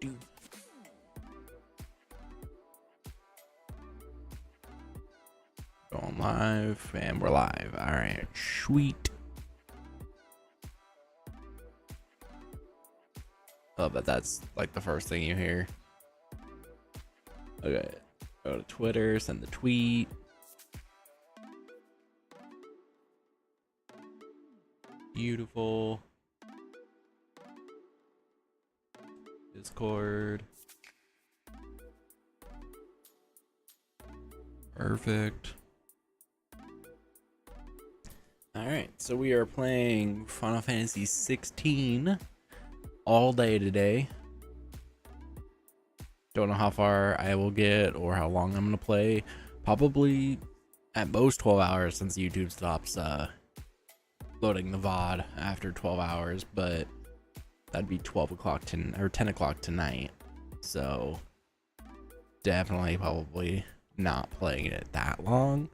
do. Going live, and we're live. All right, sweet. Oh, but that's like the first thing you hear. Okay, go to Twitter, send the tweet. Beautiful. Discord. Perfect. All right, so we are playing Final Fantasy 16 all day today. Don't know how far I will get or how long I'm gonna play. Probably at most 12 hours, since YouTube stops loading the VOD after 12 hours, but that'd be 12 o'clock or 10 o'clock tonight. So definitely probably not playing it that long,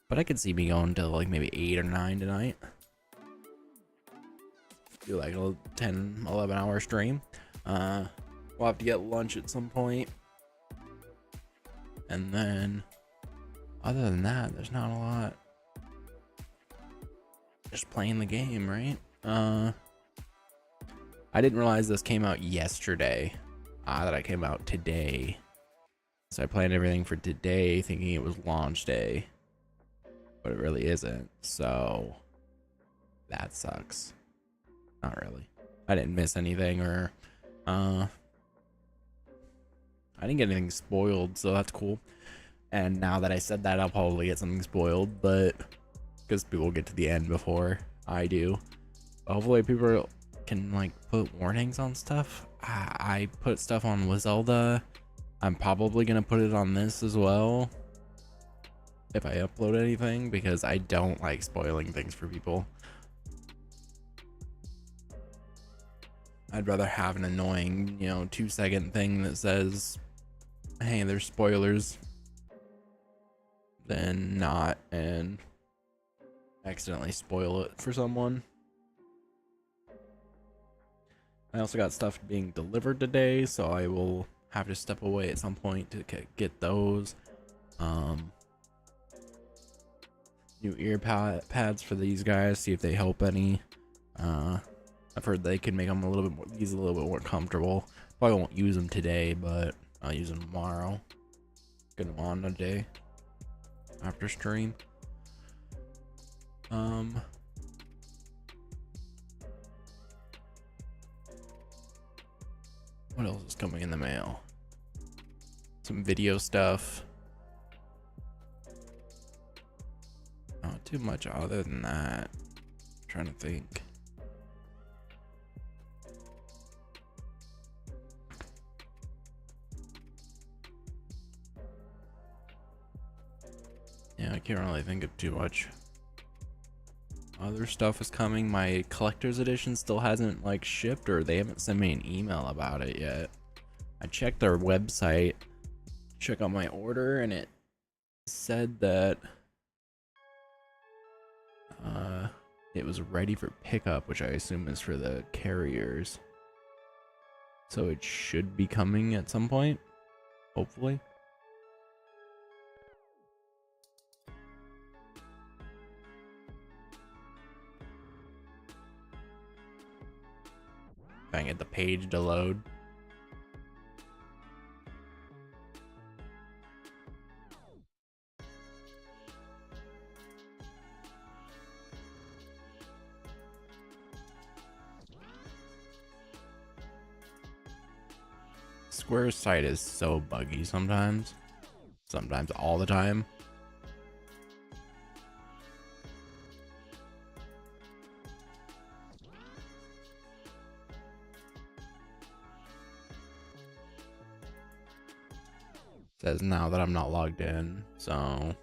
but I could see me going to like maybe 8 or 9 tonight. Do like a 10-11 hour stream. We'll have to get lunch at some point, and then other than that, there's not a lot. Just playing the game, right? I didn't realize this came out yesterday, that I came out today. So I planned everything for today thinking it was launch day, but it really isn't. So that sucks. Not really. I didn't miss anything, or I didn't get anything spoiled, so that's cool. And now that I said that, I'll probably get something spoiled, but because people get to the end before I do. Hopefully people can like put warnings on stuff. I put stuff on Zelda. I'm probably gonna put it on this as well if I upload anything, because I don't like spoiling things for people. I'd rather have an annoying, 2-second thing that says, hey, there's spoilers, than not and accidentally spoil it for someone. I also got stuff being delivered today, so I will have to step away at some point to get those. New ear pads for these guys, see if they help any. I've heard they can make them a little bit more comfortable. Probably won't use them today, but I'll use them tomorrow. Get them on a day after stream. What else is coming in the mail? Some video stuff. Not too much other than that. I'm trying to think. Yeah, I can't really think of too much. Other stuff is coming. My collector's edition still hasn't like shipped, or they haven't sent me an email about it yet. I checked their website, check out my order, and it said that it was ready for pickup, which I assume is for the carriers. So it should be coming at some point, hopefully. If I can get the page to load. Square's site is so buggy sometimes all the time. Says now that I'm not logged in, so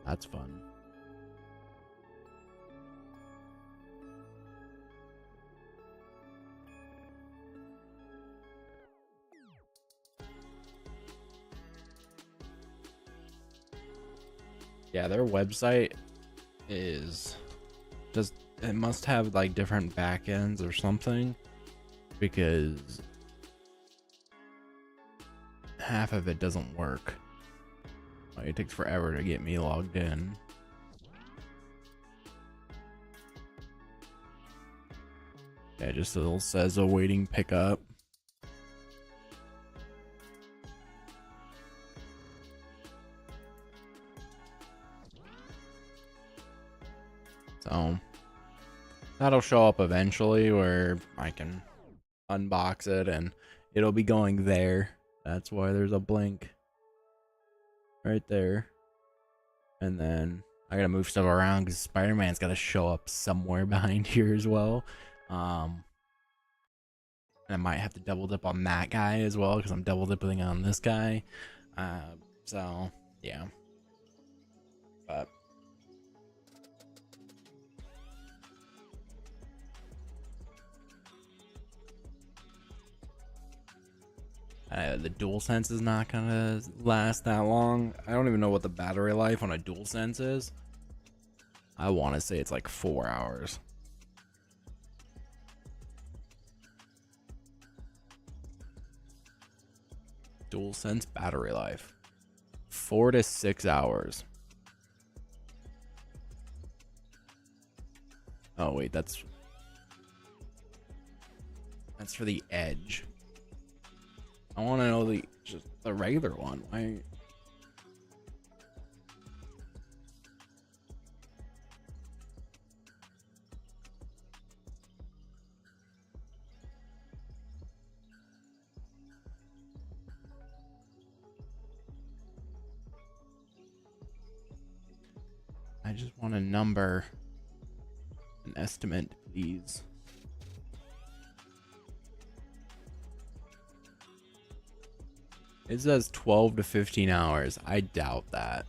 that's fun. Yeah, their website is it must have like different backends or something, because half of it doesn't work. Like, it takes forever to get me logged in. Yeah, just still says awaiting pickup. So that'll show up eventually where I can unbox it and it'll be going there. That's why there's a blink right there. And then I gotta move stuff around because Spider-Man's gotta show up somewhere behind here as well. I might have to double dip on that guy as well because I'm double dipping on this guy. So yeah. But the DualSense is not gonna last that long. I don't even know what the battery life on a DualSense is. I want to say it's like 4 hours. DualSense battery life, 4 to 6 hours. Oh wait, that's for the Edge. I want to know just the regular one. Why? I just want a number, an estimate, please. It says 12 to 15 hours. I doubt that.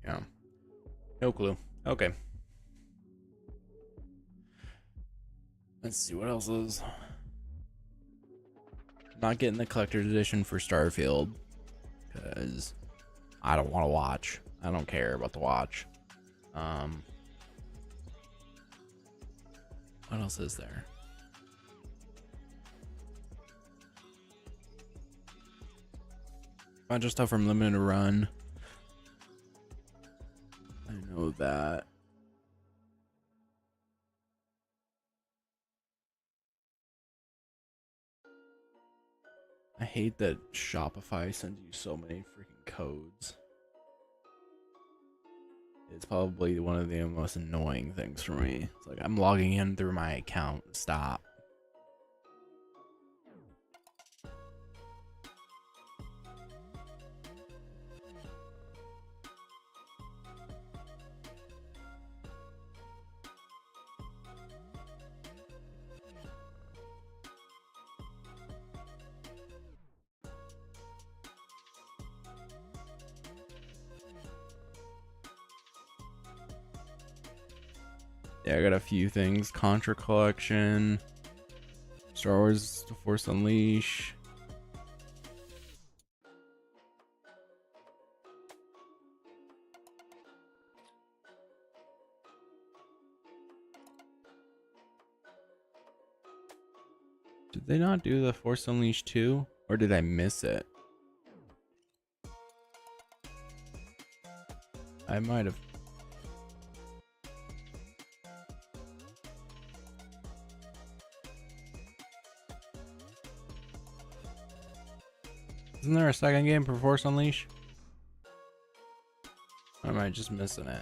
Yeah. No clue. Okay. Let's see what else is. Not getting the collector's edition for Starfield because I don't want to watch. I don't care about the watch. What else is there? A bunch of stuff from Limited Run. I know that. I hate that Shopify sends you so many freaking codes. It's probably one of the most annoying things for me. It's like I'm logging in through my account. Stop. Yeah, I got a few things. Contra Collection, Star Wars The Force Unleashed. Did they not do The Force Unleashed 2? Or did I miss it? I might have. Isn't there a second game for Force Unleashed? Or am I just missing it?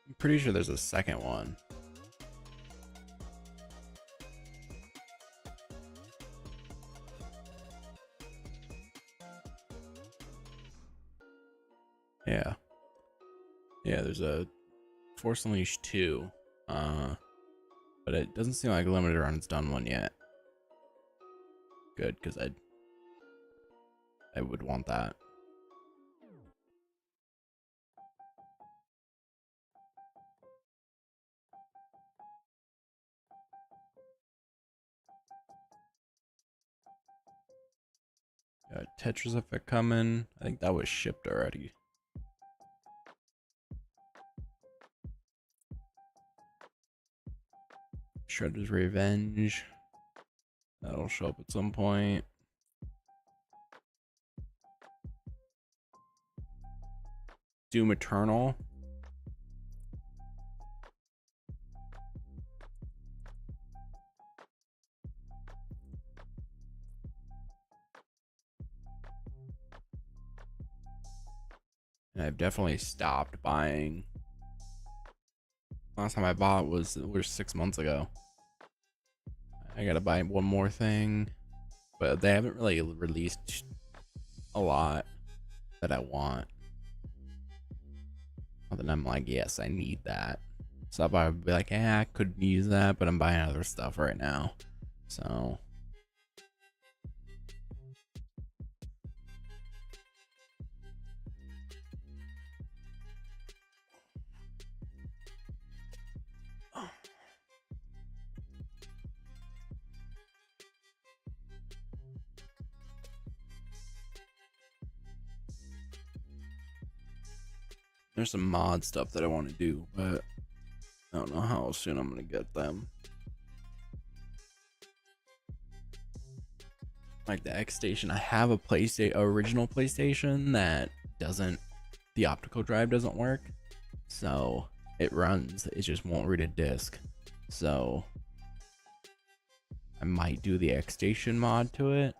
I'm pretty sure there's a second one. Yeah. Yeah, there's a Force Unleashed 2. But it doesn't seem like Limited Run's done one yet. Good, because I would want that. Got Tetris Effect coming. I think that was shipped already. Shredder's Revenge. That'll show up at some point. Doom Eternal. And I've definitely stopped buying. Last time I bought was 6 months ago. I gotta buy one more thing, but they haven't really released a lot that I want. And then I'm like, yes, I need that. So I would be like, I could use that, but I'm buying other stuff right now. So there's some mod stuff that I want to do, but I don't know how soon I'm gonna get them. Like the X Station, I have a original PlayStation that doesn't, the optical drive doesn't work, so it runs, it just won't read a disc. So I might do the X Station mod to it.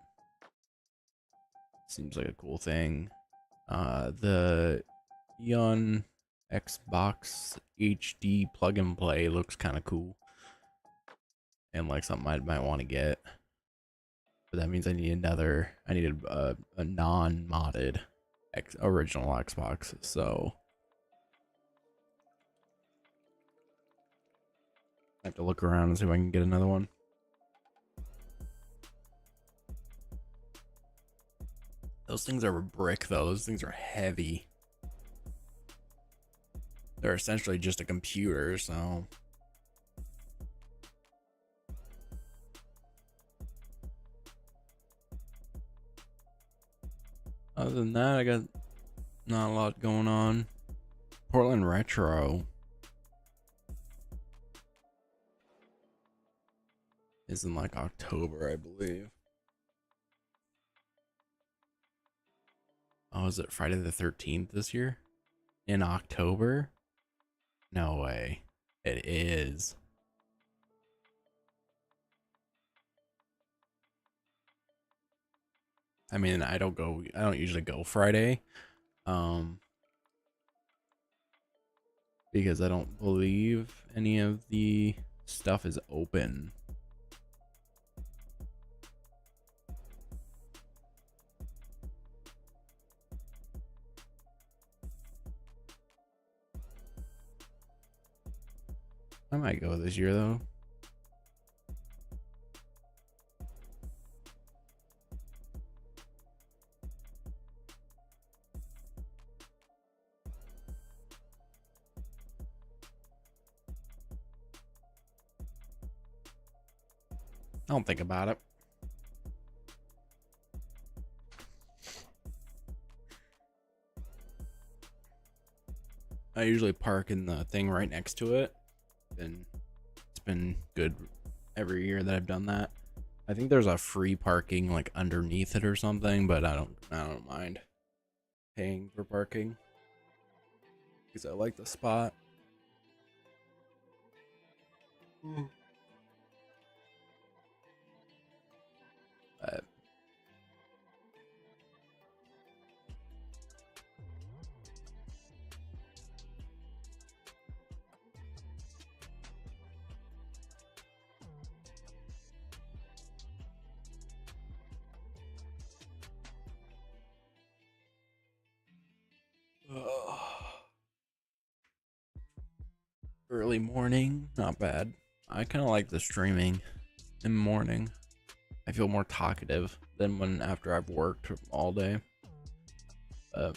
Seems like a cool thing. The Eon Xbox HD plug and play looks kind of cool, and like something I might want to get. But that means I need a non-modded original Xbox. So I have to look around and see if I can get another one. Those things are brick though. Those things are heavy. They're essentially just a computer, so other than that, I got not a lot going on. Portland Retro is in like October, I believe. Oh, is it Friday the 13th this year? In October? No way. It is. I mean, I don't usually go Friday. Because I don't believe any of the stuff is open. I might go this year though. I don't think about it. I usually park in the thing right next to it, and it's been good every year that I've done that. I think there's a free parking like underneath it or something, but I don't mind paying for parking because I like the spot. But Early morning, not bad. I kind of like the streaming in the morning. I feel more talkative than when after I've worked all day. Uh,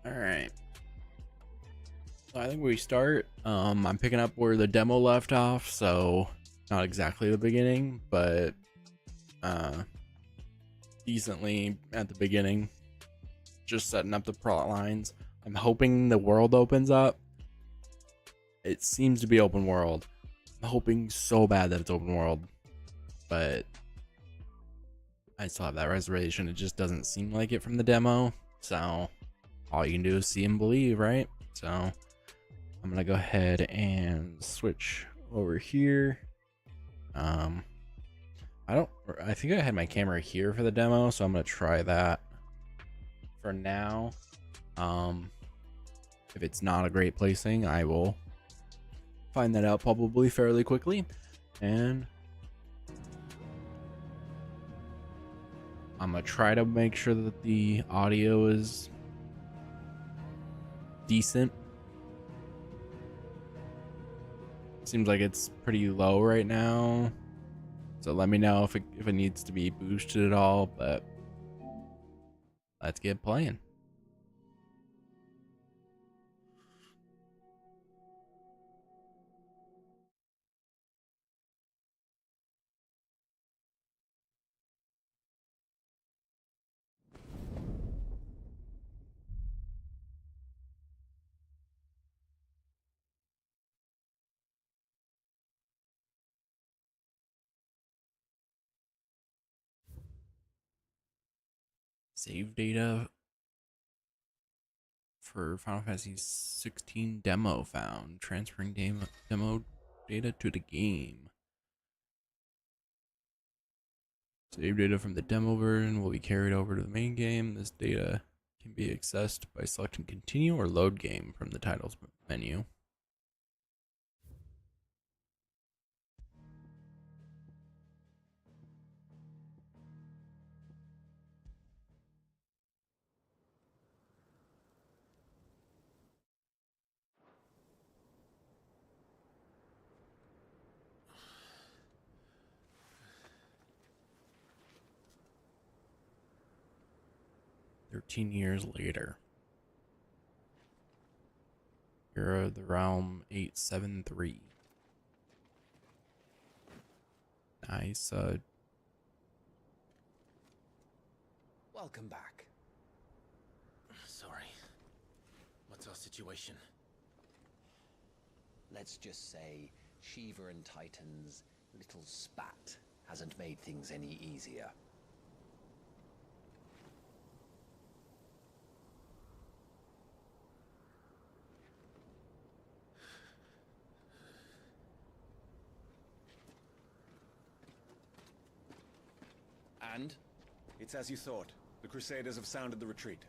all right. So I think we start. I'm picking up where the demo left off, so not exactly the beginning, but decently at the beginning. Just setting up the plot lines. I'm hoping the world opens up. It seems to be open world. I'm hoping so bad that it's open world, but I still have that reservation. It just doesn't seem like it from the demo. So all you can do is see and believe, right? So I'm gonna go ahead and switch over here. I think I had my camera here for the demo, so I'm gonna try that for now. If it's not a great placing, I will find that out probably fairly quickly, and I'm gonna try to make sure that the audio is decent. Seems like it's pretty low right now, so let me know if it needs to be boosted at all, but let's get playing. Save data for Final Fantasy 16 demo found. Transferring demo data to the game. Save data from the demo version will be carried over to the main game. This data can be accessed by selecting continue or load game from the titles menu. "13 years later. Era of the Realm 873. Nice. Welcome back. Sorry. What's our situation? Let's just say Shiva and Titan's little spat hasn't made things any easier. And? It's as you thought. The Crusaders have sounded the retreat.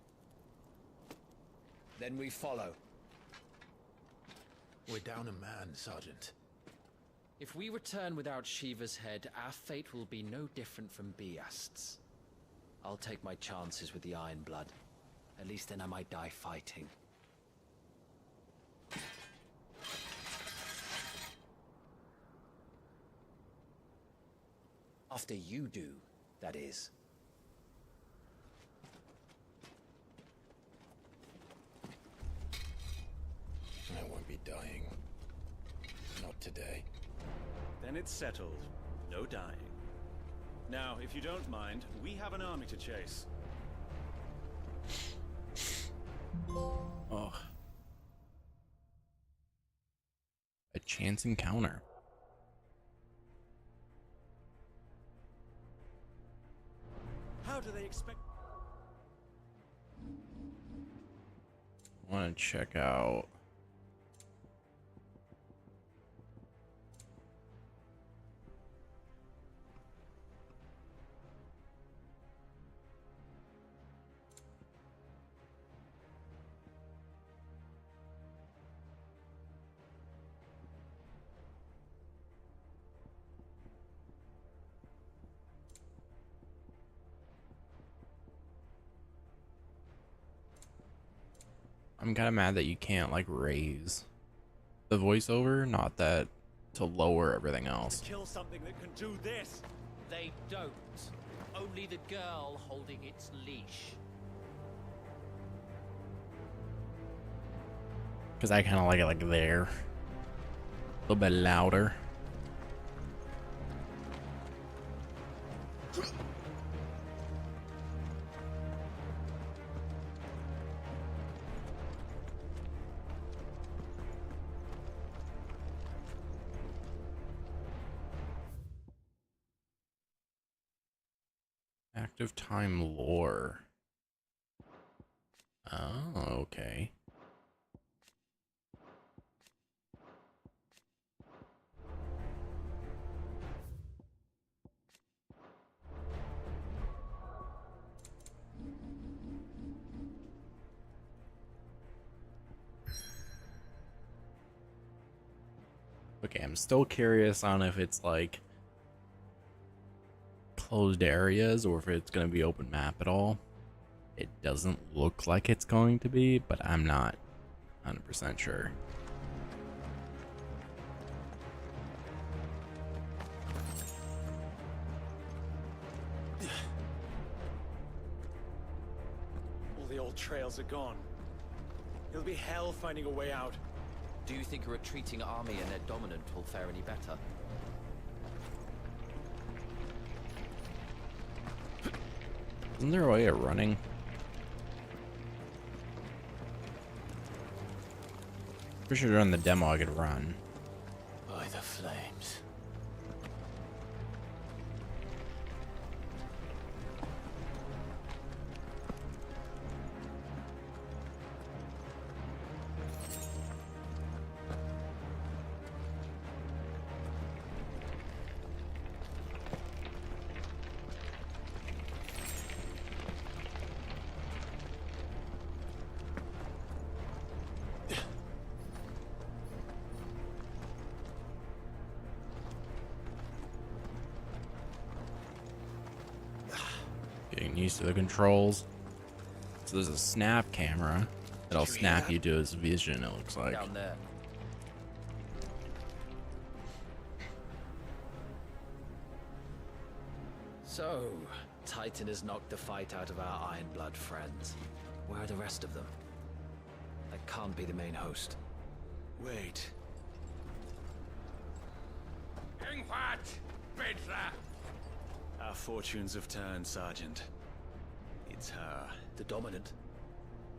Then we follow. We're down a man, Sergeant. If we return without Shiva's head, our fate will be no different from Biast's. I'll take my chances with the Iron Blood. At least then I might die fighting. After you do, that is. I won't be dying. Not today. Then it's settled. No dying. Now, if you don't mind, we have an army to chase. Oh. A chance encounter. How do they expect... I want to check out. I'm kind of mad that you can't like raise the voiceover, not that to lower everything else. Kill something that can do this. They don't. Only the girl holding its leash. Because I kind of like it like there. A little bit louder. Active time lore. Oh, okay. Okay, I'm still curious on if it's like closed areas or if it's going to be open map at all. It doesn't look like it's going to be, but I'm not 100% sure. All the old trails are gone. It'll be hell finding a way out. Do you think a retreating army and their dominant will fare any better? Isn't there a way of running? Pretty sure during the demo I could run. By the flames. Getting used to the controls. So there's a snap camera that'll snap you to his vision, it looks like. Down there. So, Titan has knocked the fight out of our Ironblood friends. Where are the rest of them? That can't be the main host. Wait. Our fortunes have turned, Sergeant. It's her. The Dominant?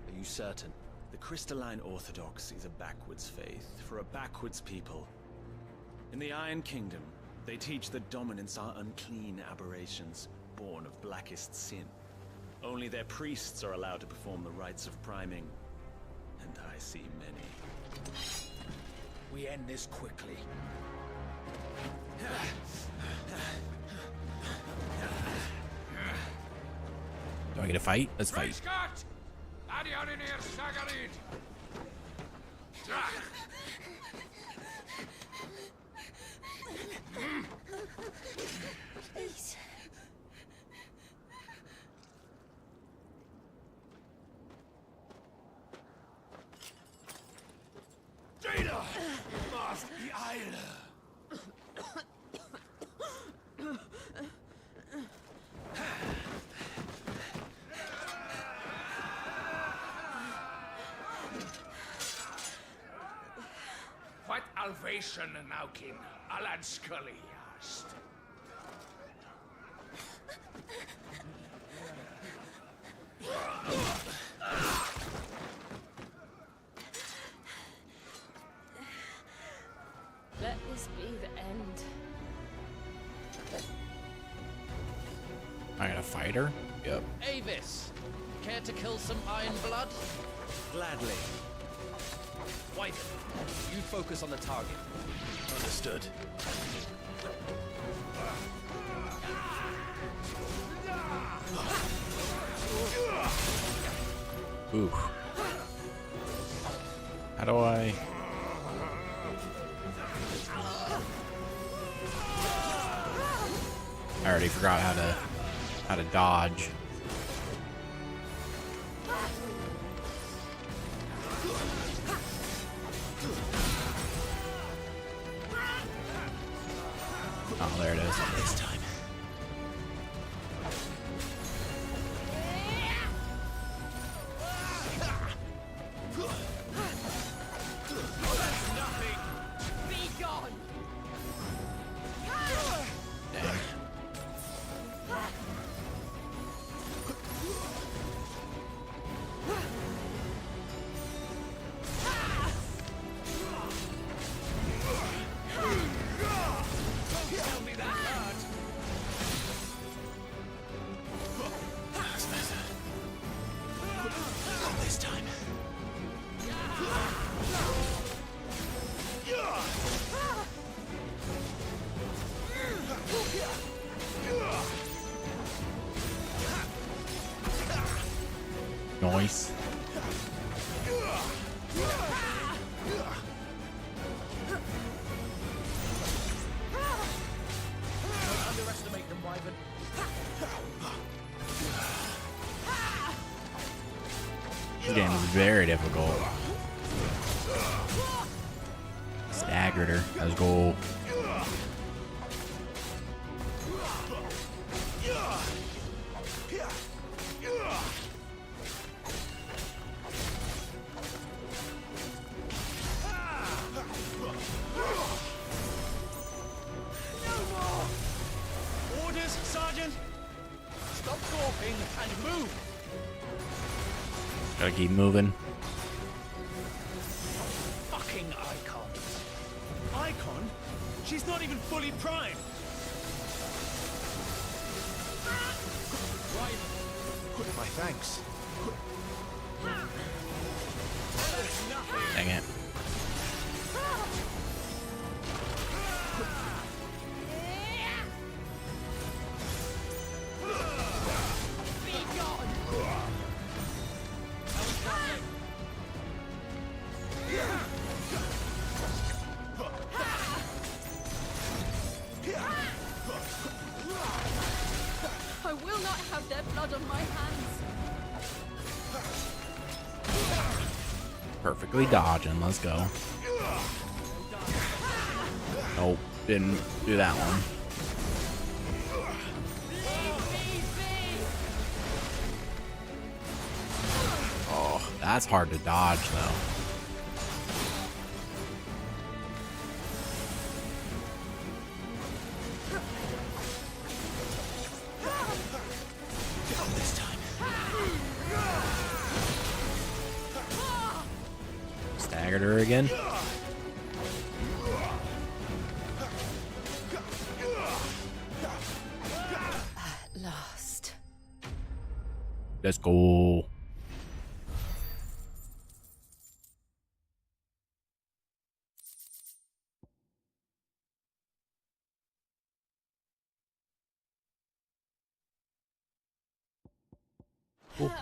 Are you certain? The Crystalline Orthodox is a backwards faith for a backwards people. In the Iron Kingdom, they teach that dominants are unclean aberrations, born of blackest sin. Only their priests are allowed to perform the rites of priming, and I see many. We end this quickly. Do I get a fight? Let's fight. Please. Data must be idle. What Alvation Naukin, Alan Scully asked. Let this be the end. I got a fighter? Yep. Avis! Care to kill some Ironblood? Gladly. Wyvern, you focus on the target. Understood. Ooh. How do I... I already forgot how to dodge. Oh, there it is. This time. Be gone! Dang. Tell me that hurt. That's better. Not this time. Nice. Don't underestimate them, Wyvern. This game is very difficult. Staggered her. Let's go. Orders, Sergeant! Stop gawping and move! Gotta keep moving. Fucking icons. Icon? She's not even fully primed. My thanks. Dang it. Be gone! I will not have their blood on my hands. Perfectly dodging. Let's go. Nope. Didn't do that one. Oh, that's hard to dodge, though. This time. Staggered her again. Lost. Let's go. Cool.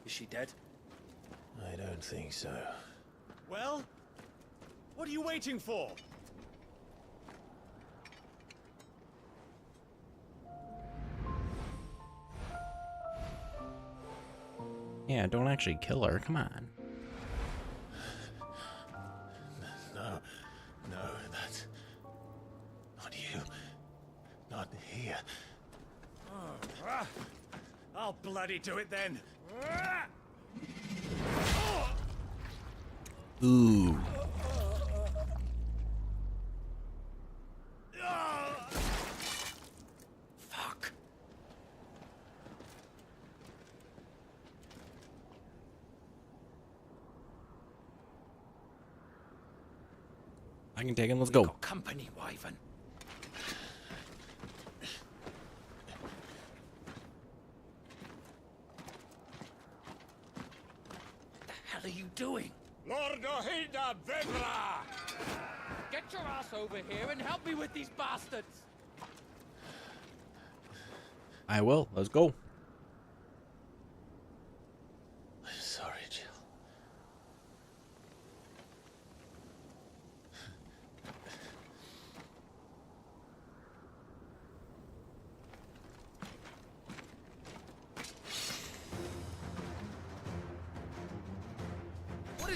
Is she dead? I don't think so. Well? What are you waiting for? Yeah, don't actually kill her. Come on. No, that's not you. Not here. I'll bloody do it then. Ooh. Fuck. I can take him. Let's go. Got company, Wyvern. What the hell are you doing? Lord Ohida Vedra! Get your ass over here and help me with these bastards! I will. Let's go. I'm sorry, Jill.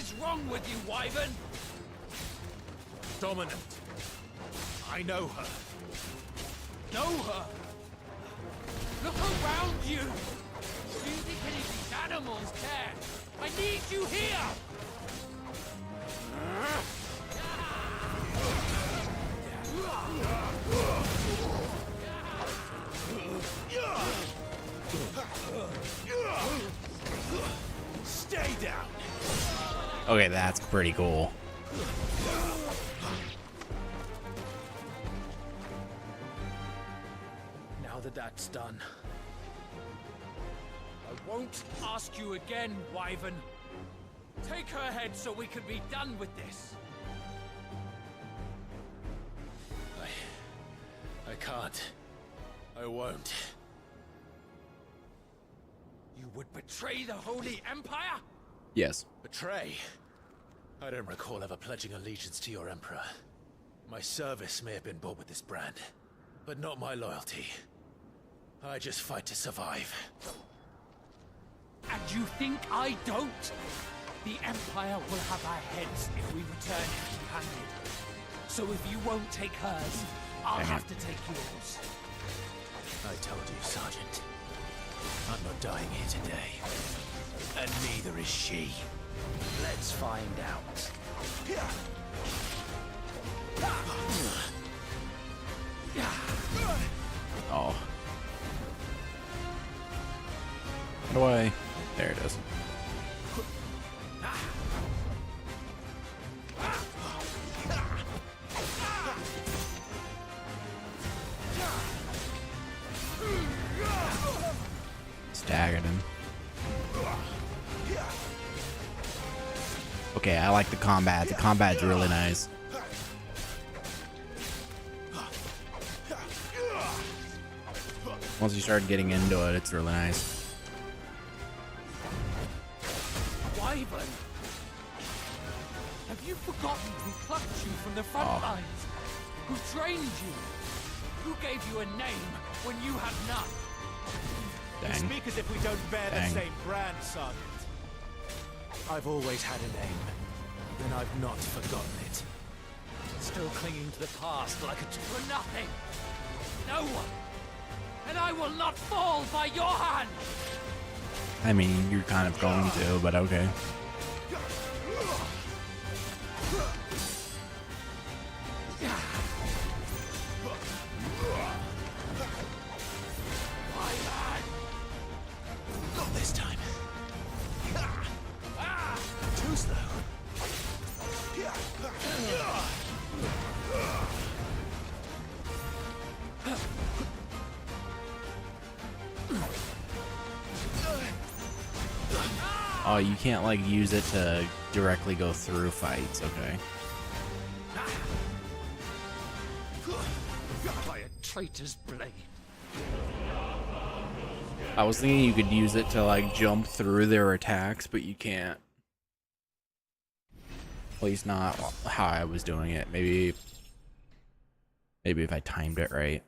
is wrong with you, Wyvern? Dominant. I know her. Know her? Look around you! Do you think any of these animals care? I need you here! Stay down. Okay, that's pretty cool. Now that that's done, I won't ask you again, Wyvern. Take her head so we can be done with this. I can't. I won't. You would betray the Holy Empire? Yes. Betray? I don't recall ever pledging allegiance to your Emperor. My service may have been bought with this brand, but not my loyalty. I just fight to survive. And you think I don't? The Empire will have our heads if we return empty-handed. So if you won't take hers, I'll have to take yours. I told you, Sergeant. I'm not dying here today. And neither is she. let's find out. Oh. How do I? There it is. Staggered him. Okay, I like the combat. The combat's really nice. Once you start getting into it, it's really nice. Wyvern! Have you forgotten who plucked you from the front lines? Who trained you? Who gave you a name when you had none? You Dang. speak as if we don't bear Dang. the same brand, Sergeant. I've always had a name, and I've not forgotten it. Still clinging to the past like a for nothing. No one. And I will not fall by your hand. I mean, you're kind of going to, but okay. Not this time. Too slow. Oh, you can't like use it to directly go through fights, okay. By a traitor's blade. I was thinking you could use it to like jump through their attacks, but you can't. At least not how I was doing it. Maybe if I timed it right.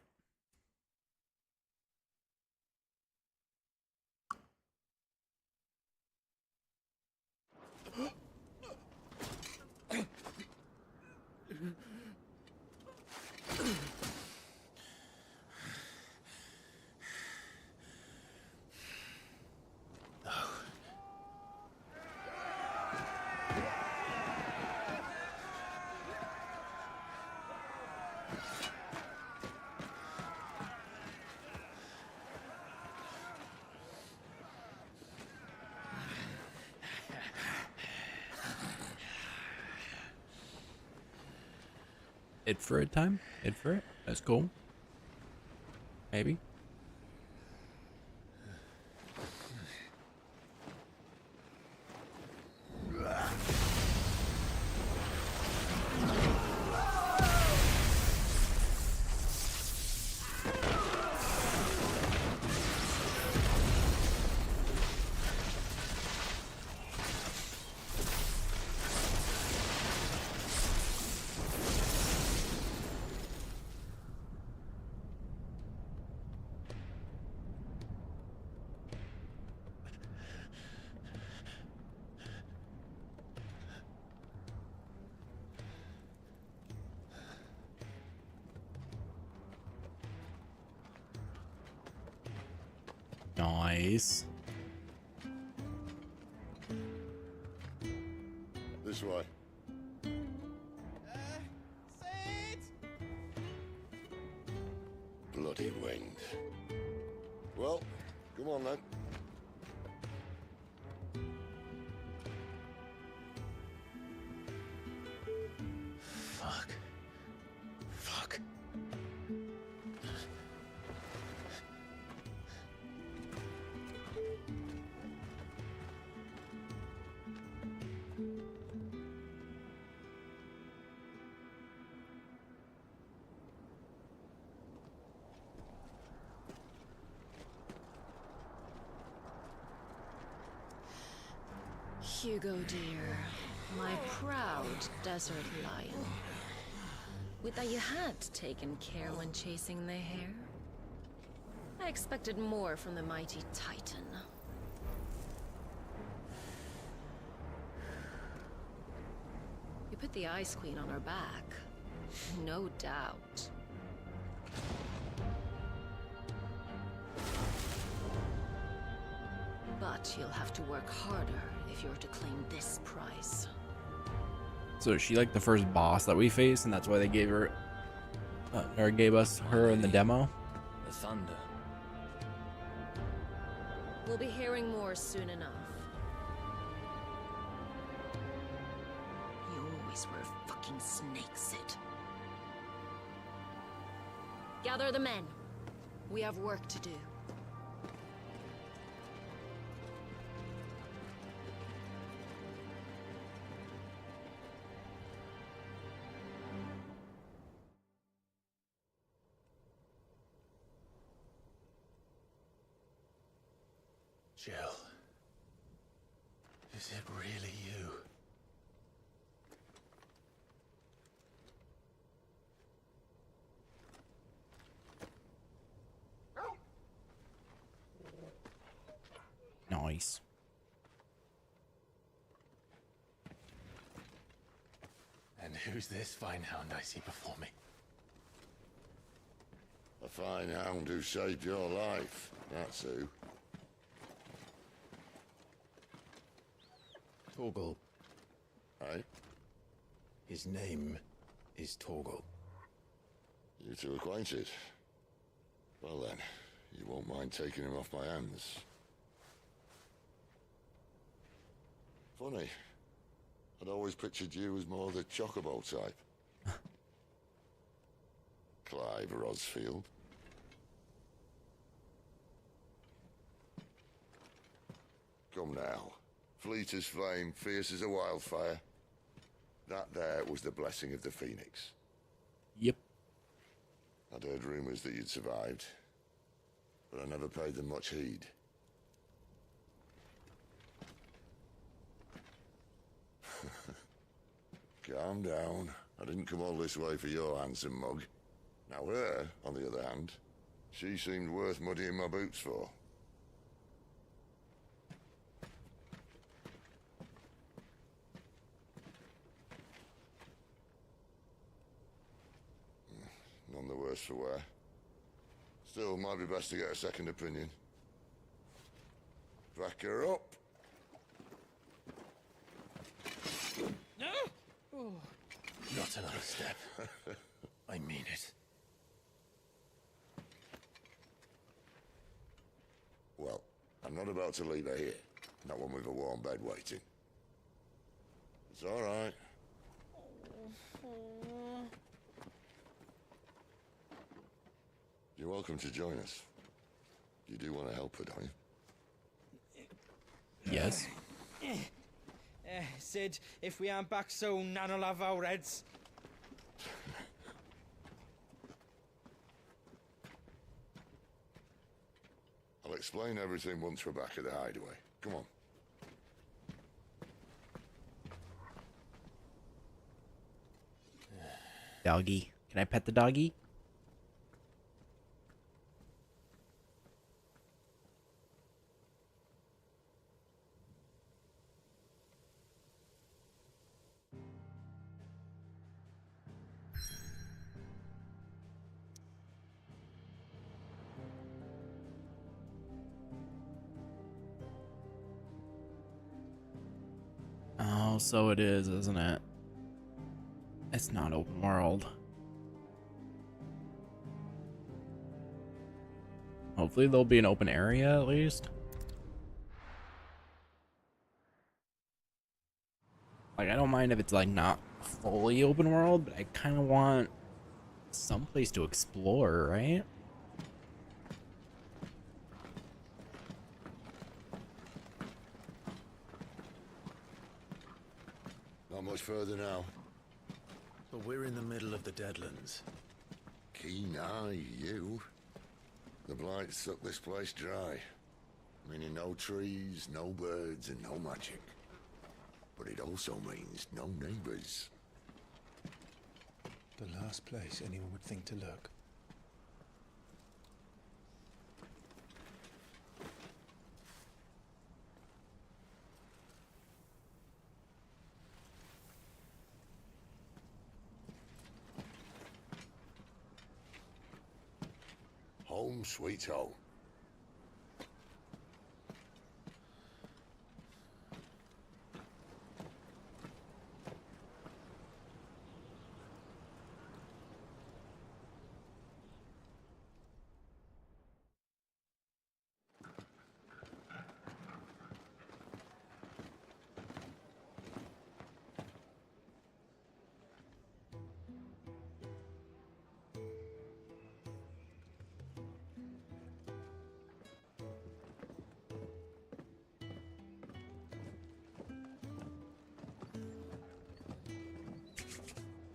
It for it time? It for it? That's cool. Maybe. Nice. This way. Bloody wind. Well, come on then. Fuck. Fuck. Hugo, dear, my proud desert lion. Would that you had taken care when chasing the hare? I expected more from the mighty Titan. You put the Ice Queen on her back, no doubt. But you'll have to work harder if you're to claim this prize. So is she like the first boss that we faced, and that's why they gave her, or gave us her in the demo? The thunder. We'll be hearing more soon enough. You always were a fucking snake, Sid. Gather the men. We have work to do. Jill. Is it really you? Nice. And who's this fine hound I see before me? A fine hound who saved your life. That's who. Torgal. Hey? His name is Torgal. You two acquainted? Well then, you won't mind taking him off my hands. Funny. I'd always pictured you as more the chocobo type. Clive Rosfield. Come now. Fleet as flame, fierce as a wildfire. That there was the blessing of the Phoenix. Yep. I'd heard rumors that you'd survived, but I never paid them much heed. Calm down. I didn't come all this way for your handsome mug. Now her, on the other hand, she seemed worth muddying my boots for. None the worse for wear. Still, might be best to get a second opinion. Back her up. Not another step. I mean it. Well, I'm not about to leave her here. Not one with a warm bed waiting. It's all right. You're welcome to join us. You do want to help her, don't you? Yes. Sid, if we aren't back soon, Nan'll have our heads. I'll explain everything once we're back at the hideaway. Come on. Doggy. Can I pet the doggy? Oh, so it is, isn't it? It's not open world. Hopefully there'll be an open area at least. Like, I don't mind if it's like not fully open world, but I kind of want some place to explore, right? Not much further now. But we're in the middle of the Deadlands. Keen eye, you. The blight sucked this place dry. Meaning no trees, no birds, and no magic. But it also means no neighbors. The last place anyone would think to look. Home sweet home.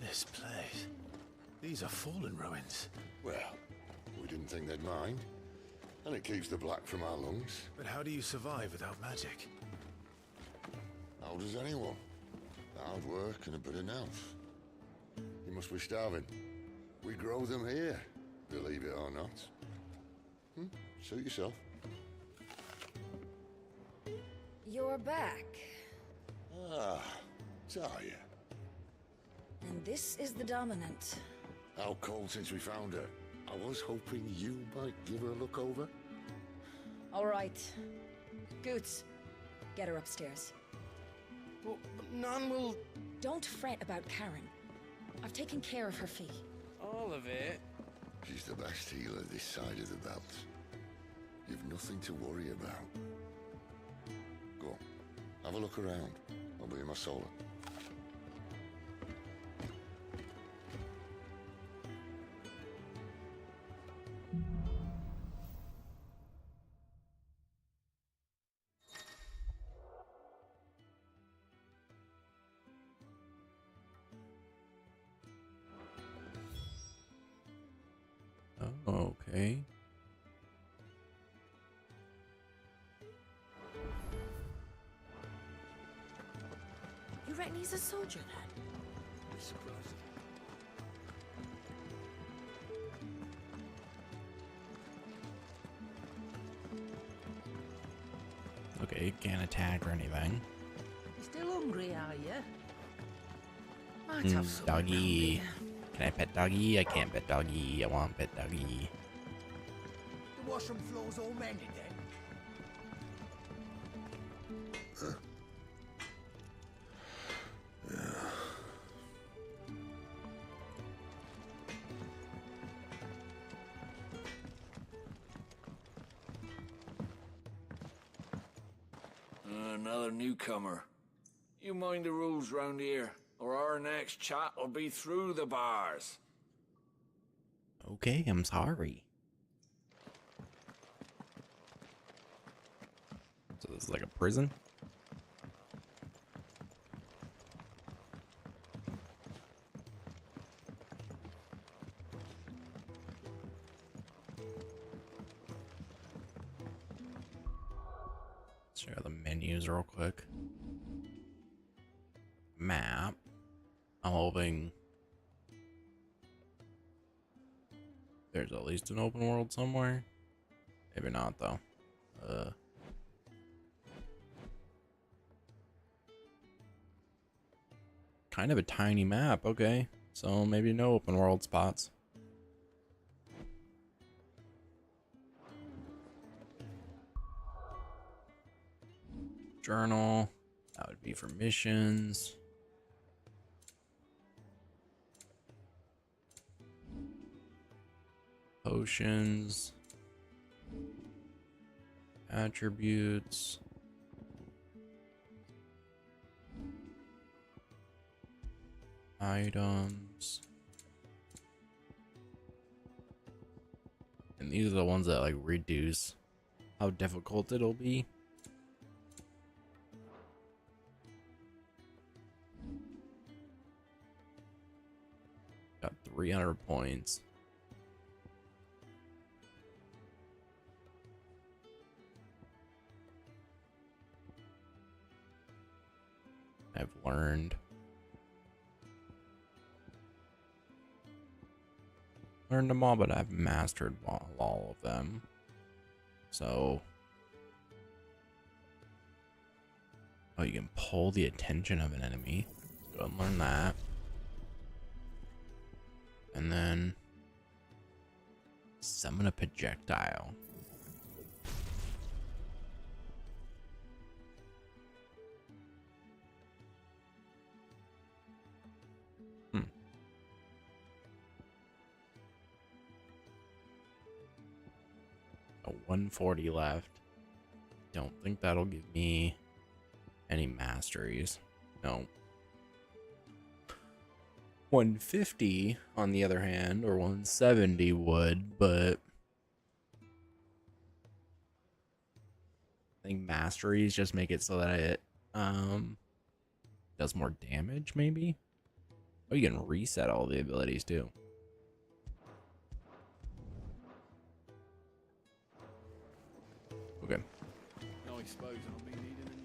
This place. These are fallen ruins. Well, we didn't think they'd mind. And it keeps the black from our lungs. But how do you survive without magic? How does anyone? Hard work and a bit of nous. You must be starving. We grow them here, believe it or not. Suit yourself. You're back. Ah, Talia. And this is the Dominant. How cold since we found her. I was hoping you might give her a look over. All right. Goots, get her upstairs. But none will... Don't fret about Karen. I've taken care of her fee. All of it? She's the best healer this side of the belt. You've nothing to worry about. Go on, have a look around. I'll be in my solar. Oh, okay. You reckon he's a soldier then? Okay, can't attack or anything. Still hungry, are you? Might have some Doggy. Can I pet doggy? I can't pet doggy. I want pet doggy. The washroom floor's all mended then. Another newcomer. You mind the rules round here, or our next chat will be through the bars. Okay, I'm sorry. So this is like a prison? Let's share the menus real quick. Map. I'm hoping there's at least an open world somewhere. Maybe not though. Kind of a tiny map, okay. So maybe no open world spots. Journal. That would be for missions. Potions. Attributes. Items. And these are the ones that like reduce how difficult it'll be. Got 300 points. I've learned them all, but I've mastered all of them. So, oh, you can pull the attention of an enemy. Go and learn that. And then summon a projectile. A 140 left. Don't think that'll give me any masteries. No. 150 on the other hand, or 170 would, but I think masteries just make it so that it does more damage, maybe. Oh, you can reset all the abilities too. Okay. I suppose I'll be needing a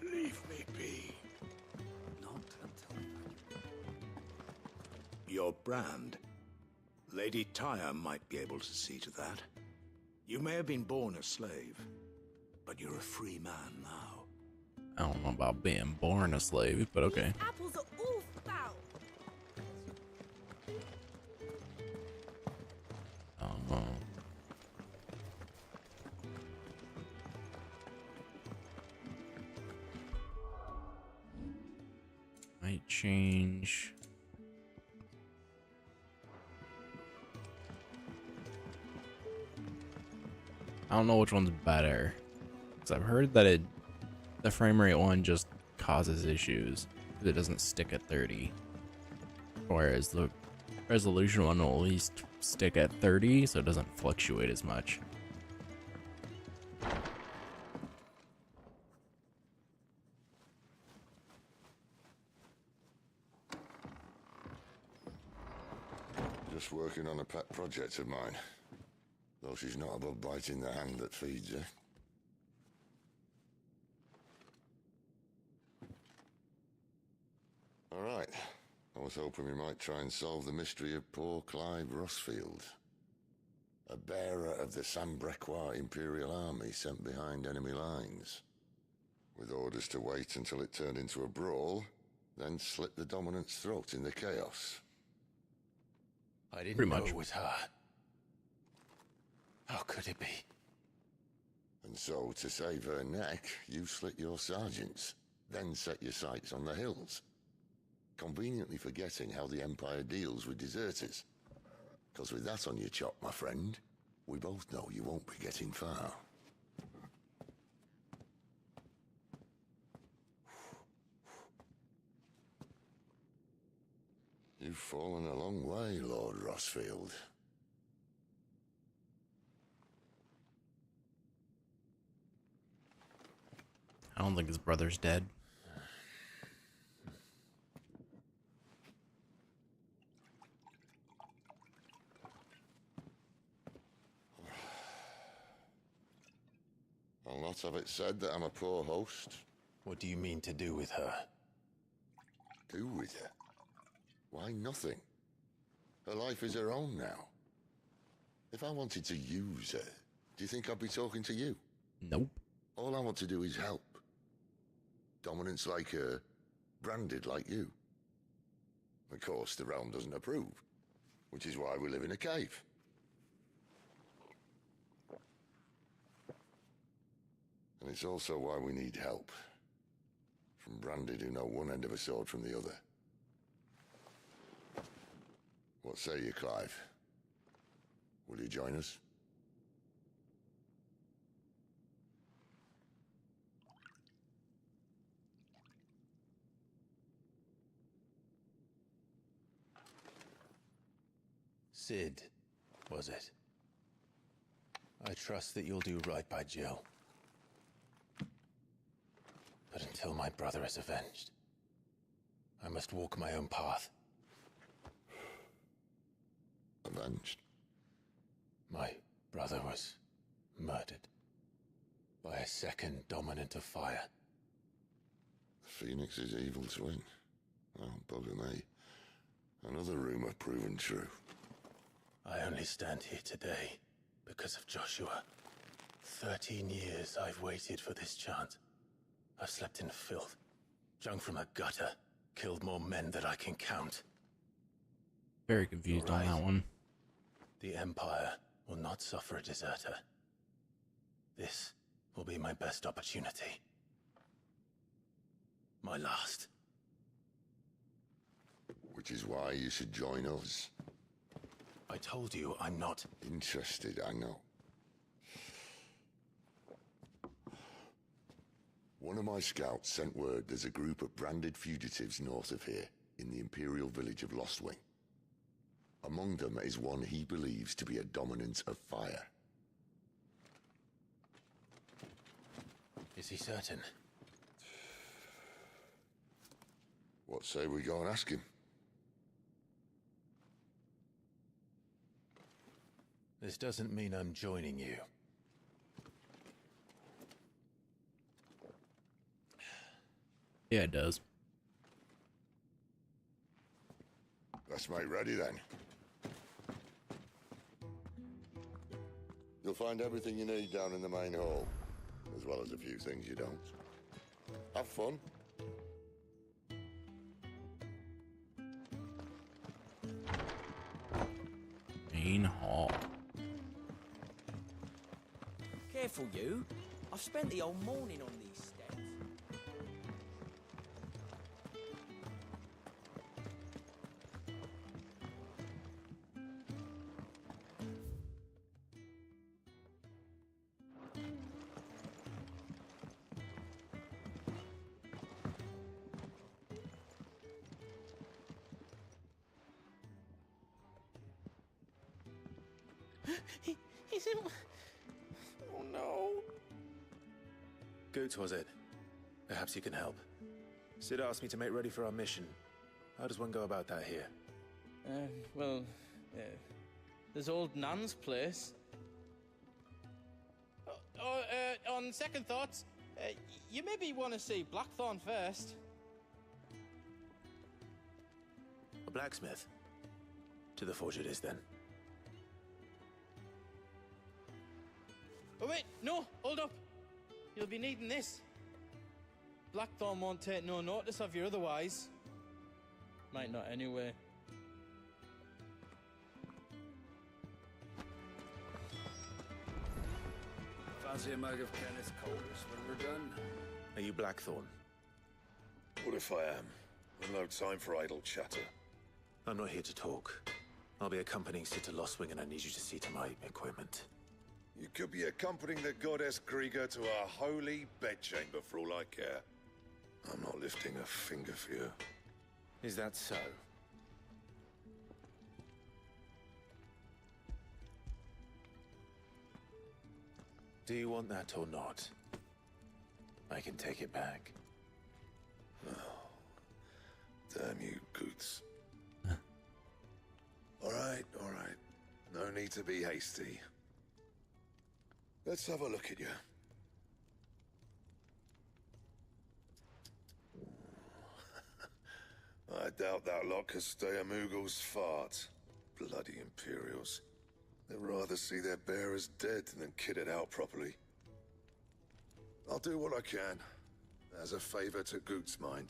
new Leave me be. Not until Your brand. Lady Tyre might be able to see to that. You may have been born a slave, but you're a free man now. I don't know about being born a slave, but okay. These apples are all foul. Might change. I don't know which one's better, because I've heard that the frame rate one just causes issues because it doesn't stick at 30, whereas the resolution one will at least stick at 30, so it doesn't fluctuate as much. Just working on a pet project of mine. Though she's not above biting the hand that feeds her. All right. I was hoping we might try and solve the mystery of poor Clive Rossfield. A bearer of the Sambrequois Imperial Army sent behind enemy lines. With orders to wait until it turned into a brawl, then slit the dominant's throat in the chaos. I didn't Pretty know much. it was her. How could it be? And so, to save her neck, you slit your sergeants, then set your sights on the hills. Conveniently forgetting how the Empire deals with deserters. Because with that on your chop, my friend, we both know you won't be getting far. You've fallen a long way, Lord Rossfield. I don't think his brother's dead. I'll not have it said that I'm a poor host. What do you mean to do with her? Do with her? Why, nothing. Her life is her own now. If I wanted to use her, do you think I'd be talking to you? Nope. All I want to do is help. Dominants like her, branded like you. Of course, the realm doesn't approve, which is why we live in a cave. And it's also why we need help. From Branded who know one end of a sword from the other. What say you, Clive? Will you join us? Sid, was it? I trust that you'll do right by Jill. But until my brother is avenged, I must walk my own path. Avenged? My brother was murdered by a second dominant of fire. Phoenix's evil twin. Oh, bugger me. Another rumor proven true. I only stand here today because of Joshua. 13 years I've waited for this chance. I've slept in filth, drunk from a gutter, killed more men than I can count. Very confused You're on that right. one. The Empire will not suffer a deserter. This will be my best opportunity. My last. Which is why you should join us. I told you I'm not Interested, I know. One of my scouts sent word there's a group of branded fugitives north of here, in the Imperial village of Lostwing. Among them is one he believes to be a dominant of fire. Is he certain? What say we go and ask him? This doesn't mean I'm joining you. Yeah, it does. Let's make ready then. You'll find everything you need down in the main hall, as well as a few things you don't. Have fun. Main hall. Careful, you. I've spent the whole morning on these steps. He's in... Oh, no. Goots, was it? Perhaps you can help. Sid asked me to make ready for our mission. How does one go about that here? Well, there's old Nan's place. On second thoughts, you maybe want to see Blackthorn first. A blacksmith? To the forge it is, then. Oh wait, no, hold up. You'll be needing this. Blackthorn won't take no notice of you otherwise. Might not anyway. Fancy a mug of Kenneth Colders when we're done? Are you Blackthorn? What if I am? With no time for idle chatter. I'm not here to talk. I'll be accompanying Sid to Lostwing, and I need you to see to my equipment. You could be accompanying the goddess Krieger to our holy bedchamber for all I care. I'm not lifting a finger for you. Is that so? Do you want that or not? I can take it back. Damn you, Goots. All right. No need to be hasty. Let's have a look at you. I doubt that lot could stay a Moogle's fart. Bloody Imperials. They'd rather see their bearers dead than kitted out properly. I'll do what I can, as a favor to Goot's mind.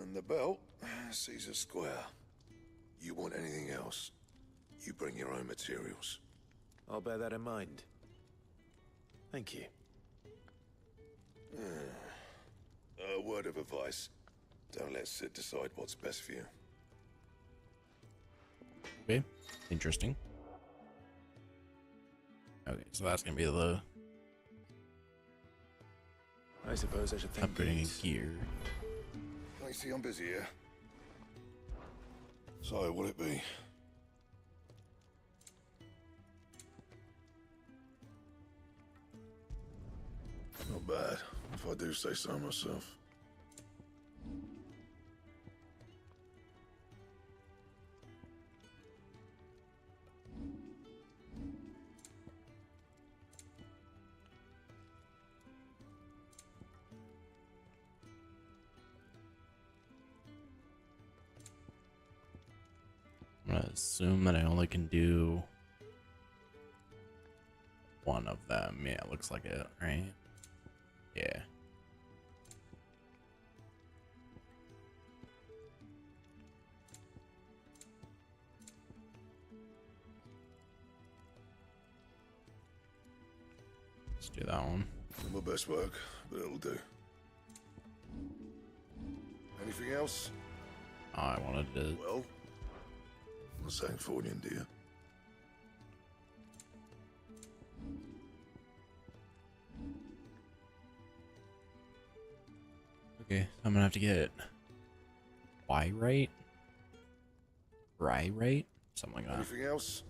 And the belt, Caesar Square. You want anything else, you bring your own materials. I'll bear that in mind. Thank you. A word of advice. Don't let Sid decide what's best for you. Okay, interesting. Okay, so that's gonna be the I suppose I should thank upgrading gear. I see I'm busy here. So, will it be? Not bad, if I do say so myself. I'm gonna assume that I only can do one of them. Yeah, it looks like it, right? Yeah. Let's do that one. Not my best work, but it'll do. Anything else? I wanted to. Well, not saying Fornian, do you? Okay, I'm gonna have to get Y right, right, something like that. Anything else?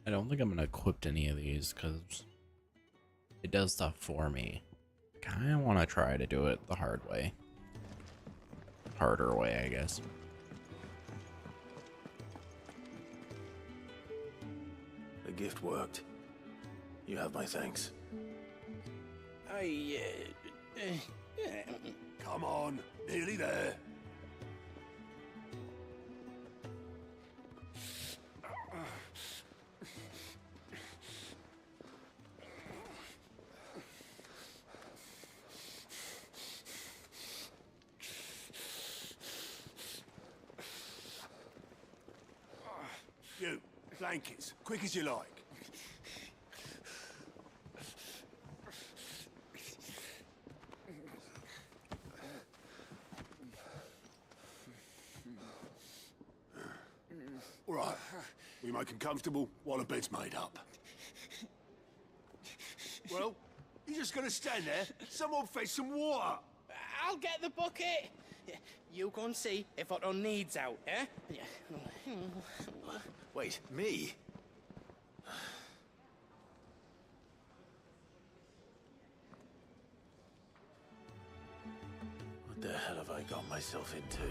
I don't think I'm gonna equip any of these because it does stuff for me. Kind of want to try to do it the hard way. Harder way, I guess. The gift worked. You have my thanks. Come on, nearly there. You, blankets, quick as you like. All right, we make them comfortable while the bed's made up. Well, you're just gonna stand there? Someone fetch some water. I'll get the bucket. You go and see if Otto needs out, eh? Wait, me? What the hell have I got myself into?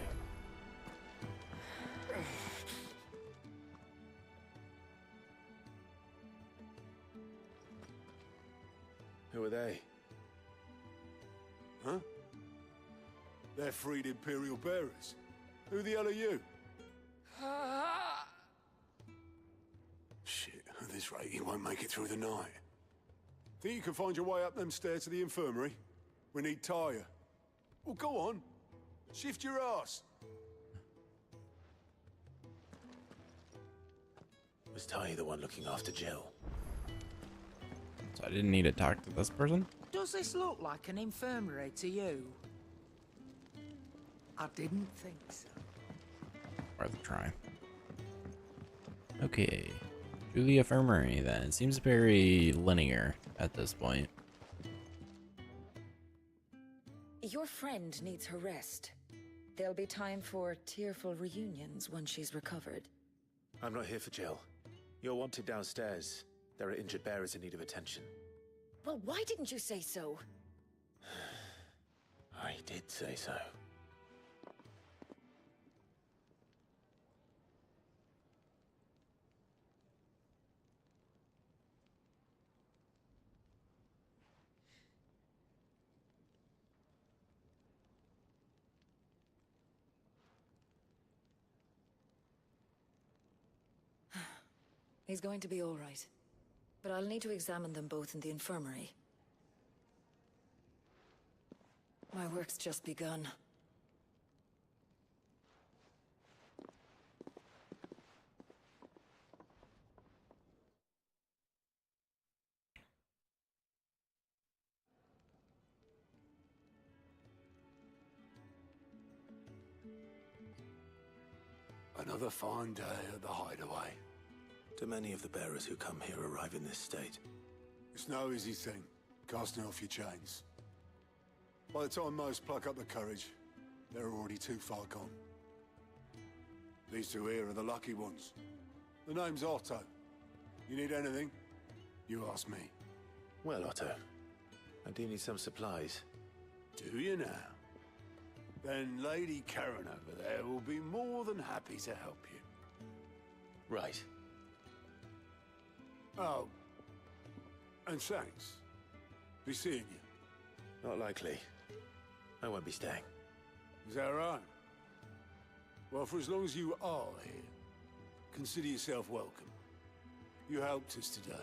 Who are they? Huh? They're freed Imperial bearers. Who the hell are you? Shit, at this rate, he won't make it through the night. Think you can find your way up them stairs to the infirmary? We need Taya. Well, go on. Shift your ass. Was Taya the one looking after Jill? So I didn't need to talk to this person? Does this look like an infirmary to you? I didn't think so. Worth a try. Okay. To the infirmary then. It seems very linear at this point. Your friend needs her rest. There'll be time for tearful reunions once she's recovered. I'm not here for Jill. You're wanted downstairs. There are injured bearers in need of attention. Well, why didn't you say so? I did say so. He's going to be all right. But I'll need to examine them both in the infirmary. My work's just begun. Another fine day at the hideaway. Do many of the bearers who come here arrive in this state? It's no easy thing, casting off your chains. By the time most pluck up the courage, they're already too far gone. These two here are the lucky ones. The name's Otto. You need anything? You ask me. Well, Otto, I do need some supplies. Do you now? Then Lady Karen over there will be more than happy to help you. Right. Oh. And thanks. Be seeing you. Not likely. I won't be staying. Is that right? Well, for as long as you are here, consider yourself welcome. You helped us today,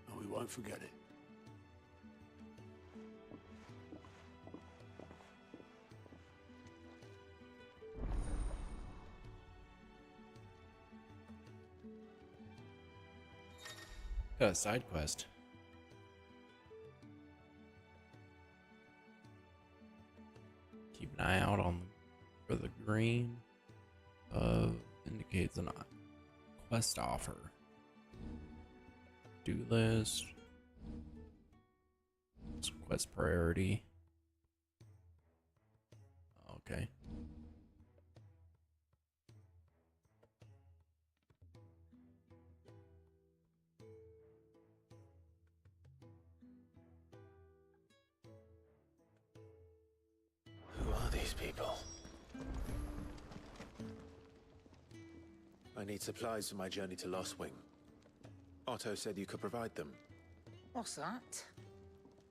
and we won't forget it. Got a side quest. Keep an eye out for the green indicates a quest offer. Do list. Quest priority. Okay. Who are these people? I need supplies for my journey to Lost Wing. Otto said you could provide them. What's that?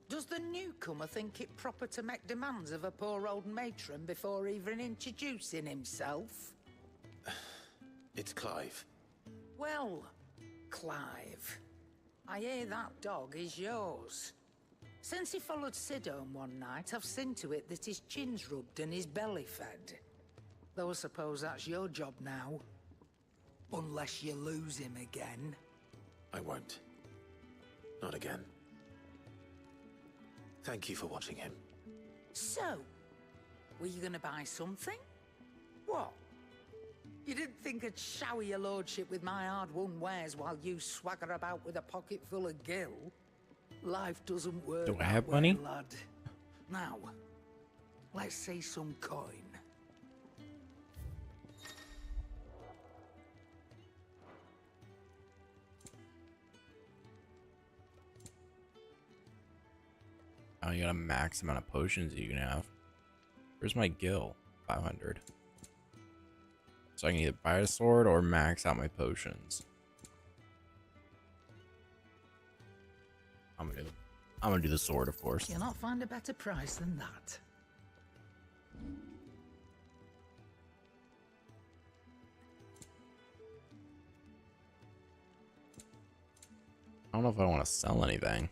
Does the newcomer think it proper to make demands of a poor old matron before even introducing himself? It's Clive. Well, Clive, I hear that dog is yours. Since he followed Sid home one night, I've seen to it that his chin's rubbed and his belly fed. Though I suppose that's your job now. Unless you lose him again. I won't. Not again. Thank you for watching him. So, were you gonna buy something? What? You didn't think I'd shower your lordship with my hard-won wares while you swagger about with a pocket full of gil? Life doesn't work Do I that have way, money? lad. Now, let's see some coin. Oh, you got a max amount of potions you can have. Where's my gil? 500. So I can either buy a sword or max out my potions. I'm gonna do the sword, of course. You'll not find a better price than that. I don't know if I want to sell anything.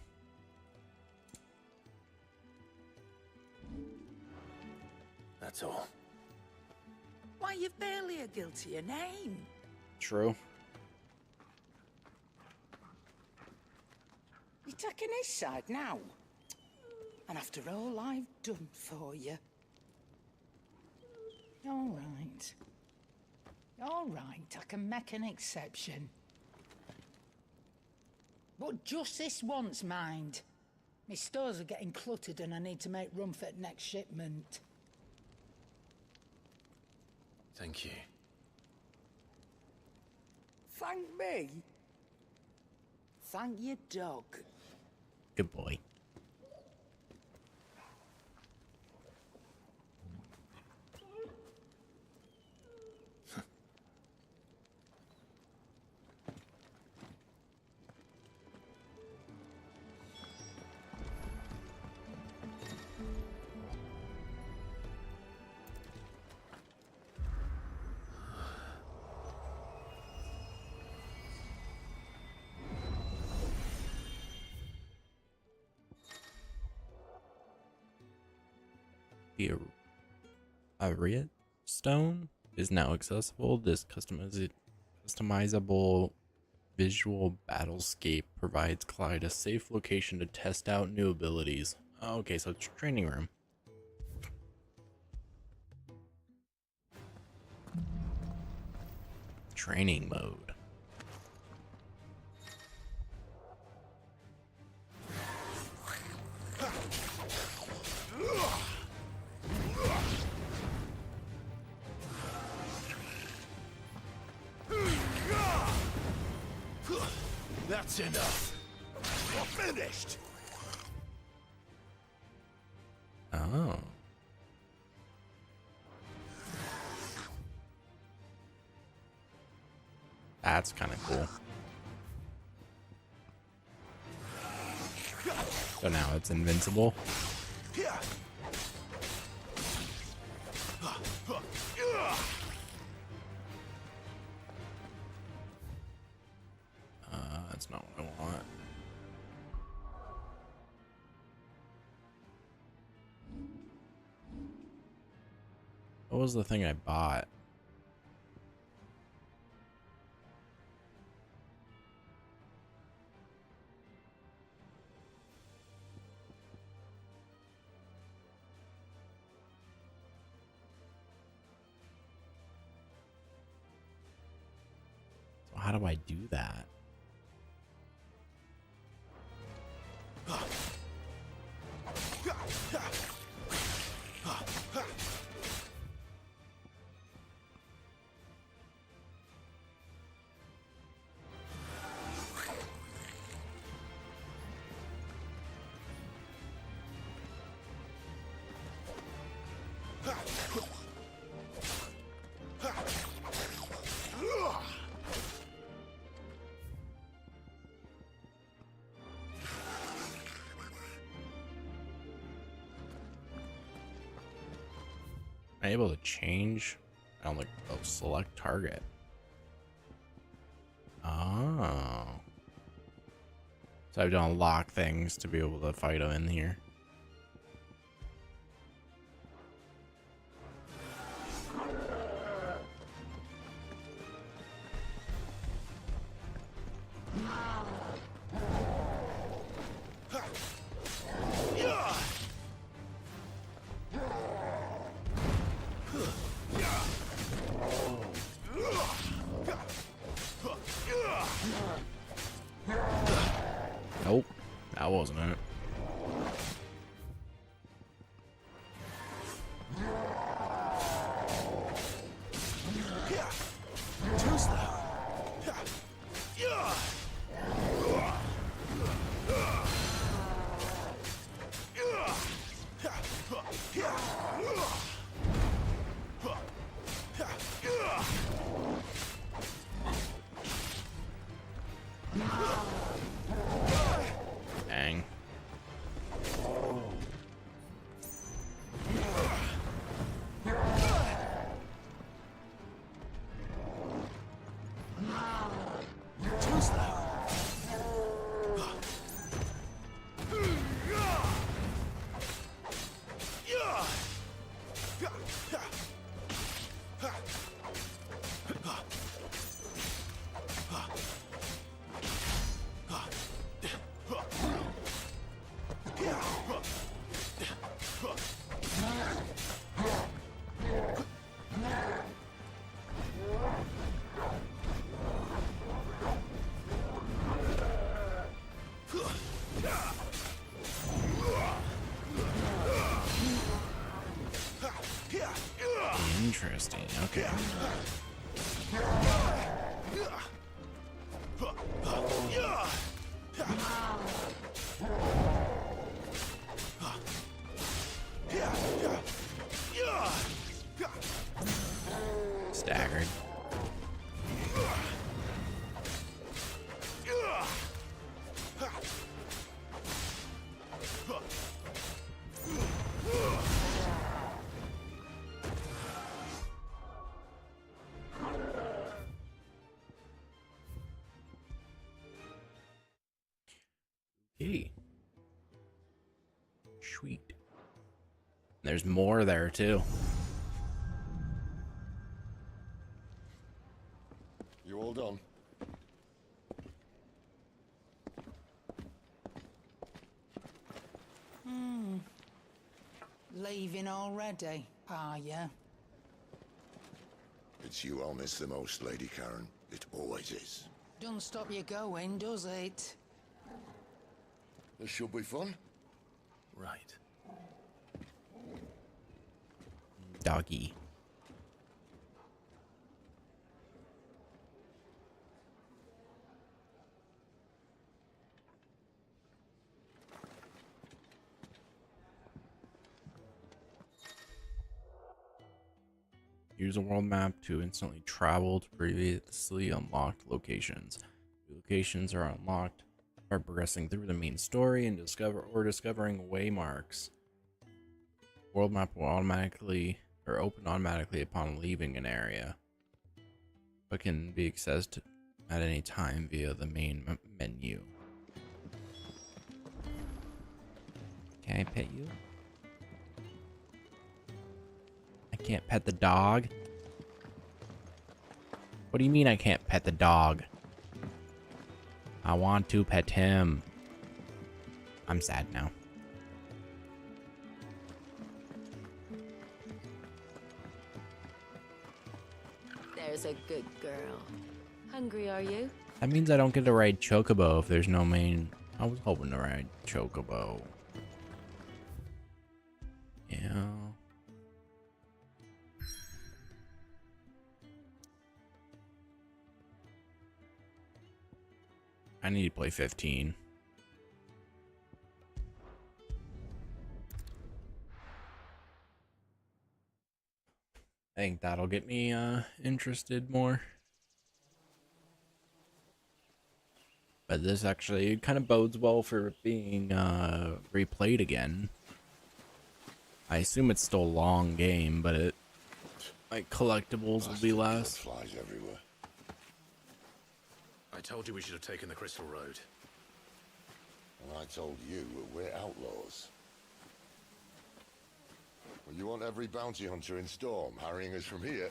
That's all. Why, you've barely a gil to your name. True. You're taking his side now. And after all I've done for you. All right. All right, I can make an exception. But just this once, mind. My stores are getting cluttered and I need to make room for the next shipment. Thank you. thank me? Thank your dog. Good boy. The Ariat Stone is now accessible. This customizable visual battlescape provides Clyde a safe location to test out new abilities. Okay, so it's training room. Training mode. That's enough. We're finished. Oh. That's kind of cool. So now it's invincible. That's not what I want. What was the thing I bought? So how do I do that? Am I able to change? I don't like, oh, select target. Oh. So I have to unlock things to be able to fight them in here. Nope, that wasn't it. Too slow. Dang. Too slow. Interesting. Okay. Staggered. Okay. Sweet. There's more there too. You all done? Leaving already, are ya? It's you I'll miss the most, Lady Karen. It always is. Don't stop you going, does it? This should be fun. Right. Doggy. Use a world map to instantly travel to previously unlocked locations. New locations are unlocked by progressing through the main story and discovering waymarks. World map will automatically open automatically upon leaving an area, but can be accessed at any time via the main menu. Can I pet you? I can't pet the dog? What do you mean I can't pet the dog? I want to pet him. I'm sad now. There's a good girl. Hungry, are you? That means I don't get to ride Chocobo if there's no main... I was hoping to ride Chocobo. Yeah. I need to play 15. I think that'll get me interested more. But this actually kind of bodes well for being replayed again. I assume it's still a long game, but it like collectibles will be less. Flies everywhere. I told you we should have taken the Crystal Road. And I told you we're outlaws. Well, you want every bounty hunter in Storm harrying us from here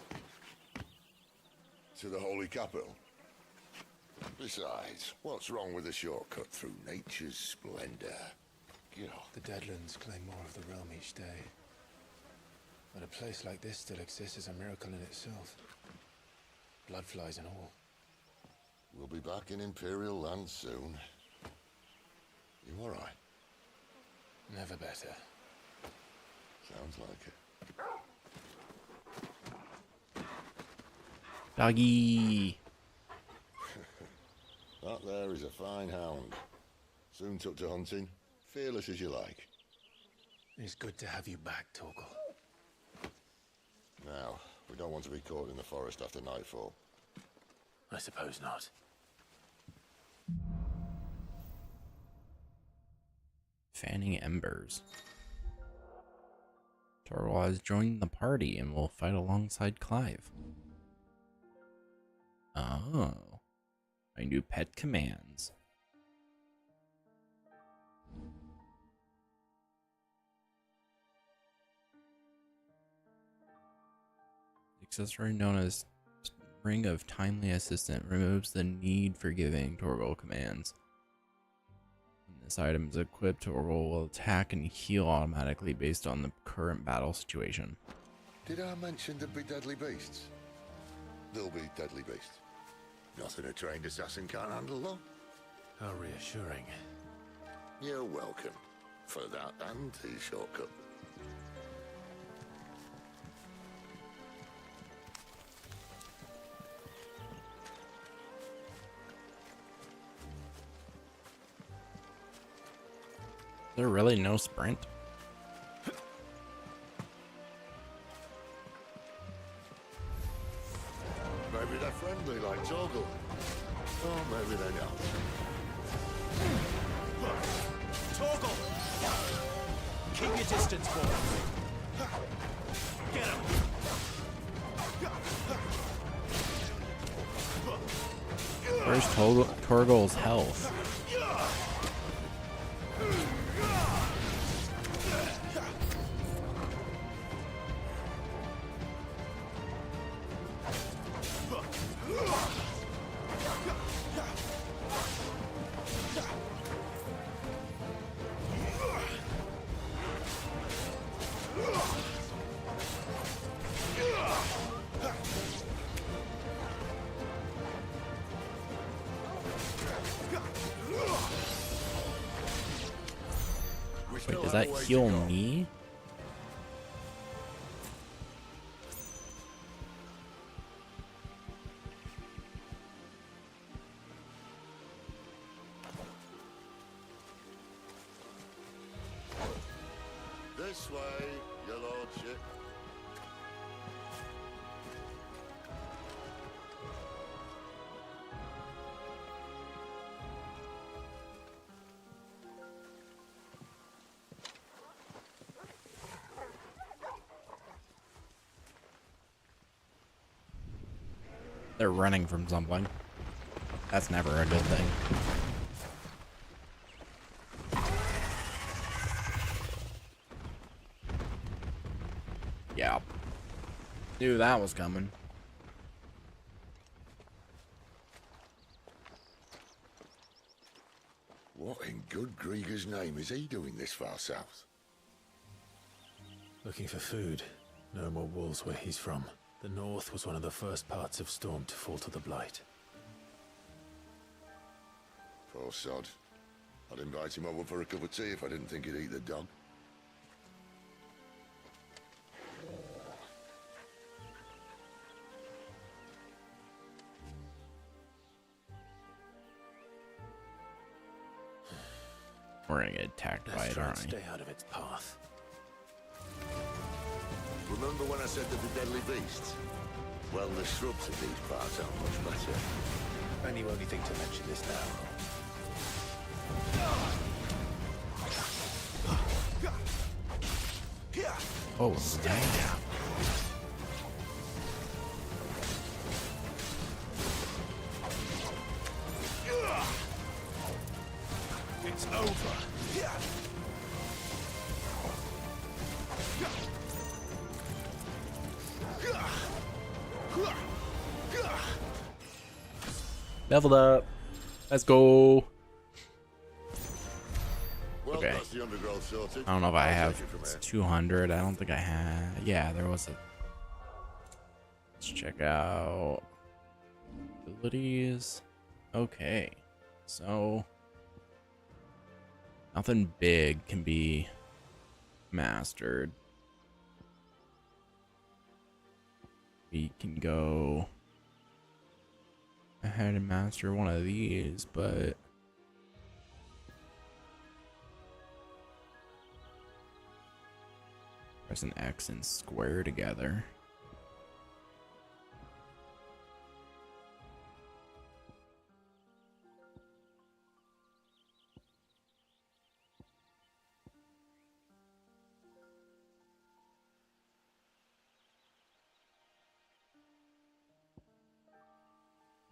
to the Holy Capital? Besides, what's wrong with a shortcut through nature's splendor? The Deadlands claim more of the realm each day. But a place like this still exists is a miracle in itself. Bloodflies and all. We'll be back in Imperial land soon. You all right? Never better. Sounds like it. Doggy. That there is a fine hound. Soon took to hunting. Fearless as you like. It's good to have you back, Torgal. Now, we don't want to be caught in the forest after nightfall. I suppose not. Fanning embers. Torgal has joined the party and will fight alongside Clive. Oh. My new pet commands. The accessory known as Ring of Timely Assistant removes the need for giving Torgal commands. When this item is equipped, Torgal will attack and heal automatically based on the current battle situation. Did I mention there'd be deadly beasts? There'll be deadly beasts. Nothing a trained assassin can't handle, though. How reassuring. You're welcome. For that and his shortcut. there really no sprint? Maybe they're friendly like Torgal. Or maybe they're not. Torgal! Keep your distance, boy. Get him! Where's Torgal's health? Wait, does that heal me? This way, your lordship. They're running from something. That's never a good thing. Yeah. Knew that was coming. What in good Grieger's name is he doing this far south? Looking for food. No more wolves where he's from. The north was one of the first parts of Storm to fall to the Blight. Poor sod. I'd invite him over for a cup of tea if I didn't think he'd eat the dog. We're gonna get attacked by it, aren't we? Stay out of its path. Remember when I said they'd be deadly beasts? Well, the shrubs of these parts aren't much better. And you only think to mention this now. Oh, damn. It's over. Leveled up. Let's go. Well, Okay. that's the undergrowth sorted. I don't know if I I'll have take it from it's here. 200. I don't think I have. Yeah, there was a. Let's check out abilities. Okay, so nothing big can be mastered. We can go ahead and master one of these, but press an X and square together.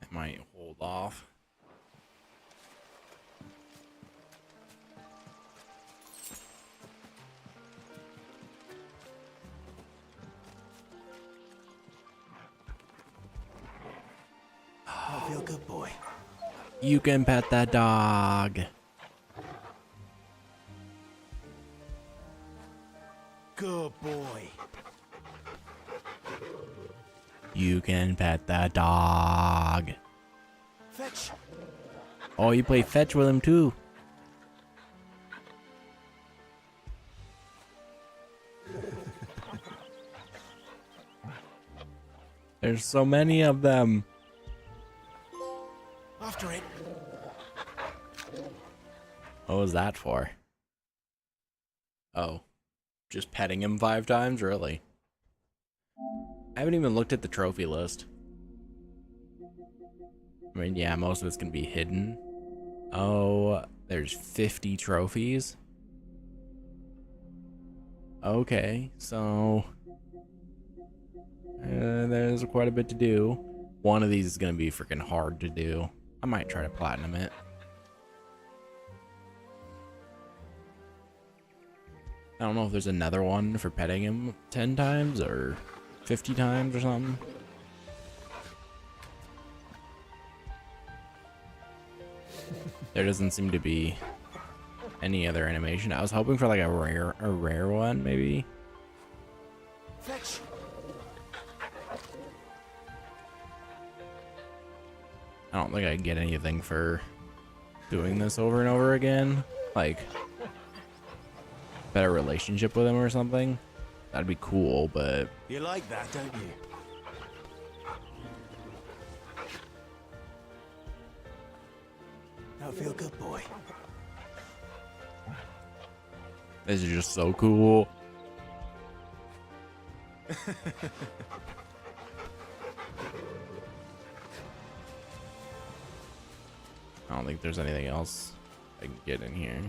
I might hold off. I feel good, boy. You can pet that dog. Good boy. You can pet that dog. Fetch. Oh, you play fetch with him too. There's so many of them. After it. What was that for? Oh, just petting him 5 times? Really? I haven't even looked at the trophy list. I mean, yeah, most of it's gonna be hidden. Oh, there's 50 trophies? Okay, so... there's quite a bit to do. One of these is gonna be freaking hard to do. I might try to platinum it. I don't know if there's another one for petting him 10 times or 50 times or something. There doesn't seem to be any other animation. I was hoping for like a rare one, maybe. Fetch. I don't think I get anything for doing this over and over again. Like, better relationship with him or something. That'd be cool, but... You like that, don't you? That'll feel good, boy. This is just so cool. I don't think there's anything else I can get in here.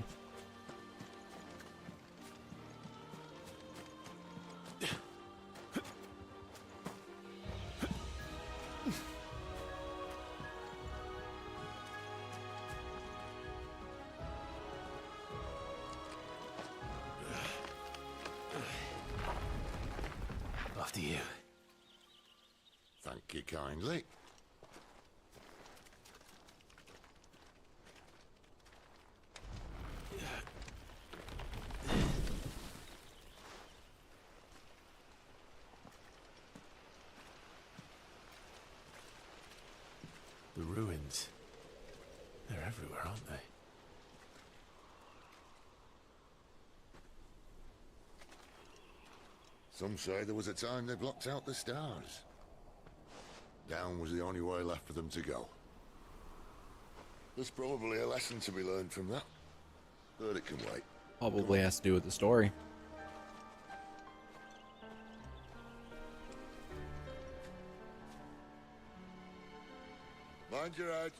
After you. Thank you kindly. The ruins. They're everywhere, aren't they? Some say there was a time they blocked out the stars. Down was the only way left for them to go. There's probably a lesson to be learned from that, but it can wait. Probably has to do with the story. Mind your head.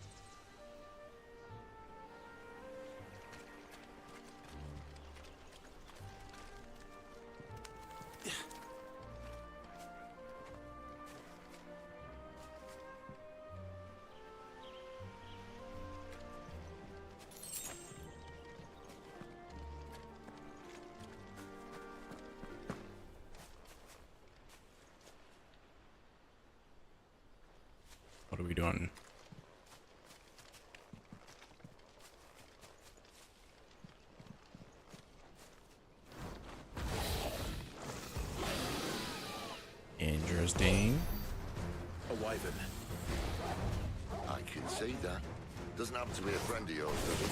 What are we doing? Interesting. A wyvern. I can see that. Doesn't happen to be a friend of yours, does it?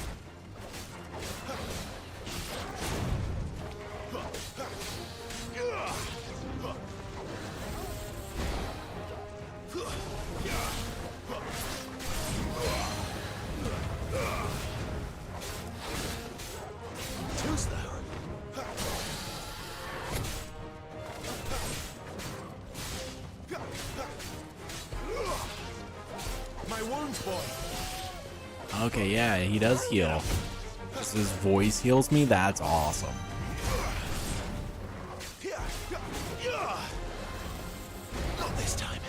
Too slow. My wounds, boy. Okay, yeah, he does heal. Just his voice heals me? That's awesome. Not this time.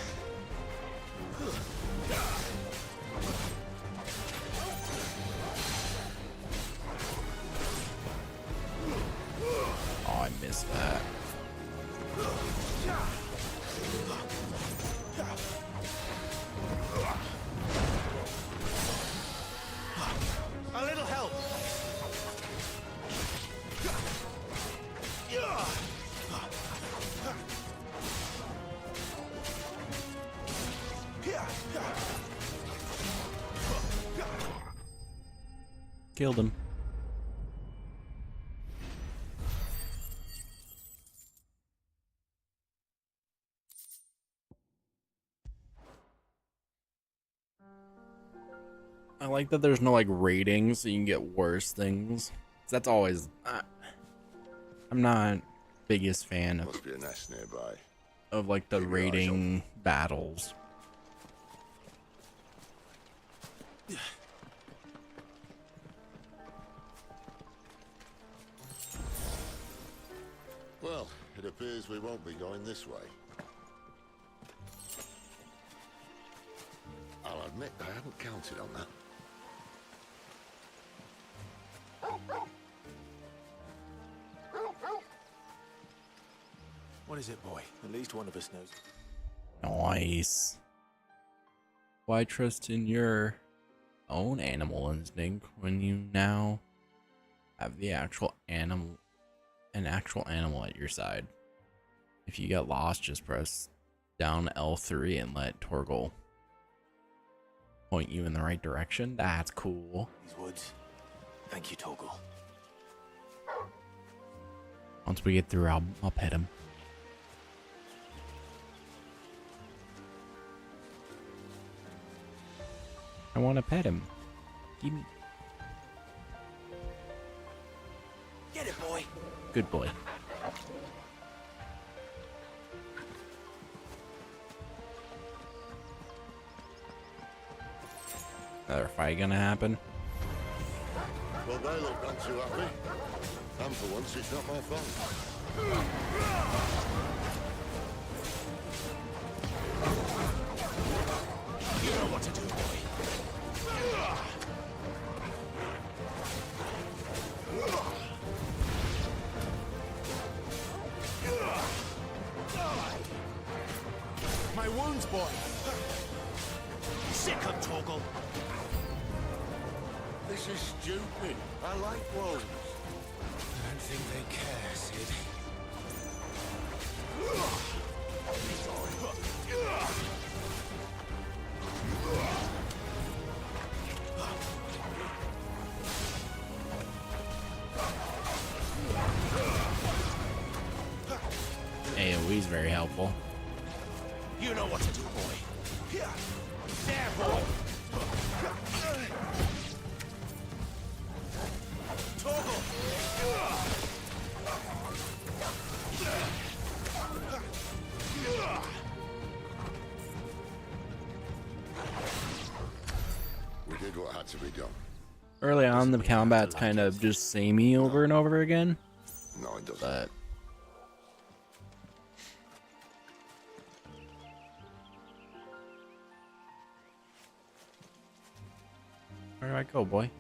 Oh, I missed that. A little help. Killed him. I like that there's no like ratings, so you can get worse things. That's always I'm not biggest fan of, Must be a nest nearby. of like the raiding battles. Well, it appears we won't be going this way. I'll admit I hadn't counted on that. What is it, boy? At least one of us knows. Nice. Why trust in your own animal instinct when you now have the actual animal, an actual animal at your side? If you get lost, just press down L3 and let Torgal point you in the right direction. That's cool. These woods. Thank you, Torgal. Once we get through, I'll pet him. I want to pet him. Give me. Get it, boy. Good boy. Another fight gonna happen? Well, they look none too happy. And for once, it's not my fault. You know what to do, boy. My wounds, boy. Sick of Torgal. This is stupid. I like wolves. I don't think they care, Sid. AoE's very helpful. You know what to do, boy. Here. There, boy. We did what had to be done. Early on, the combat's kind of just samey over and over again. No, it doesn't. But where do I go, boy?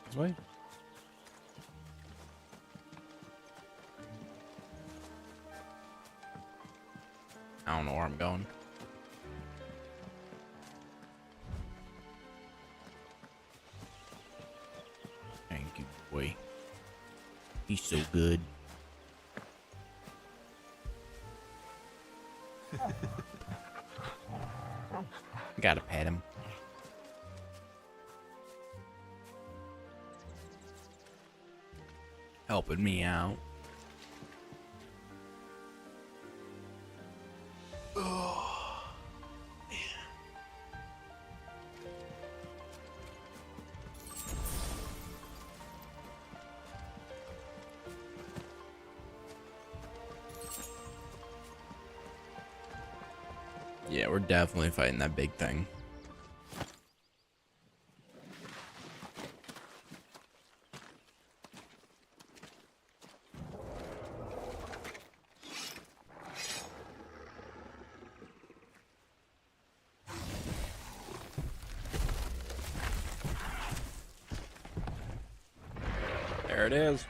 This way? I don't know where I'm going. Thank you, boy. He's so good. Gotta pet him. Helping me out. Yeah, we're definitely fighting that big thing. There it is.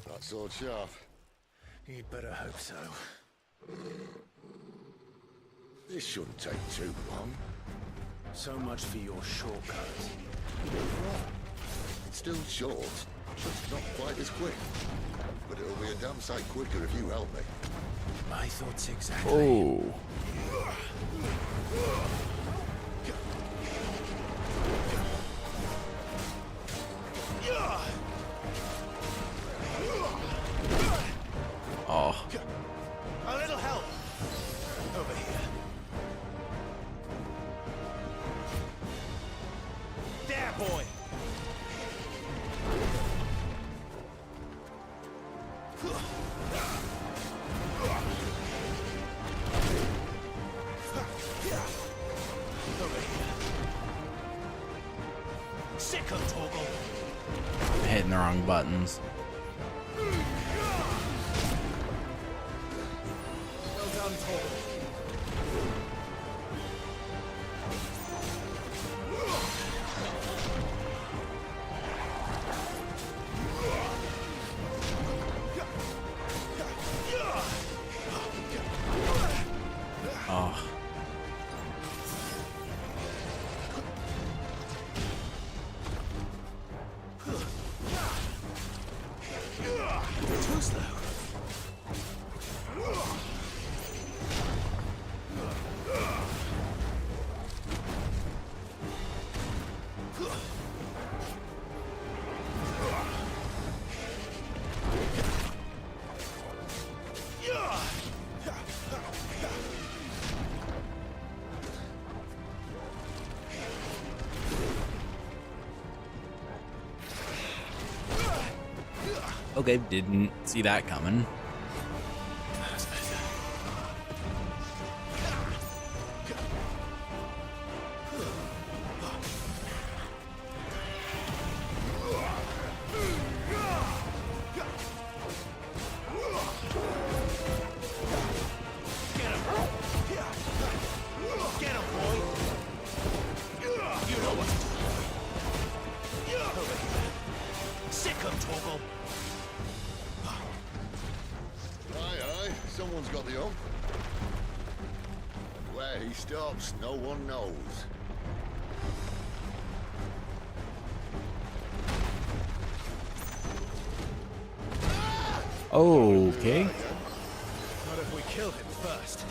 That sword sharp. You'd better hope so. This shouldn't take too long. So much for your shortcut. It's still short, just not quite as quick. But it'll be a damn sight quicker if you help me. My thoughts exactly. Oh. Oh. A little help. Over here. I'm hitting the wrong buttons. Well done, Torgal. Oh. Too slow. Okay, didn't see that coming. Someone's got the hump. And where he stops, no one knows. Okay. Not if we kill him first.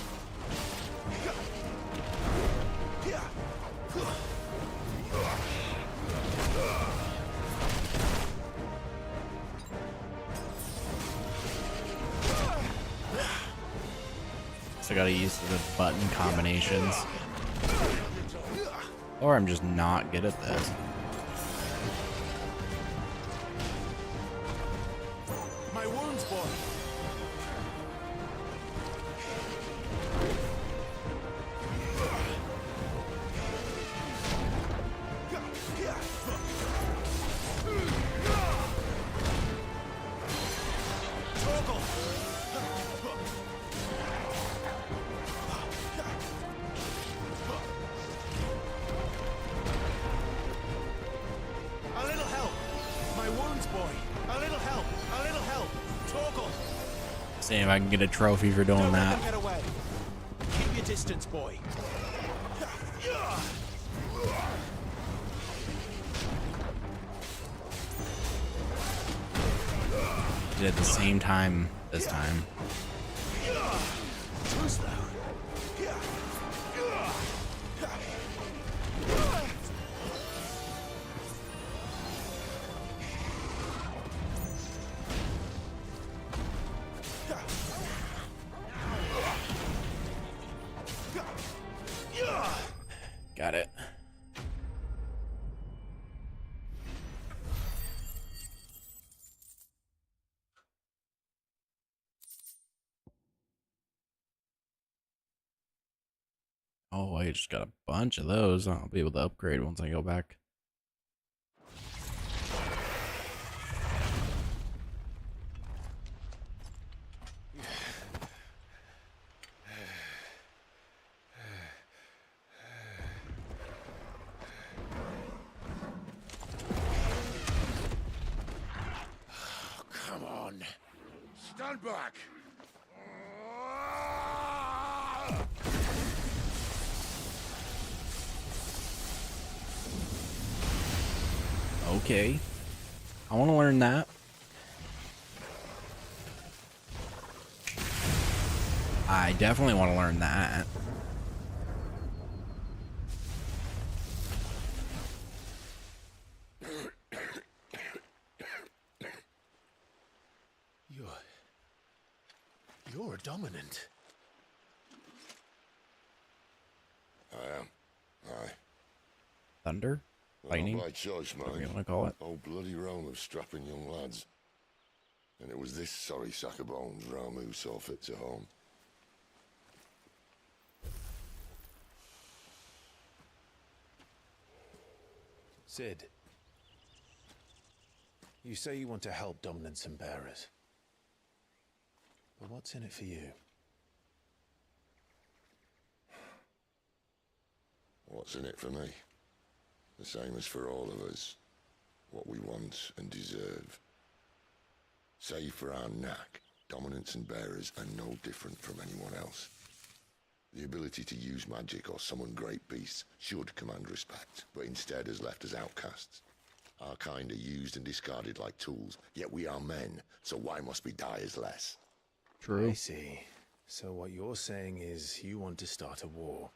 So I gotta use the button combinations. Or I'm just not good at this. My wounds, boy. A little help. My wounds, boy. A little help. A little help. Torgal. See if I can get a trophy for doing Don't let that. them get away. Keep your distance, boy. Did it at the same time this time. Too slow. Got it. Oh, I just got a bunch of those. I'll be able to upgrade once I go back. Come on. Stand back. Okay. I want to learn that. I definitely want to learn that. You're a dominant. I am. Aye. Thunder? Lightning? Not by choice, Whatever you mind. want to call it. Oh, bloody realm of strapping young lads. And it was this sorry sack of bones Ramu saw fit to home. Sid, You say you want to help dominants and bearers. But what's in it for you? What's in it for me? The same as for all of us. What we want and deserve. Save for our knack, dominants and bearers are no different from anyone else. The ability to use magic or summon great beasts should command respect, but instead has left us outcasts. Our kind are used and discarded like tools, yet we are men, so why must we die as less? True. I see. So what you're saying is you want to start a war.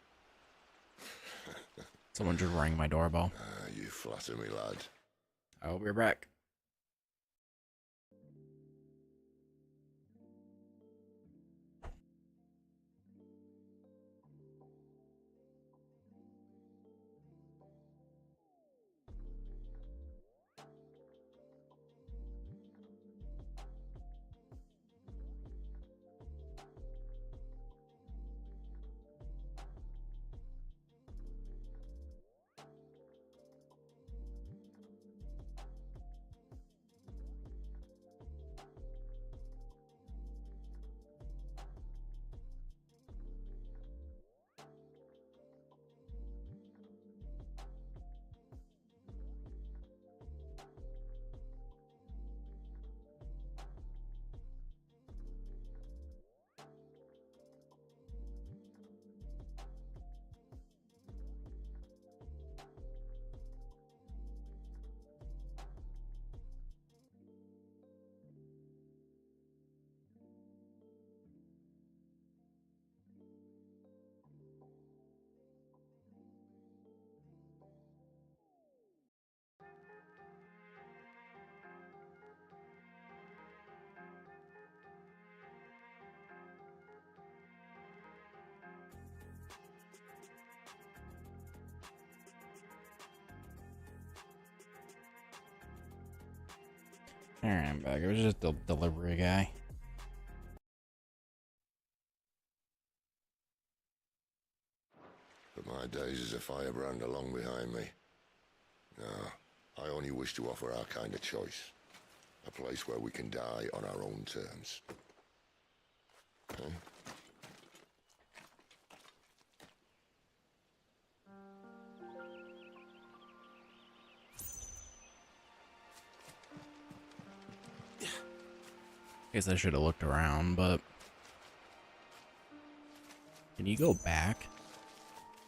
Someone just rang my doorbell. You flatter me, lad. I'll be back. Alright, I'm back. It was just the delivery guy. But my days as a firebrand are long behind me. No, I only wish to offer our kind a choice. A place where we can die on our own terms. Okay? Guess I should have looked around, but... Can you go back?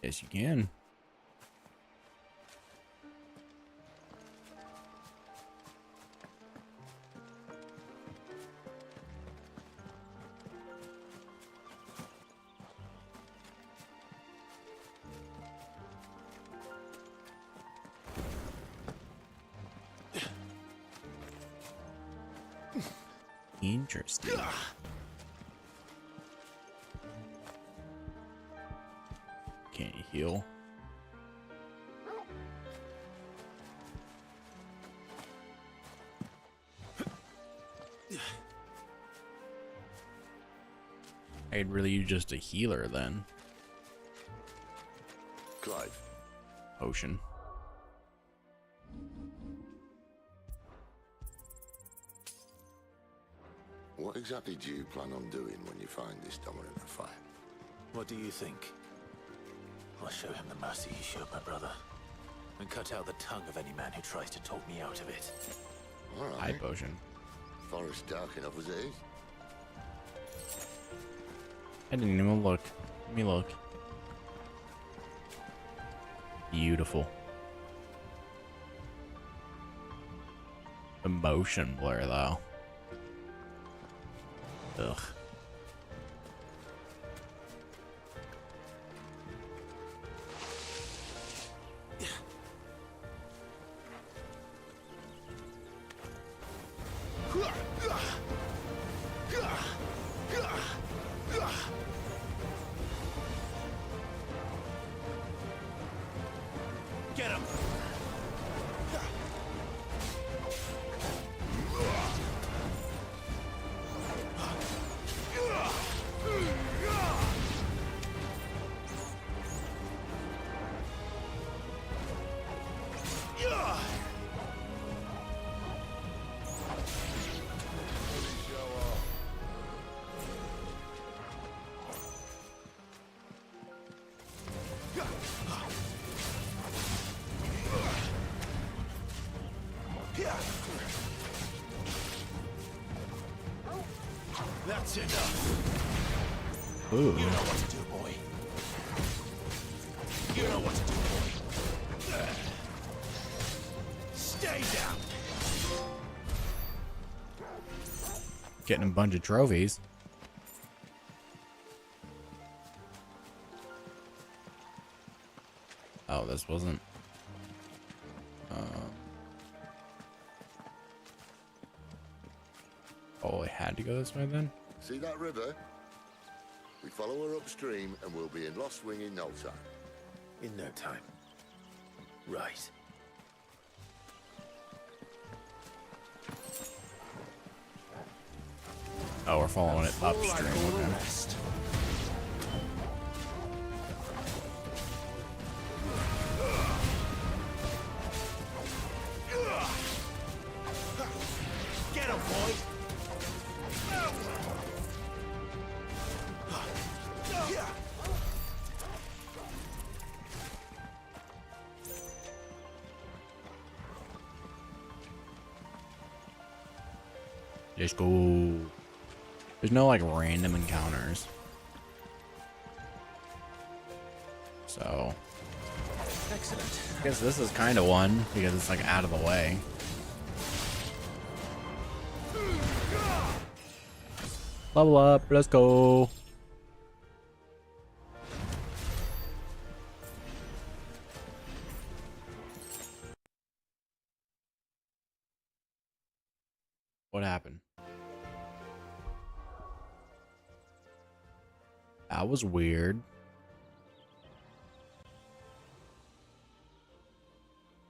Yes, you can. Interesting. Can't you heal? I'd really use just a healer then. Clive. Potion. What exactly do you plan on doing when you find this dominant of fire? What do you think? I'll show him the mercy he showed my brother, and cut out the tongue of any man who tries to talk me out of it. All right. High potion. Forest dark enough as it is. I didn't even look. Let me look. Beautiful. The motion blur though. Ugh. Get him! That's enough. Ooh. You know what to do, boy. You know what to do, boy. Stay down. Getting a bunch of trophies. Oh, this wasn't. Oh, I had to go this way then? See that river? We follow her upstream and we'll be in Lost Wing in no time. In no time. Right. Oh, we're following it upstream. Okay. Get him, boy. Just go. There's no like random encounters. So Excellent. I guess this is kind of one because it's like out of the way. Level up, let's go. What happened? That was weird.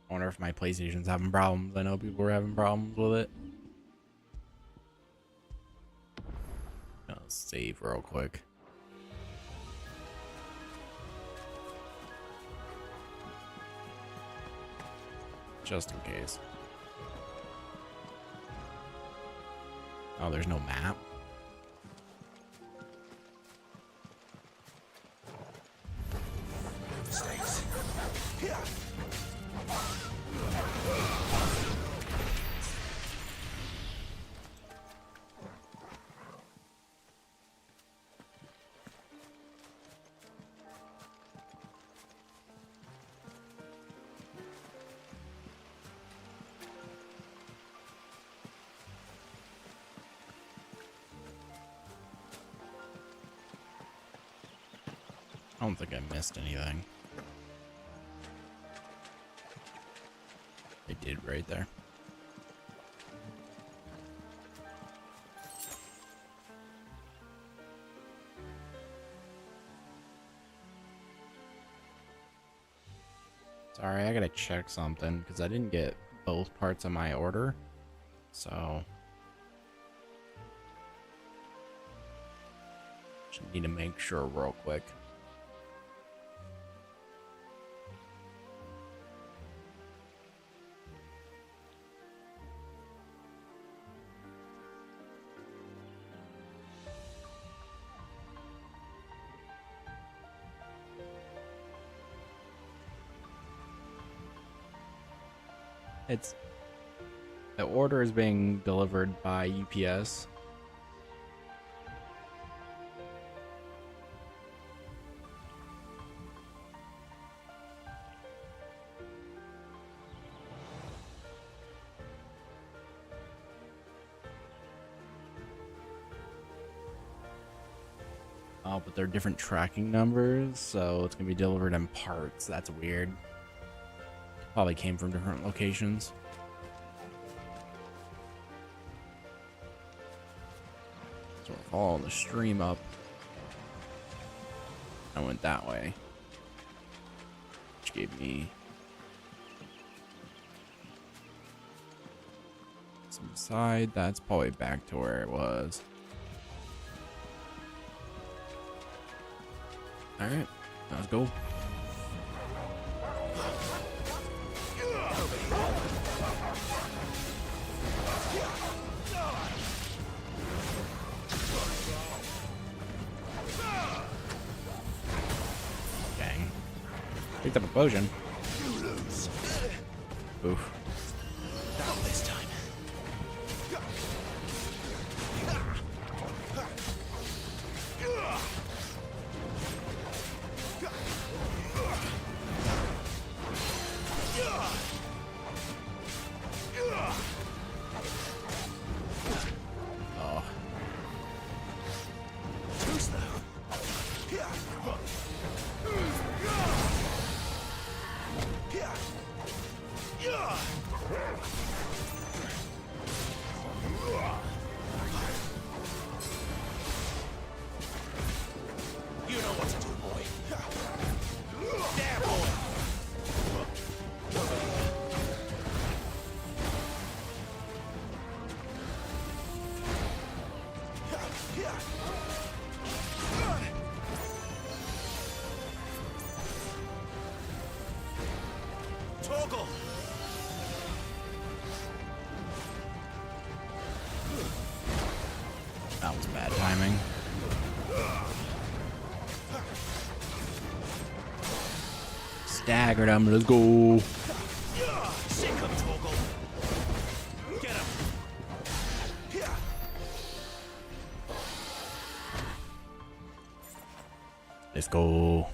I wonder if my PlayStation's having problems. I know people were having problems with it. I'll save real quick. Just in case. Oh, there's no map. Mistakes. I don't think I missed anything. I did right there. Sorry, I gotta check something because I didn't get both parts of my order. So just need to make sure real quick. The order is being delivered by UPS. Oh, but they're different tracking numbers, so it's gonna be delivered in parts. That's weird. Probably came from different locations. So we're following the stream up. I went that way, which gave me some side. That's probably back to where it was. All right, let's go. Dang. Picked up a potion. Oof. Not this time. That was bad timing. Staggered him. Let's go. Sick of Torgal. Get him. Let's go.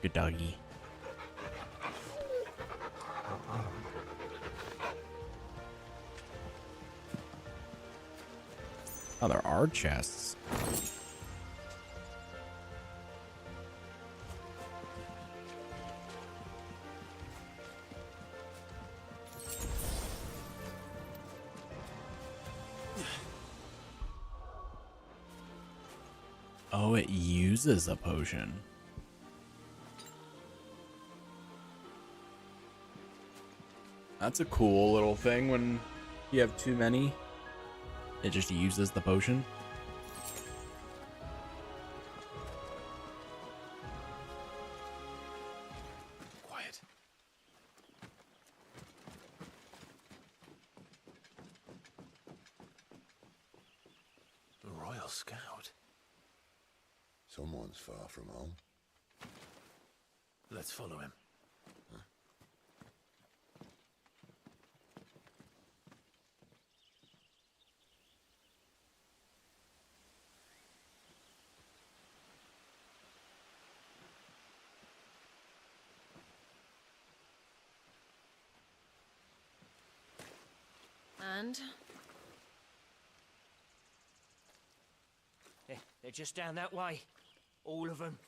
Good doggy. Oh, there are chests. Oh, it uses a potion. That's a cool little thing when you have too many. It just uses the potion. Quiet. The Royal Scout. Someone's far from home. Let's follow him. And? They're just down that way. All of them.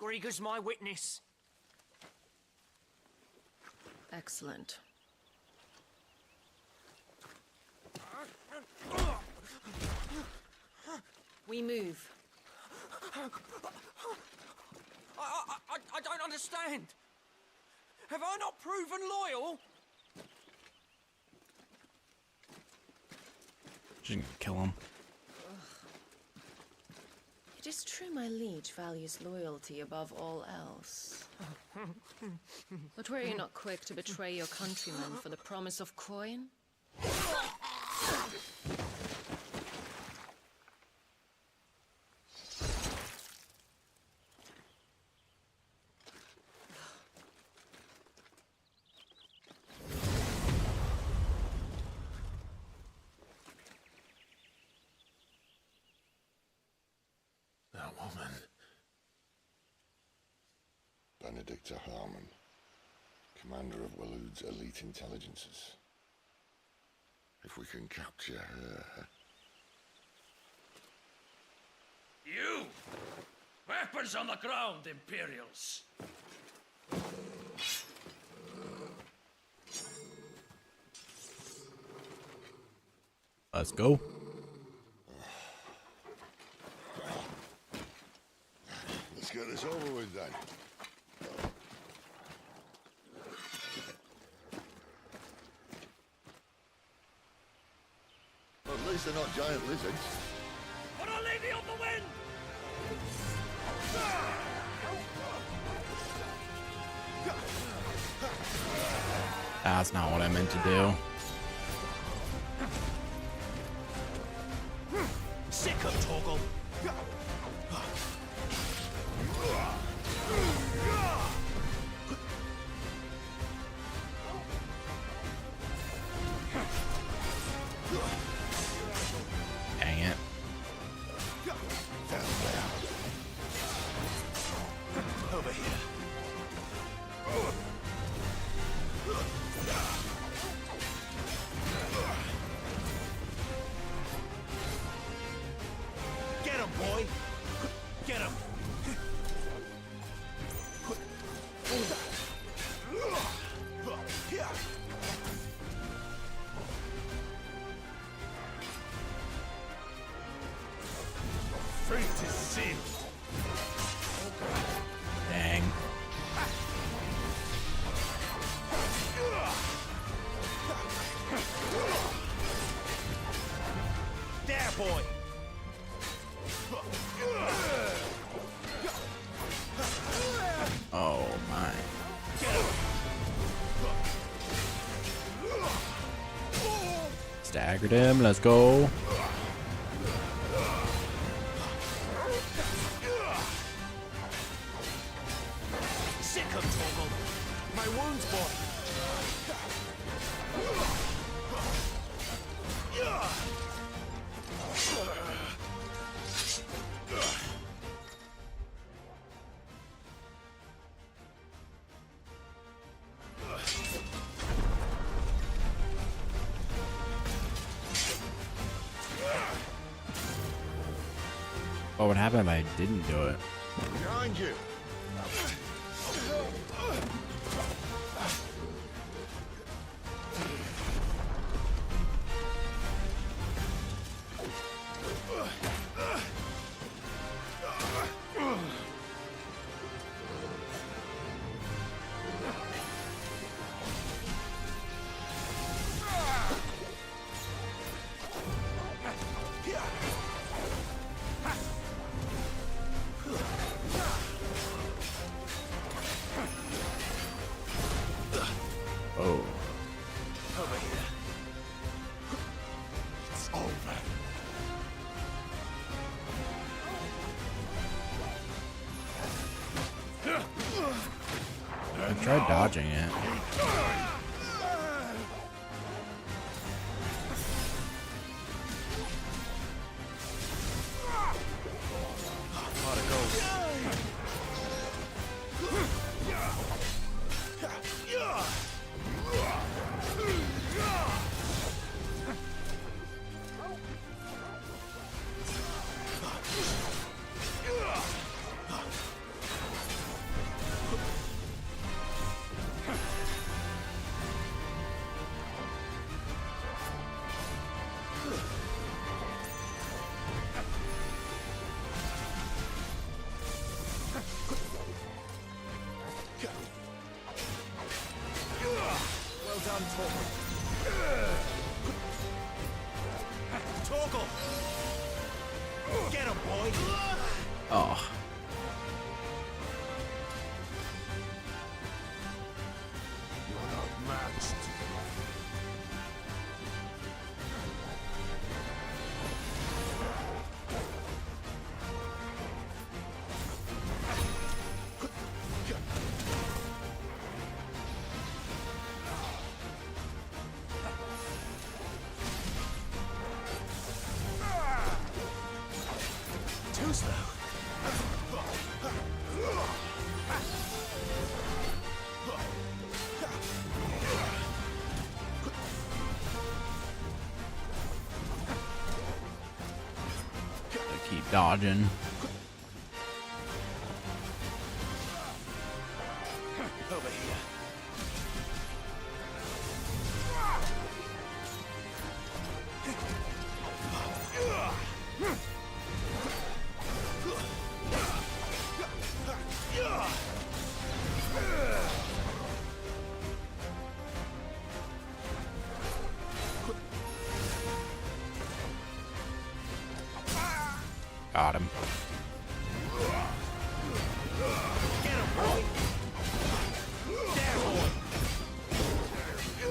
Grieger's my witness. Excellent. We move. I don't understand. Have I not proven loyal? Just gonna kill him. It is true my liege values loyalty above all else. But were you not quick to betray your countrymen for the promise of coin? That woman. Benedicta Harmon, commander of Waloed's elite intelligences. If we can capture her... You! Weapons on the ground, Imperials! Let's go. Let's get this over with then. Well, at least they're not giant lizards. But I'll leave you on the wind! That's not what I meant to do. Sick of Torgal. Dang it. Over here. Get him, boy! Get him! Fate is sealed. Dang. There, boy! Oh my. Staggered him. Let's go. Sick of Torgal. My wounds, boy. What would happen if I didn't do it? Behind you. Oh. Over here. It's over. I tried dodging it. Well done, Torgal. Torgal! Get him, boy! Oh. You're not matched. Too slow. Gotta keep dodging. Over here. Got him. Get him, boy! There, boy!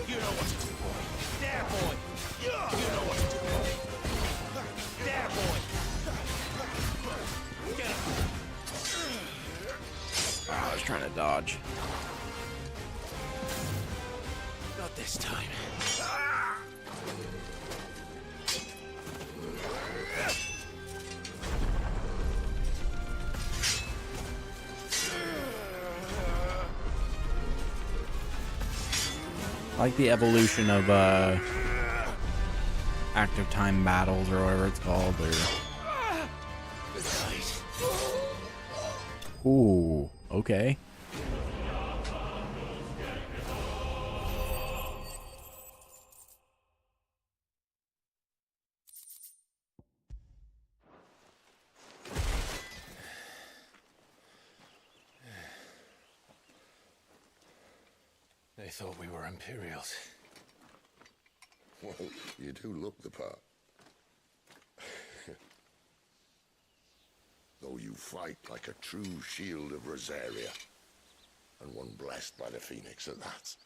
You know what to do, boy! There, boy! You know what to do, boy! There, boy! Get him! I was trying to dodge. Not this time. Like the evolution of active time battles or whatever it's called, or ooh, okay. They thought we were Imperials. Well, you do look the part. Though you fight like a true shield of Rosaria. And one blessed by the Phoenix at that.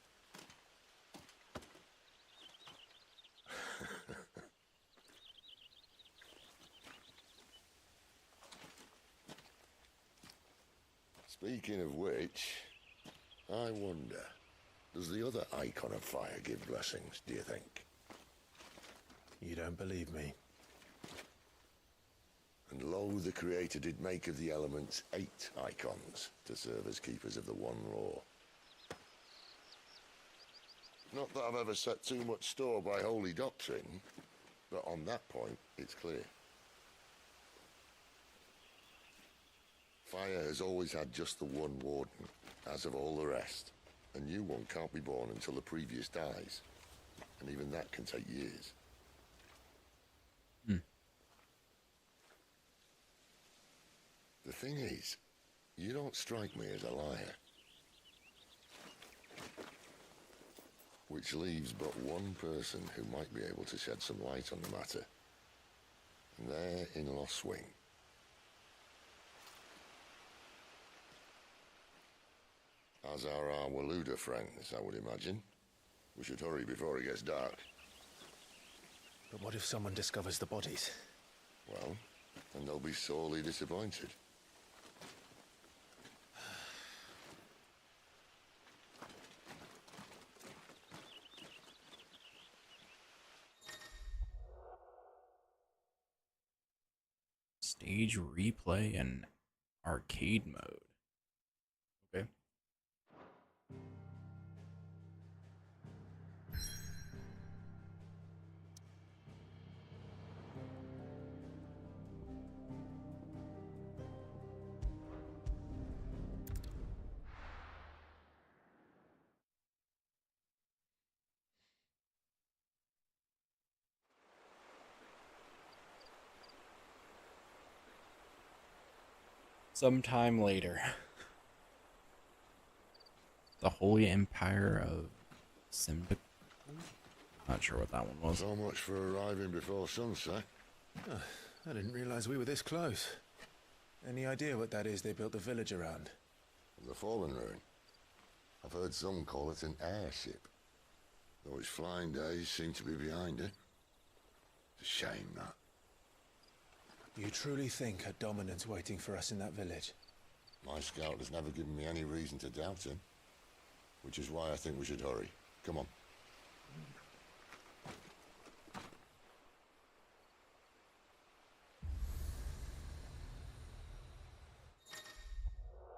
Speaking of which, I wonder, does the other icon of fire give blessings, do you think? You don't believe me? And lo, the Creator did make of the elements 8 icons to serve as keepers of the one law. Not that I've ever set too much store by holy doctrine, but on that point, it's clear. Fire has always had just the one warden, as of all the rest. A new one can't be born until the previous dies, and even that can take years. The thing is, you don't strike me as a liar. Which leaves but one person who might be able to shed some light on the matter. And they're in Lost Swing. As are our Waluda friends, I would imagine. We should hurry before it gets dark. But what if someone discovers the bodies? Well, and they'll be sorely disappointed. Stage replay and arcade mode. Okay. Sometime later. The Holy Empire of Simba. Not sure what that one was. So much for arriving before sunset. I didn't realize we were this close. Any idea what that is they built the village around? The Fallen Ruin. I've heard some call it an airship. Though its flying days seem to be behind it. It's a shame, that. You truly think a dominant's waiting for us in that village? My scout has never given me any reason to doubt him. Which is why I think we should hurry. Come on.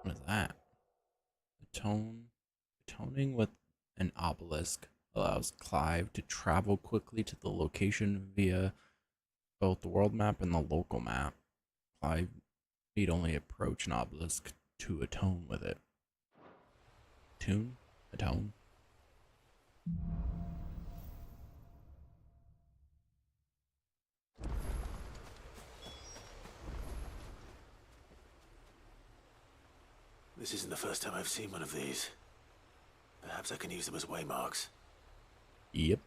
What is that? Atoning with an obelisk allows Clive to travel quickly to the location via both the world map and the local map. Clive need only approach an obelisk to atone with it. Atone? This isn't the first time I've seen one of these. Perhaps I can use them as waymarks. Yep.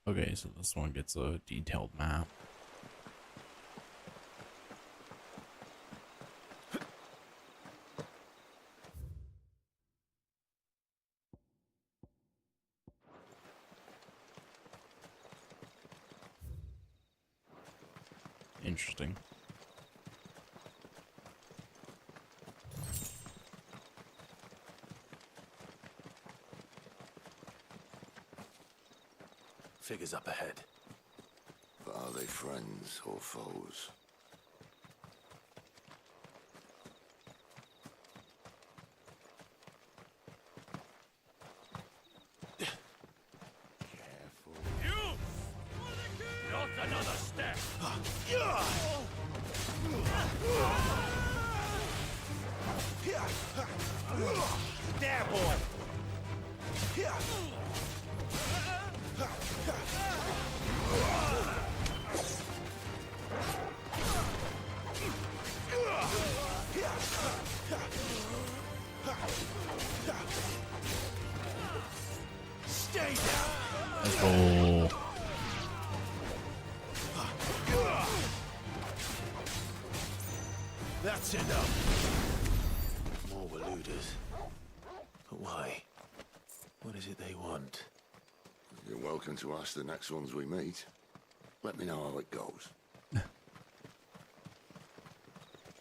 Okay, so this one gets a detailed map. Interesting. Figures up ahead. But are they friends or foes? Not another step! There, boy! Stay down! Let's go. That's enough. More Waludas. But why? is it they want? You're welcome to ask the next ones we meet. Let me know how it goes.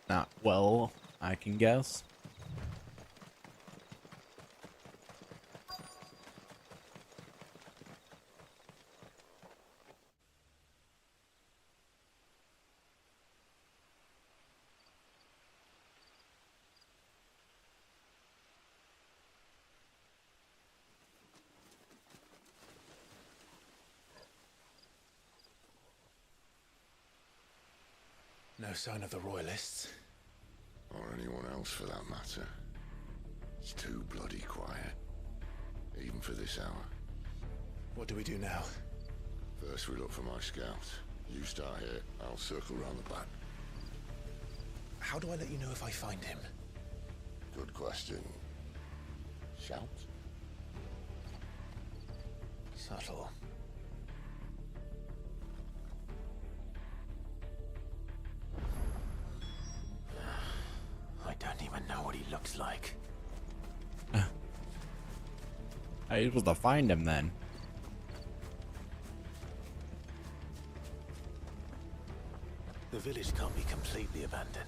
Not well, I can guess. No sign of the Royalists. Or anyone else for that matter. It's too bloody quiet. Even for this hour. What do we do now? First we look for my scout. You start here, I'll circle round the back. How do I let you know if I find him? Good question. Shout? Subtle. I don't even know what he looks like. I was able to find him then. The village can't be completely abandoned,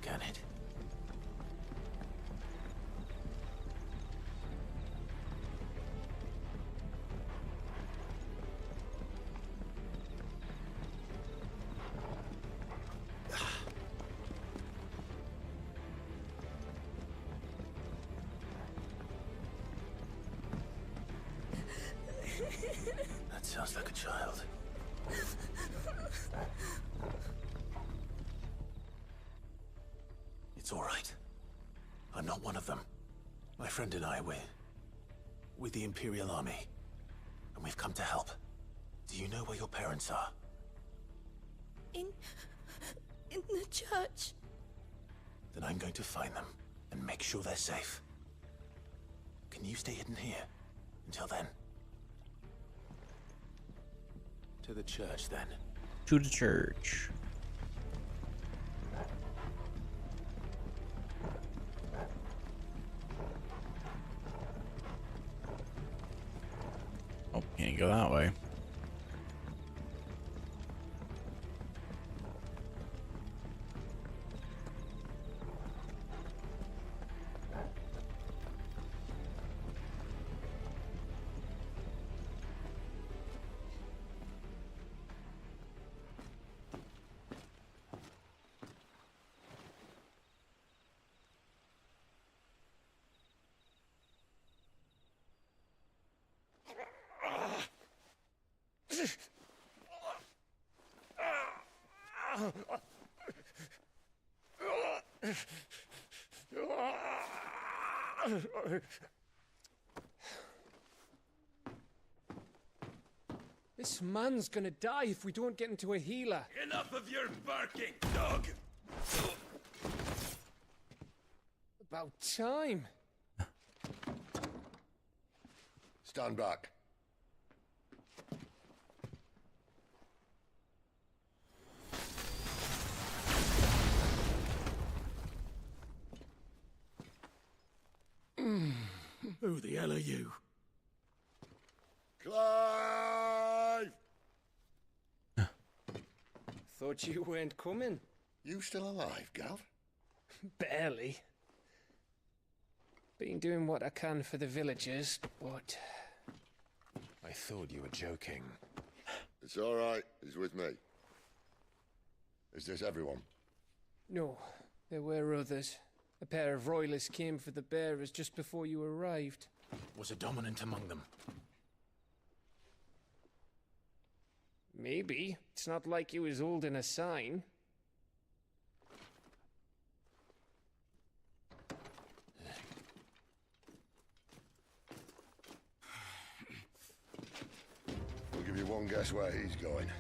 can it? That sounds like a child. It's all right. I'm not one of them. My friend and I, we're with the Imperial Army, and we've come to help. Do you know where your parents are? In the church. Then I'm going to find them and make sure they're safe. Can you stay hidden here until then? To the church, then. To the church. Oh, can't go that way. This man's gonna die if we don't get into a healer. Enough of your barking, dog! About time. Stand back. Who the hell are you? Clive! Thought you weren't coming. You still alive, Gav? Barely. Been doing what I can for the villagers, but... I thought you were joking. It's all right. He's with me. Is this everyone? No, there were others. A pair of royalists came for the bearers just before you arrived. Was a dominant among them? Maybe. It's not like he was holding a sign. We'll give you one guess where he's going.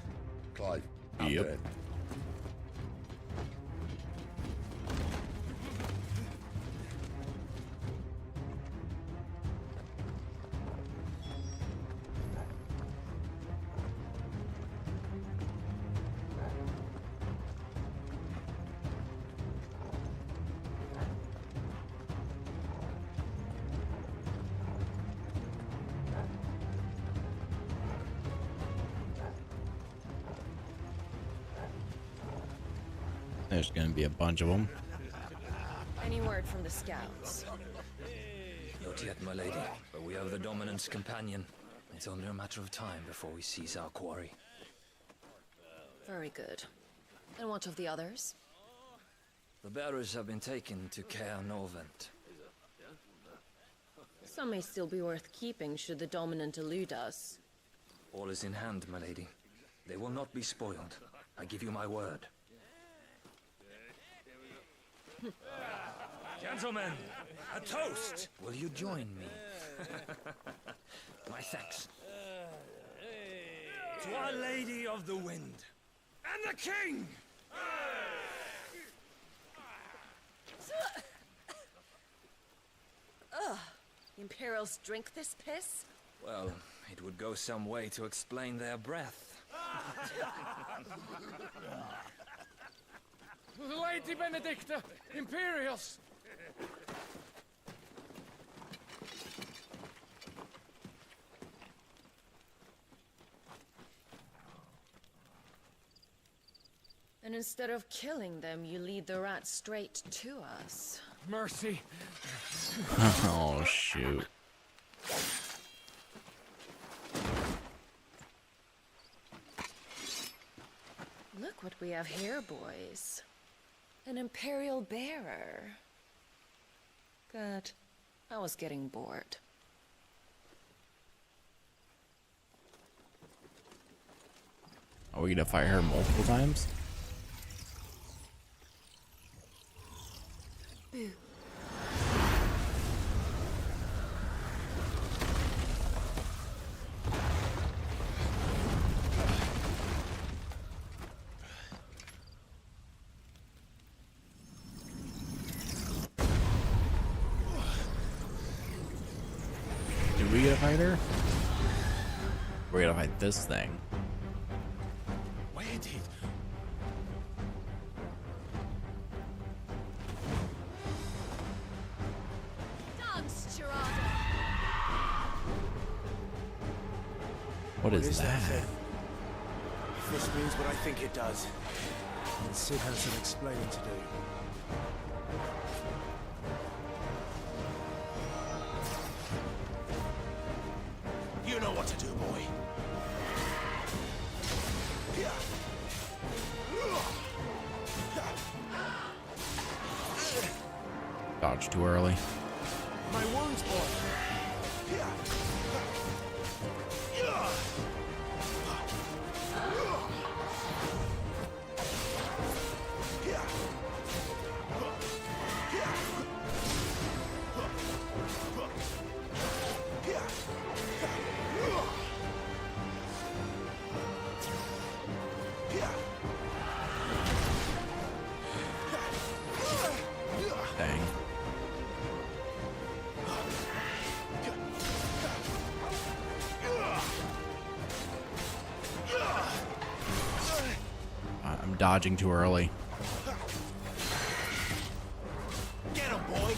Clive, I'm Yep. dead. There's gonna be a bunch of them. Any word from the scouts? Not yet, my lady, but we have the Dominant's companion. It's only a matter of time before we seize our quarry. Very good. And what of the others? The bearers have been taken to Caer Norvent. Some may still be worth keeping should the Dominant elude us. All is in hand, my lady. They will not be spoiled. I give you my word. Gentlemen, a toast! Will you join me? My thanks. To Our Lady of the Wind and the King! Ugh. Imperials drink this piss? Well, it would go some way to explain their breath. Lady Benedicta, Imperials! And instead of killing them, you lead the rats straight to us. Mercy. Oh, shoot. Look what we have here, boys. An Imperial bearer. Good. I was getting bored. Are we gonna fight her multiple times? Boo. Did we get a fighter? We're gonna fight this thing. Wait it. Dance, Gerardo. What is that? If this means what I think it does, then Sid has some explaining to do. You know what to do, boy. Dodge too early. My wounds, boy. Dang. I'm dodging too early. Get him, boy.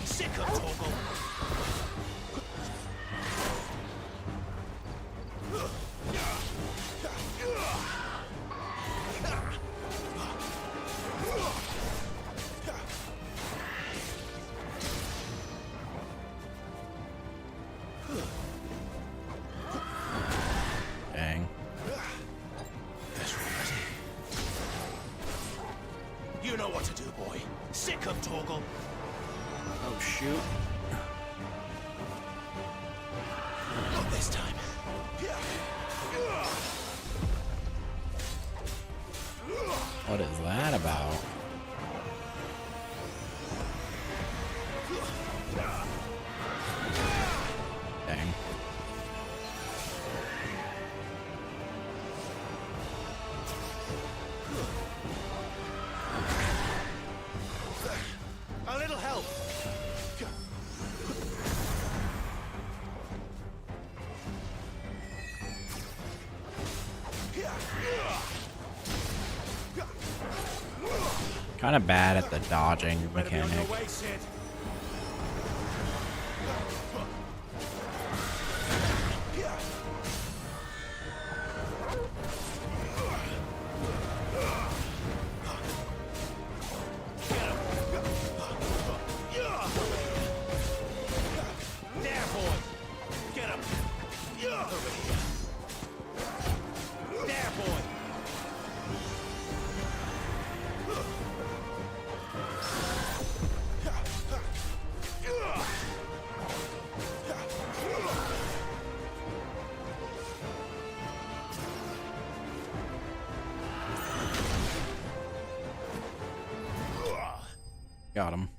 Sick of Torgal. Dang. You know what to do, boy. Sick of Torgal. Oh, shoot. Not this time. What is that about? Dang. A little help. Kind of bad at the dodging mechanic. Got him.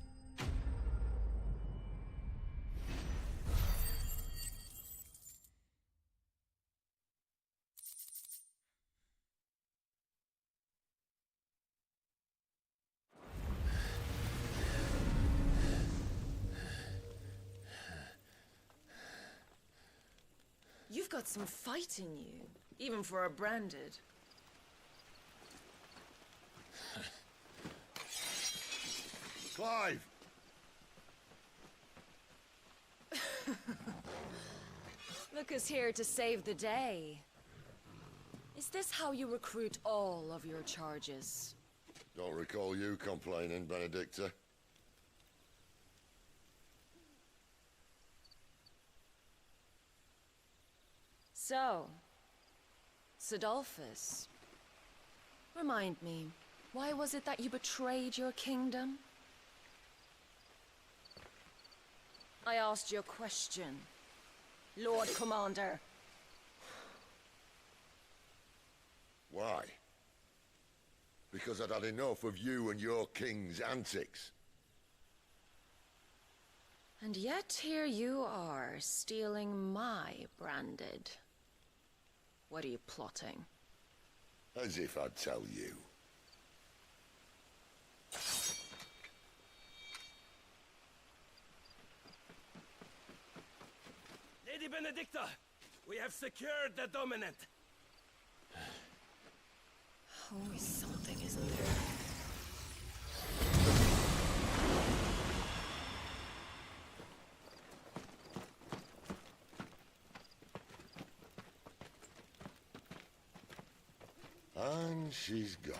You've got some fight in you, even for a branded. Clive! Look who's here to save the day. Is this how you recruit all of your charges? Don't recall you complaining, Benedicta. So, Sidolphus, remind me, why was it that you betrayed your kingdom? I asked you a question, Lord Commander. Why? Because I'd had enough of you and your king's antics. And yet here you are, stealing my branded. What are you plotting? As if I'd tell you. Lady Benedicta, we have secured the dominant. Always something, isn't there? And she's gone.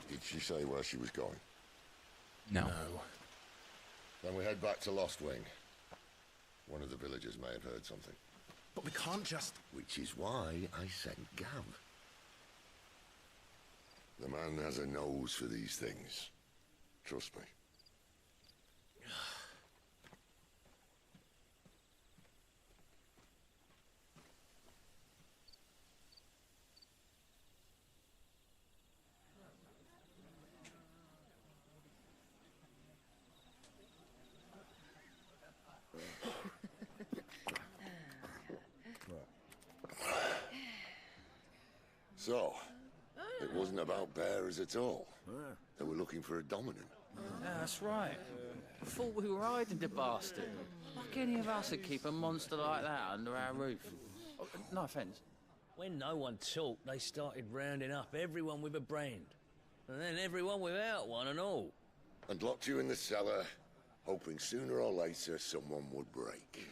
Did she say where she was going? No. Then we head back to Lost Wing. One of the villagers may have heard something. But we can't just... Which is why I sent Gav. The man has a nose for these things. Trust me. So, it wasn't about bearers at all. They were looking for a dominant. Yeah, that's right. I thought we were hiding the bastard. Like any of us would keep a monster like that under our roof. Oh, no offence. When no one talked, they started rounding up everyone with a brand. And then everyone without one and all. And locked you in the cellar, hoping sooner or later someone would break.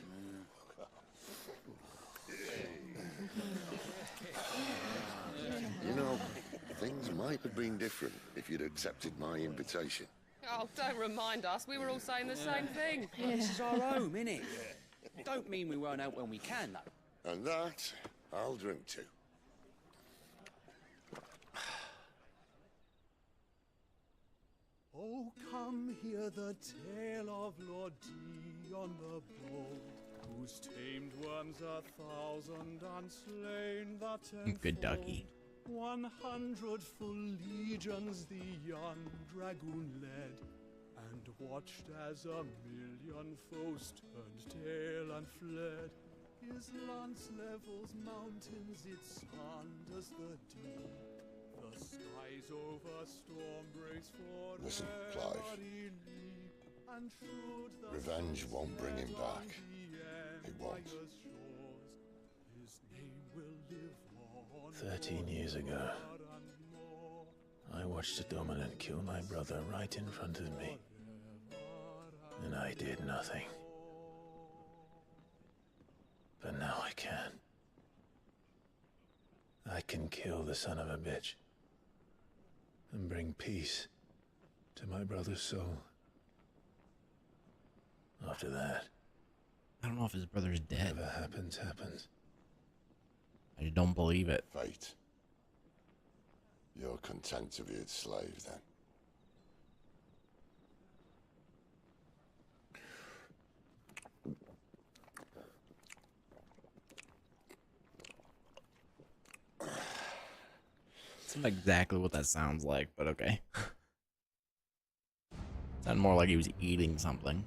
You know, things might have been different if you'd accepted my invitation. Oh, don't remind us. We were all saying the same thing. This is our home, innit? Don't mean we won't out when we can, though. And that, I'll drink to. Oh, come hear the tale of Lord Dion the Bold, whose tamed worms 1,000 and slain the tenfold. Good ducky. 100 full legions the young dragoon led, and watched as 1,000,000 foes turned tail and fled. His lance levels mountains, it sanders the deep. The skies over storm breaks for Listen, Clive. Revenge won't bring him back. It won't. 13 years ago, I watched a dominant kill my brother right in front of me. And I did nothing. But now I can. I can kill the son of a bitch. And bring peace to my brother's soul. After that, I don't know if his brother's dead. whatever happens, happens. I don't believe it. Fate. You're content to be its slave, then? Not exactly what that sounds like, but okay. Sounded more like he was eating something.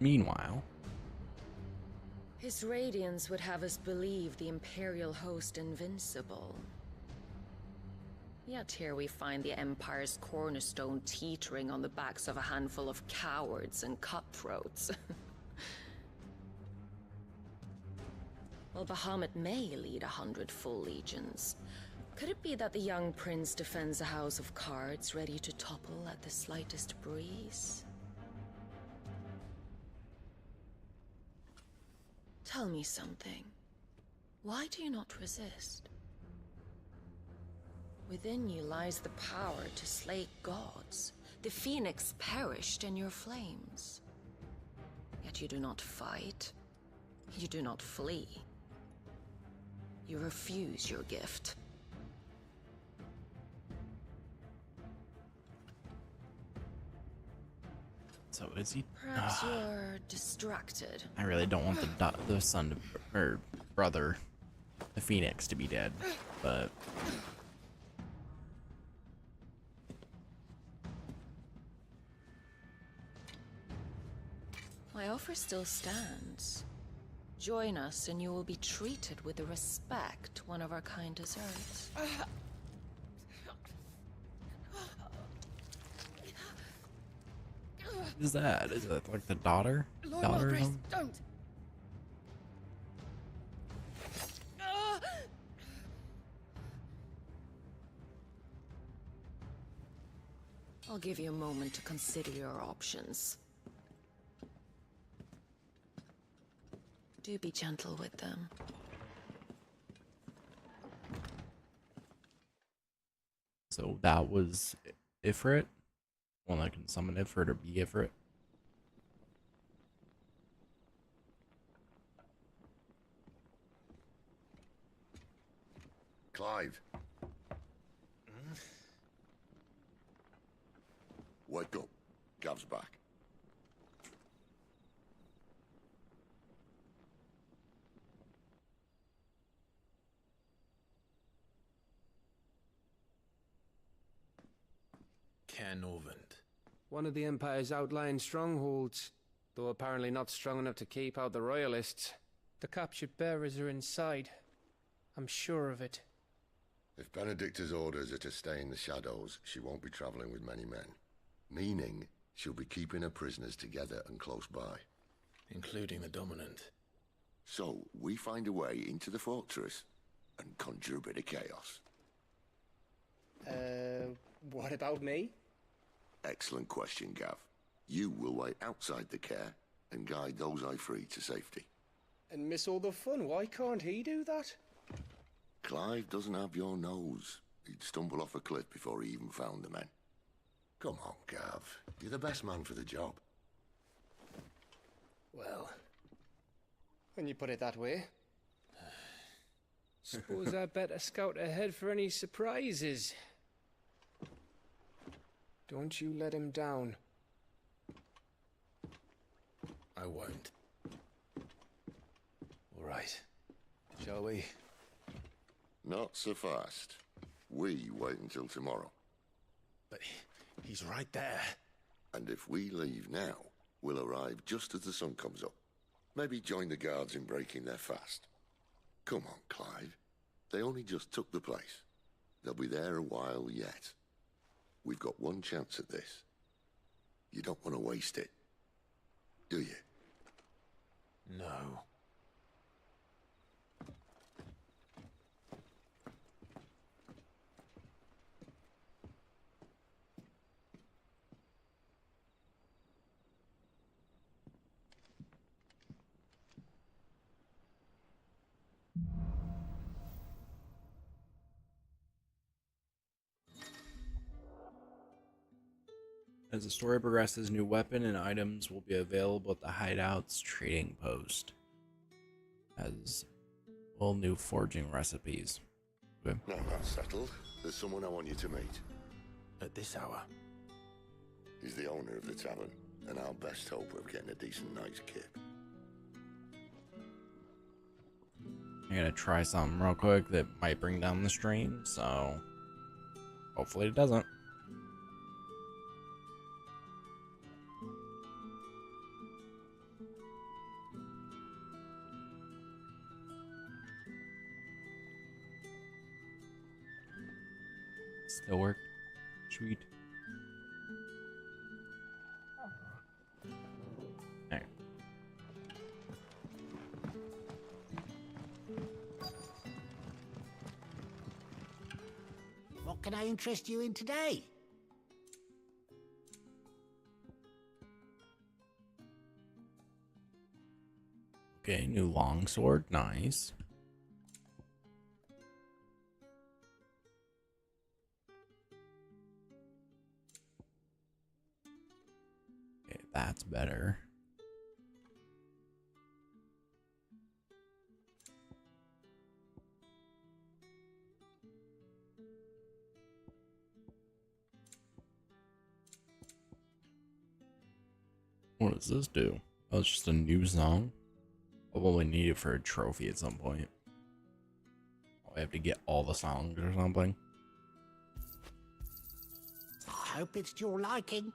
Meanwhile, His radiance would have us believe the Imperial host invincible. Yet here we find the Empire's cornerstone teetering on the backs of a handful of cowards and cutthroats. While Bahamut may lead 100 full legions, could it be that the young prince defends a house of cards ready to topple at the slightest breeze? Tell me something. Why do you not resist? Within you lies the power to slay gods. The phoenix perished in your flames. Yet you do not fight. You do not flee. You refuse your gift. so is he? Perhaps you're distracted. I really don't want the son to, or brother, the Phoenix, to be dead, but My offer still stands. Join us and you will be treated with the respect one of our kind deserves. what is that? Is that like the daughter? Lord Daughter? Margrace, don't! I'll give you a moment to consider your options. Do be gentle with them. So that was Ifrit? One that can summon Ifrit or be Ifrit? Clive. Wake up. Gav's back. Cairnorvand. One of the Empire's outlying strongholds, though apparently not strong enough to keep out the Royalists. The captured bearers are inside. I'm sure of it. If Benedicta's orders are to stay in the shadows, she won't be traveling with many men. Meaning, she'll be keeping her prisoners together and close by. Including the Dominant. So, we find a way into the fortress and conjure a bit of chaos. What about me? Excellent question, Gav. You will wait outside the care and guide those I free to safety. And miss all the fun. Why can't he do that? Clive doesn't have your nose. He'd stumble off a cliff before he even found the men. Come on, Gav. You're the best man for the job. Well, when you put it that way. Suppose I better scout ahead for any surprises. Don't you let him down. I won't. All right. Shall we? Not so fast. We wait until tomorrow. But he's right there. And if we leave now, we'll arrive just as the sun comes up. Maybe join the guards in breaking their fast. Come on, Clive. They only just took the place. They'll be there a while yet. We've got one chance at this. You don't want to waste it, do you? No. As the story progresses, new weapon and items will be available at the Hideout's trading post. As well, new forging recipes. Okay. Now that's settled. There's someone I want you to meet. At this hour? He's the owner of the tavern, and our best hope of getting a decent night's kip. I'm gonna try something real quick that might bring down the stream, so hopefully it doesn't. Still worked. Sweet. Alright. What can I interest you in today? Okay, new longsword, nice. Okay, that's better. What does this do? Oh, it's just a new song? I'll probably need it for a trophy at some point. I have to get all the songs or something. I hope it's to your liking.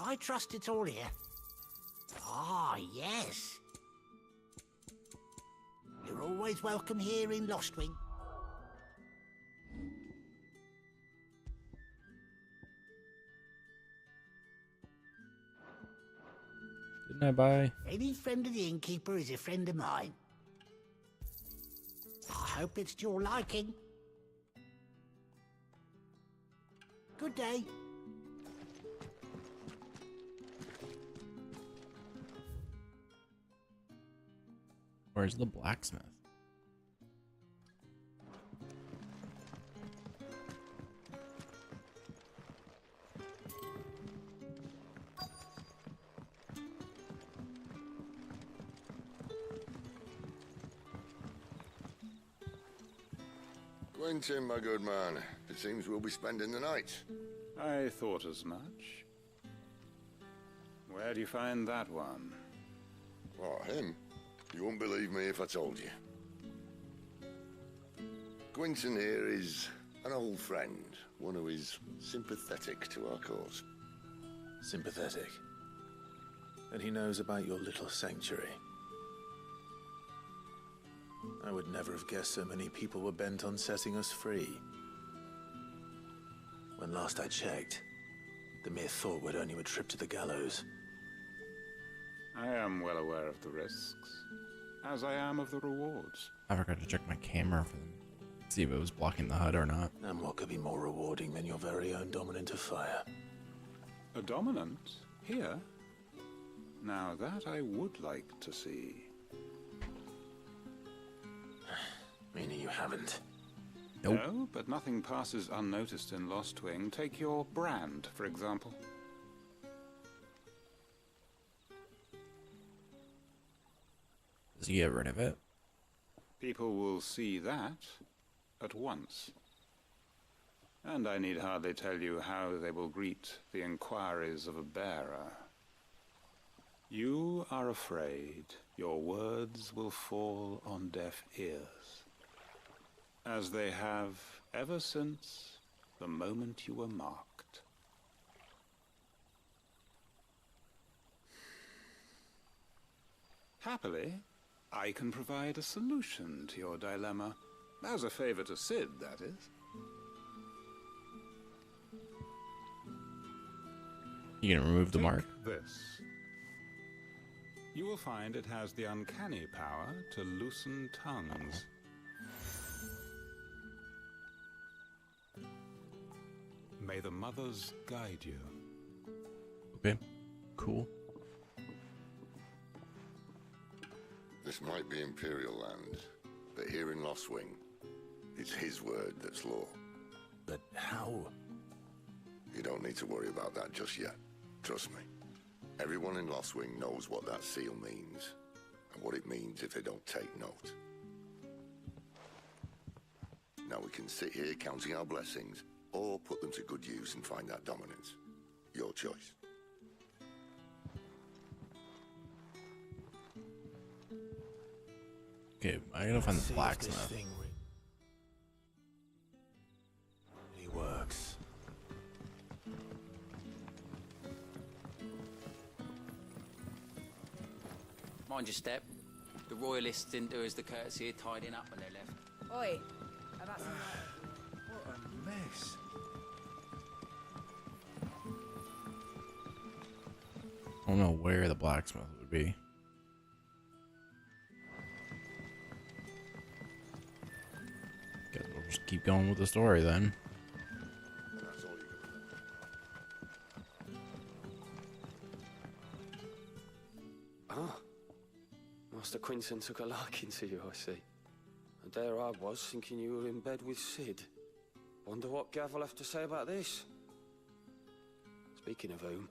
I trust it's all here. Ah, yes. You're always welcome here in Lostwing. Didn't I buy? Any friend of the innkeeper is a friend of mine. I hope it's to your liking. Good day. Where's the blacksmith? Quentin, my good man. It seems we'll be spending the night. I thought as much. Where do you find that one? What, him? You wouldn't believe me if I told you. Quentin here is an old friend, one who is sympathetic to our cause. Sympathetic. And he knows about your little sanctuary. I would never have guessed so many people were bent on setting us free. When last I checked, the mere thought would earn you a trip to the gallows. I am well aware of the risks, as I am of the rewards. I forgot to check my camera for them. See if it was blocking the HUD or not. And what could be more rewarding than your very own dominant of fire? A dominant? Here? Now that I would like to see. Meaning you haven't? Nope. No, but nothing passes unnoticed in Lostwing. Take your brand, for example. Does he get rid of it? People will see that at once. And I need hardly tell you how they will greet the inquiries of a bearer. You are afraid your words will fall on deaf ears, as they have ever since the moment you were marked. Happily, I can provide a solution to your dilemma. As a favor to Sid, that is. You gonna remove the mark? This. You will find it has the uncanny power to loosen tongues. May the mothers guide you. Okay, cool. This might be Imperial land, but here in Lostwing, it's his word that's law. But how? You don't need to worry about that just yet. Trust me. Everyone in Lostwing knows what that seal means, and what it means if they don't take note. Now we can sit here counting our blessings, or put them to good use and find that dominance. Your choice. Okay, I gotta find the blacksmith. He works. Mind your step. The royalists didn't do us the courtesy of tidying up when they left. Oi, about some What a mess. I don't know where the blacksmith would be. Guess we'll just keep going with the story then. Ah, Master Quinton took a liking to you, I see. And there I was, thinking you were in bed with Sid. Wonder what Gav will have to say about this. Speaking of whom,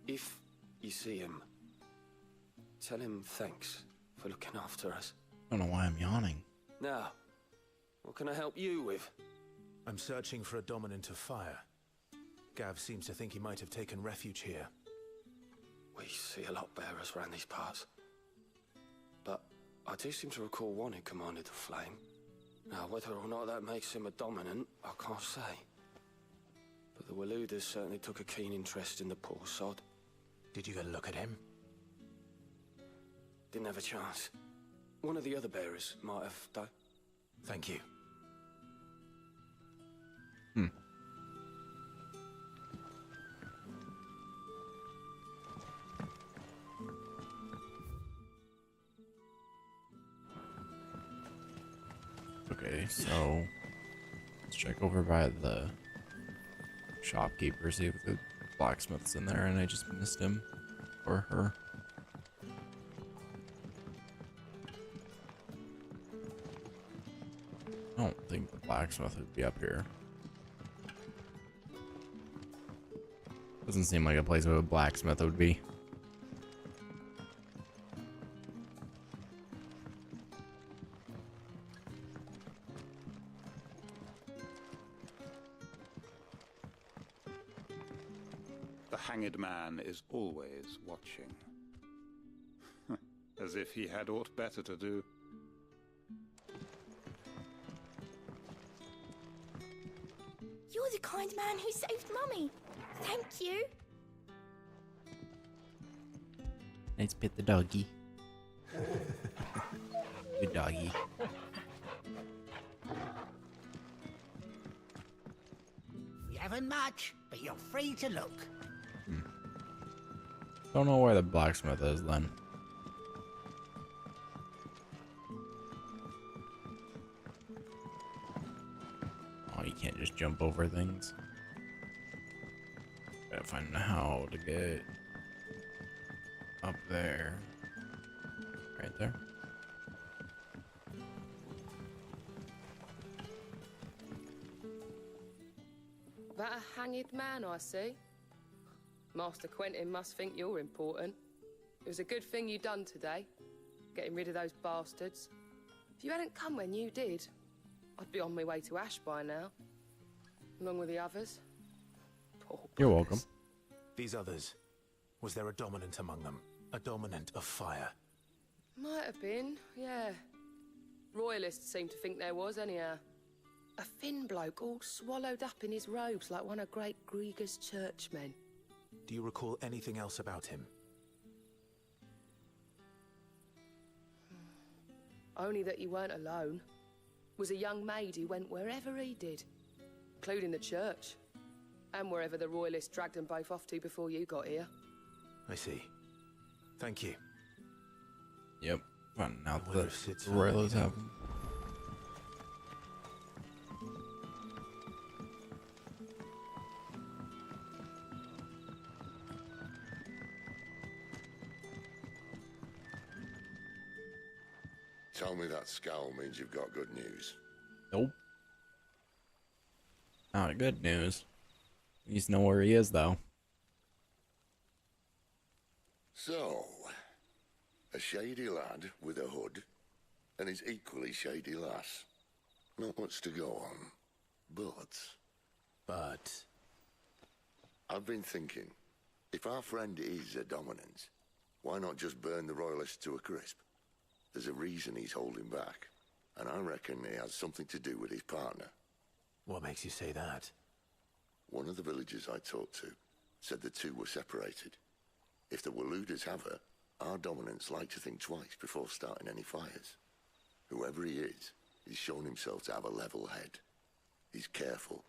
if you see him, tell him thanks for looking after us. I don't know why I'm yawning. Now, what can I help you with? I'm searching for a dominant of fire. Gav seems to think he might have taken refuge here. We see a lot bearers around these parts. But I do seem to recall one who commanded the flame. Now, whether or not that makes him a dominant, I can't say. But the Waluders certainly took a keen interest in the poor sod. Did you get a look at him? Didn't have a chance. One of the other bearers might have, though. Thank you. Okay, so let's check over by the shopkeeper, see if the blacksmith's in there, and I just missed him or her. I don't think the blacksmith would be up here. Doesn't seem like a place where a blacksmith would be. The hanged man is always watching. As if he had aught better to do. You're the kind man who saved Mummy. Thank you. Let's pet the doggy. Good doggy. We haven't much, but you're free to look. Don't know where the blacksmith is then. Oh, you can't just jump over things. Gotta find how to get up there. Right there. That a hanged man, I see. Master Quentin must think you're important. It was a good thing you done today, getting rid of those bastards. If you hadn't come when you did, I'd be on my way to Ash by now, along with the others. Poor You're welcome. These others, was there a dominant among them? A dominant of fire? Might have been, yeah. Royalists seem to think there was, anyhow. A thin bloke all swallowed up in his robes like one of Great Grieger's churchmen. Do you recall anything else about him? Only that he weren't alone. Was a young maid who went wherever he did, including the church, and wherever the Royalists dragged them both off to before you got here. I see. Thank you. Yep. Fun. Now wonder the if Sid's Royals family have. Tell me that scowl means you've got good news. Nope. Not good news. You just know where he is, though. So, a shady lad with a hood, and his equally shady lass. Not much to go on, but... I've been thinking, if our friend is a dominant, why not just burn the Royalists to a crisp? There's a reason he's holding back, and I reckon it has something to do with his partner. What makes you say that? One of the villagers I talked to said the two were separated. If the Waluders have her, our dominants like to think twice before starting any fires. Whoever he is, he's shown himself to have a level head. He's careful,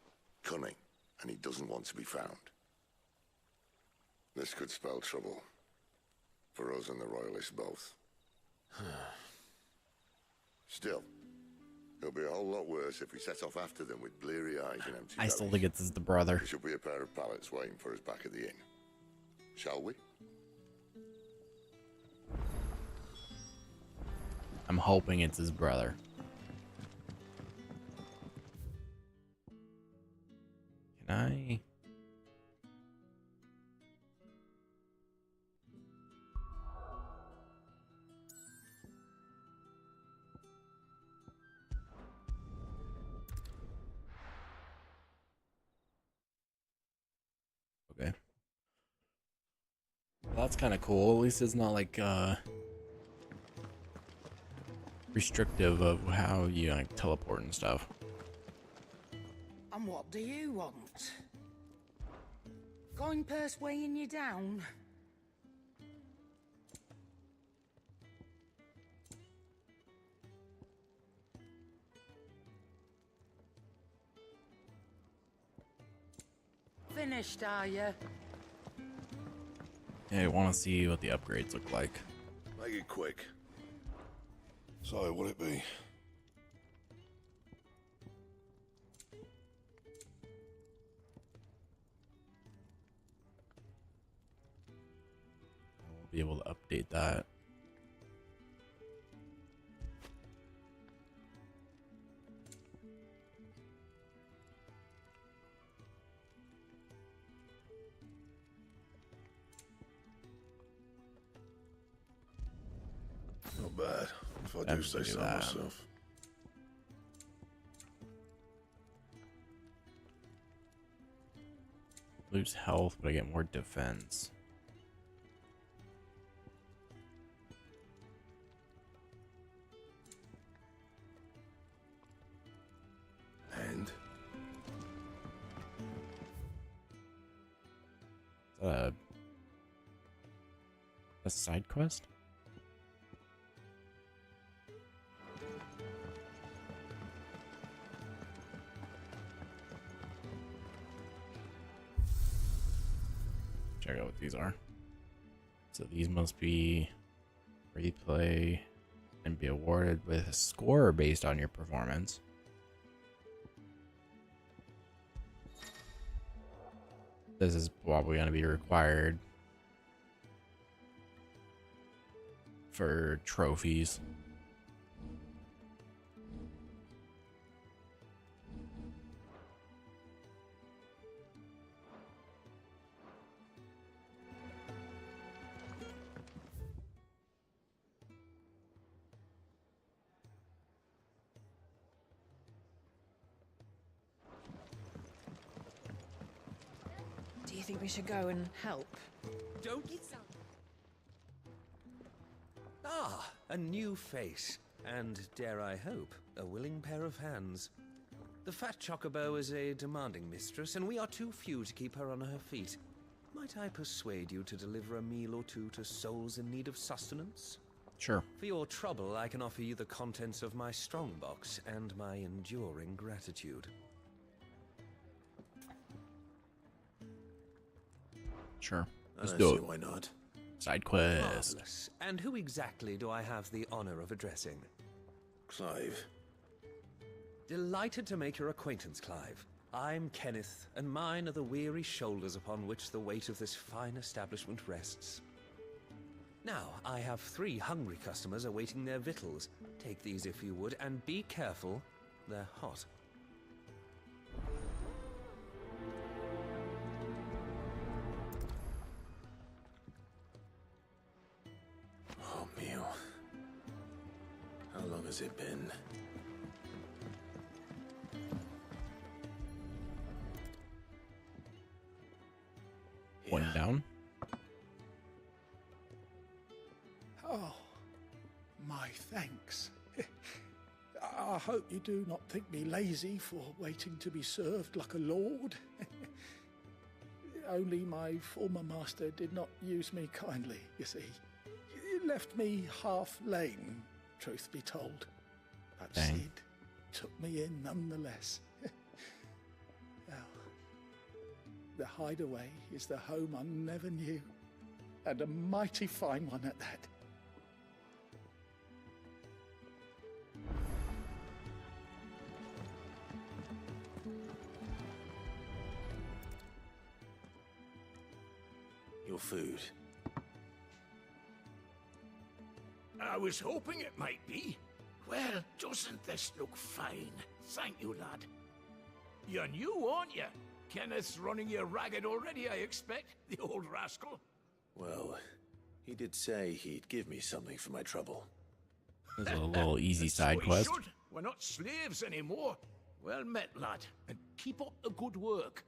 cunning, and he doesn't want to be found. This could spell trouble. For us and the Royalists both. Still, it'll be a whole lot worse if we set off after them with bleary eyes and empty I still bellies. think it's the brother. There should be a pair of pallets waiting for us back at the inn. Shall we? I'm hoping it's his brother. Can I? Okay. Well, that's kind of cool. At least it's not like restrictive of how you like teleport and stuff. And what do you want? Going purse weighing you down? Finished, are you? Yeah, I want to see what the upgrades look like. Make it quick. So, what'd it be? We'll be able to update that. Not bad, if I do say so myself. Lose health, but I get more defense. And? A side quest? Check out what these are. So these must be replay and be awarded with a score based on your performance. This is probably going to be required for trophies. Do you think we should go and help? Don't. Ah, a new face. And, dare I hope, a willing pair of hands. The fat chocobo is a demanding mistress, and we are too few to keep her on her feet. Might I persuade you to deliver a meal or two to souls in need of sustenance? Sure. For your trouble, I can offer you the contents of my strongbox and my enduring gratitude. Sure. Let's I do see it. why not. Side quest. Marvelous. And who exactly do I have the honor of addressing? Clive. Delighted to make your acquaintance, Clive. I'm Kenneth, and mine are the weary shoulders upon which the weight of this fine establishment rests. Now, I have 3 hungry customers awaiting their victuals. Take these if you would, and be careful, they're hot. Oh, meal. How long has it been? One down. Oh, my I hope you do not think me lazy for waiting to be served like a lord. Only my former master did not use me kindly, you see. He left me half lame, truth be told. But Dang. Sid took me in nonetheless. Well, the Hideaway is the home I never knew, and a mighty fine one at that. Your food. I was hoping it might be. Well, doesn't this look fine? Thank you, lad. You're new, aren't you? Kenneth's running you ragged already, I expect, the old rascal. Well, he did say he'd give me something for my trouble. This is a little easy That's side what he quest. should. We're not slaves anymore. Well met, lad, and keep up the good work.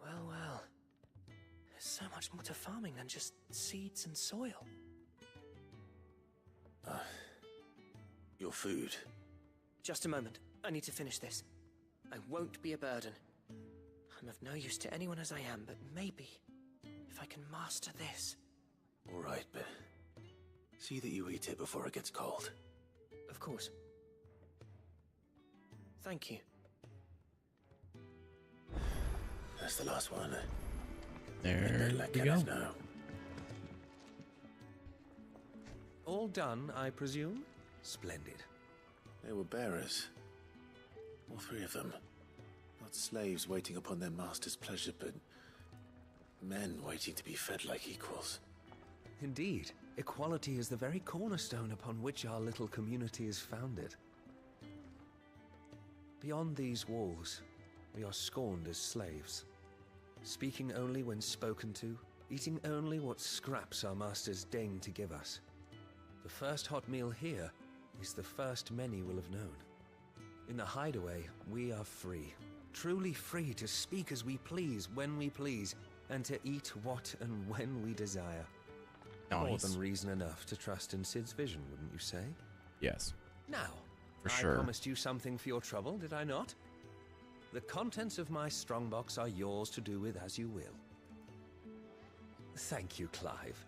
Well, well. There's so much more to farming than just seeds and soil. Your food. Just a moment. I need to finish this. I won't be a burden. I'm of no use to anyone as I am, but maybe if I can master this. All right, but see that you eat it before it gets cold. Of course. Thank you. That's the last one. There Let we Kenneth go. know. All done, I presume? Splendid. They were bearers. All three of them. Not slaves waiting upon their master's pleasure, but men waiting to be fed like equals. Indeed, equality is the very cornerstone upon which our little community is founded. Beyond these walls, we are scorned as slaves, speaking only when spoken to, eating only what scraps our masters deign to give us. The first hot meal here is the first many will have known. In the Hideaway, we are free, truly free to speak as we please, when we please, and to eat what and when we desire. More Nice. than reason enough to trust in Sid's vision, wouldn't you say? Yes. Now, For I sure. promised you something for your trouble, did I not? The contents of my strongbox are yours to do with as you will. Thank you, Clive.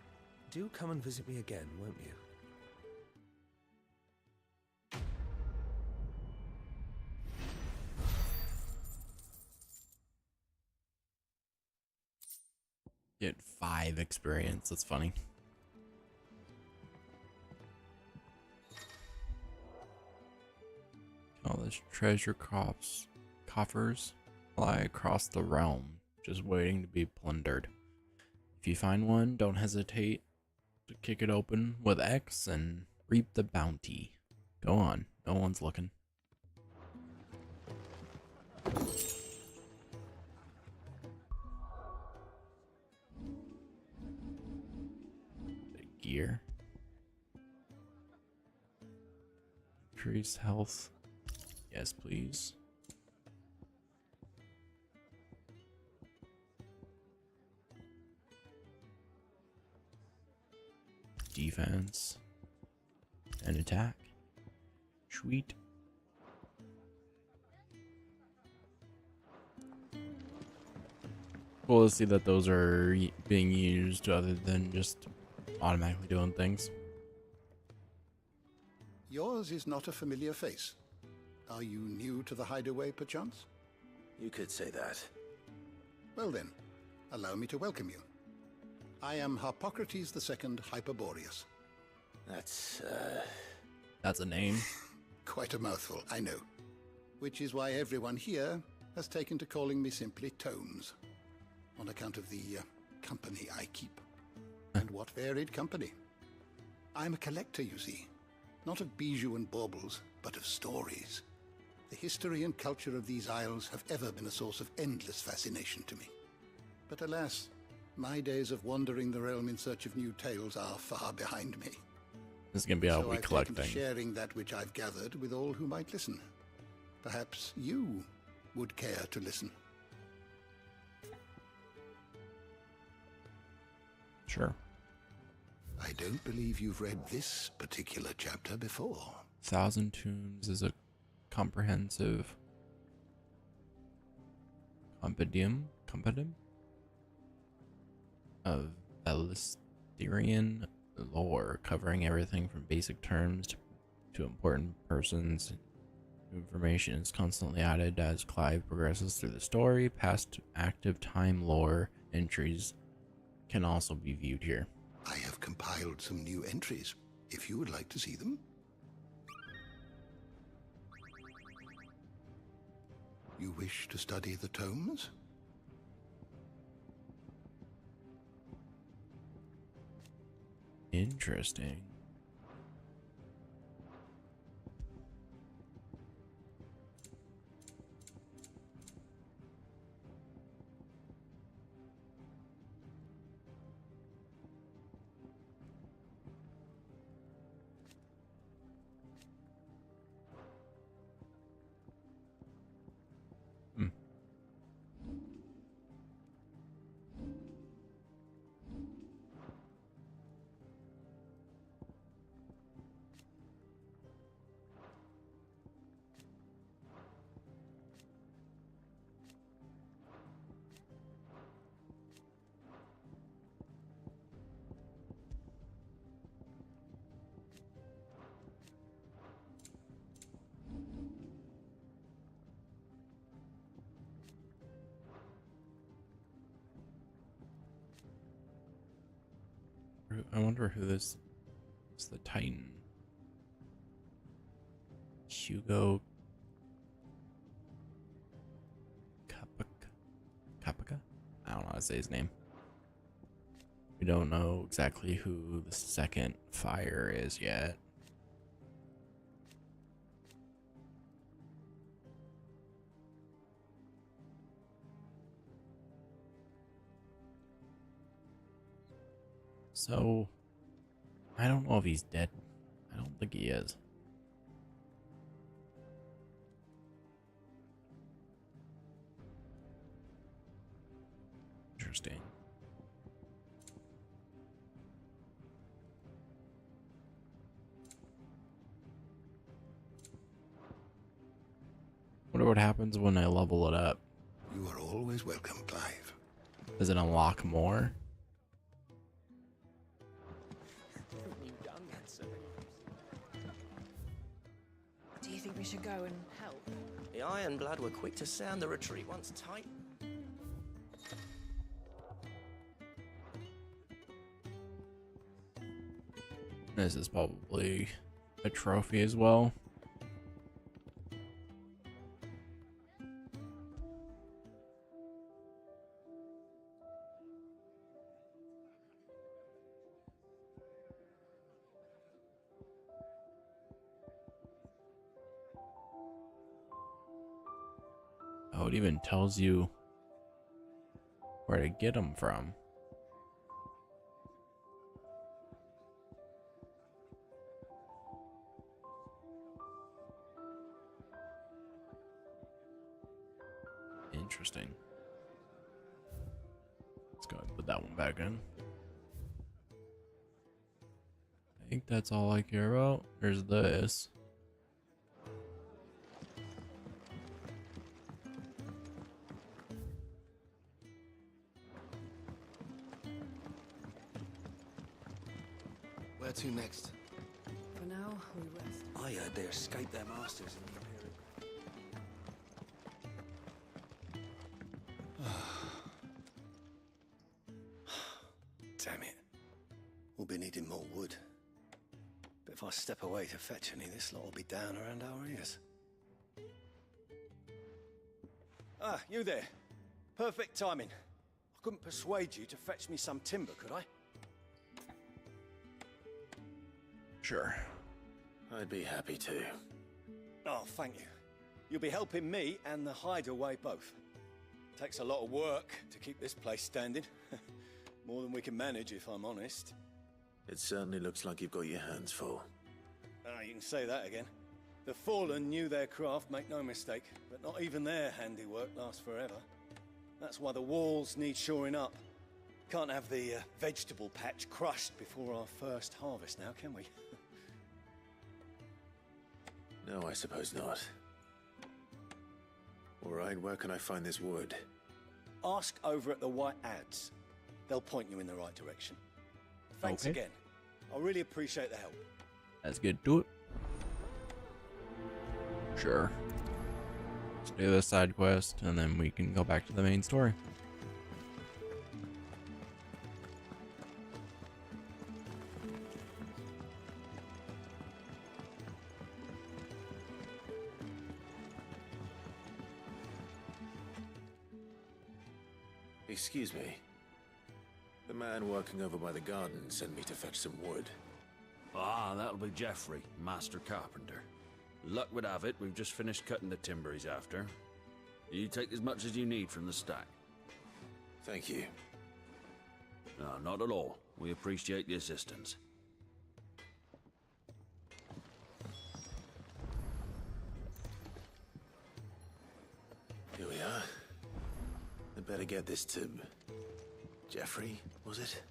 Do come and visit me again, won't you? Get 5 experience. That's funny. All this treasure coffers lie across the realm, just waiting to be plundered. If you find one, don't hesitate to kick it open with X and reap the bounty. Go on, no one's looking. Gear. Increase health. Yes, please. Defense. And attack. Sweet. Cool to see that those are being used other than just automatically doing things. Yours is not a familiar face. Are you new to the Hideaway, perchance? You could say that. Well then, allow me to welcome you. I am Harpocrates II Hyperboreus. That's a name. Quite a mouthful, I know. Which is why everyone here has taken to calling me simply Tomes, on account of the company I keep. And what varied company. I'm a collector, you see. Not of bijou and baubles, but of stories. The history and culture of these isles have ever been a source of endless fascination to me. But alas, my days of wandering the realm in search of new tales are far behind me. This is gonna be how So we I've collect taken to things. sharing that which I've gathered with all who might listen. Perhaps you would care to listen. Sure. I don't believe you've read this particular chapter before. Thousand Tombs is a comprehensive compendium of Elistirian lore, covering everything from basic terms to important persons. Information is constantly added as Clive progresses through the story. Past active time lore entries can also be viewed here. I have compiled some new entries, if you would like to see them. You wish to study the tomes? Interesting. I wonder who this is. The Titan. Hugo Capica? I don't know how to say his name. We don't know exactly who the second fire is yet. So, I don't know if he's dead. I don't think he is. Interesting. Wonder what happens when I level it up. You are always welcome, Clive. Does it unlock more? Do you think we should go and help? The Ironblood were quick to sound the retreat once tight. This is probably a trophy as well. Oh, it even tells you where to get them from. Interesting. Let's go ahead and put that one back in. I think that's all I care about. There's this. Where to next? For now, we rest. I heard they escaped their masters in the Damn it. We'll be needing more wood. But if I step away to fetch any, this lot will be down around our ears. Ah, you there. Perfect timing. I couldn't persuade you to fetch me some timber, could I? Sure. I'd be happy to. Oh, thank you. You'll be helping me and the hideaway both. Takes a lot of work to keep this place standing. More than we can manage, if I'm honest. It certainly looks like you've got your hands full. Ah, you can say that again. The Fallen knew their craft, make no mistake, but not even their handiwork lasts forever. That's why the walls need shoring up. Can't have the vegetable patch crushed before our first harvest now, can we? No, I suppose not. All right, where can I find this wood? Ask over at the White Ads. They'll point you in the right direction. Thanks Okay. again. I really appreciate the help. Let's get to it. Sure. Let's do this side quest, and then we can go back to the main story. Excuse me. The man working over by the garden sent me to fetch some wood. Ah, that'll be Geoffrey, Master Carpenter. Luck would have it, we've just finished cutting the timber he's after. You take as much as you need from the stack. Thank you. No, not at all. We appreciate the assistance. Here we are. I'd better get this to... Geoffrey, was it?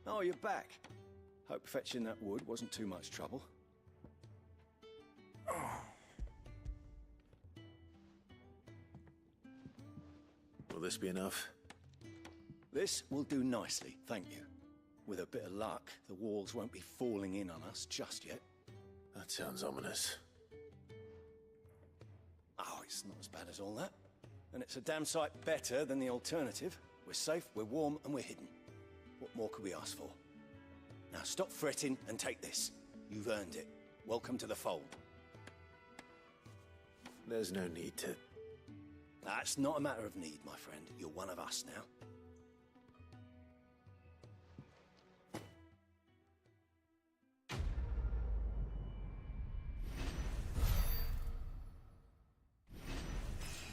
Oh, you're back. Hope fetching that wood wasn't too much trouble. Will this be enough? This will do nicely, thank you. With a bit of luck, the walls won't be falling in on us just yet. That sounds ominous. Oh, it's not as bad as all that. And it's a damn sight better than the alternative. We're safe, we're warm, and we're hidden. What more could we ask for? Now stop fretting and take this. You've earned it. Welcome to the fold. There's no need to... That's not a matter of need, my friend. You're one of us now.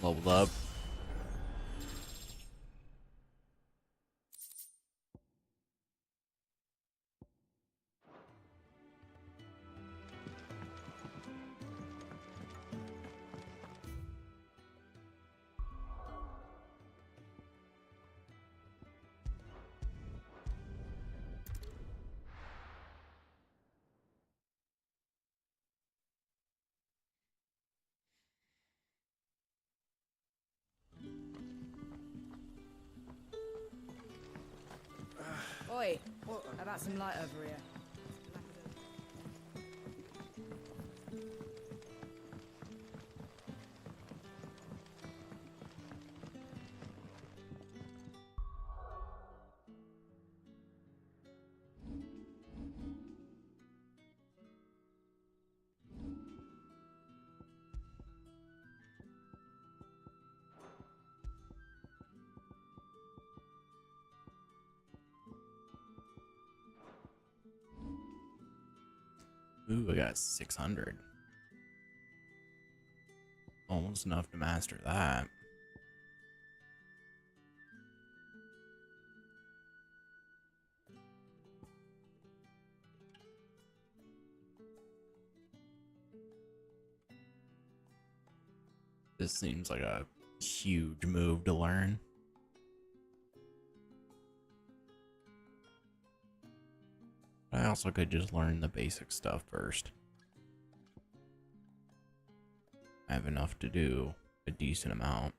Leveled up. Oi, how about some light over here? Ooh, I got 600. Almost enough to master that. This seems like a huge move to learn. I also could just learn the basic stuff first. I have enough to do a decent amount.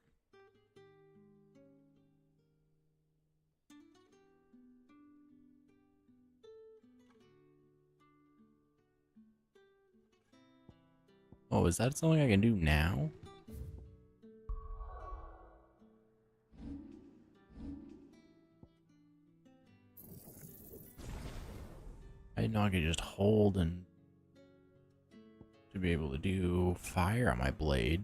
Oh, is that something I can do now? I didn't know I could just hold and to be able to do fire on my blade.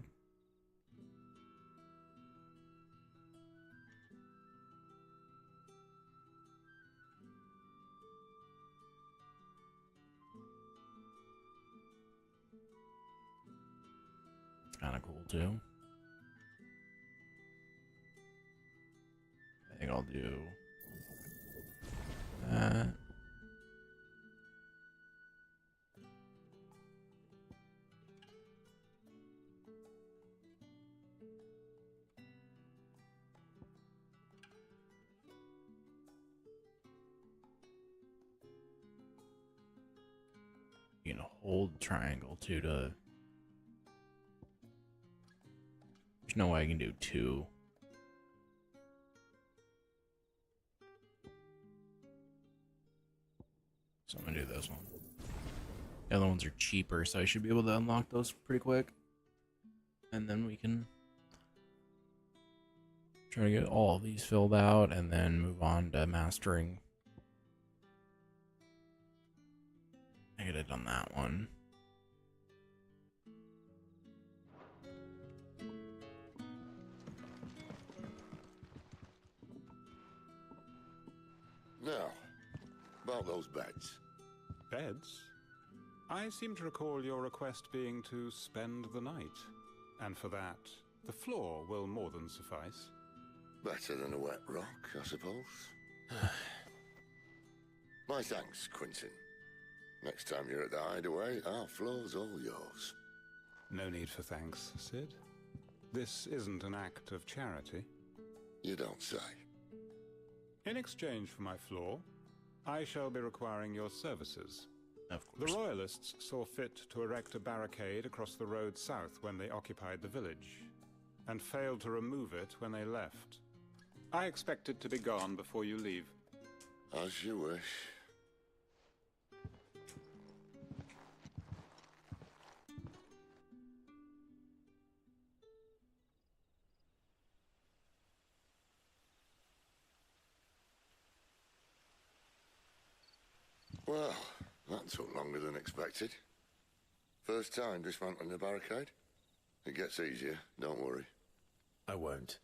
kind of cool too. I think I'll do that. You can hold triangle too to. There's no way I can do two. So I'm gonna do this one. The other ones are cheaper, so I should be able to unlock those pretty quick. And then we can try to get all of these filled out and then move on to mastering. I could have done that one. Now, about those beds. Beds? I seem to recall your request being to spend the night. And for that, the floor will more than suffice. Better than a wet rock, I suppose. My thanks, Quinton. Next time you're at the hideaway, our floor's all yours. No need for thanks, Sid. This isn't an act of charity. You don't say. In exchange for my floor, I shall be requiring your services. Of course. The Royalists saw fit to erect a barricade across the road south when they occupied the village, and failed to remove it when they left. I expect it to be gone before you leave. As you wish. Well, that took longer than expected. First time dismantling the barricade? It gets easier, don't worry. I won't.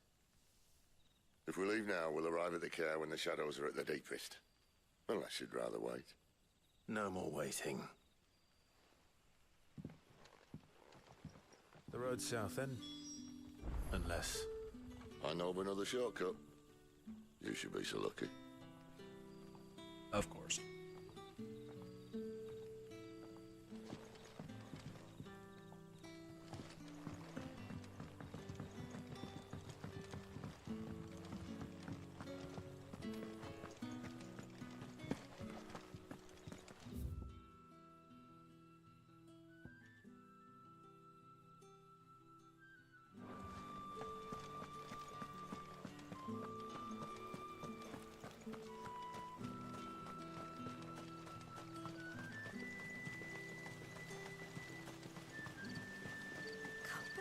If we leave now, we'll arrive at the care when the shadows are at their deepest. Unless you'd rather wait. No more waiting. The road south then? Unless... I know of another shortcut. You should be so lucky. Of course.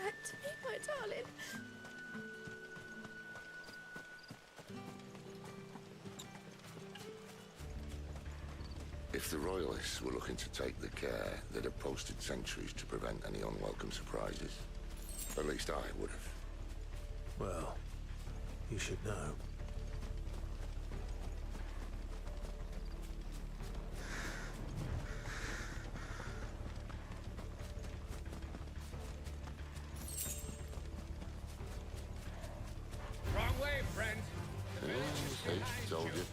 Back to me, my darling. If the Royalists were looking to take the care, they'd have posted sentries to prevent any unwelcome surprises. At least I would have. Well, you should know. Wrong way, friend. See, told you.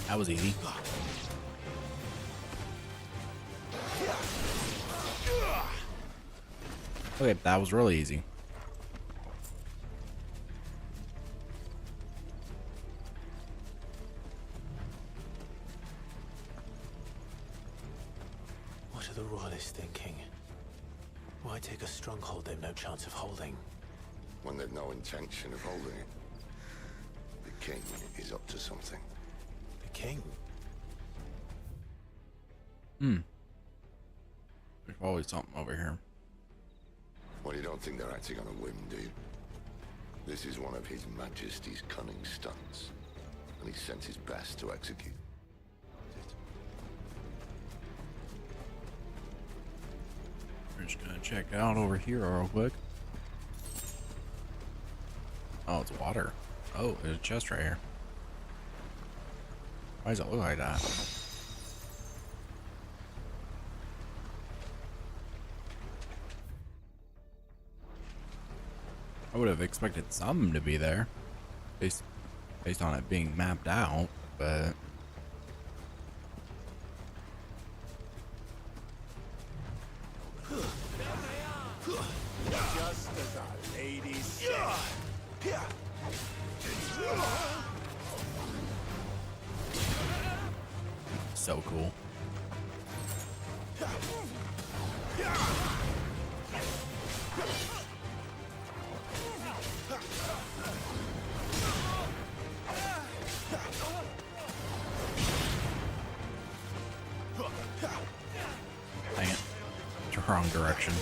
That was easy. Okay, that was really easy. What are the Royalists thinking? Why take a stronghold they've no chance of holding? When they've no intention of holding it. The king is up to something. The king? There's always something over here. Well, you don't think they're acting on a whim, do you? This is one of His Majesty's cunning stunts, and he sent his best to execute. We're just gonna check out over here real quick. Oh, it's water. Oh, there's a chest right here. Why does it look like that? I would have expected some to be there, based on it being mapped out, but Just as our lady said. so cool. Dang it. It's the wrong direction.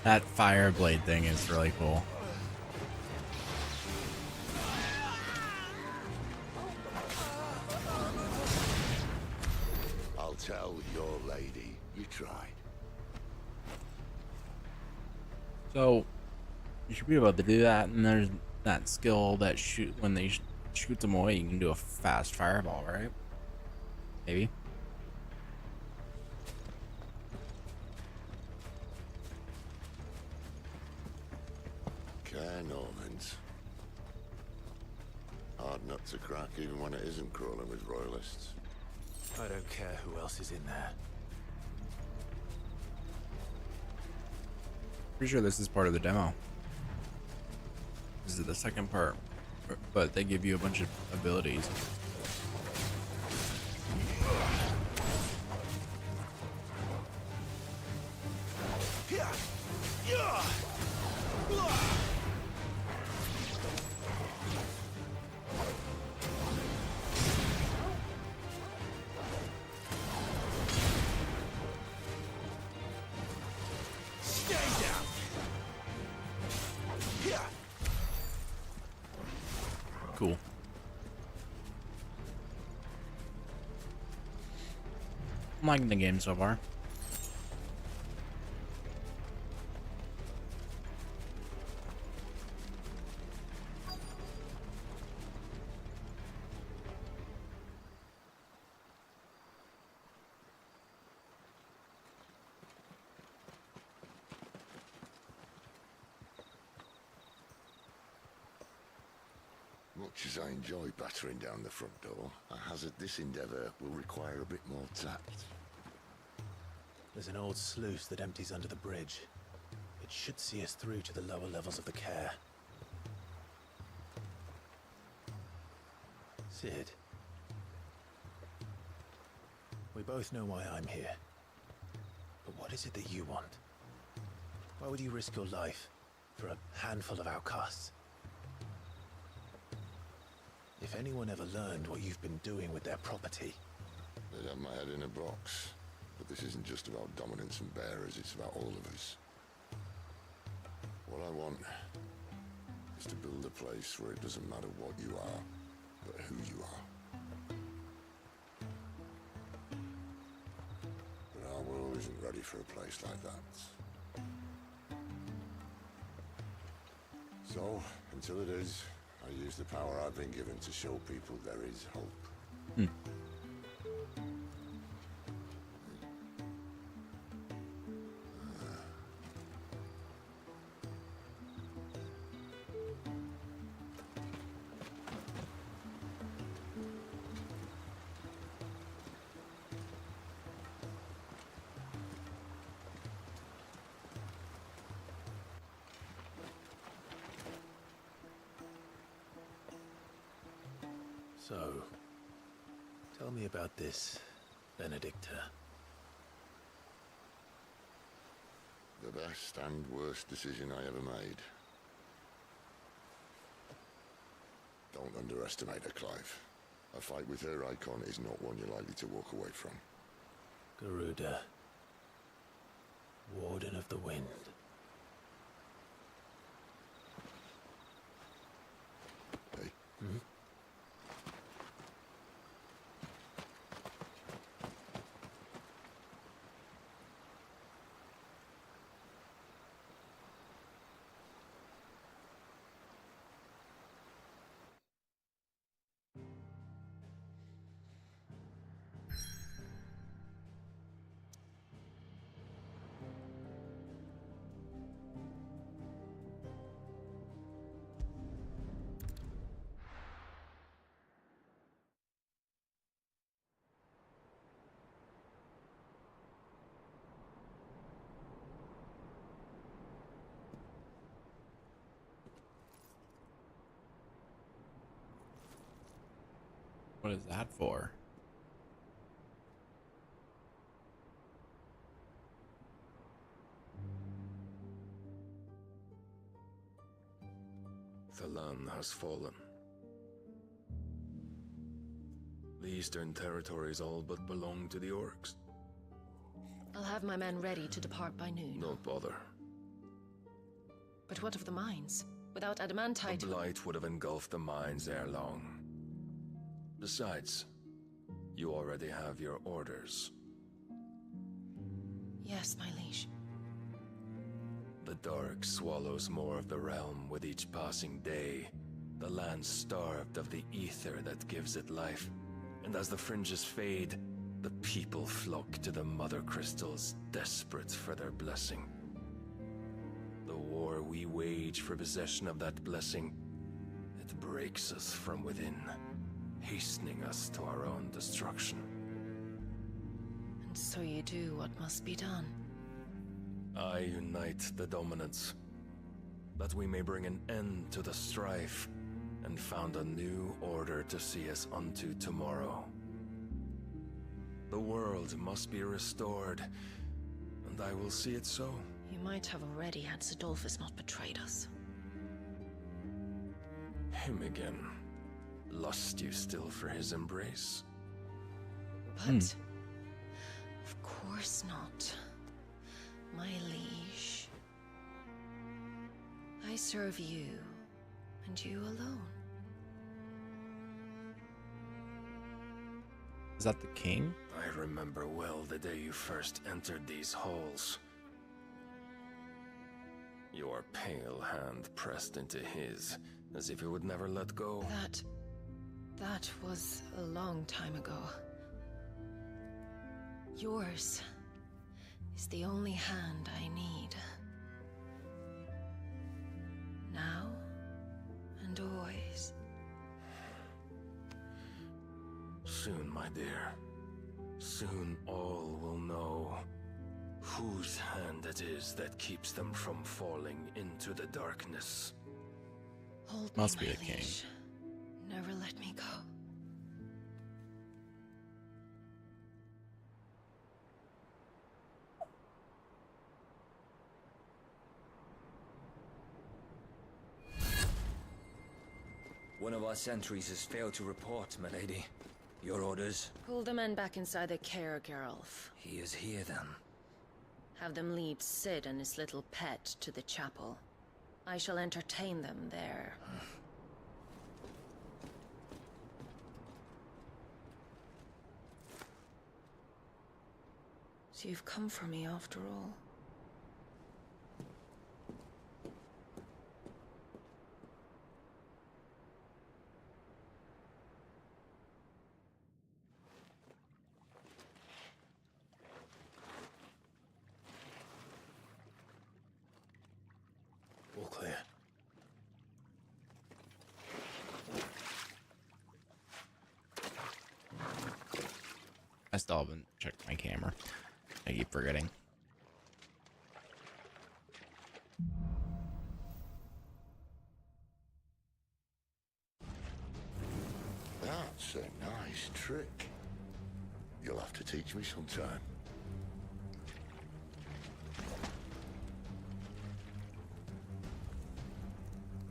That fire blade thing is really cool. I'll tell your lady you tried. So you should be able to do that, and there's that skill that when they shoot them away, you can do a fast fireball, right? Maybe. Care Normans. Hard nut to crack even when it isn't crawling with royalists. I don't care who else is in there. Pretty sure this is part of the demo. This is the second part, but they give you a bunch of abilities. Cool. I'm liking the game so far. Much as I enjoy battering down the front door, I hazard this endeavour will require a bit more tact. There's an old sluice that empties under the bridge. It should see us through to the lower levels of the care. Sid. We both know why I'm here. But what is it that you want? Why would you risk your life for a handful of outcasts? If anyone ever learned what you've been doing with their property... They'd have my head in a box. But this isn't just about dominance and bearers, it's about all of us. What I want is to build a place where it doesn't matter what you are, but who you are. But our world isn't ready for a place like that. So, until it is, I use the power I've been given to show people there is hope. So, tell me about this, Benedicta. The best and worst decision I ever made. Don't underestimate her, Clive. A fight with her icon is not one you're likely to walk away from. Garuda. Warden of the Wind. What is that for? The land has fallen. The eastern territories all but belong to the orcs. I'll have my men ready to depart by noon. Don't bother. But what of the mines? Without adamantite... The blight would have engulfed the mines ere long. Besides, you already have your orders. Yes, my liege. The dark swallows more of the realm with each passing day. The land starved of the ether that gives it life. And as the fringes fade, the people flock to the mother crystals, desperate for their blessing. The war we wage for possession of that blessing, it breaks us from within, hastening us to our own destruction. And so you do what must be done. I unite the dominants, that we may bring an end to the strife, and found a new order to see us unto tomorrow. The world must be restored, and I will see it so. You might have already had Sidolphus not betrayed us. Him again. Lust you still for his embrace? But... of course not. My liege. I serve you, and you alone. Is that the king? I remember well the day you first entered these halls. Your pale hand pressed into his, as if it would never let go. That was a long time ago. Yours is the only hand I need. Now and always. Soon, my dear. Soon all will know whose hand it is that keeps them from falling into the darkness. Hold Must me, be my the king. liege. Never let me go. One of our sentries has failed to report, my lady. Your orders? Pull the men back inside the care, Geralf. He is here, then. Have them lead Sid and his little pet to the chapel. I shall entertain them there. So you've come for me after all. All clear. I still haven't checked my camera. I keep forgetting. That's a nice trick. You'll have to teach me sometime.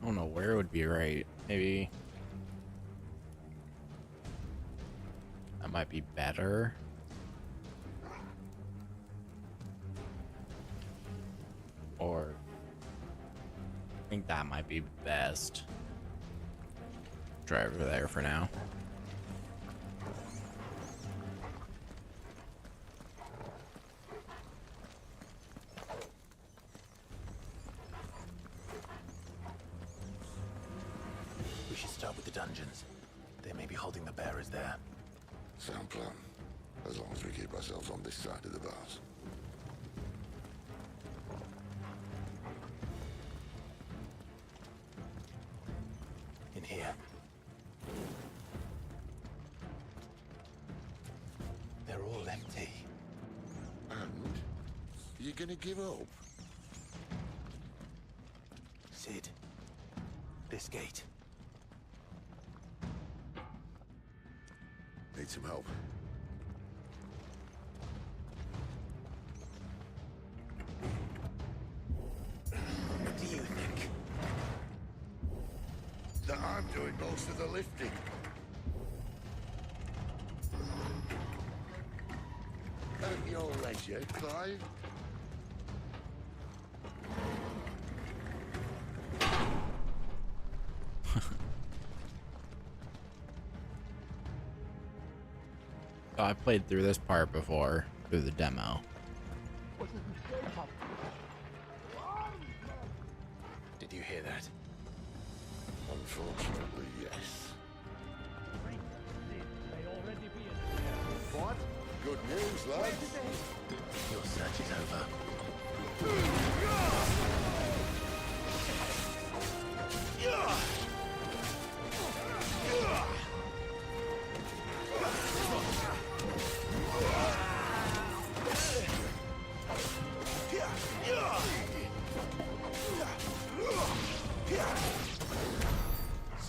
I don't know where would be right. Maybe that might be better. Or I think that might be best. Try over there for now. We should start with the dungeons. They may be holding the bearers there. Sound plan. As long as we keep ourselves on this side of the bars. In here. They're all empty. And? You gonna give up? Sid. This gate. Need some help. What do you think? That I'm doing most of the lifting. At your leisure, Clive. Oh, I played through this part before, through the demo. Did you hear that? Unfortunately, yes. What? Good news, lads. Your search is over.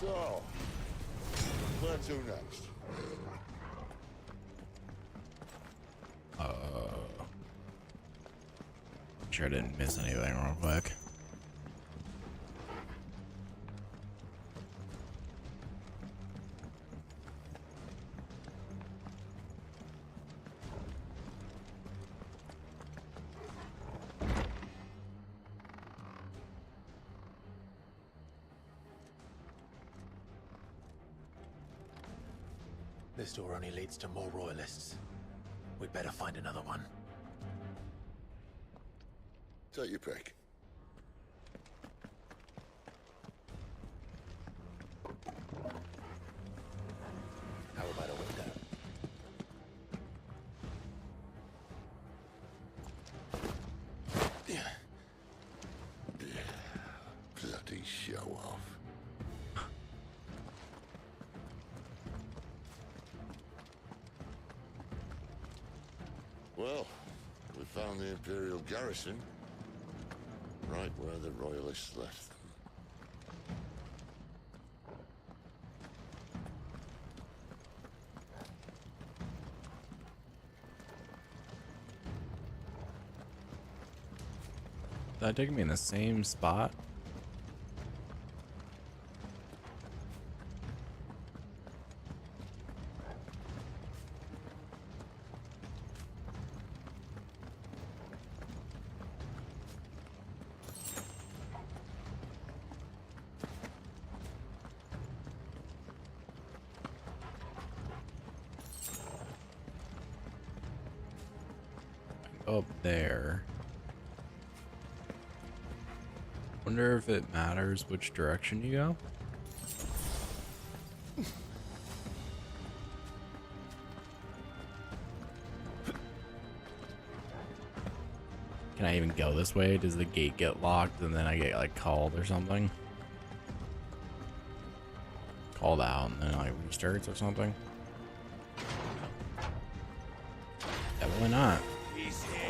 So, where to next? Sure I didn't miss anything real quick. This door only leads to more royalists. We'd better find another one. Take your pick. How about a window? Bloody show off. Well, we found the Imperial garrison. Right where the Royalists left them. Is that taking me in the same spot? Up there. Wonder if it matters which direction you go. Can I even go this way? Does the gate get locked and then I get like called or something? Called out and then it like restarts or something? Definitely not. He's here.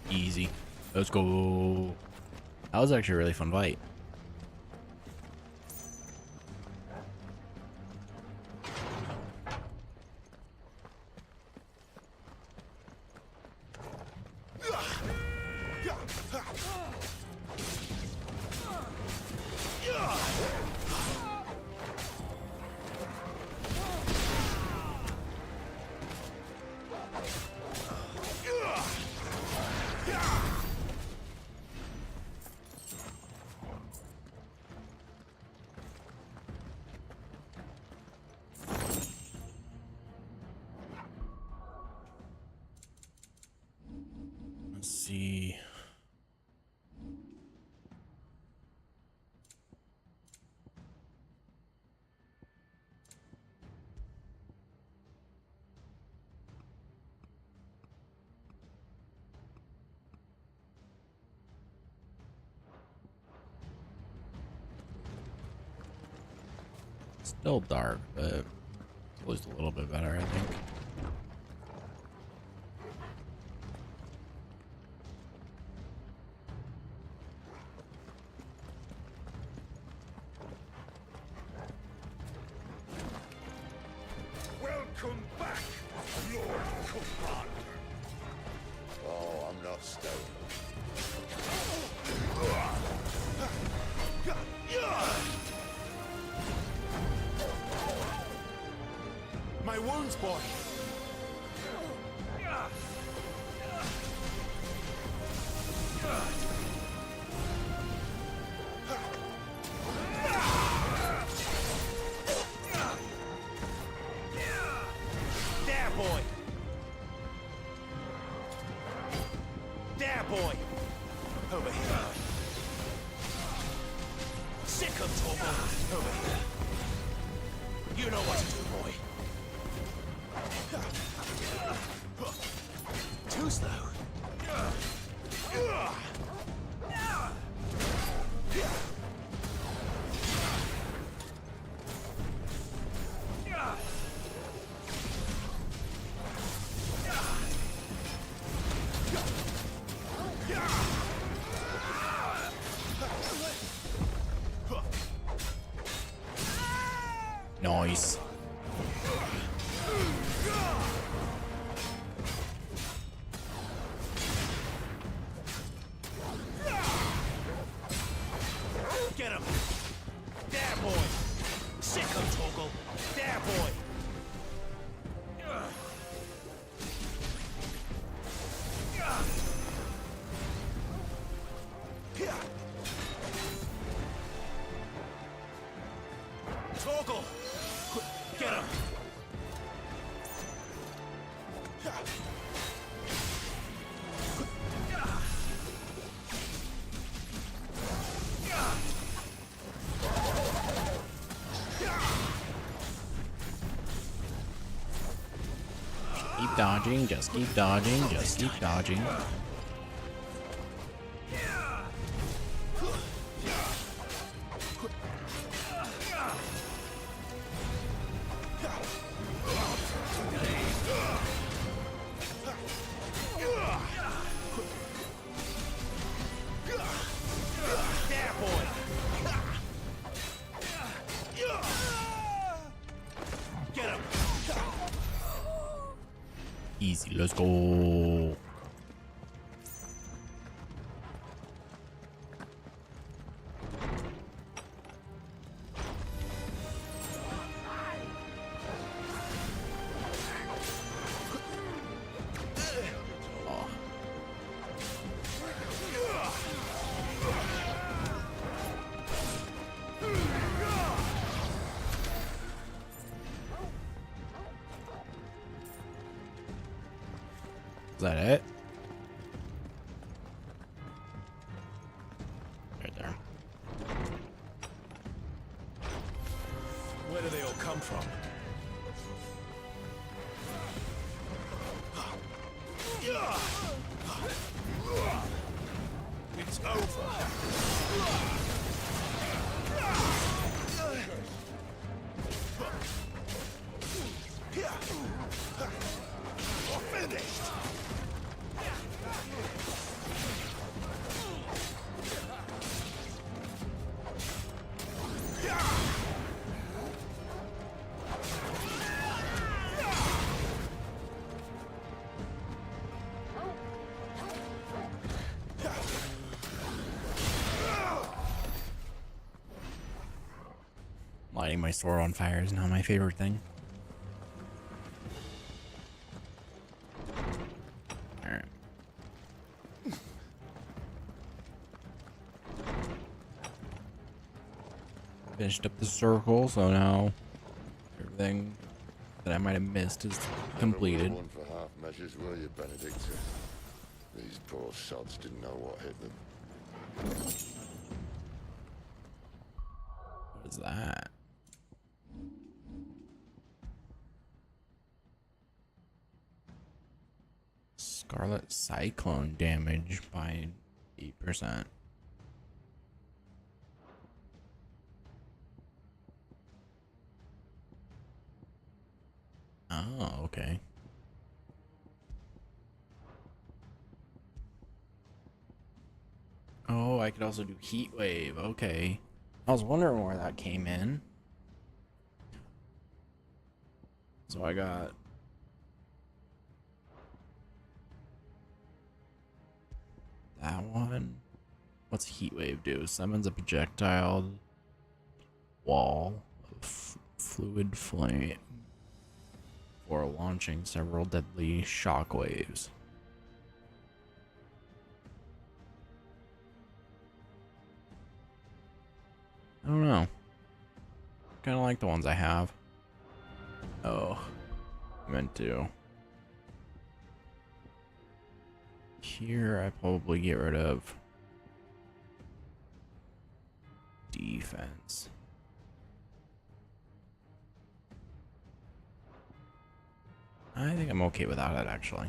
Easy. Let's go. That was actually a really fun fight. Still dark, but at least a little bit better, I think. Welcome back, Lord Commander. Oh, I'm not stoned. My wounds, boy. There, boy. There, boy. Over here. Sick of trouble. Over here. You know what to do, boy. Too slow. Nice. Get him! There, boy! Sick of Toggle! There, boy! Toggle! Get him! Keep dodging, just keep dodging, just keep dodging. There, boy! Get him! Easy, let's go. Is that it? Right there. Where do they all come from? It's over. You're finished. Lighting my sword on fire is not my favorite thing. Alright. Finished up the circle, so now everything that I might have missed is completed. One for half measures, were you, Benedict? These poor sods didn't know what hit them. What is that? Scarlet Cyclone damage by 8%. Oh, okay. Oh, I could also do heat wave. Okay. I was wondering where that came in. So I got that one. What's heat wave do? Summons a projectile wall of fluid flame for launching several deadly shockwaves. I don't know. Kind of like the ones I have. Oh, I meant to. Here, I probably get rid of defense. I think I'm okay without it, actually.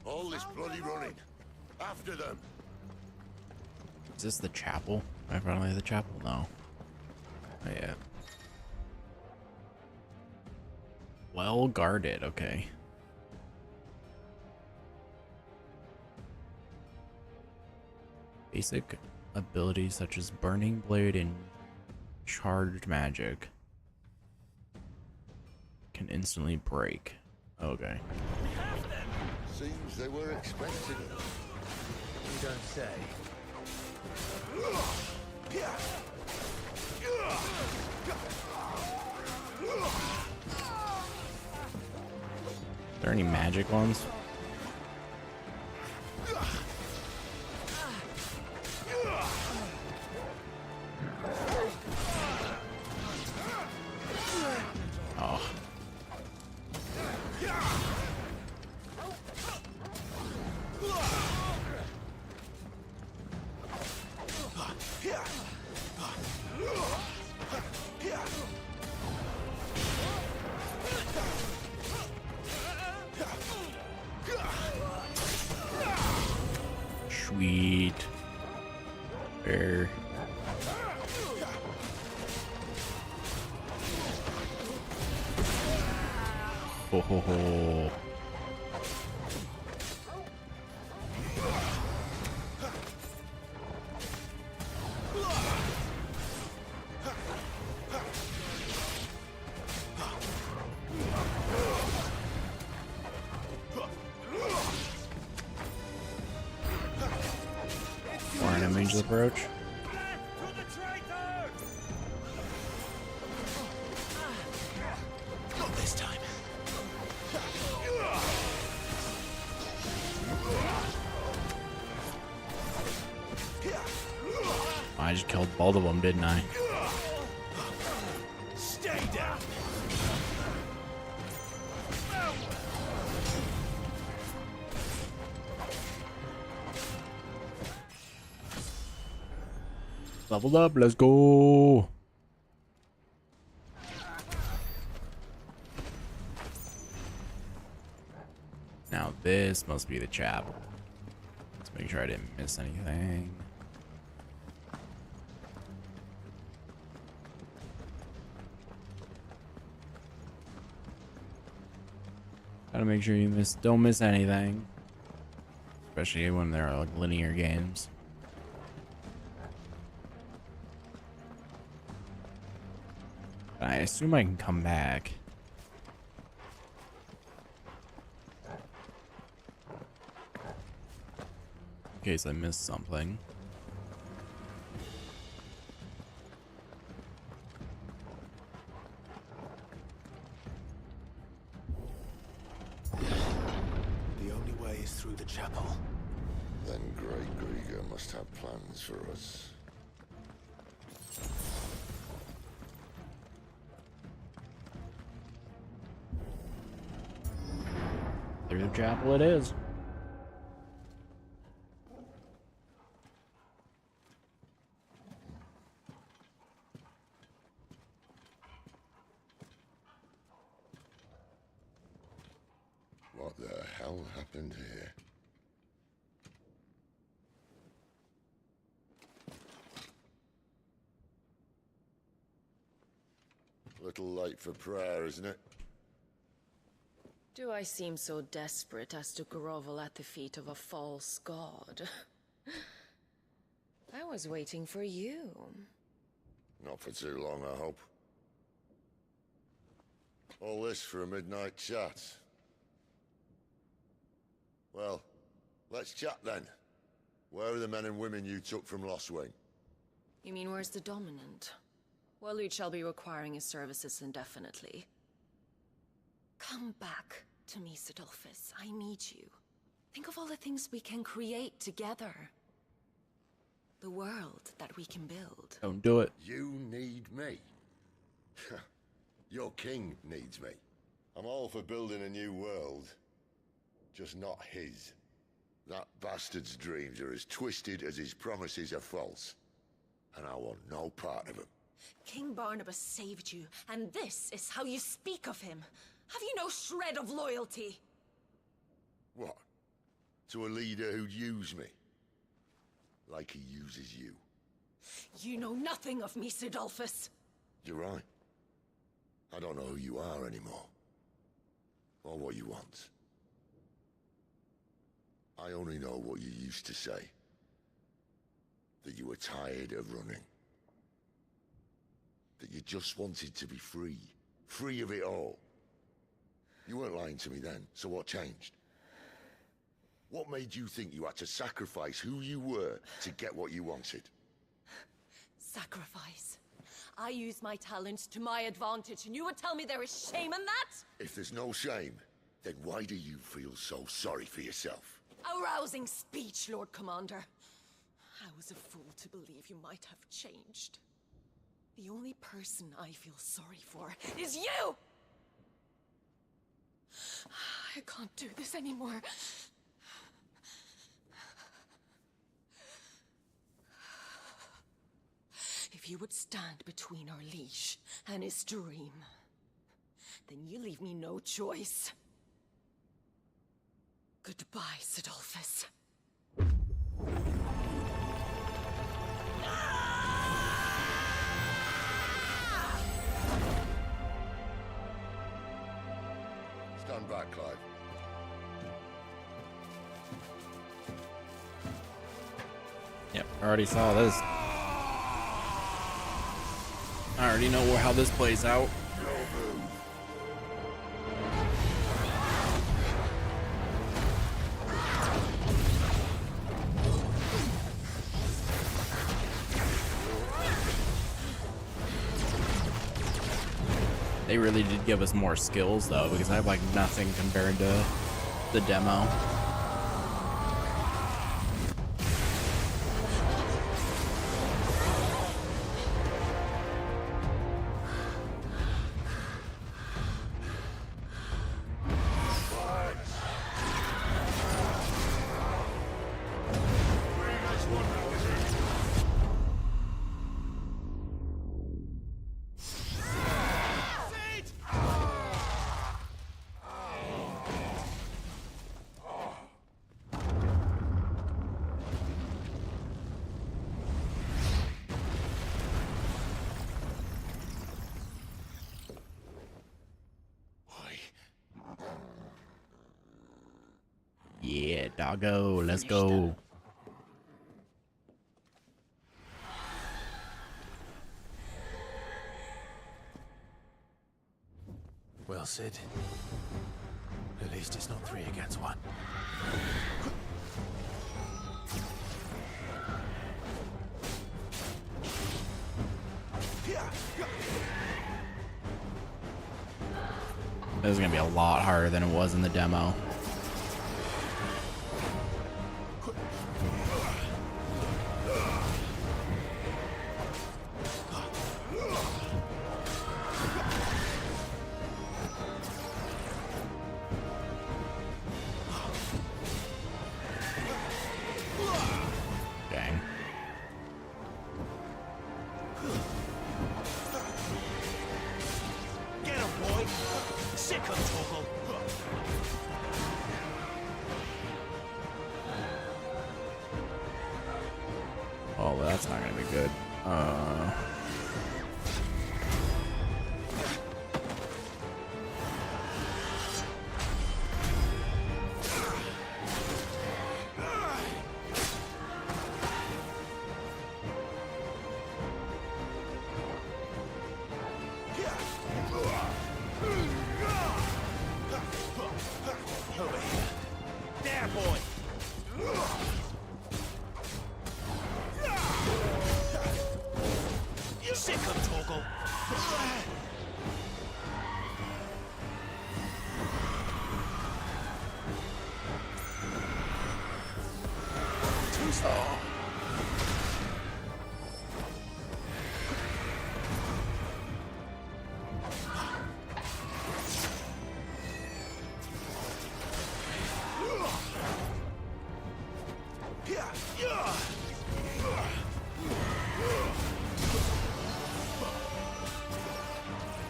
All this bloody running. After them. Is this the chapel? Am I finally at the chapel? No. Oh, yeah. Well guarded, okay. Basic abilities such as Burning Blade and Charged Magic can instantly break. Okay. Seems they were expecting it. You don't say. Are there any magic ones? Oh. Sweet. There. Ho ho ho. More enemies approach. Not this time. I just killed both of them, didn't I? Stay down. Leveled up, let's go. Now this must be the chapel. Let's make sure I didn't miss anything. Gotta make sure you don't miss anything. Especially when they're like linear games. I assume I can come back. In case I missed something. The only way is through the chapel. Then Great Grieger must have plans for us. Through the chapel it is. What the hell happened here? Little late for prayer, isn't it? Do I seem so desperate as to grovel at the feet of a false god? I was waiting for you. Not for too long, I hope. All this for a midnight chat. Well, let's chat then. Where are the men and women you took from Lost Wing? You mean where's the dominant? Well, we shall be requiring his services indefinitely. Come back to me, Sidolphus. I need you. Think of all the things we can create together. The world that we can build. Don't do it. You need me. Your king needs me. I'm all for building a new world. Just not his. That bastard's dreams are as twisted as his promises are false. And I want no part of them. King Barnabas saved you, and this is how you speak of him. Have you no shred of loyalty? What? To a leader who'd use me? Like he uses you. You know nothing of me, Sidolphus. You're right. I don't know who you are anymore. Or what you want. I only know what you used to say. That you were tired of running. That you just wanted to be free. Free of it all. You weren't lying to me then, so what changed? What made you think you had to sacrifice who you were to get what you wanted? Sacrifice. I use my talents to my advantage, and you would tell me there is shame in that? If there's no shame, then why do you feel so sorry for yourself? A rousing speech, Lord Commander. I was a fool to believe you might have changed. The only person I feel sorry for is you! I can't do this anymore. If you would stand between our liege and his dream, then you leave me no choice. Goodbye, Sidolphus. Stand back, Clive. Yep, I already saw this. I already know how this plays out. They really did give us more skills though, because I have like nothing compared to the demo. Yeah, doggo, let's go. Well, Sid. At least it's not 3 against 1. This is gonna be a lot harder than it was in the demo. Dang. Get him, boy! Sick of trouble! that's not gonna be good. Over here. There, boy. You sick of Torgal?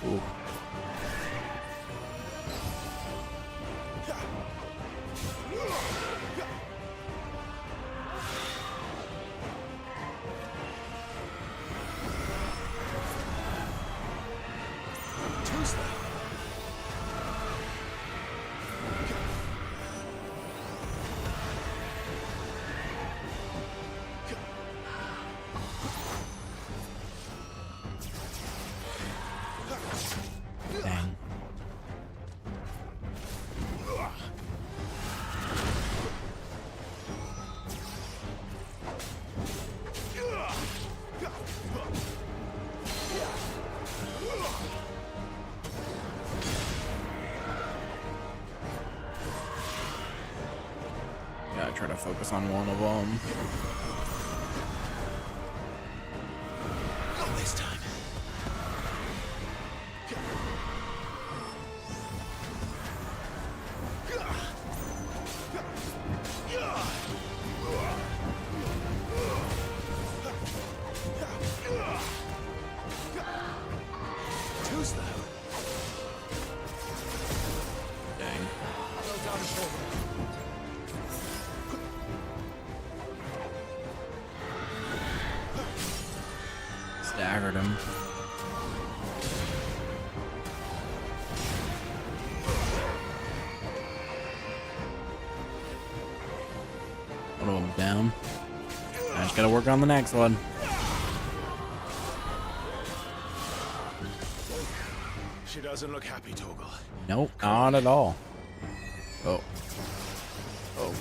Ooh. Dang. Gotta try to focus on one of them. Not this time. Too slow. Dang. Well done, Torgal. Staggered him. One of them down. I just gotta work on the next one. She doesn't look happy, Torgal. Nope, not at all. Oh. Oh.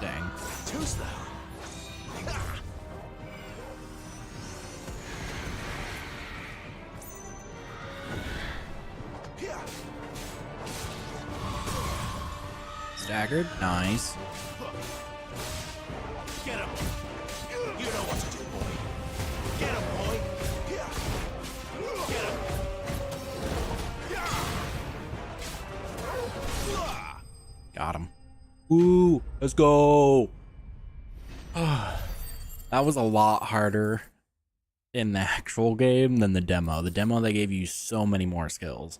Dang. Too slow. Staggered. Nice. Get him. You know what to do, boy. Get him, boy. Get him. Got him. Ooh, let's go. That was a lot harder in the actual game than the demo. The demo, they gave you so many more skills.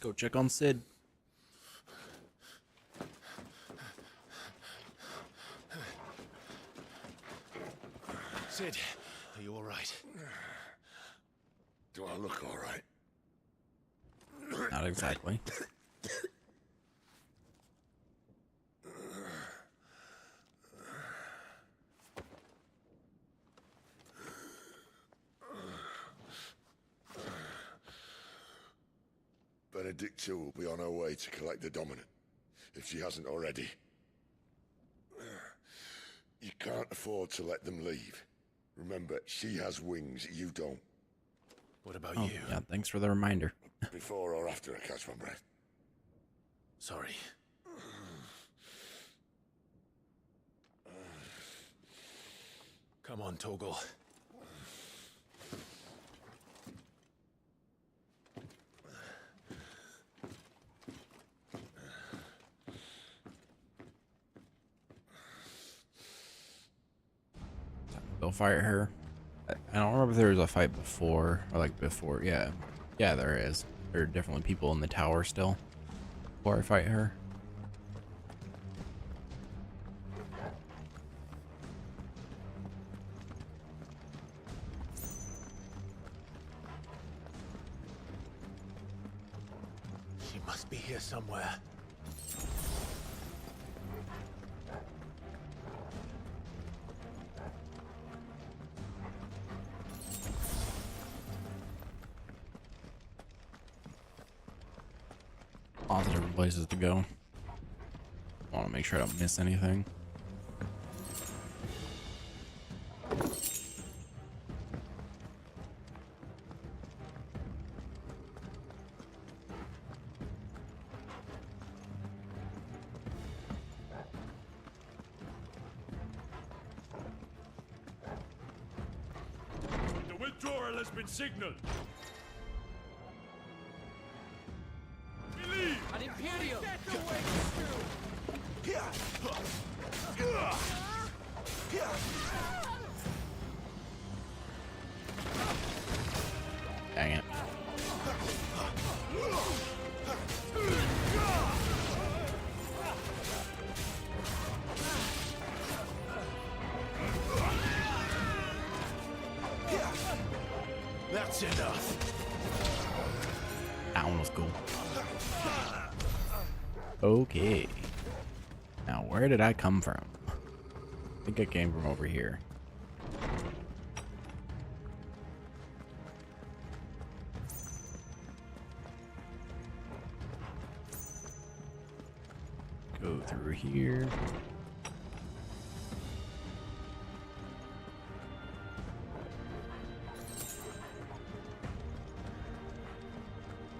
Go check on Sid. Sid, are you all right? Do I look all right? Not exactly. Benedicta will be on her way to collect the Dominant, if she hasn't already. You can't afford to let them leave. Remember, she has wings, you don't. What about Oh, you? yeah, thanks for the reminder. Before or after I catch my breath? Sorry. Come on, Toggle. Go fight her. I don't remember if there was a fight before, or like before. Yeah, there is. There are definitely people in the tower still before I fight her. She must be here somewhere. Lots of different places to go. I want to make sure I don't miss anything. The withdrawal has been signaled. An Imperial! Dang it. That's enough. That one was cool. Okay. Now, where did I come from? I think I came from over here. Go through here.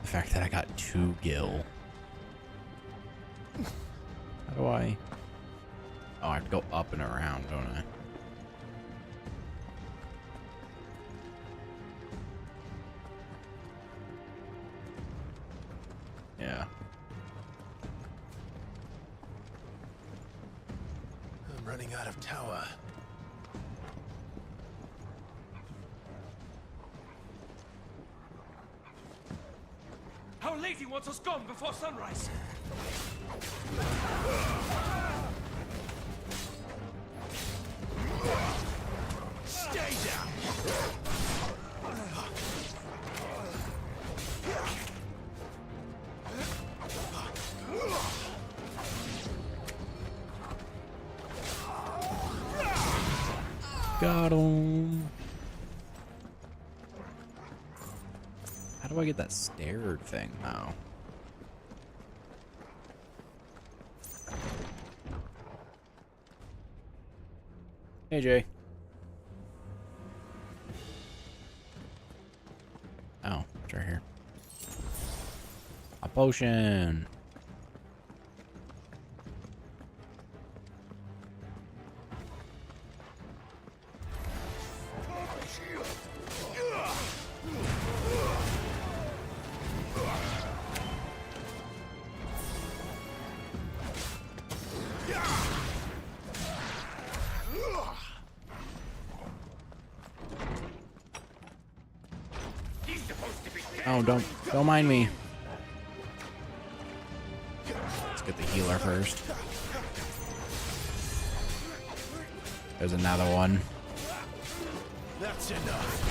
The fact that I got 2 gil. How do I? Oh, I have to go up and around, don't I? Yeah. I'm running out of tower. Our lady wants us gone before sunrise. Stay down. Got him. How do I get that stair thing now? Hey, Jay. Oh, it's right here. A potion. Oh, don't mind me. Let's get the healer first. There's another one. That's enough.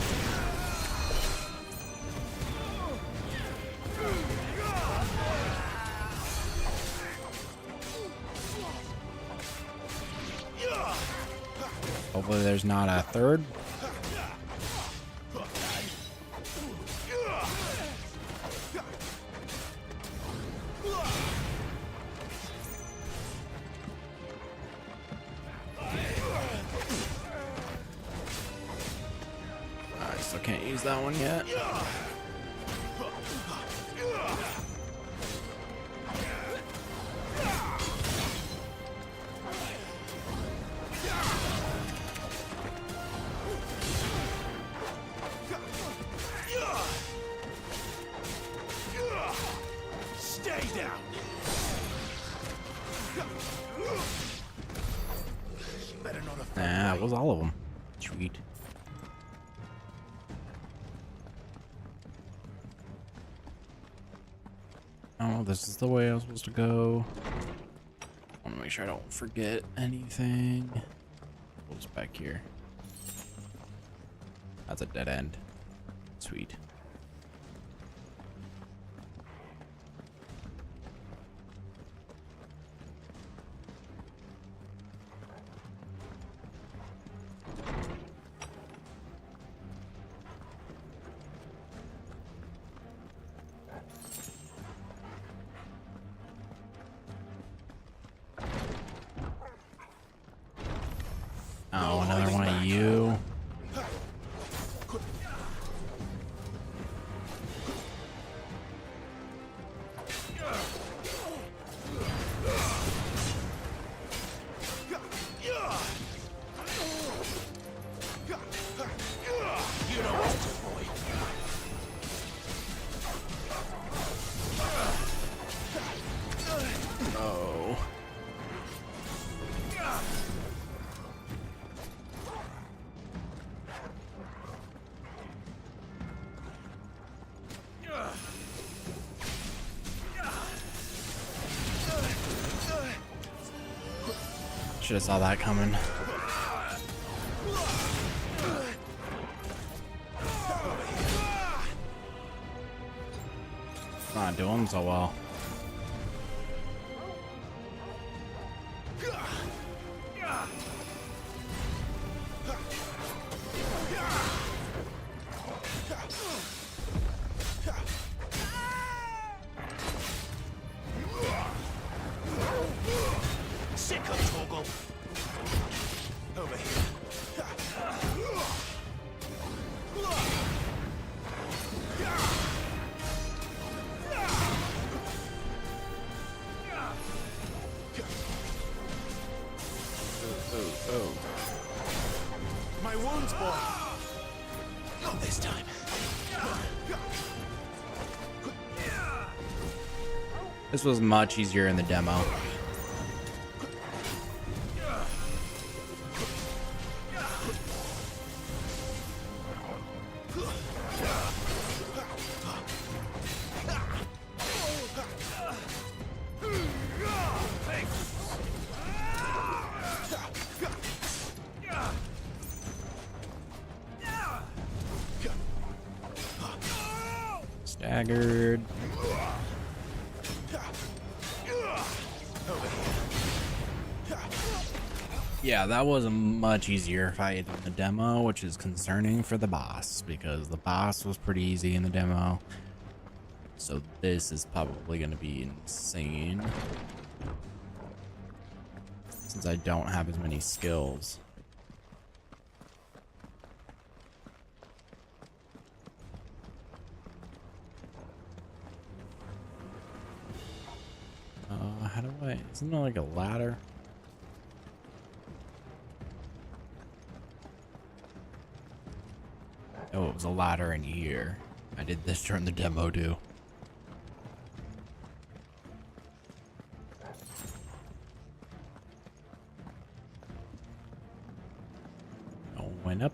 Hopefully there's not a third. I still can't use that one yet. Stay down. Better not have. Nah, it was all of them. Sweet. Oh, this is the way I was supposed to go. I want to make sure I don't forget anything. What's back here? That's a dead end. Sweet. Oh, another one of you. You know what to boy. Oh. Should have saw that coming. Not doing so well. Sick of Toggle. Over here. Oh. My wounds, boy. Not this time. This was much easier in the demo. Staggered. Yeah, that was a much easier fight in the demo, which is concerning for the boss, because the boss was pretty easy in the demo. So this is probably going to be insane, since I don't have as many skills. How do I... Isn't there like a ladder? Oh, it was a ladder in here. I did this during the demo too. Going up.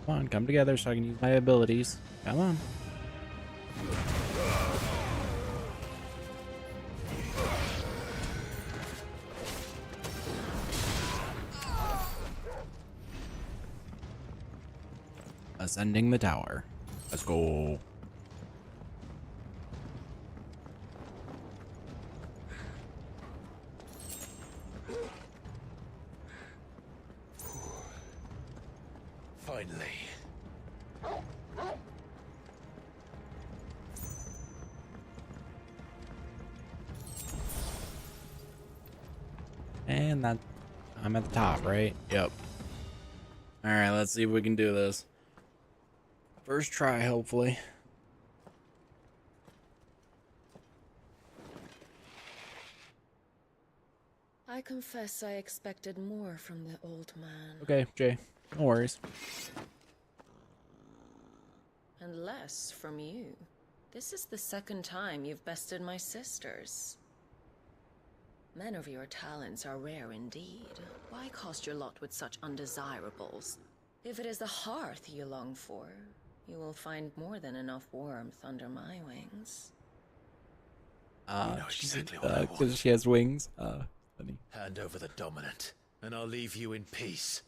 Come on, come together so I can use my abilities. Come on. Ascending the tower. Let's go. Finally. And that I'm at the top, right? Yep. All right, let's see if we can do this. First try, hopefully. I confess I expected more from the old man. Okay, Jay. No worries. And less from you. This is the second time you've bested my sisters. Men of your talents are rare indeed. Why cost your lot with such undesirables? If it is the hearth you long for, you will find more than enough warmth under my wings. You know exactly what I want. Because she has wings. Funny. Hand over the dominant, and I'll leave you in peace.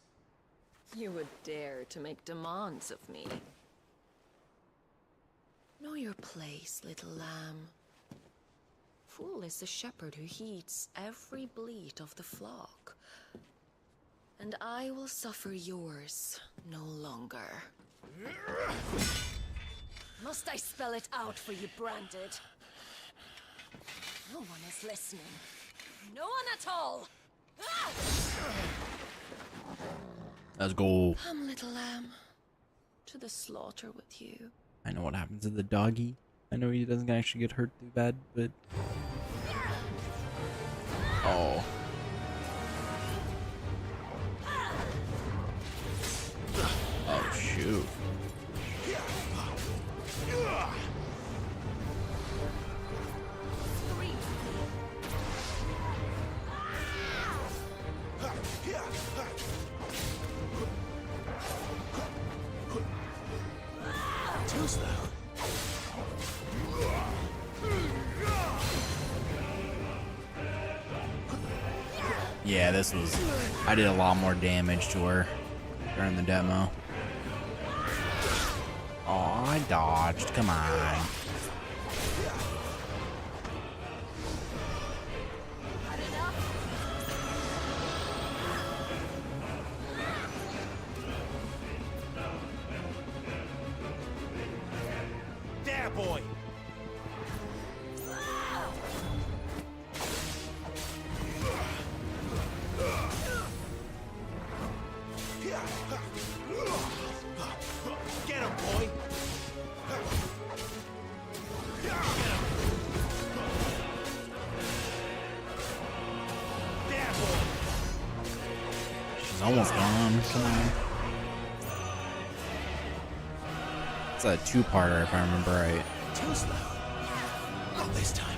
You would dare to make demands of me. Know your place, little lamb. Fool is the shepherd who heeds every bleat of the flock. And I will suffer yours no longer. Must I spell it out for you, Branded? No one is listening. No one at all! Ah! Let's go. Come, little lamb. To the slaughter with you. I know what happens to the doggy. I know he doesn't actually get hurt too bad, but... Oh. Oh, shoot. Too slow. Yeah, this was... I did a lot more damage to her during the demo. Oh, I dodged. Come on. There, boy. Get him, boy. She's almost gone. Come on. It's a two-parter if I remember right. Too slow. Not this time.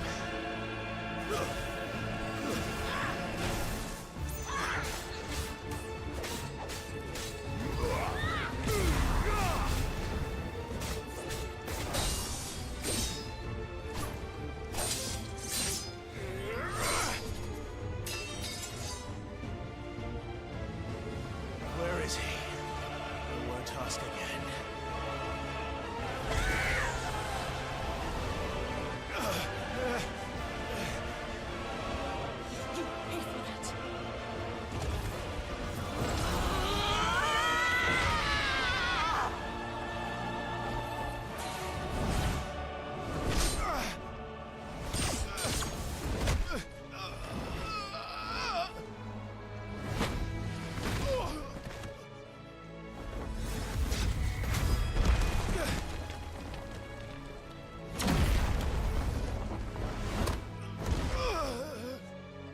Where is he? I won't ask again.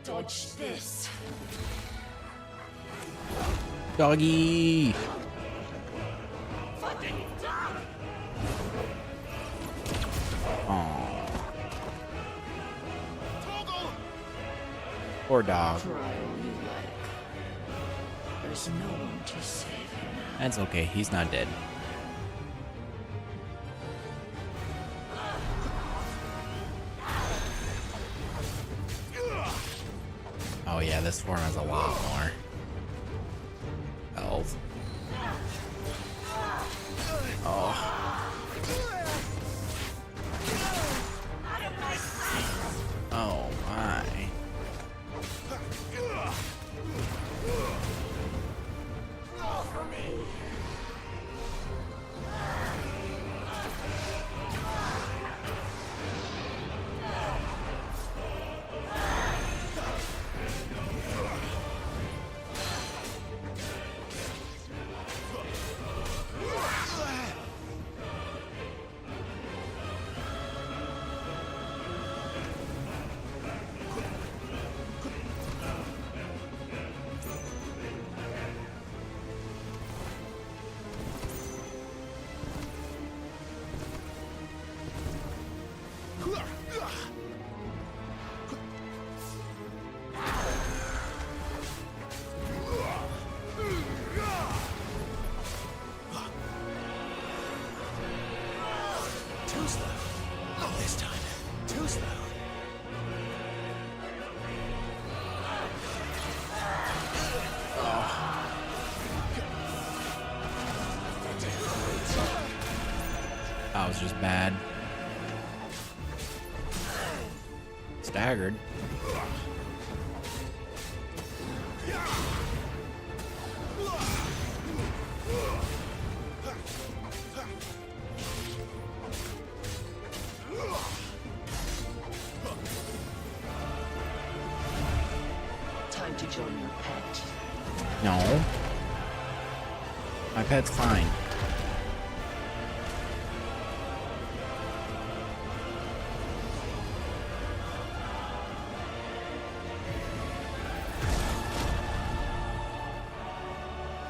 Dodge this. Doggy! Oh. Poor dog. There's no one to save him now. That's okay, he's not dead. Oh yeah, this form has a lot more health. Oh. Oh my. just bad. Staggered. Time to join your pet. No. My pet's fine.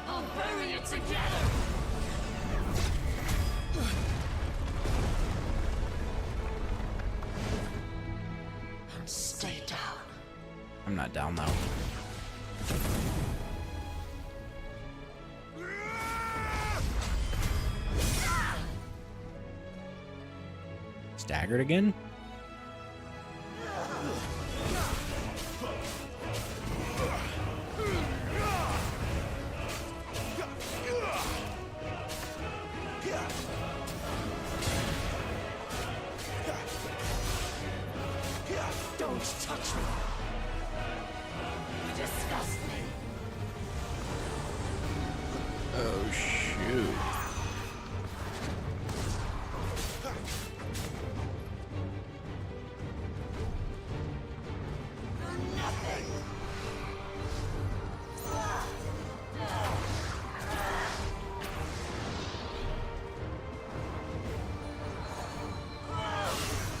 I'll bury it together. And stay down. I'm not down though. Staggered again? Don't touch me. You disgust me. Oh shoot.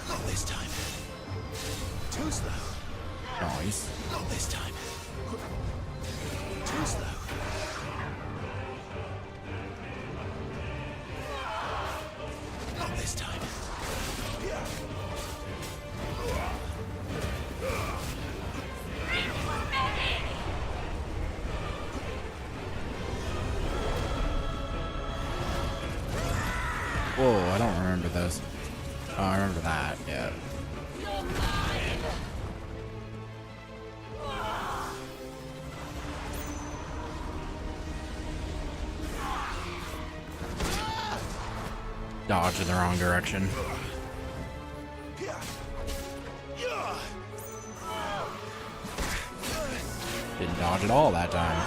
Not this time. Too slow. Nice. Not this time. Too slow. Not this time. Whoa, I don't remember those. Oh, I remember that, yeah. Dodge in the wrong direction. Didn't dodge at all that time.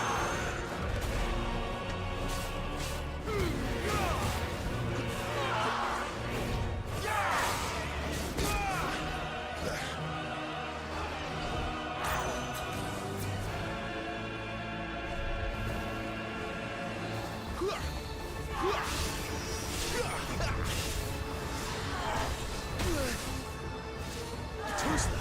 Too slow.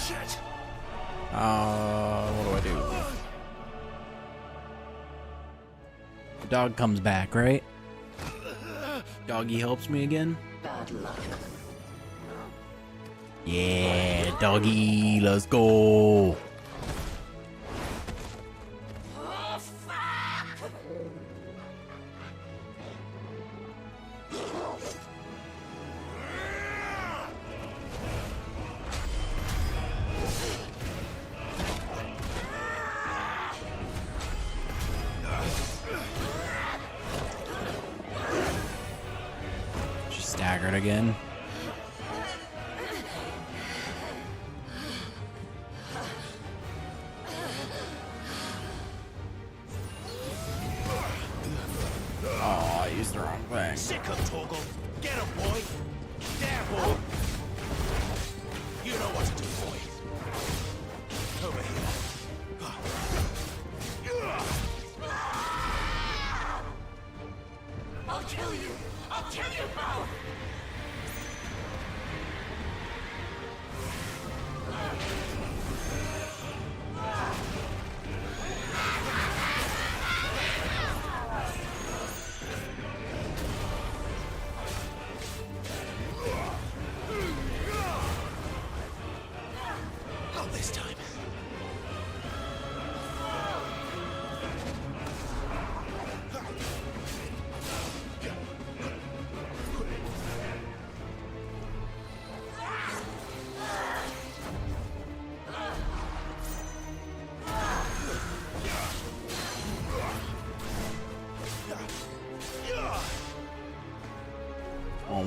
Shit. What do I do? The dog comes back, right? Doggy helps me again? Bad luck. Yeah, doggy, let's go. She staggered again. Oh, I used the wrong thing. Sick of Torgal. Get him, boy. There, boy. You know what to do, boy. Over here. I'll kill you. I'll kill you both.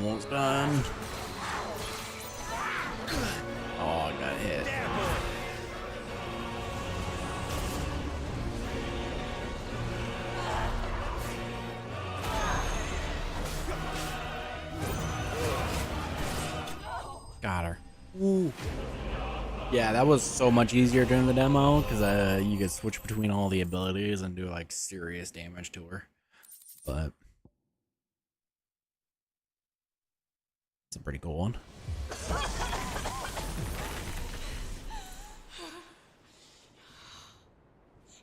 Almost done. Oh, I got hit. Got her. Woo. Yeah, that was so much easier during the demo because you could switch between all the abilities and do like serious damage to her. But it's a pretty cool one.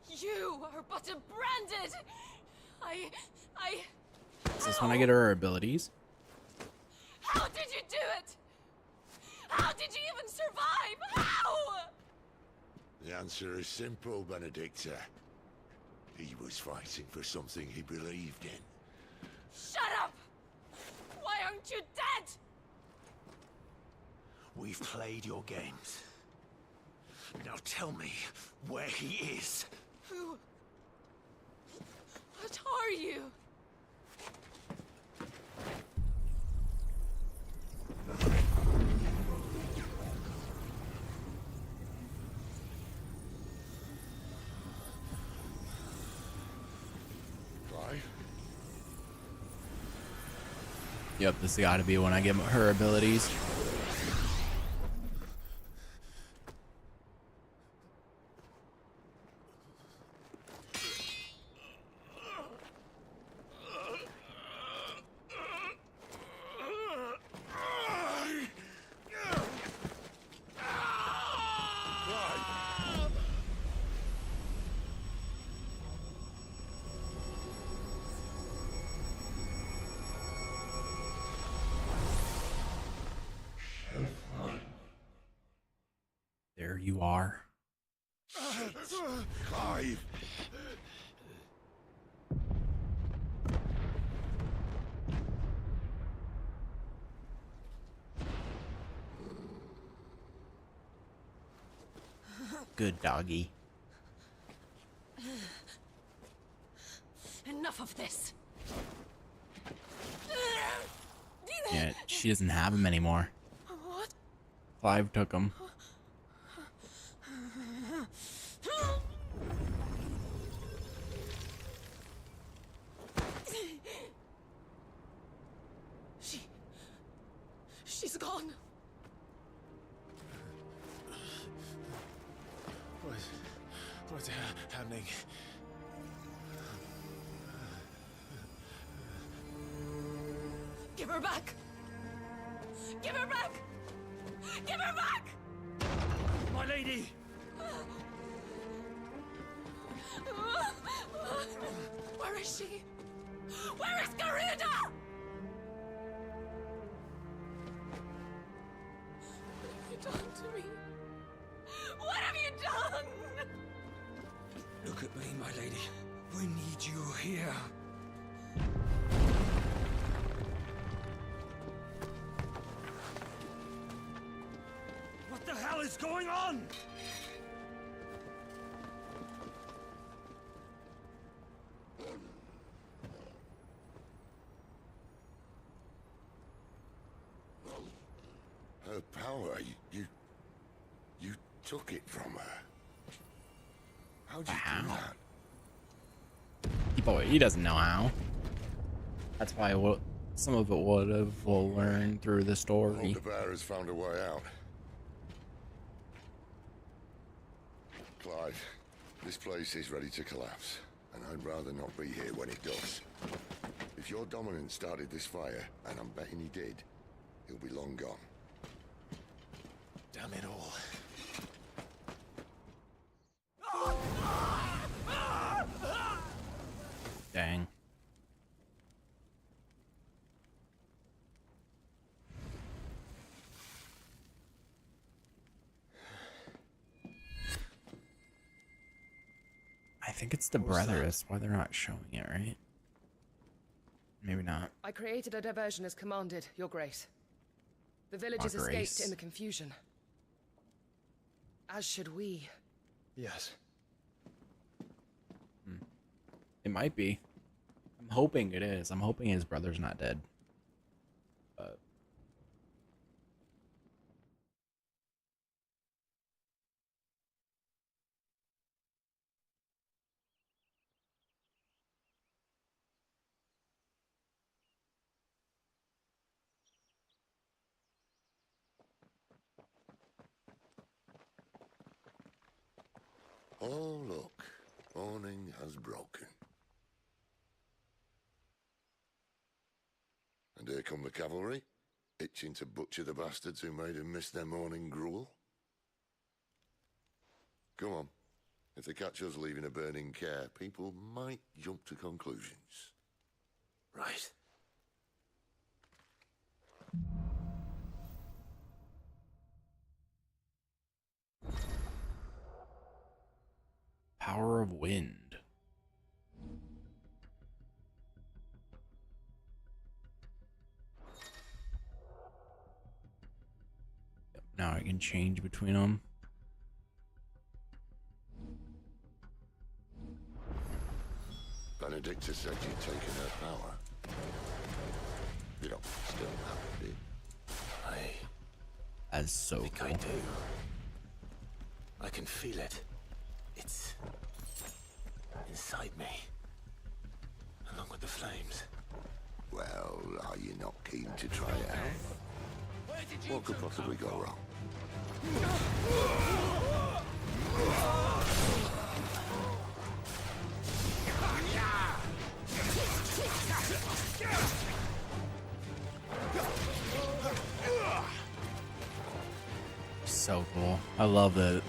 You are but a branded. Is this when I get her abilities? How did you do it? How did you even survive? How? The answer is simple, Benedicta. He was fighting for something he believed in. Shut up! Why aren't you dead? We've played your games. Now tell me where he is. Who? What are you? Yep, this has got to be when I get her abilities. There you are. Clive! Good doggy. Enough of this. Yeah, she doesn't have him anymore. What? Clive took him. She's gone. What's happening? Give her back. Give her back. Give her back. My lady! Where is she? Where is Garuda? What have you done to me? What have you done? Look at me, my lady. We need you here. What the hell is going on? Her power, you took it from her. How'd you do that? Boy, he doesn't know how. That's why some of it we'll learn through the story. The bear has found a way out. Clive, this place is ready to collapse, and I'd rather not be here when it does. If your dominant started this fire, and I'm betting he did, he'll be long gone. Damn it all. Dang. I think it's the brother. That's why they're not showing it, right? Maybe not. I created a diversion as commanded, Your Grace. The villagers Your escaped Grace. in the confusion. As should we. Yes. It might be. I'm hoping it is. I'm hoping his brother's not dead. But Oh, look. Morning has broken. And here come the cavalry, itching to butcher the bastards who made him miss their morning gruel. Come on. If they catch us leaving a burning care, people might jump to conclusions. Right. Power of wind. Yep, now I can change between them. Benedicta said you'd taken her power. You don't still have it, do you? As so think I do. I can feel it. It's inside me, along with the flames. Well, are you not keen to try it out? What could possibly go wrong? So cool. I love it.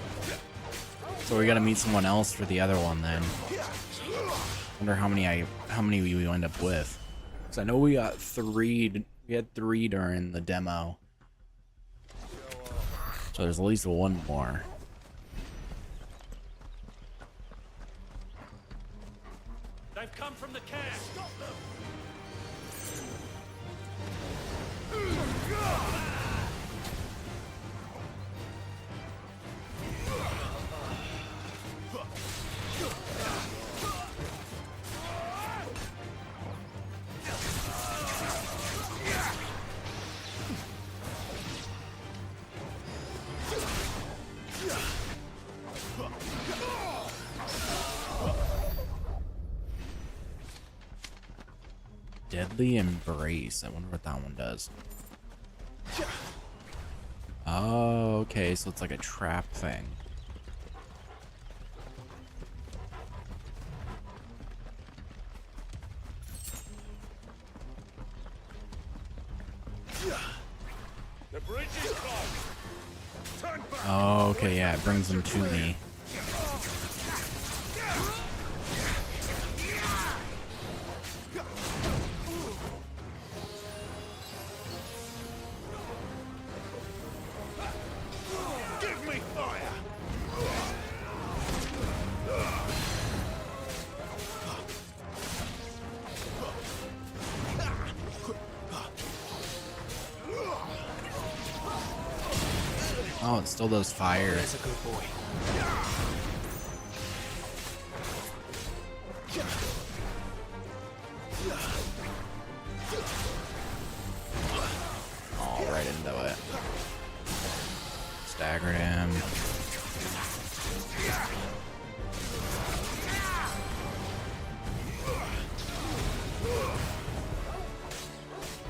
So we gotta meet someone else for the other one then. Wonder how many we end up with. Cause I know we got three. We had 3 during the demo. So there's at least one more. They've come from the camp. Stop them. Deadly Embrace. I wonder what that one does. Oh, okay, so it's like a trap thing. The bridge is closed. Turn back. Oh, okay, yeah, it brings them to me. Give me fire. Oh, it still does fire. That's a good boy. Oh, right into it. Staggered him.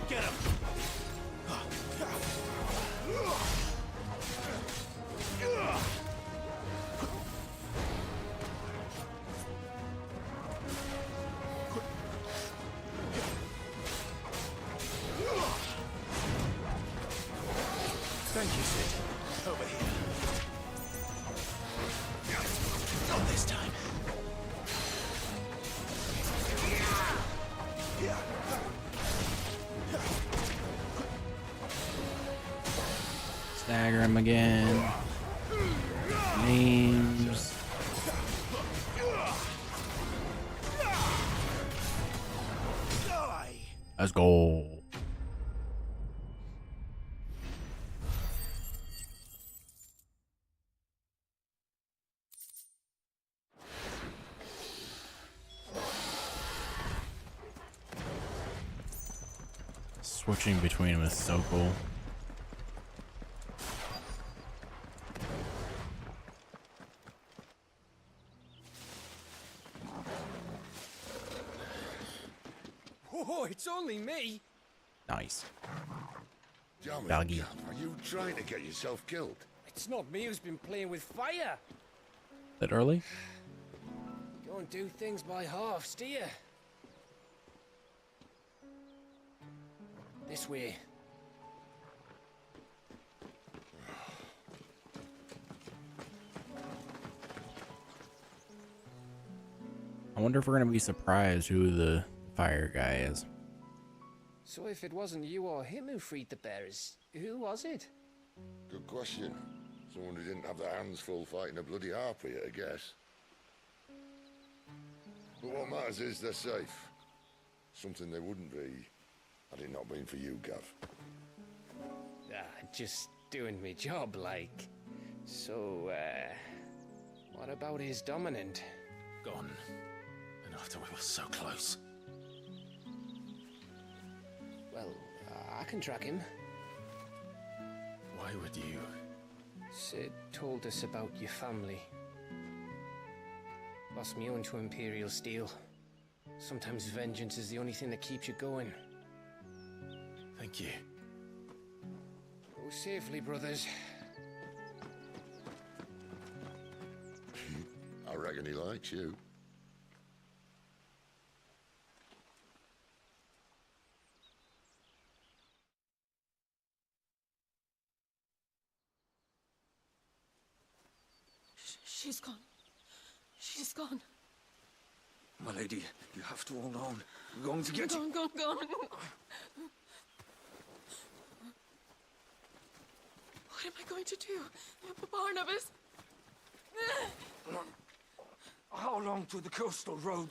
Get him. Thank you, Sid. Over here. Not this time. Stagger him again. Names. Let's go. Switching between them is so cool. Oh, it's only me. Nice. Damn it, Doggy. Gav, are you trying to get yourself killed? It's not me who's been playing with fire. Literally? You don't do things by halves, do you? This way. I wonder if we're gonna be surprised who the fire guy is. So if it wasn't you or him who freed the bearers, who was it? Good question. Someone who didn't have their hands full fighting a bloody harpy, I guess. But what matters is they're safe. Something they wouldn't be had it not been for you, Gav. Just doing me job, like. So, what about his dominant? Gone. And after we were so close. Well, I can track him. Why would you? Sid told us about your family. Lost me own to Imperial Steel. Sometimes vengeance is the only thing that keeps you going. Thank you. Go safely, brothers. I reckon he likes you. She's gone. She's gone. My lady, you have to hold on. We're going to get you. Gone. What am I going to do? Barnabas? How long to the coastal road?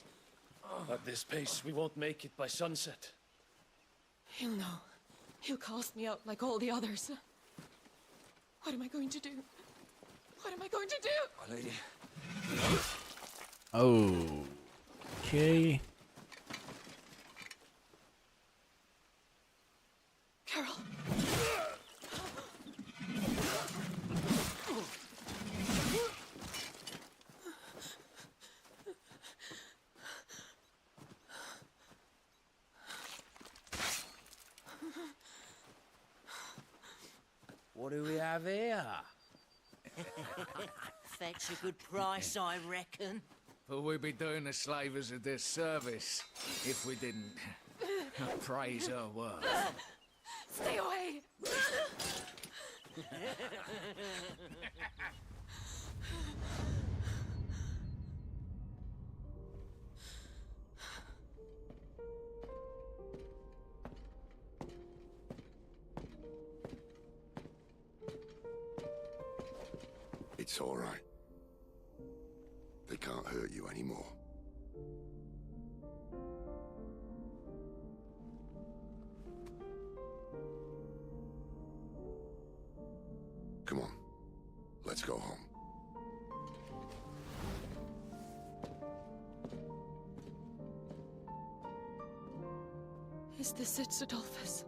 At this pace, we won't make it by sunset. He'll know. He'll cast me out like all the others. What am I going to do? What am I going to do? My lady. Oh. Okay. Carol. What do we have here? Fetch a good price, I reckon. But we'd be doing the slavers a disservice if we didn't praise her work. Stay away! It's all right. They can't hurt you anymore. Come on. Let's go home. Is this it, Adolphus?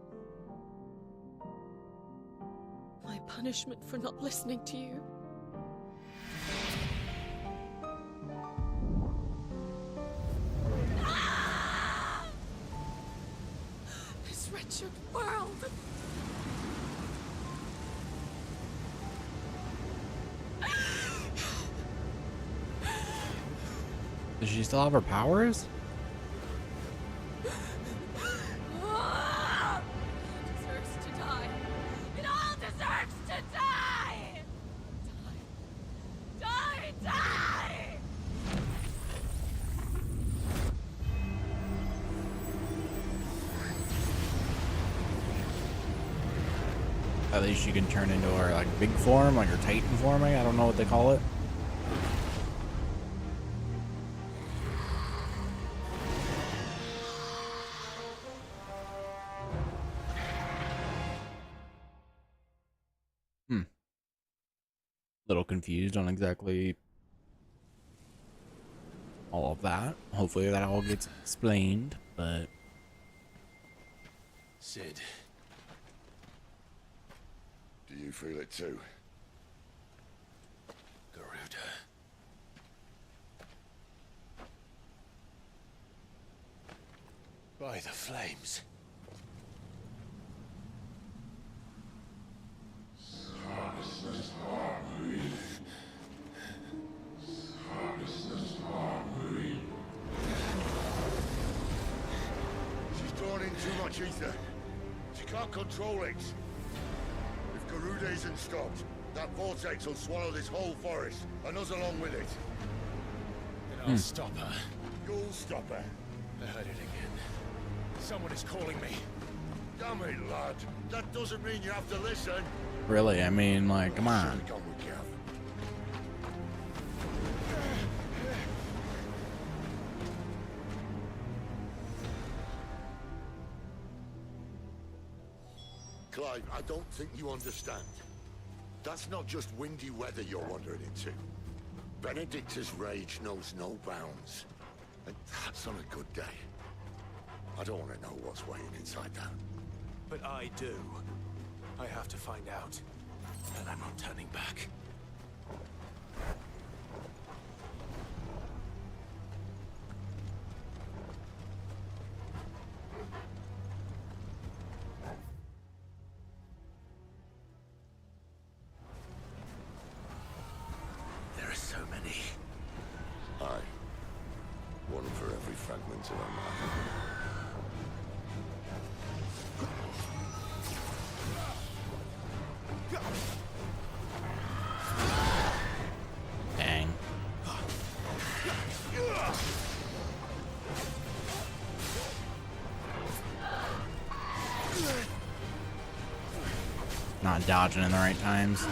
My punishment for not listening to you? This wretched world! Does she still have her powers? Deserves to die. It all deserves to die! Die! At least she can turn into her like big form, like her Titan forming. I don't know what they call it. Little confused on exactly all of that. Hopefully that all gets explained, but Sid. Do you feel it too? Garuda. By the flames. drawn in too much ether. She can't control it. If Garuda isn't stopped, that vortex will swallow this whole forest, and us along with it. Then I'll stop her. You'll stop her. I heard it again. Someone is calling me. Damn it, lad. That doesn't mean you have to listen. Really? I mean, like, come on. Come with Gav. Clive, I don't think you understand. That's not just windy weather you're wandering into. Benedicta's rage knows no bounds. And that's on a good day. I don't want to know what's waiting inside that. But I do. I have to find out. And I'm not turning back. There are so many. Aye. One for every fragment of our mind. Dang. Not dodging in the right times.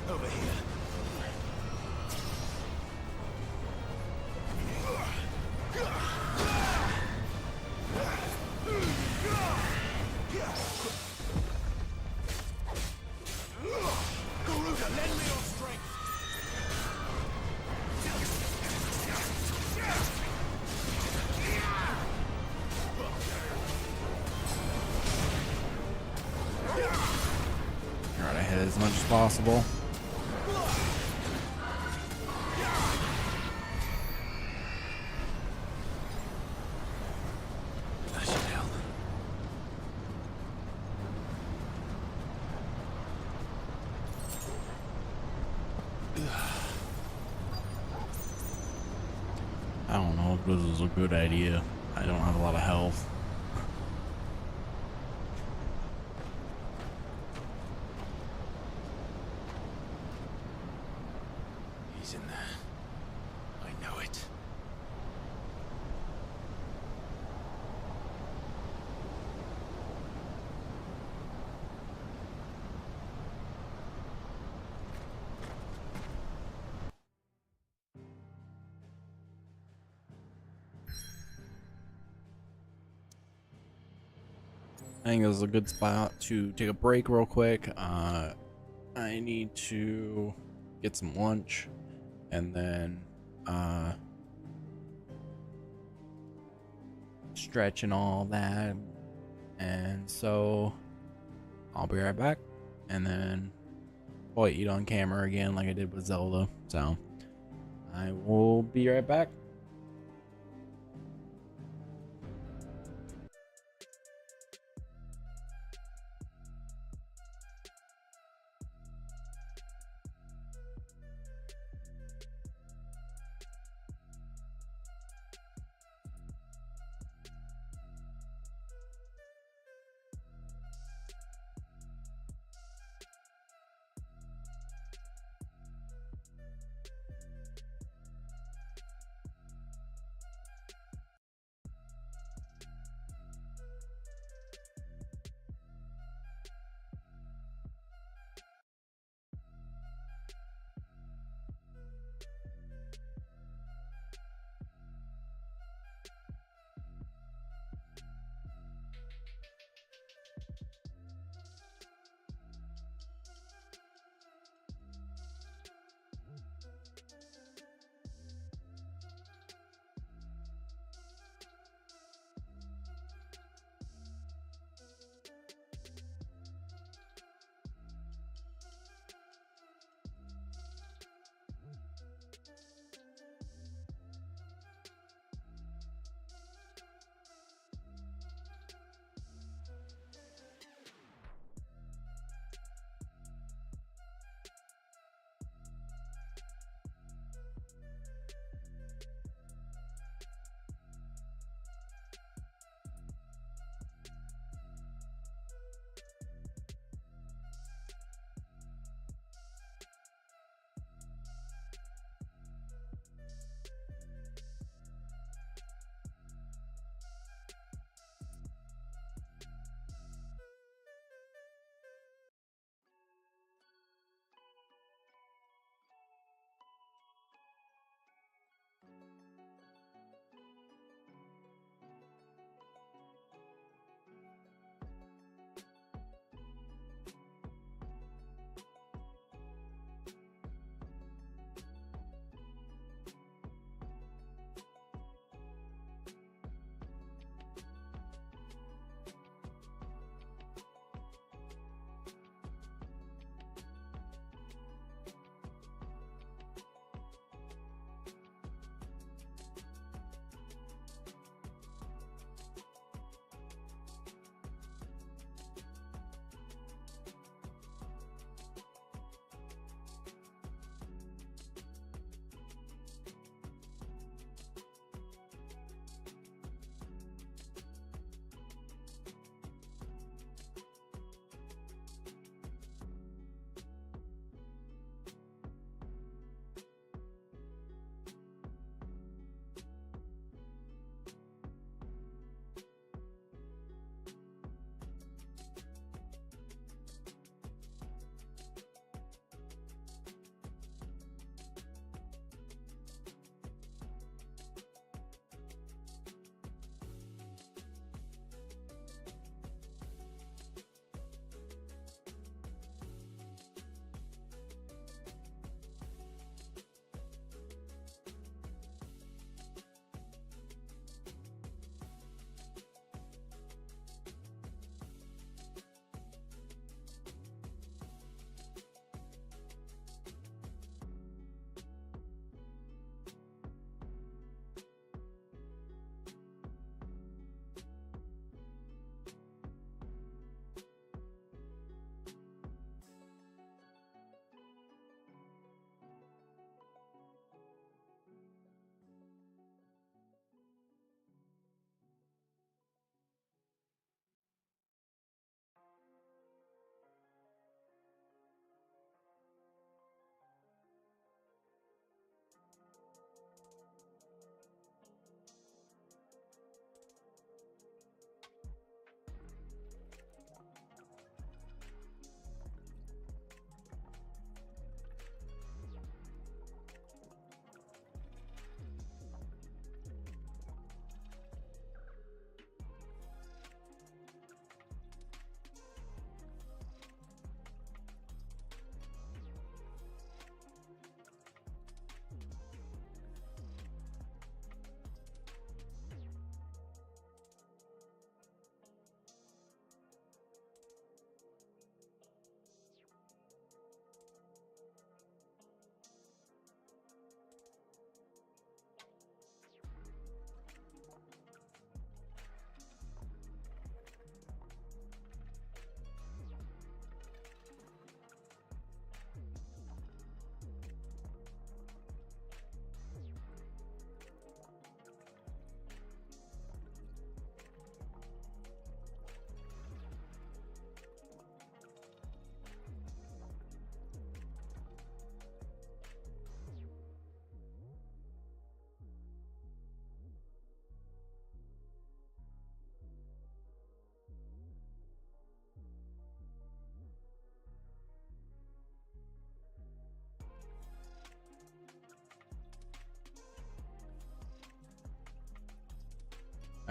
Over here. Garuda, lend me your strength. Try to hit as much as possible. That should help. I don't know if this is a good idea. I don't have a lot of health. He's in there. I know it. I think this is a good spot to take a break real quick. I need to get some lunch and then stretch and all that. And so I'll be right back and then I'll eat on camera again like I did with Zelda. So I will be right back.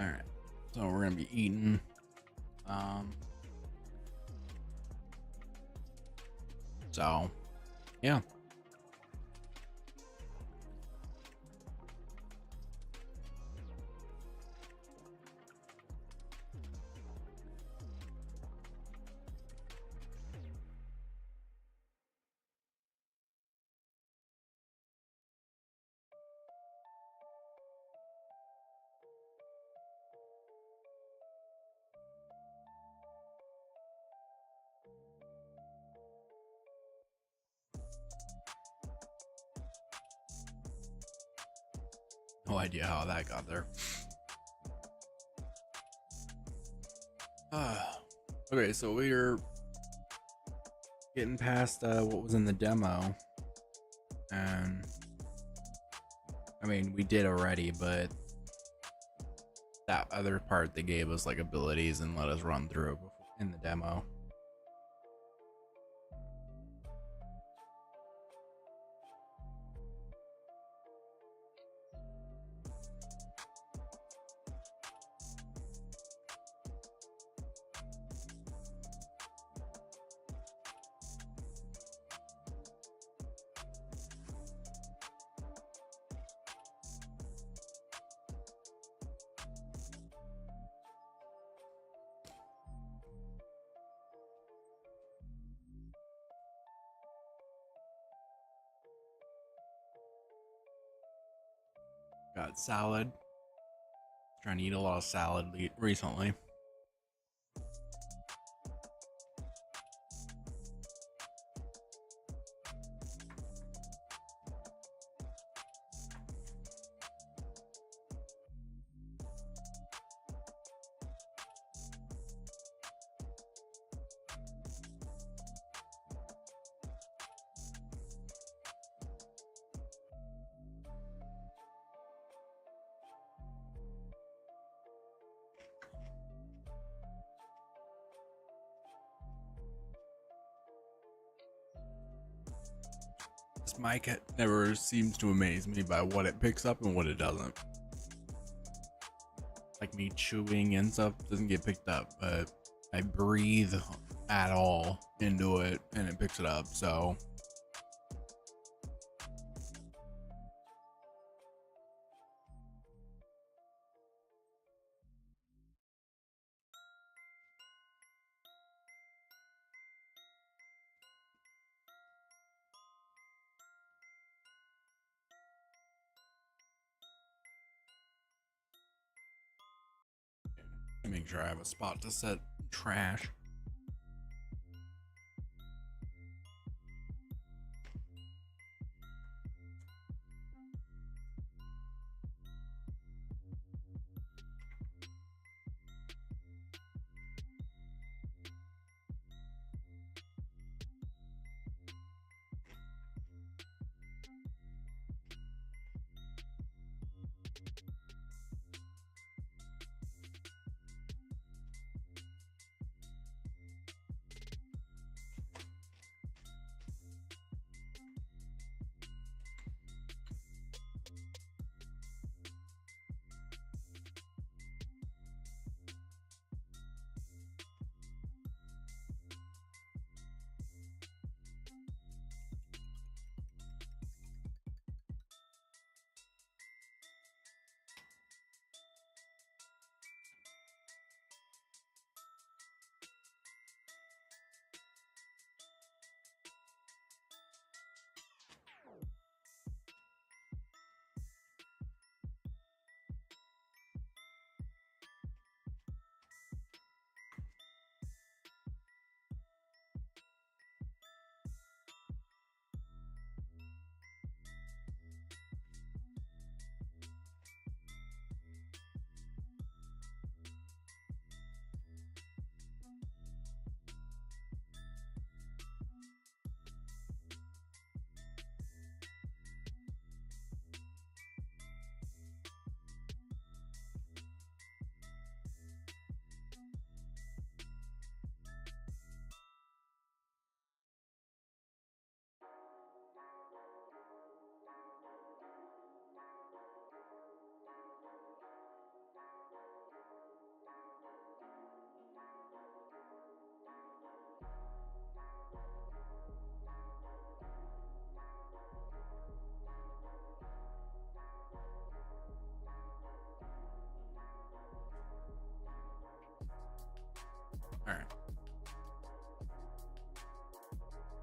Alright, so we're gonna be eating. So, yeah. No idea how that got there. Okay, so we're getting past what was in the demo, and I mean we did already, but that other part they gave us like abilities and let us run through in the demo. Got salad. Trying to eat a lot of salad recently. This mic never seems to amaze me by what it picks up and what it doesn't. Like me chewing and stuff doesn't get picked up, but I breathe at all into it and it picks it up, so. Make sure I have a spot to set trash.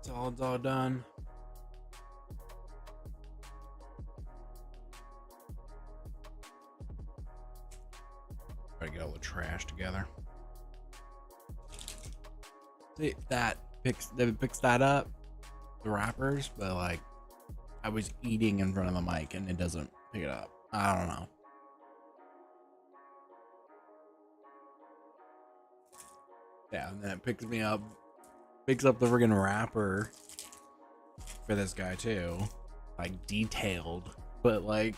It's all done. Try to get all the trash together. See, that picks that up, the wrappers, but like I was eating in front of the mic and it doesn't pick it up. I don't know. Yeah, and then it picks up the friggin' wrapper for this guy too, like detailed, but like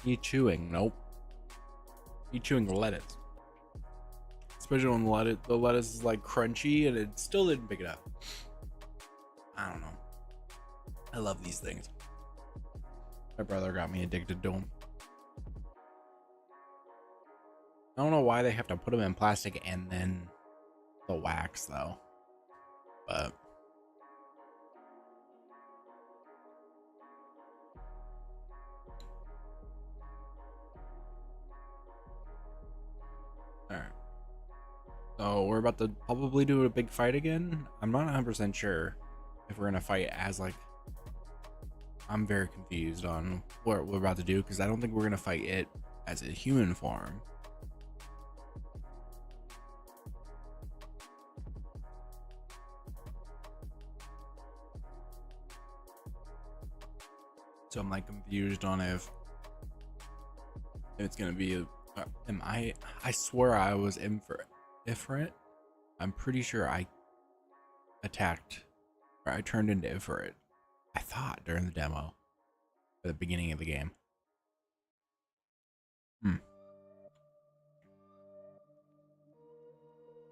you chewing? Nope. You chewing lettuce, especially when the lettuce is like crunchy and it still didn't pick it up. I don't know. I love these things. My brother got me addicted to them. I don't know why they have to put them in plastic and then the wax though, but all right. So we're about to probably do a big fight again. I'm not 100% sure if we're gonna fight as like. I'm very confused on what we're about to do because I don't think we're gonna fight it as a human form. So I'm like confused on if it's gonna be I swear I was Ifrit. I'm pretty sure I attacked or I turned into Ifrit. I thought during the demo at the beginning of the game.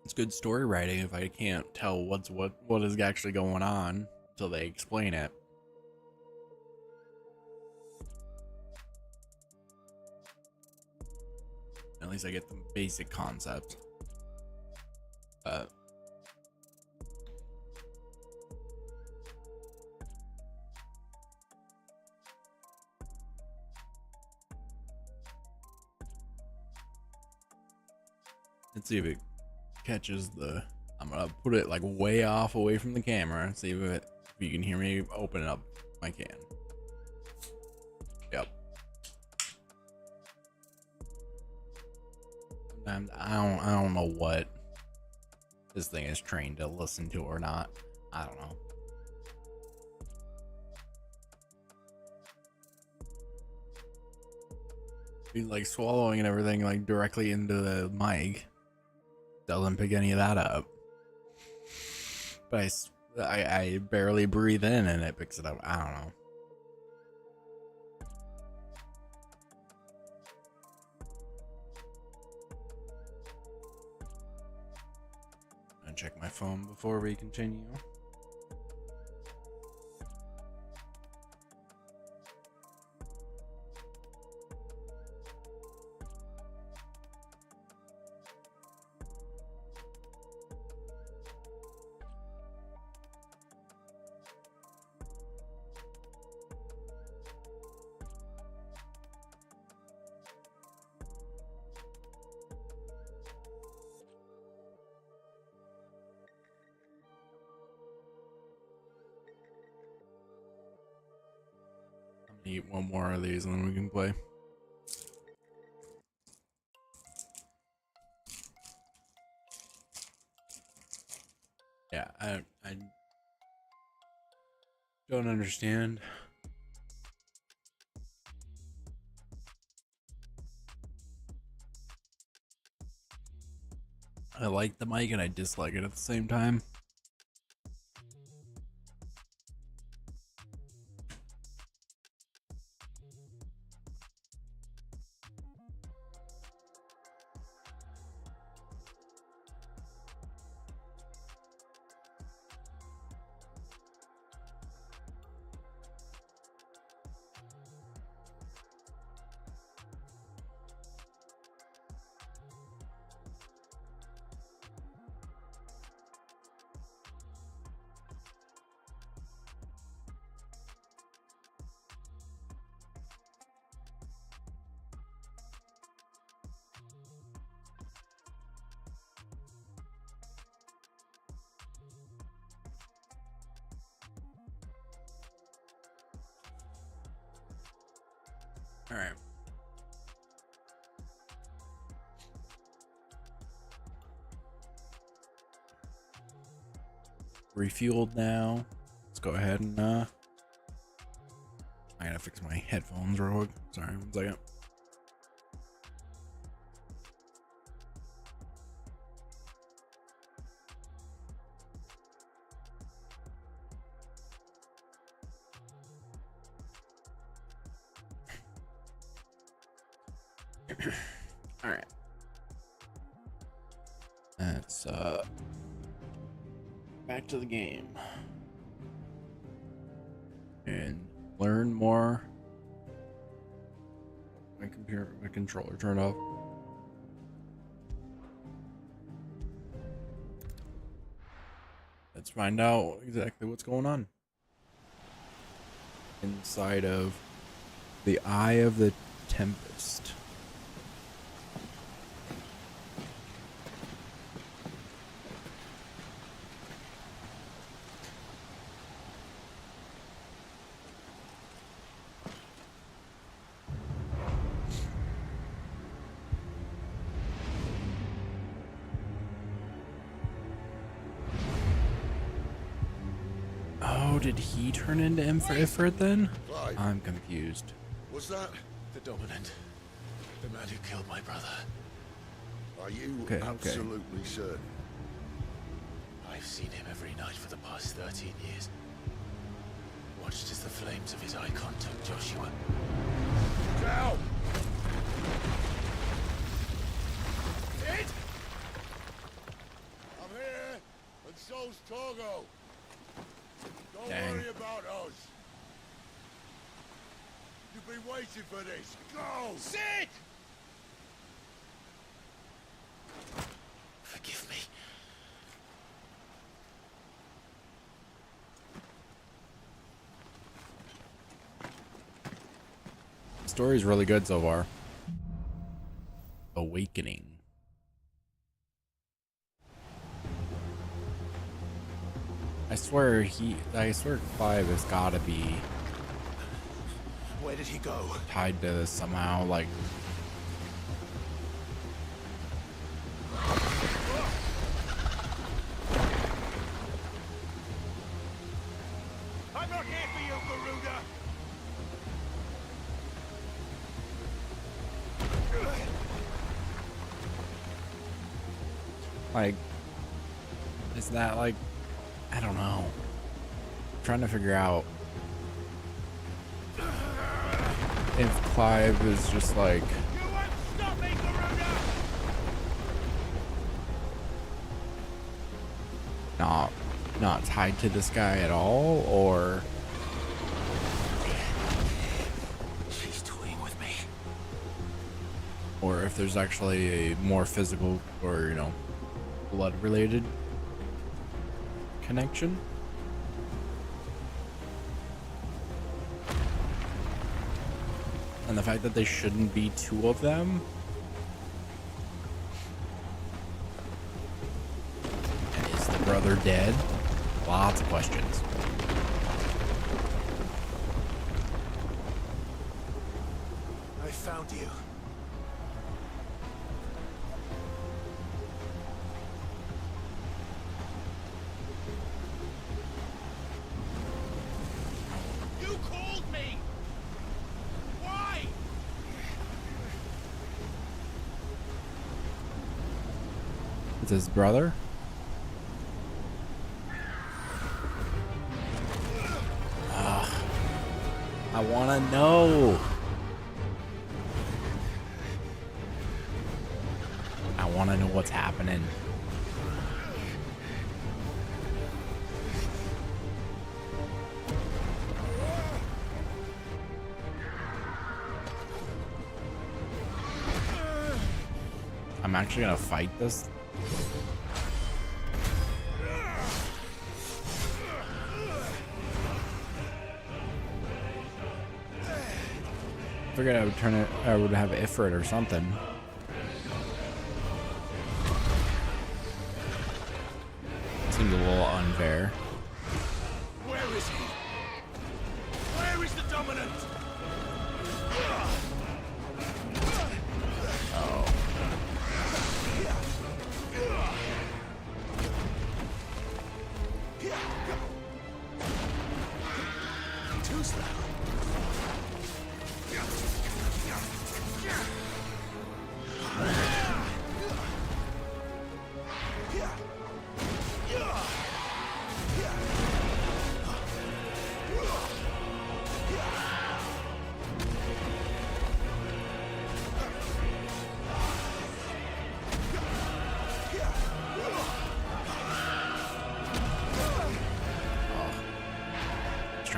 It's good story writing if I can't tell what is actually going on until they explain it. At least I get the basic concept. Let's see if it catches the. I'm gonna put it like way off away from the camera and see if you can hear me open it up. I can. Yep. Sometimes I don't know what this thing is trained to listen to or not. I don't know. He's like swallowing and everything like directly into the mic. Doesn't pick any of that up. But I barely breathe in and it picks it up. I don't know. I'll check my phone before we continue. Eat one more of these and then we can play. Yeah, I don't understand. I like the mic and I dislike it at the same time. All right. Refueled now. Let's go ahead and I gotta fix my headphones real quick. Sorry, 1 second. All right. Let's back to the game and learn more. My controller turned off. Let's find out exactly what's going on inside of the Eye of the Tempest. Oh, did he turn into Ifrit then? Clive. I'm confused. Was that The Dominant. The man who killed my brother. Are you Okay. absolutely certain? I've seen him every night for the past 13 years. Watched as the flames of his icon took Joshua. Down! Sid! I'm here, and so's Togo. Don't Dang. worry about us. You've been waiting for this. Go! Sid! Forgive me. The story's really good so far. Awakening. I swear Clive has gotta be Where did he go? tied to this somehow, like I'm not here for you, Garuda! is that like, I don't know. I'm trying to figure out if Clive is just like You won't stop me, Garuda! not tied to this guy at all, or She's toying with me. or if there's actually a more physical or, you know, blood related connection. And the fact that they shouldn't be two of them. And is the brother dead? Lots of questions. I found you. You called me! Why? It's his brother? I wanna know. I wanna know what's happening. I'm actually gonna fight this. I figured I would turn it, I would have Ifrit or something. Seems a little unfair. Where is he? Where is the Dominant?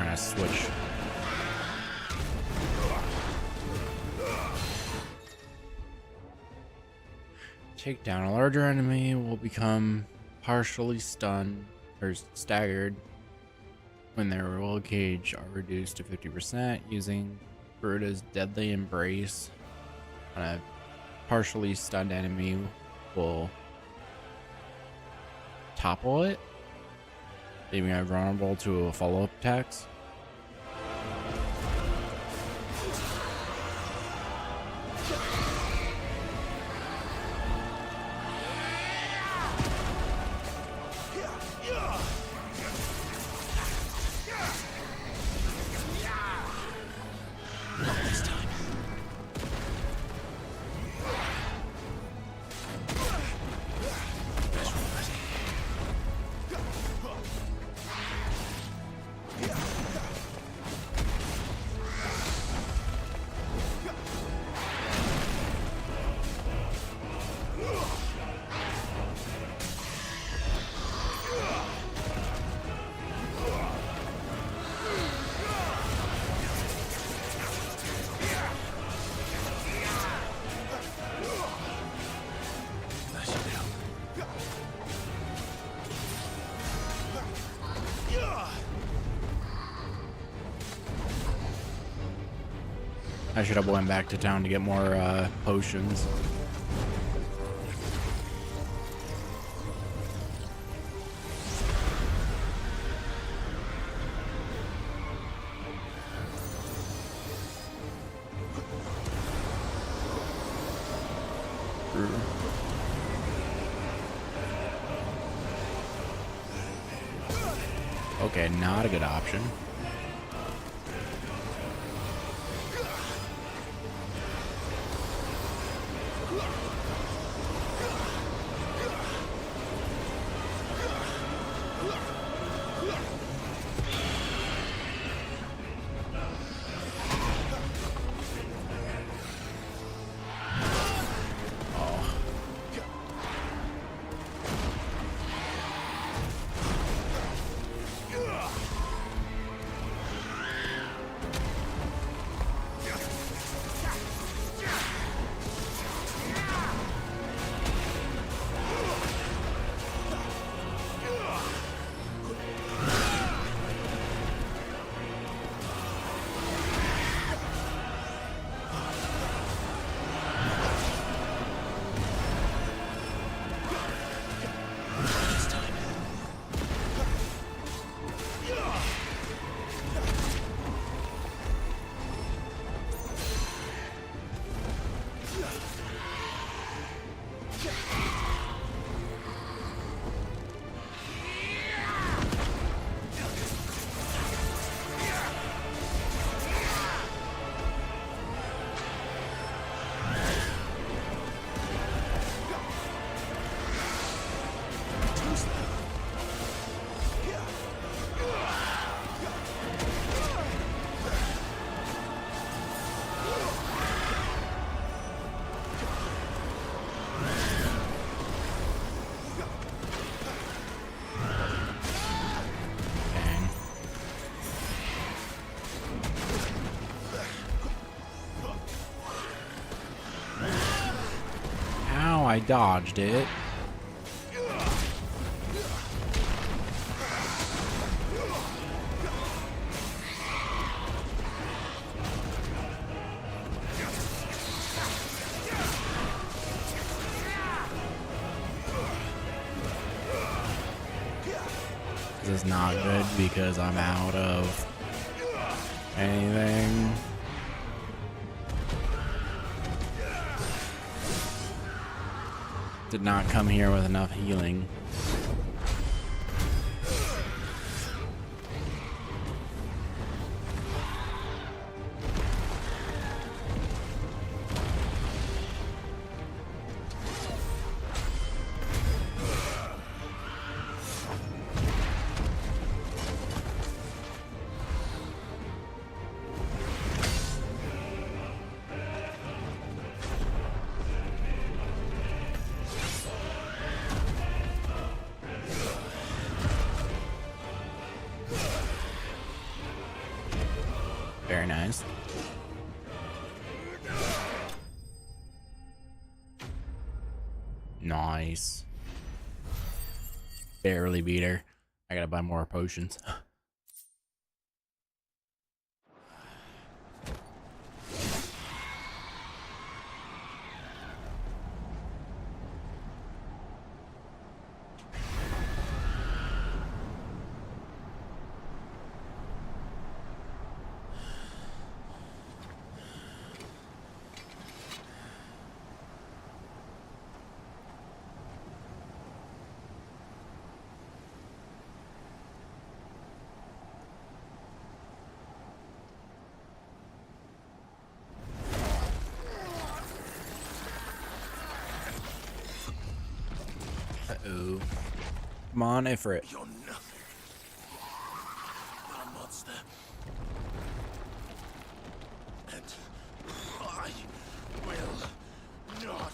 trying to switch. Take down a larger enemy will become partially stunned or staggered when their will gauge are reduced to 50% using Garuda's Deadly Embrace. On a partially stunned enemy will topple it, leaving it vulnerable to a follow-up attacks. I should have went back to town to get more potions. Okay, not a good option. I dodged it. This is not good because I'm out of anything. Did not come here with enough healing. nice. Nice. Barely beat her. I gotta buy more potions. Uh-oh. Come on, Ifrit. You're nothing but a monster. And I will not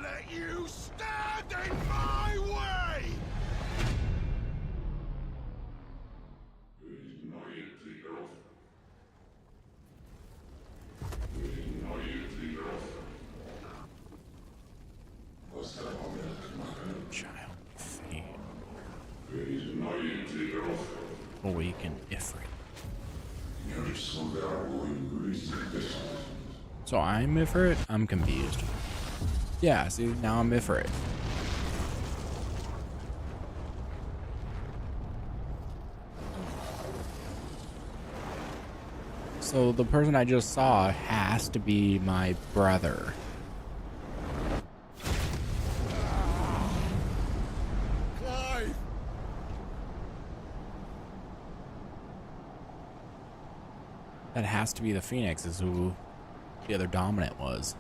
let you stand in my way! Child fate. Awaken Ifrit. So I'm Ifrit? I'm confused. Yeah, see, now I'm Ifrit. So the person I just saw has to be my brother. Clive! That has to be the Phoenix, is who the other dominant was.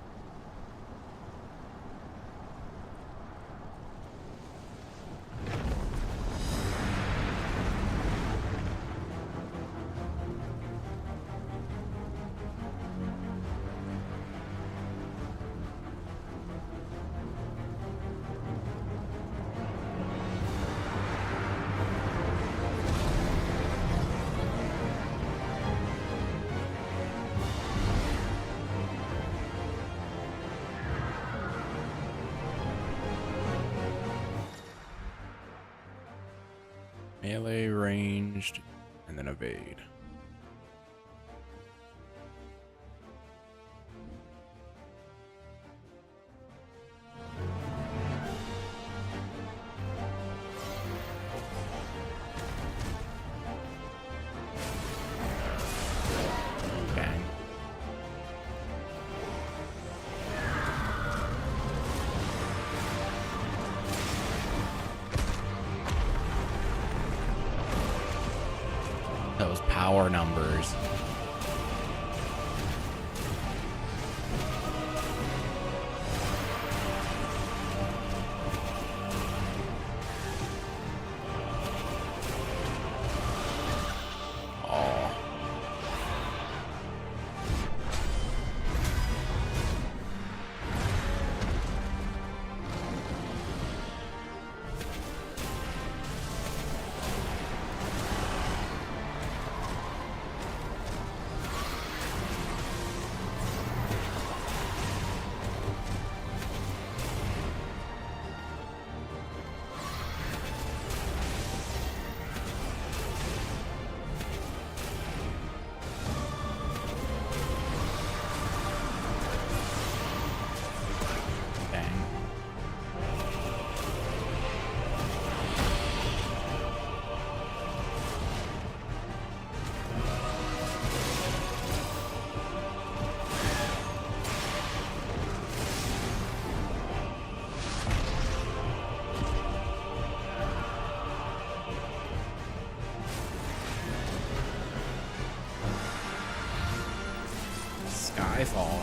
Melee, ranged, and then evade. Bang. Those power numbers. Oh. Skyfall.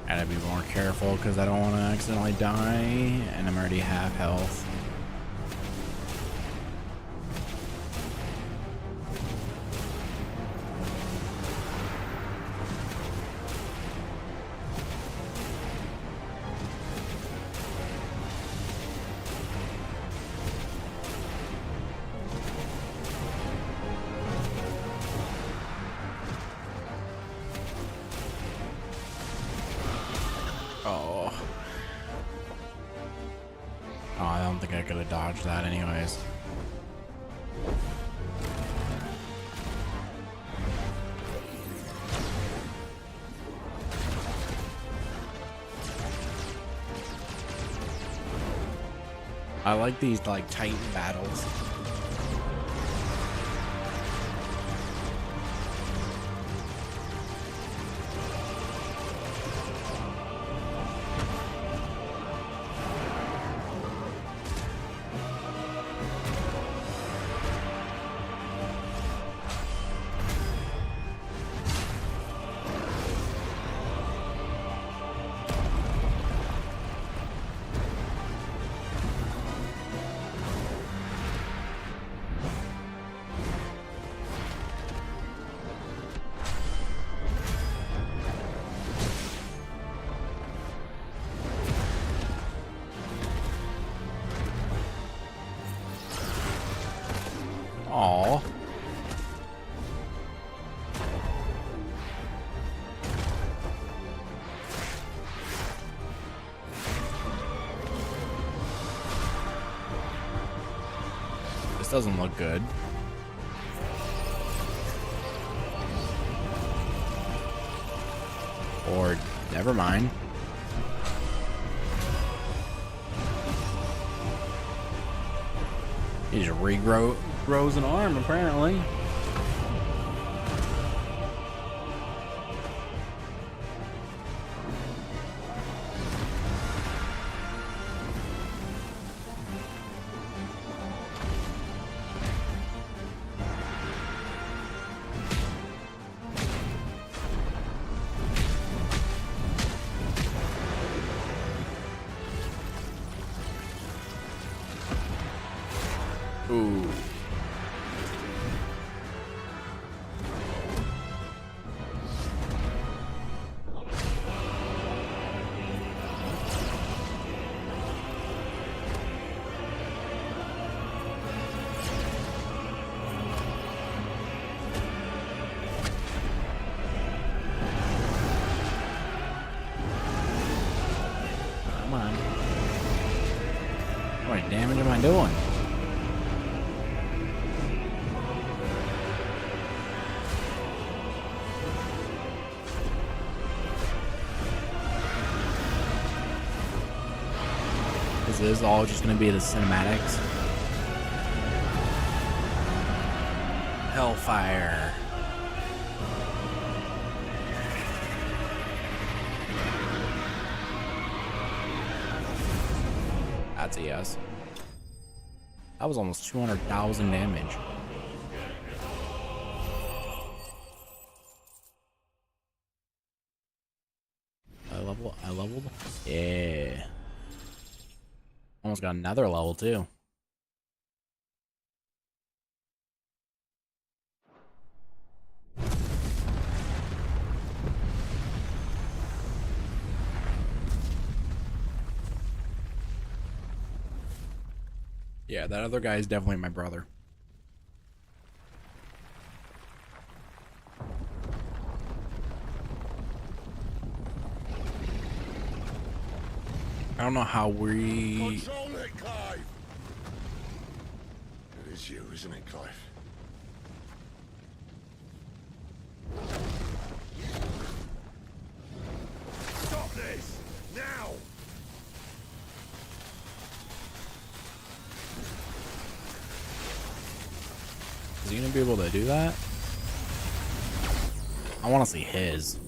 Gotta be more careful because I don't want to accidentally die, and I'm already half health. Oh. Oh, I don't think I could have dodged that anyways. I like these like Titan battles. Aww. This doesn't look good. Or never mind. He just grows an arm, apparently. Ooh. Come on. What damage am I doing? Is this all just gonna be the cinematics? Hellfire. That's a yes. That was almost 200,000 damage. I leveled? Yeah. Almost got another level too. Yeah, that other guy is definitely my brother. I don't know how we... Control it, Clive! It is you, isn't it, Clive? Stop this! Now! Is he gonna be able to do that? I want to see his.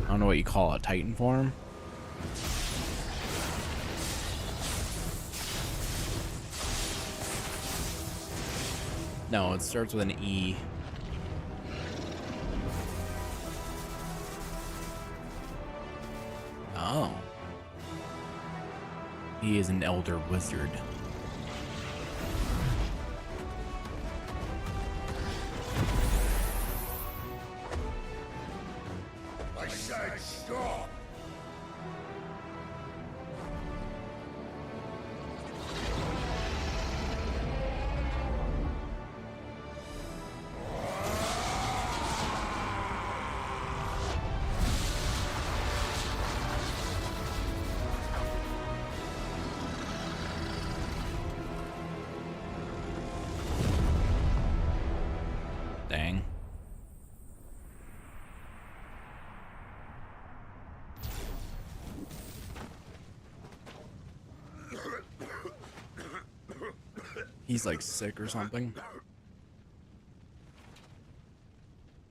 I don't know what you call it, Titan form. No, it starts with an E. Oh. He is an elder wizard. I said stop! Dang. He's like sick or something.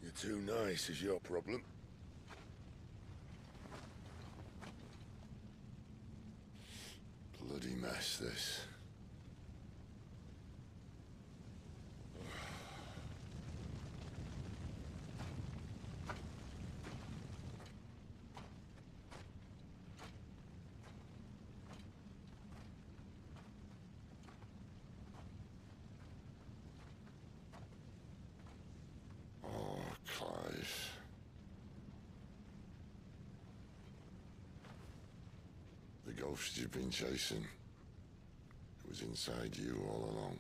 You're too nice is your problem. Bloody mess, this. Clive. The ghost you've been chasing, it was inside you all along.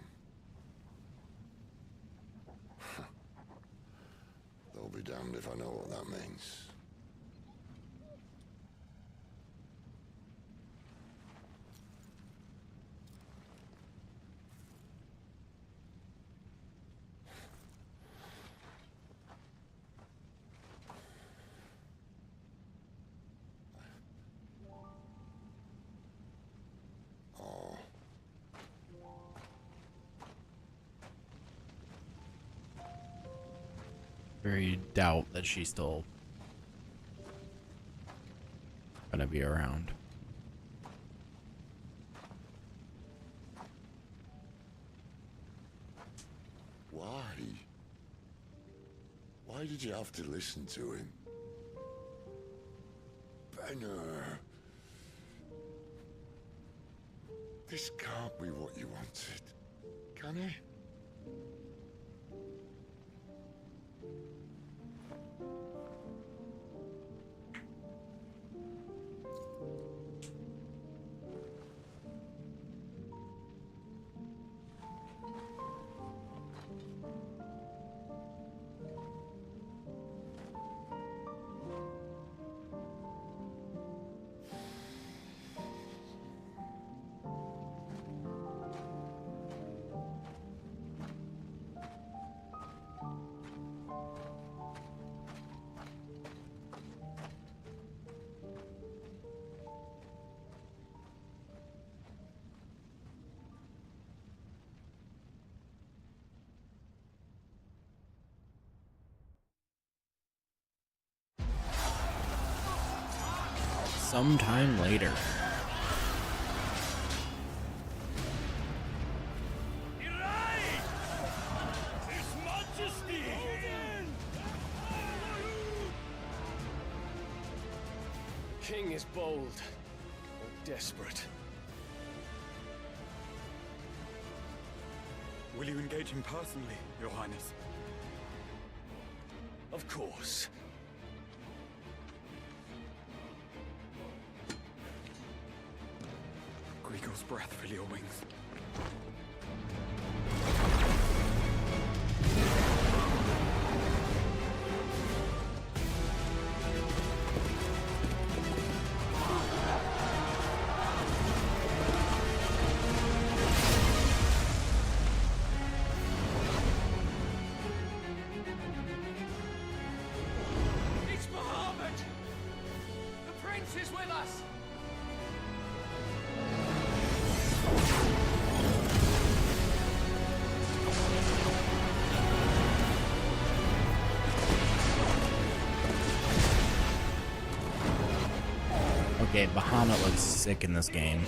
They'll be damned if I know what that means. Very doubt that she's still gonna be around. Why? Why did you have to listen to him? Benner. This can't be what you wanted, can it? Sometime later. King is bold or desperate. Will you engage him personally, Your Highness? Of course. Griegel's breath fill your wings. It's Muhammad! The prince is with us! Okay, Bahamut looks sick in this game.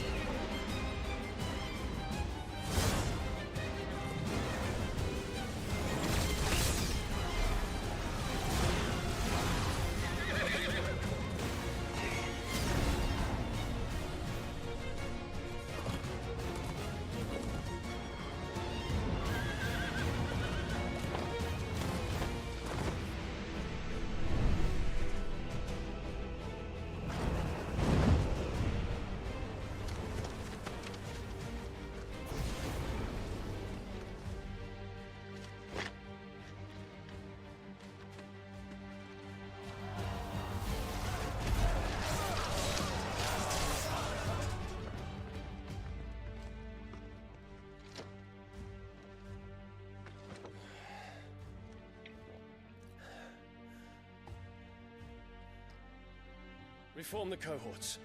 Reform the cohorts.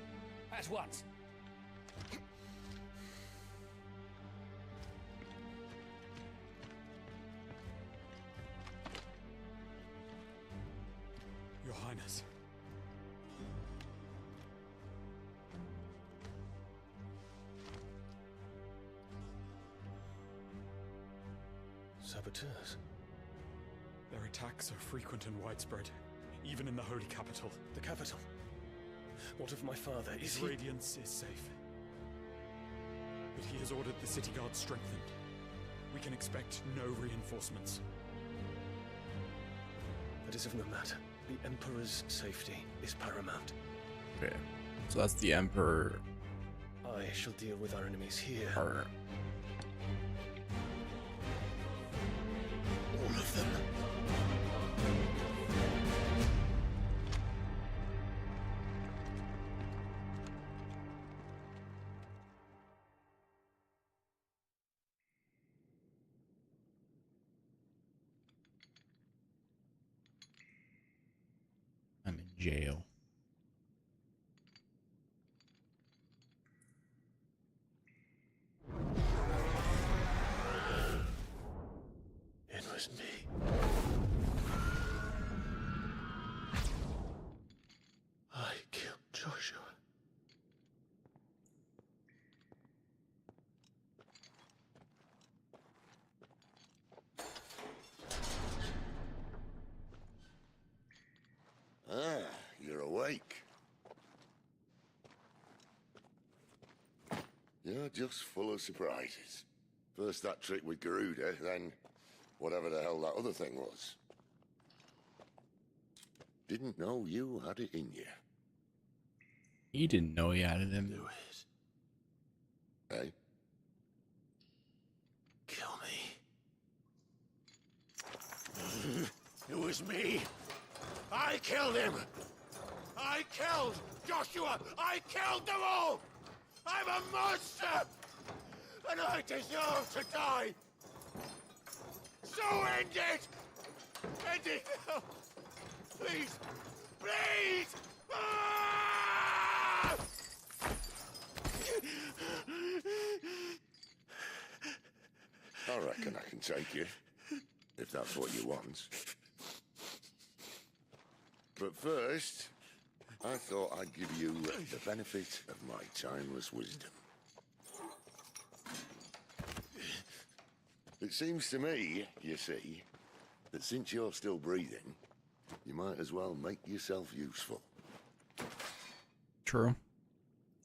At once. Your Highness. Saboteurs. Their attacks are frequent and widespread, even in the holy capital. The capital? What of my father? Is His he... radiance is safe. But he has ordered the city guard strengthened. We can expect no reinforcements. That is of no matter. The Emperor's safety is paramount. Okay. So that's the Emperor. I shall deal with our enemies here. Or all of them. I'm in jail. It was me. I killed Joshua. Ah, you're awake. You're just full of surprises. First that trick with Garuda, then whatever the hell that other thing was. Didn't know you had it in you. He didn't know he had it in. Do it. Hey? Kill me. It was me. I killed him. I killed Joshua. I killed them all. I'm a monster. And I deserve to die. So end it. End it now. Please. Please. Ah! I reckon I can take you, if that's what you want. But first, I thought I'd give you the benefit of my timeless wisdom. It seems to me, you see, that since you're still breathing, you might as well make yourself useful. True.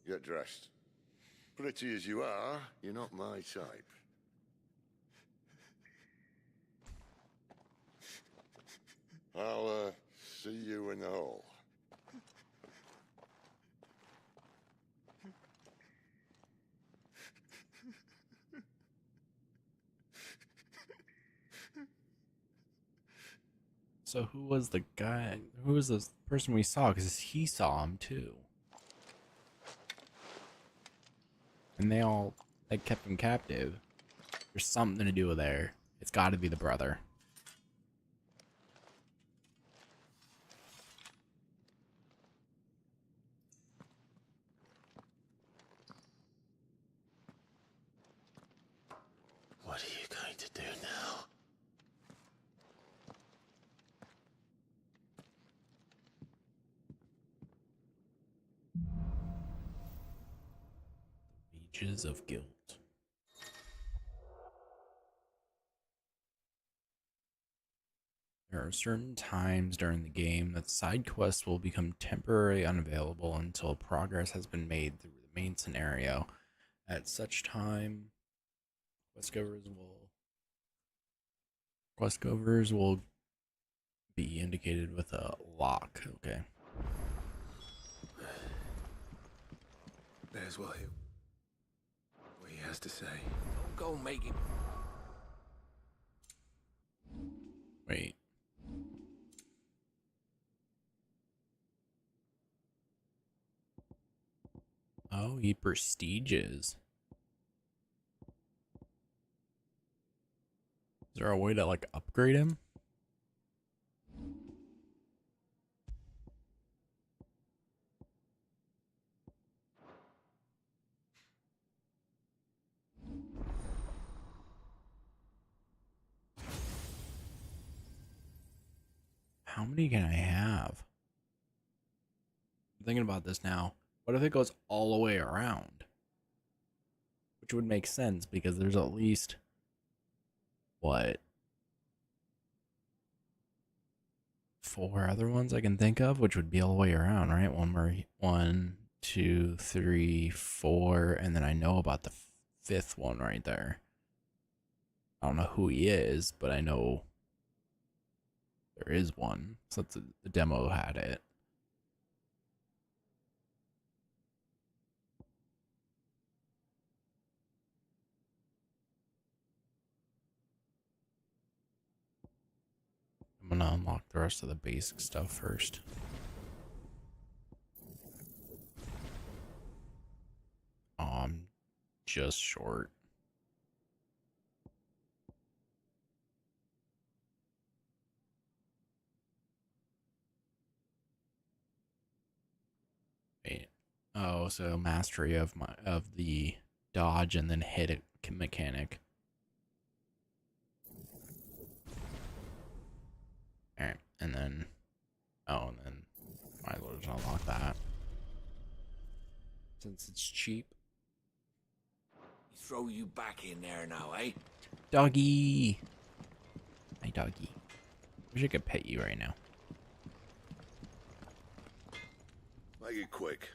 Get dressed. Pretty as you are, you're not my type. I'll, see you in the hall. So who was the guy? Who was the person we saw? Because he saw him too. And they kept him captive. There's something to do with there. It's got to be the brother. What are you going to do now? Beaches of Guilt. There are certain times during the game that side quests will become temporarily unavailable until progress has been made through the main scenario. At such time, questgoers will be indicated with a lock. Okay. There's what he has to say. Don't go making... Wait. Oh, he prestiges. Is there a way to like upgrade him? How many can I have? I'm thinking about this now. What if it goes all the way around? Which would make sense because there's at least what, 4 other ones I can think of, which would be all the way around, right? One, 2, 3, 4, and then I know about the 5th one right there. I don't know who he is, but I know there is one. So the demo had it. I'm gonna unlock the rest of the basic stuff first. Oh, I'm just short. Wait. Oh, so mastery of the dodge and then hit it mechanic. Alright, and then and then might as well just unlock that. Since it's cheap. Throw you back in there now, eh? Doggy! Hey, doggy. Wish I could pet you right now. Make it quick.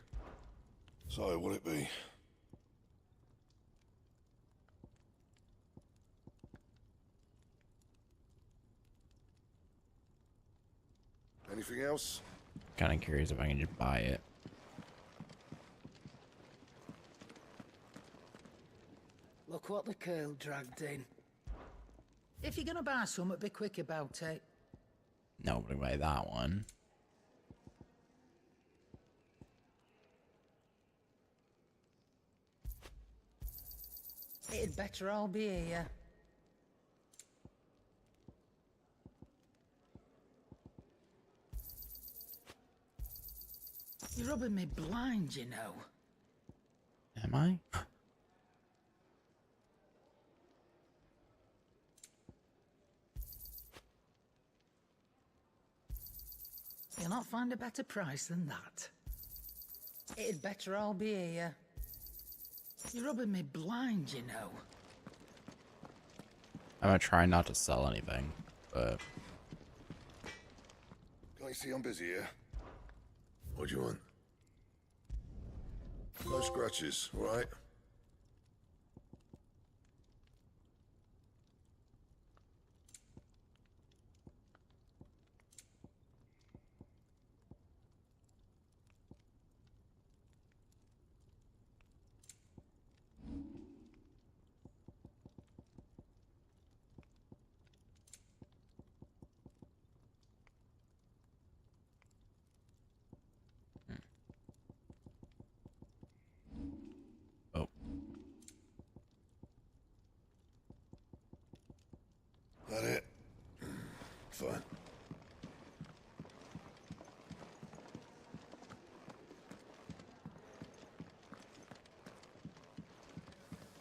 So, what'll it be? Anything else? Kind of curious if I can just buy it. Look what the curl dragged in. If you're gonna buy something, be quick about it. Nobody buy that one. It'd better all be here. You're rubbing me blind, you know. Am I? You'll not find a better price than that. It'd better all be here. You're rubbing me blind, you know. I'm gonna try not to sell anything, but... Can I see I'm busy here? What do you want? No scratches, all right? Oh. That it? Fine.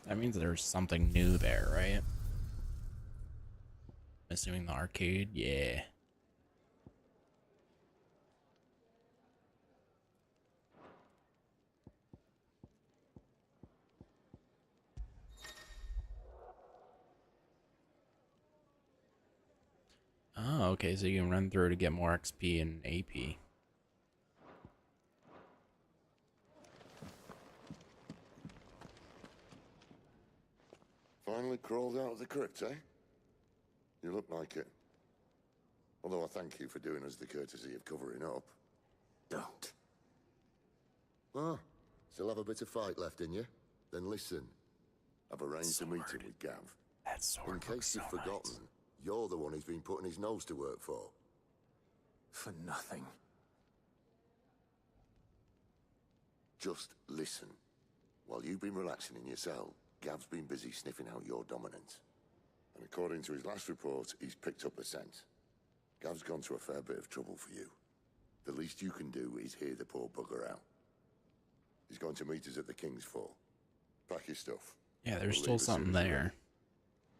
That means there's something new there, right? I'm assuming the arcade? Yeah. Oh, okay, so you can run through to get more XP and AP. Finally crawled out of the crypt, eh? You look like it. Although I thank you for doing us the courtesy of covering up. Don't. Ah, still have a bit of fight left in you? Then listen. I've arranged a meeting with Gav. That sword in case you've forgotten, you're the one he's been putting his nose to work for. For nothing. Just listen. While you've been relaxing in your cell, Gav's been busy sniffing out your dominance. And according to his last report, he's picked up a scent. Gav's gone to a fair bit of trouble for you. The least you can do is hear the poor bugger out. He's going to meet us at the King's Fall. Pack your stuff. Yeah, there's We'll still leave as soon something as you're there. ready.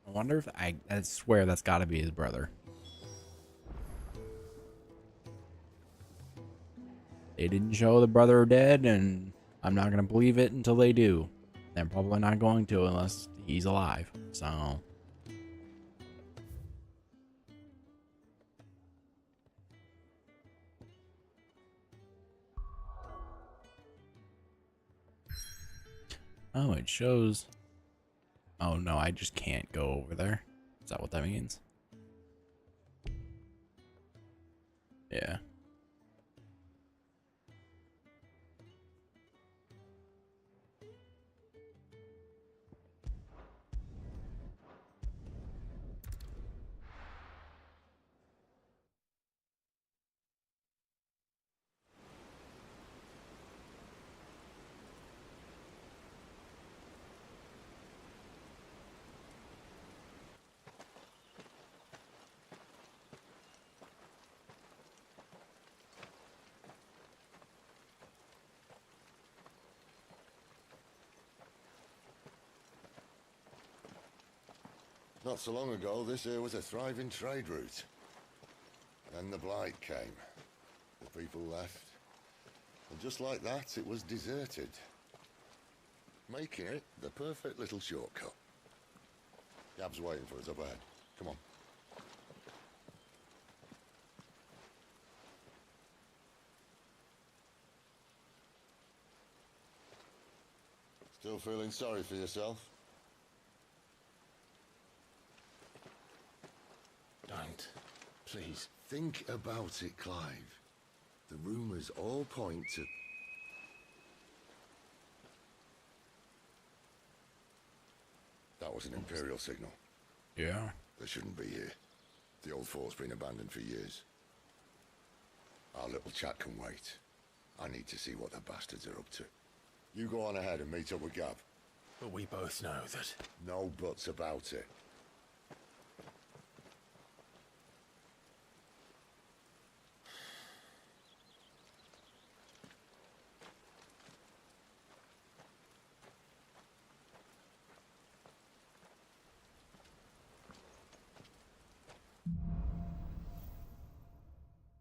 I wonder if I swear that's gotta be his brother. They didn't show the brother dead, and I'm not gonna believe it until they do. They're probably not going to unless he's alive. So. Oh, it shows. Oh no, I just can't go over there. Is that what that means? Yeah. Not so long ago, this here was a thriving trade route. Then the Blight came. The people left. And just like that, it was deserted. Making it the perfect little shortcut. Gab's waiting for us up ahead. Come on. Still feeling sorry for yourself? Don't. Please. Think about it, Clive. The rumours all point to... That was an Imperial signal. Yeah. They shouldn't be here. The old fort's been abandoned for years. Our little chat can wait. I need to see what the bastards are up to. You go on ahead and meet up with Gab. But we both know that... No buts about it.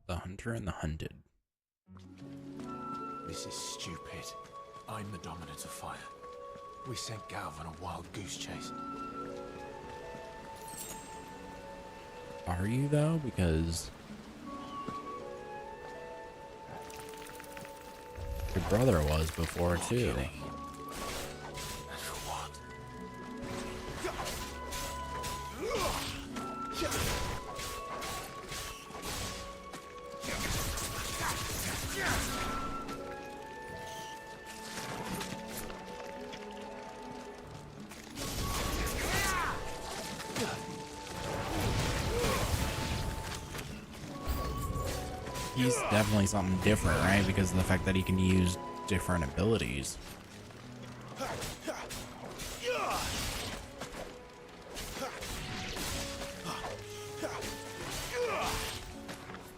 The hunter and the hunted. This is stupid. I'm the dominant of fire. We sent Gav on a wild goose chase. Are you though? Because your brother was before too. He's definitely something different, right? Because of the fact that he can use different abilities.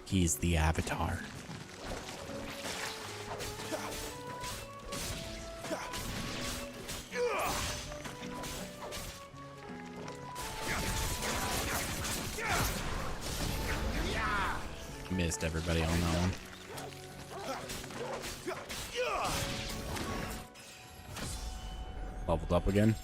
He's the Avatar. Missed everybody on that one. Leveled up again.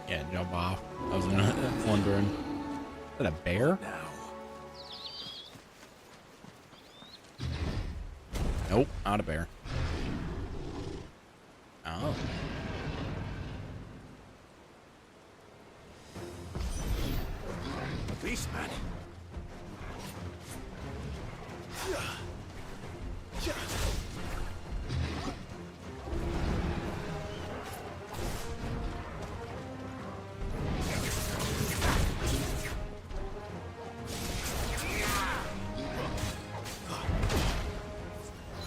Yeah, jump off. I was wondering. Is that a bear? Nope, not a bear. Oh. A beast man.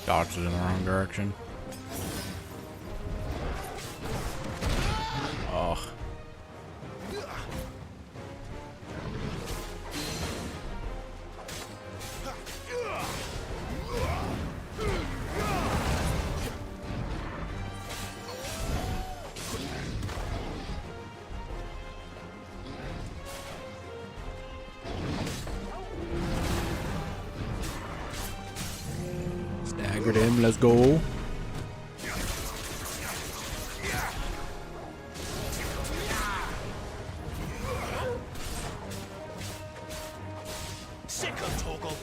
Dodged it in the wrong direction. Oh. Staggered him. Let's go. Sick of Torgal.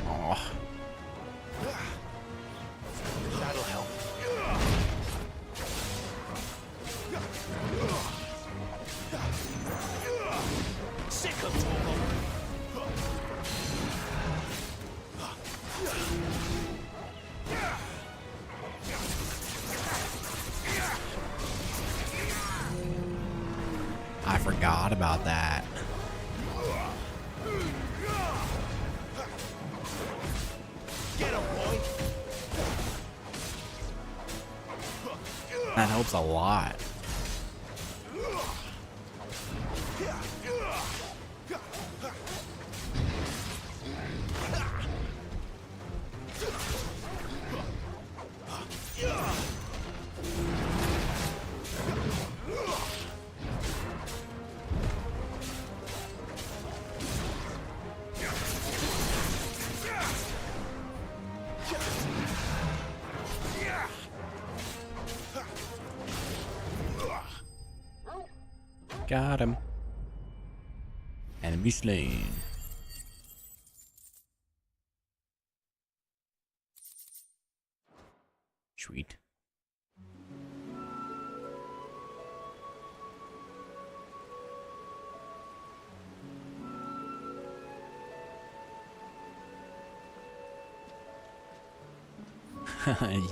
Aw. That'll help. Sick of Torgal. I forgot about that. Get him, boy. That helps a lot. Got him. Enemy slain. Sweet.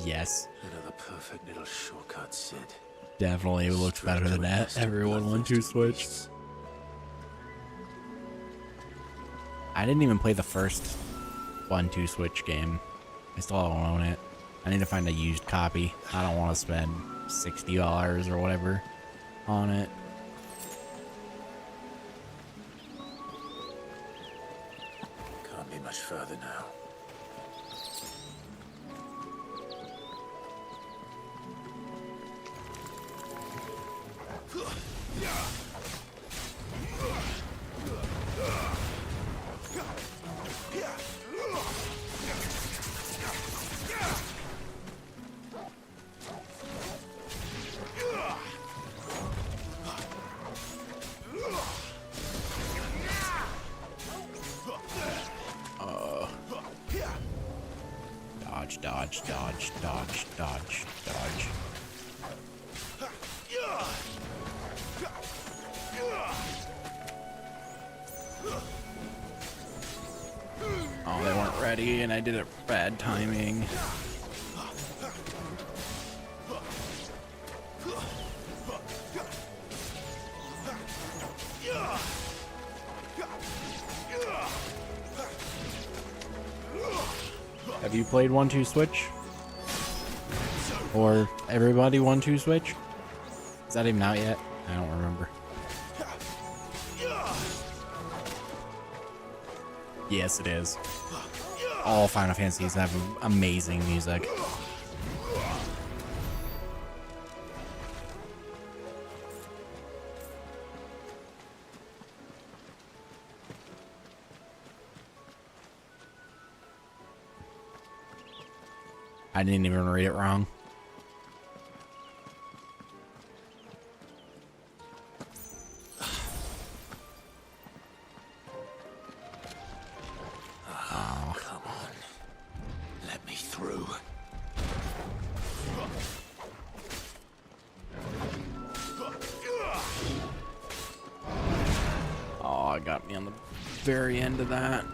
Yes. Another perfect little shortcut, Sid. Definitely looks better than that. Everyone 1-2 switch. I didn't even play the first 1-2 switch game. I still don't own it. I need to find a used copy. I don't want to spend $60 or whatever on it. Can't be much further now. Dodge, dodge, dodge, dodge, dodge, dodge. Oh, they weren't ready, and I did it bad timing. Have you played 1-2 switch? Or everybody 1-2 switch? Is that even out yet? I don't remember. Yes, it is. All Final Fantasies have amazing music. I didn't even read it wrong. Oh, come on. Let me through. Oh, it got me on the very end of that.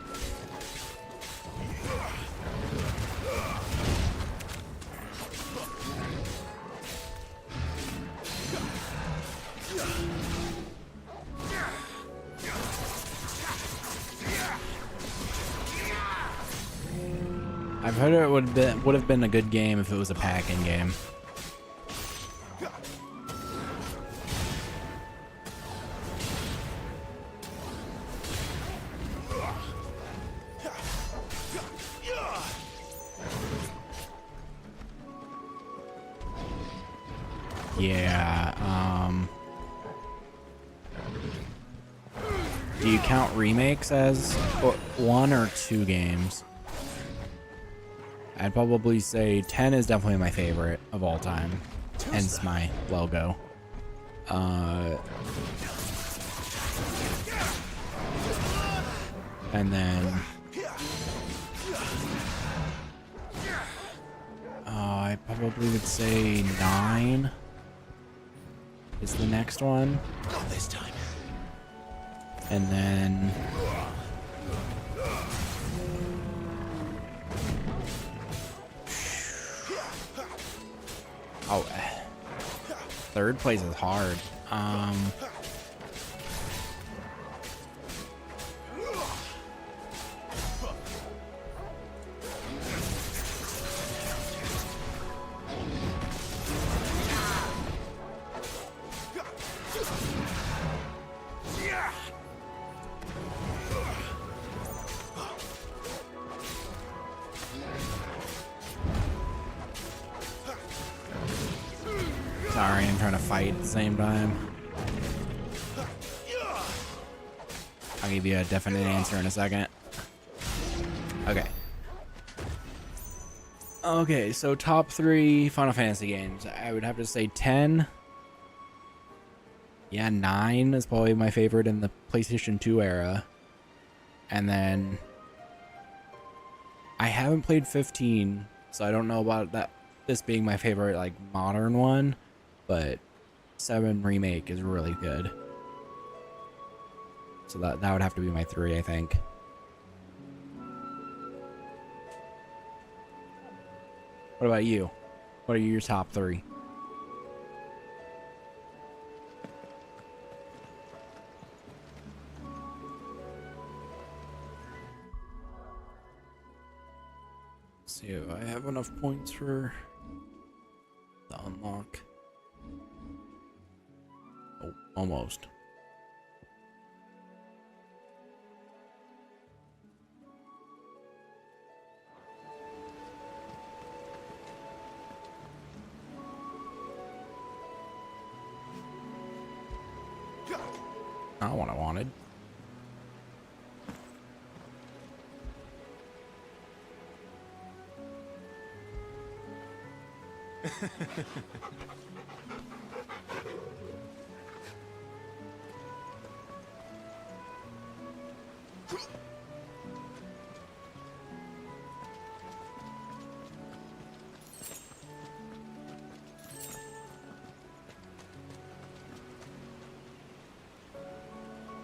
I've heard it would have been a good game if it was a packing game. Yeah, do you count remakes as 1 or 2 games? I'd probably say 10 is definitely my favorite of all time, hence my logo. And then I probably would say 9 is the next one. Not this time. And then oh, third place is hard. Sorry, I'm trying to fight at the same time. I'll give you a definite answer in a second. Okay. Okay, so top 3 Final Fantasy games. I would have to say 10. Yeah, 9 is probably my favorite in the PlayStation 2 era. And then I haven't played 15, so I don't know about that this being my favorite like modern one, but 7 Remake is really good. So that would have to be my 3, I think. What about you? What are your top 3? Let's see if I have enough points for the unlock. Oh, almost. Not what I wanted.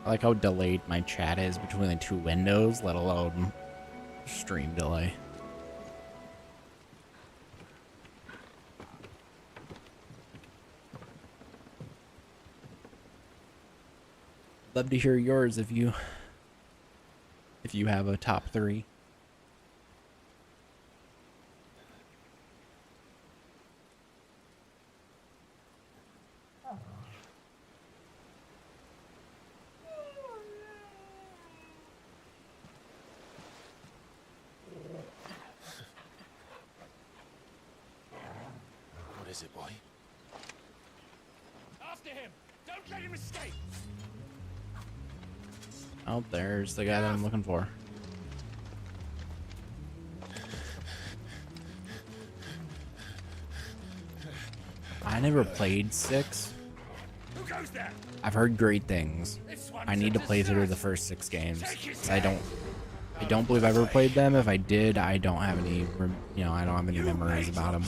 I like how delayed my chat is between the 2 windows, let alone stream delay. Love to hear yours if you have a top 3. What is it, boy? After him! Don't let him escape! Oh, there's the guy that I'm looking for. I never played 6. Who goes there? I've heard great things. I need to play through the first 6 games. I don't believe I ever played them. If I did, I don't have any, I don't have any memories about them.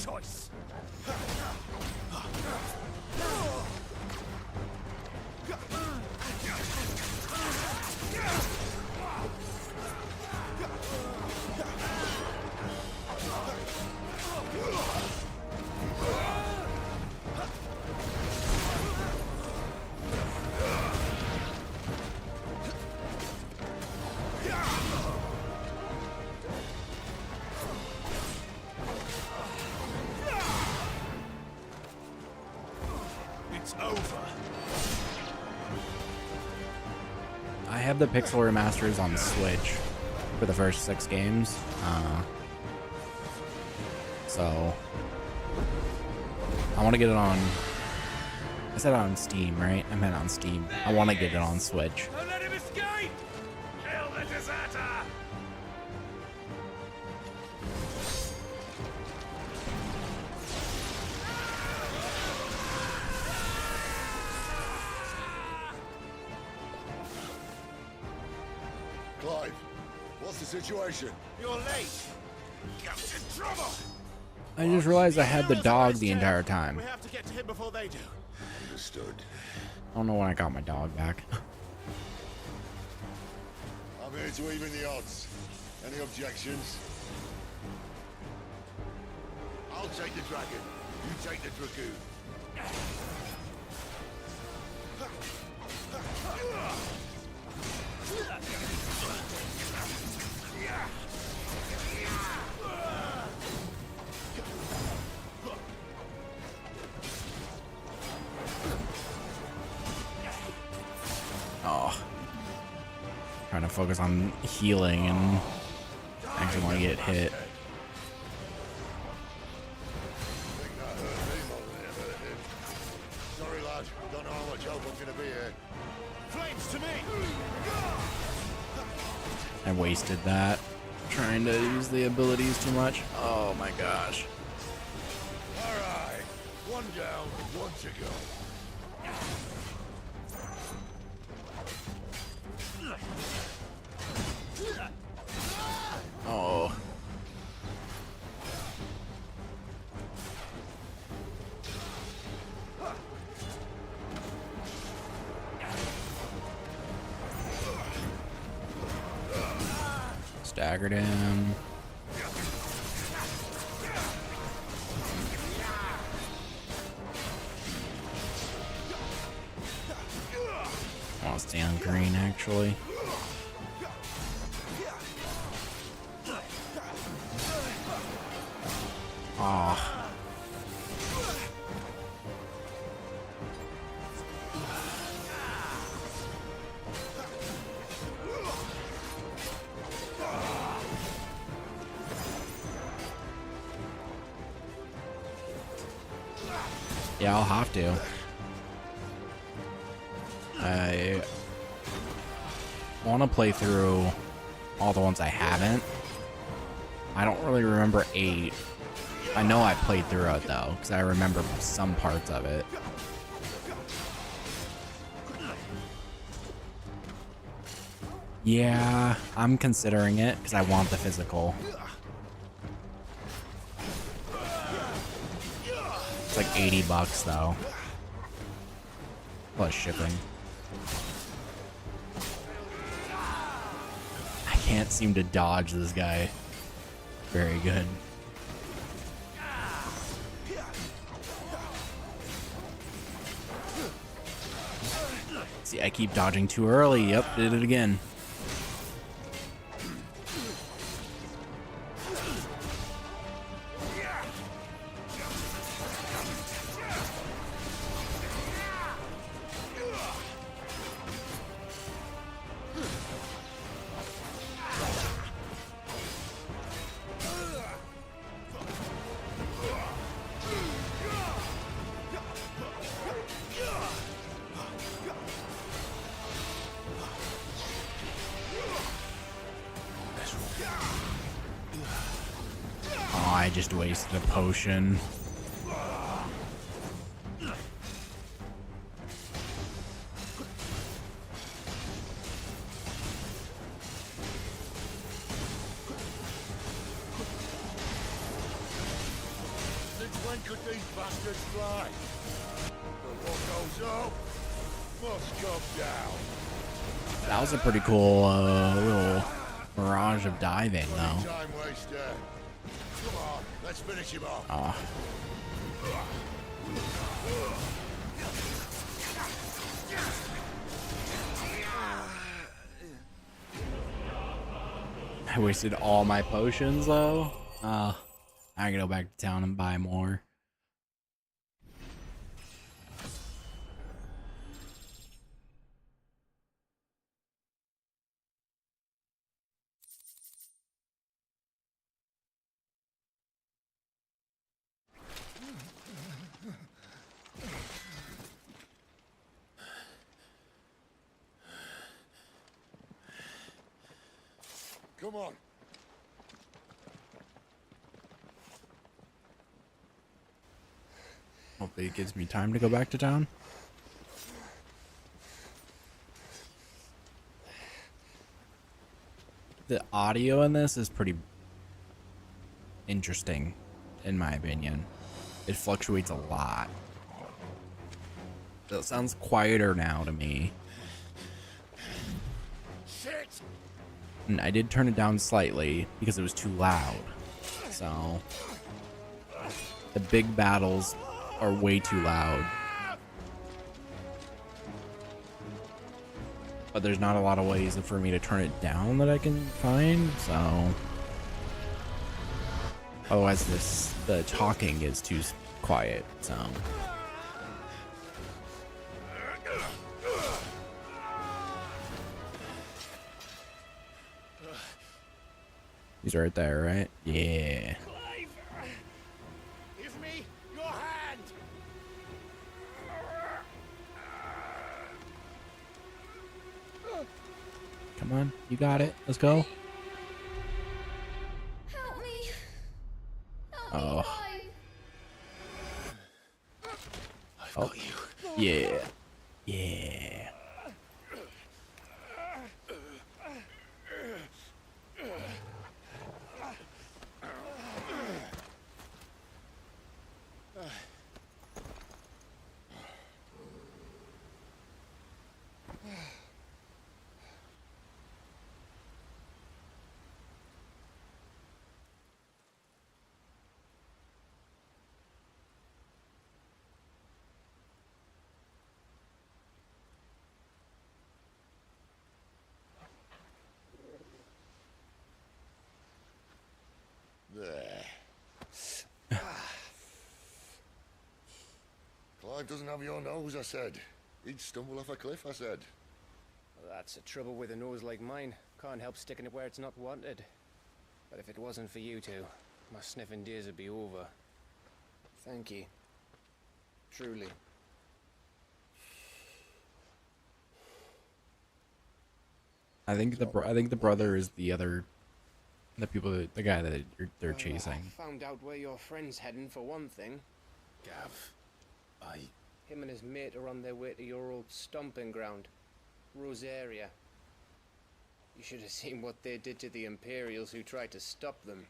It's over. I have the Pixel remasters on Switch for the first 6 games. So I want to get it on I said on Steam, right? I meant on Steam. I want to get it on Switch. Don't let him escape! Kill the deserter! Clive, what's the situation? You're late. Get in trouble. I just realized I had the dog the entire time. We have to get to him before they do. Understood. I don't know when I got my dog back. I'm here to even the odds. Any objections? I'll take the dragon. You take the dragoon. Oh. Trying to focus on healing and actually want to get hit. Sorry, lad. Don't know how much help I'm gonna be here. Flames to me! I wasted that. Trying to use the abilities too much. Oh my gosh. Alright. One down, one to go. Oh. Staggered him. I want to stay on green actually. Ah. Yeah, I'll have to. I want to play through all the ones I haven't. I don't really remember 8. I know I played through it though, because I remember some parts of it. Yeah, I'm considering it because I want the physical. It's like $80 though, plus shipping. I can't seem to dodge this guy very good. See, I keep dodging too early. Yep, did it again. Oh, I just wasted a potion. Since when could these bastards fly? But what goes up must come down. That was a pretty cool little barrage of diving, though. Time waster. Come on, let's finish him off. Oh. I wasted all my potions, though. I gotta go back to town and buy more. Come on. Hopefully it gives me time to go back to town. The audio in this is pretty interesting, in my opinion. It fluctuates a lot. It sounds quieter now to me. And I did turn it down slightly because it was too loud. So the big battles are way too loud. But there's not a lot of ways for me to turn it down that I can find, so otherwise the talking is too quiet, so he's right there, right? Yeah. Give me your hand. Come on, you got it. Let's go. Help me. Oh. Oh. Yeah. Yeah. There. Clive doesn't have your nose, I said. He'd stumble off a cliff, I said. Well, that's the trouble with a nose like mine. Can't help sticking it where it's not wanted. But if it wasn't for you two, my sniffing days would be over. Thank you. Truly. I think the brother is the guy that they're chasing. I found out where your friend's heading for one thing. Gav, Him and his mate are on their way to your old stomping ground, Rosaria. You should have seen what they did to the Imperials who tried to stop them.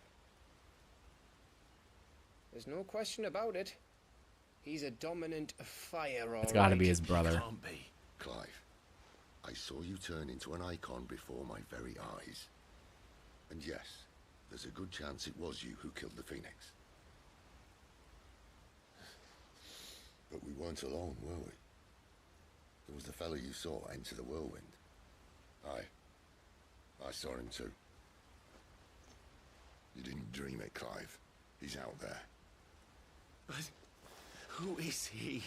There's no question about it. He's a dominant fire, all It's got to right. be his brother. Can't be. Clive, I saw you turn into an icon before my very eyes. And yes, there's a good chance it was you who killed the Phoenix. But we weren't alone, were we? There was the fellow you saw enter the whirlwind. I saw him too. You didn't dream it, Clive. He's out there. But who is he?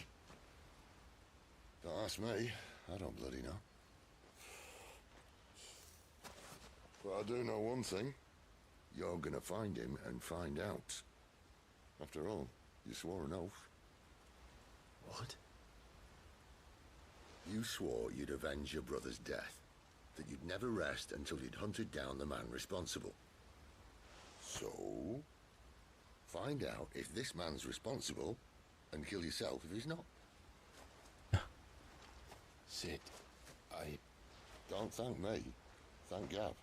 Don't ask me. I don't bloody know. But I do know one thing. You're gonna find him and find out. After all, you swore an oath. What? You swore you'd avenge your brother's death. That you'd never rest until you'd hunted down the man responsible. So, find out if this man's responsible and kill yourself if he's not. Sid, Don't thank me. Thank Gav.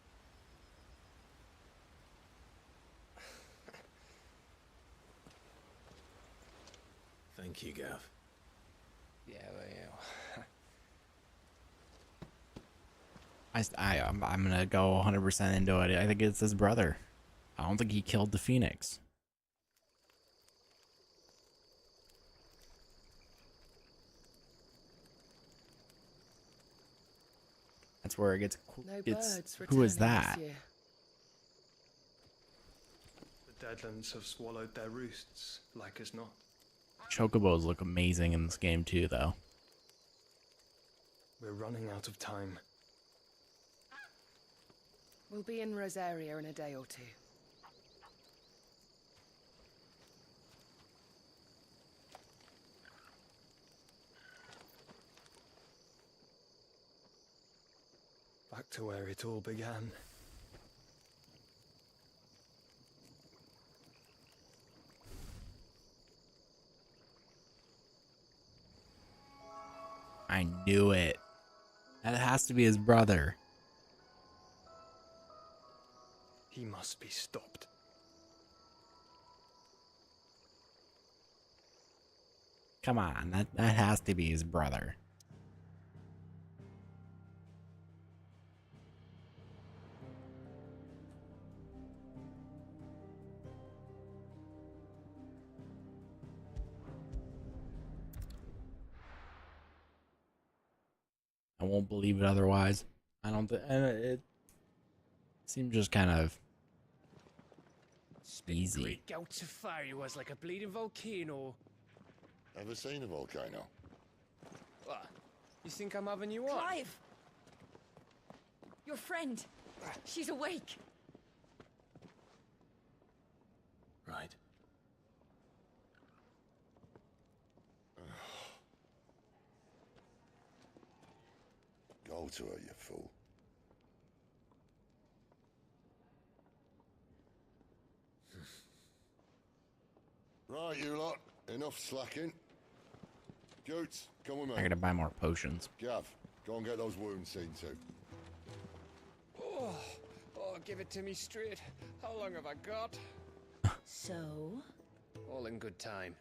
Thank you, Gav. Yeah, well, yeah. I'm gonna go 100% into it. I think it's his brother. I don't think he killed the Phoenix. That's where it gets. No It's birds who is returning that? this year. The Deadlands have swallowed their roosts, like as not. Chocobos look amazing in this game too, though. We're running out of time. We'll be in Rosaria in a day or two. Back to where it all began. I knew it. That has to be his brother. He must be stopped. Come on, that has to be his brother. I won't believe it otherwise. I don't think it seems just kind of easy. Great gouts of fire he was, like a bleeding volcano. Ever seen a volcano? What? You think I'm having you on? Clive! Your friend. She's awake. Right. Go to her, you fool. Right, you lot. Enough slacking. Jutes, come with me. I gotta buy more potions. Gav, go and get those wounds seen to. Oh, give it to me straight. How long have I got? So? All in good time.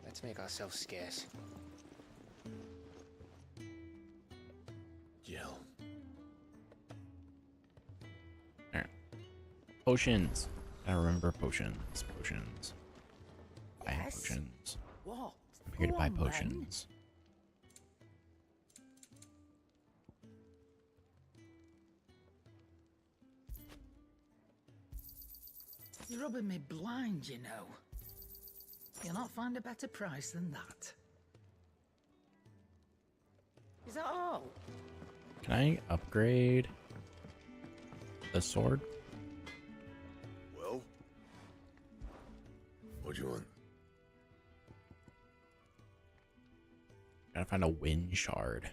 Let's make ourselves scarce. Jill. Alright. Potions. Gotta remember potions. Potions. Buying potions. What? I'm here to Go buy on, then. potions. You're rubbing me blind, you know. You'll not find a better price than that. Is that all? Can I upgrade the sword? Well? What do you want? Gotta find a wind shard.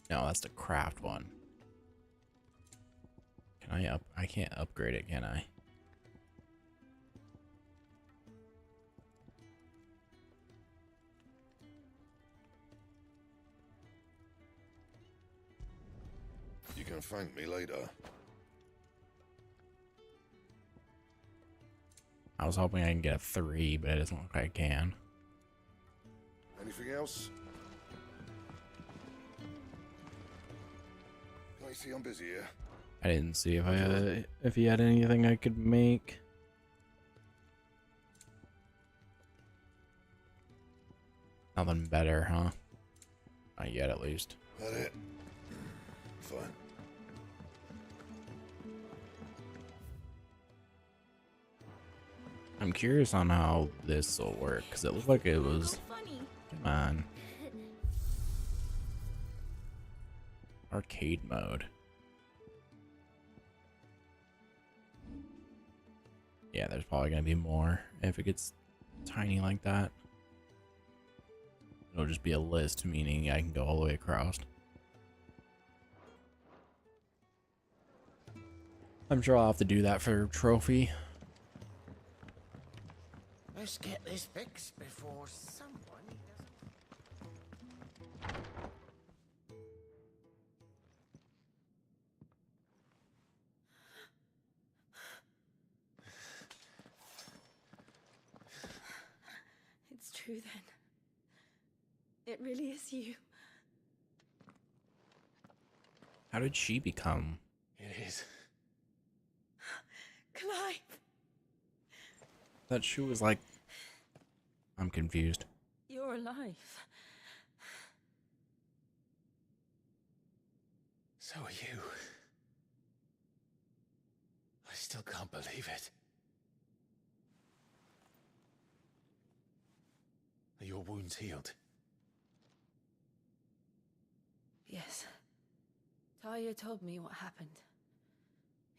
No, that's the craft one. Can I can't upgrade it, can I? You can thank me later. I was hoping I can get a 3, but it doesn't look like I can. Anything else? Can I see I'm busy here? I didn't see if he had anything I could make. Nothing better, huh? Not yet, at least. That it? Fine. I'm curious on how this will work, because it looked like it was... Come on. Arcade mode. Yeah, there's probably going to be more if it gets tiny like that. It'll just be a list, meaning I can go all the way across. I'm sure I'll have to do that for trophy. Let's get this fixed before someone doesn't... It's true then. It really is you. How did she become? It is. Clive! That she was like... I'm confused. You're alive. So are you. I still can't believe it. Are your wounds healed? Yes. Talia told me what happened.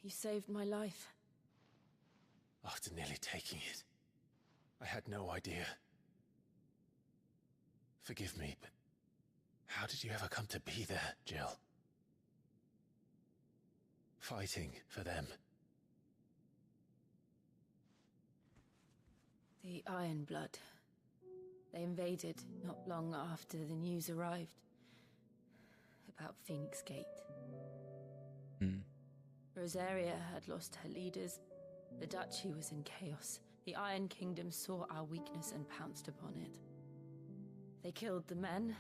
You saved my life. After nearly taking it, I had no idea. Forgive me, but how did you ever come to be there, Jill? Fighting for them. The Iron Blood. They invaded not long after the news arrived about Phoenix Gate. Rosaria had lost her leaders. The duchy was in chaos. The Iron Kingdom saw our weakness and pounced upon it. They killed the men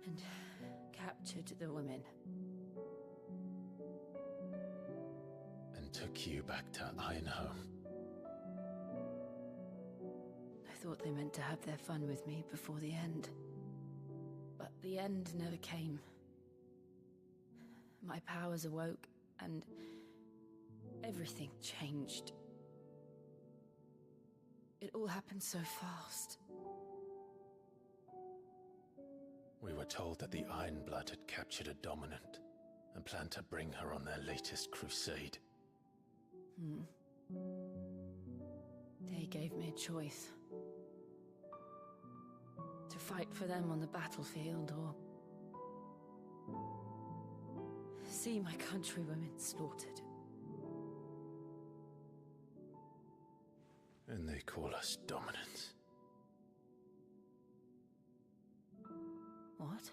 and captured the women. And took you back to Ironhome. I thought they meant to have their fun with me before the end. But the end never came. My powers awoke, and everything changed. It all happened so fast. We were told that the Ironblood had captured a dominant and planned to bring her on their latest crusade. They gave me a choice. To fight for them on the battlefield, or see my countrywomen slaughtered. And they call us dominants. What?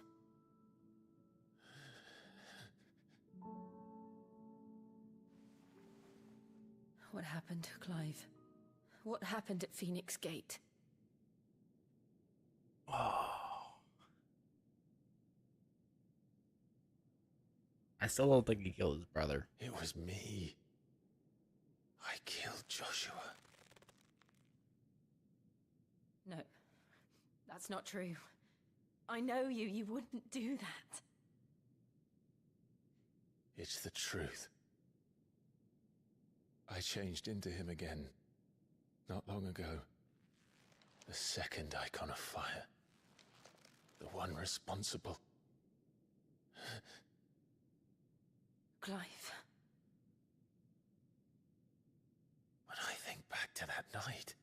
What happened, Clive? What happened at Phoenix Gate? I still don't think he killed his brother. It was me. I killed Joshua. No, that's not true. I know you. You wouldn't do that. It's the truth. I changed into him again, not long ago. The second icon of fire. The one responsible. Clive. When I think back to that night...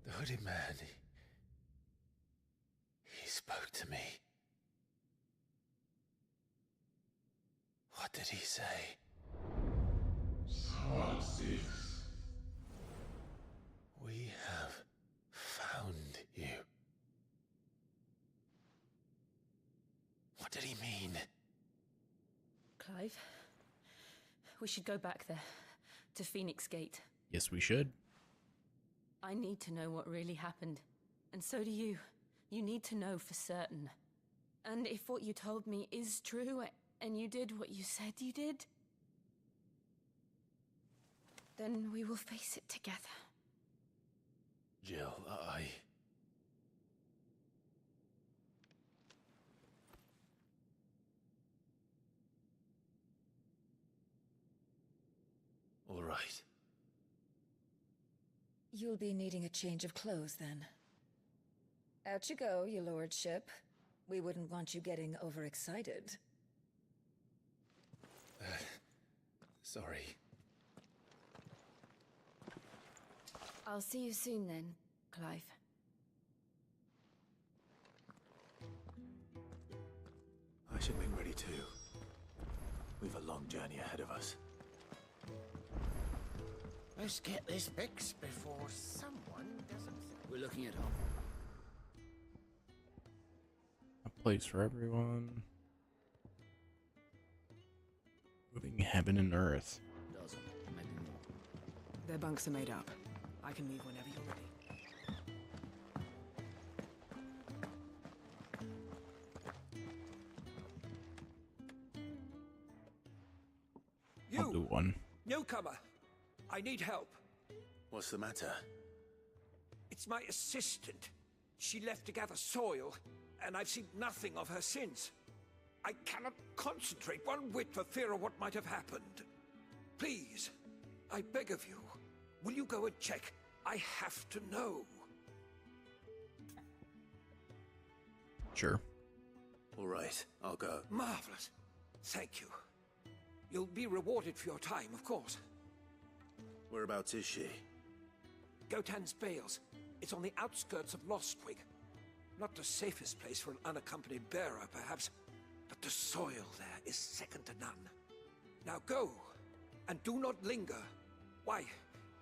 The hooded man, he spoke to me. What did he say? We have found you. What did he mean? Clive, we should go back there, to Phoenix Gate. Yes, we should. I need to know what really happened. And so do you. You need to know for certain. And if what you told me is true, and you did what you said you did, then we will face it together. Jill, All right. You'll be needing a change of clothes, then. Out you go, your lordship. We wouldn't want you getting overexcited. Sorry. I'll see you soon then, Clive. I should make ready too. We've a long journey ahead of us. Let's get this fixed before someone doesn't... We're looking at home. A place for everyone. Moving heaven and earth. Doesn't, maybe more. Their bunks are made up. I can leave whenever you're ready. I'll do one. Newcomer, I need help. What's the matter? It's my assistant. She left to gather soil, and I've seen nothing of her since. I cannot concentrate one whit for fear of what might have happened. Please, I beg of you, will you go and check? I have to know. Sure. All right, I'll go. Marvelous. Thank you. You'll be rewarded for your time, of course. Whereabouts is she? Gotan's Bales. It's on the outskirts of Lostwig. Not the safest place for an unaccompanied bearer, perhaps. that the soil there is second to none. Now go, and do not linger. Why,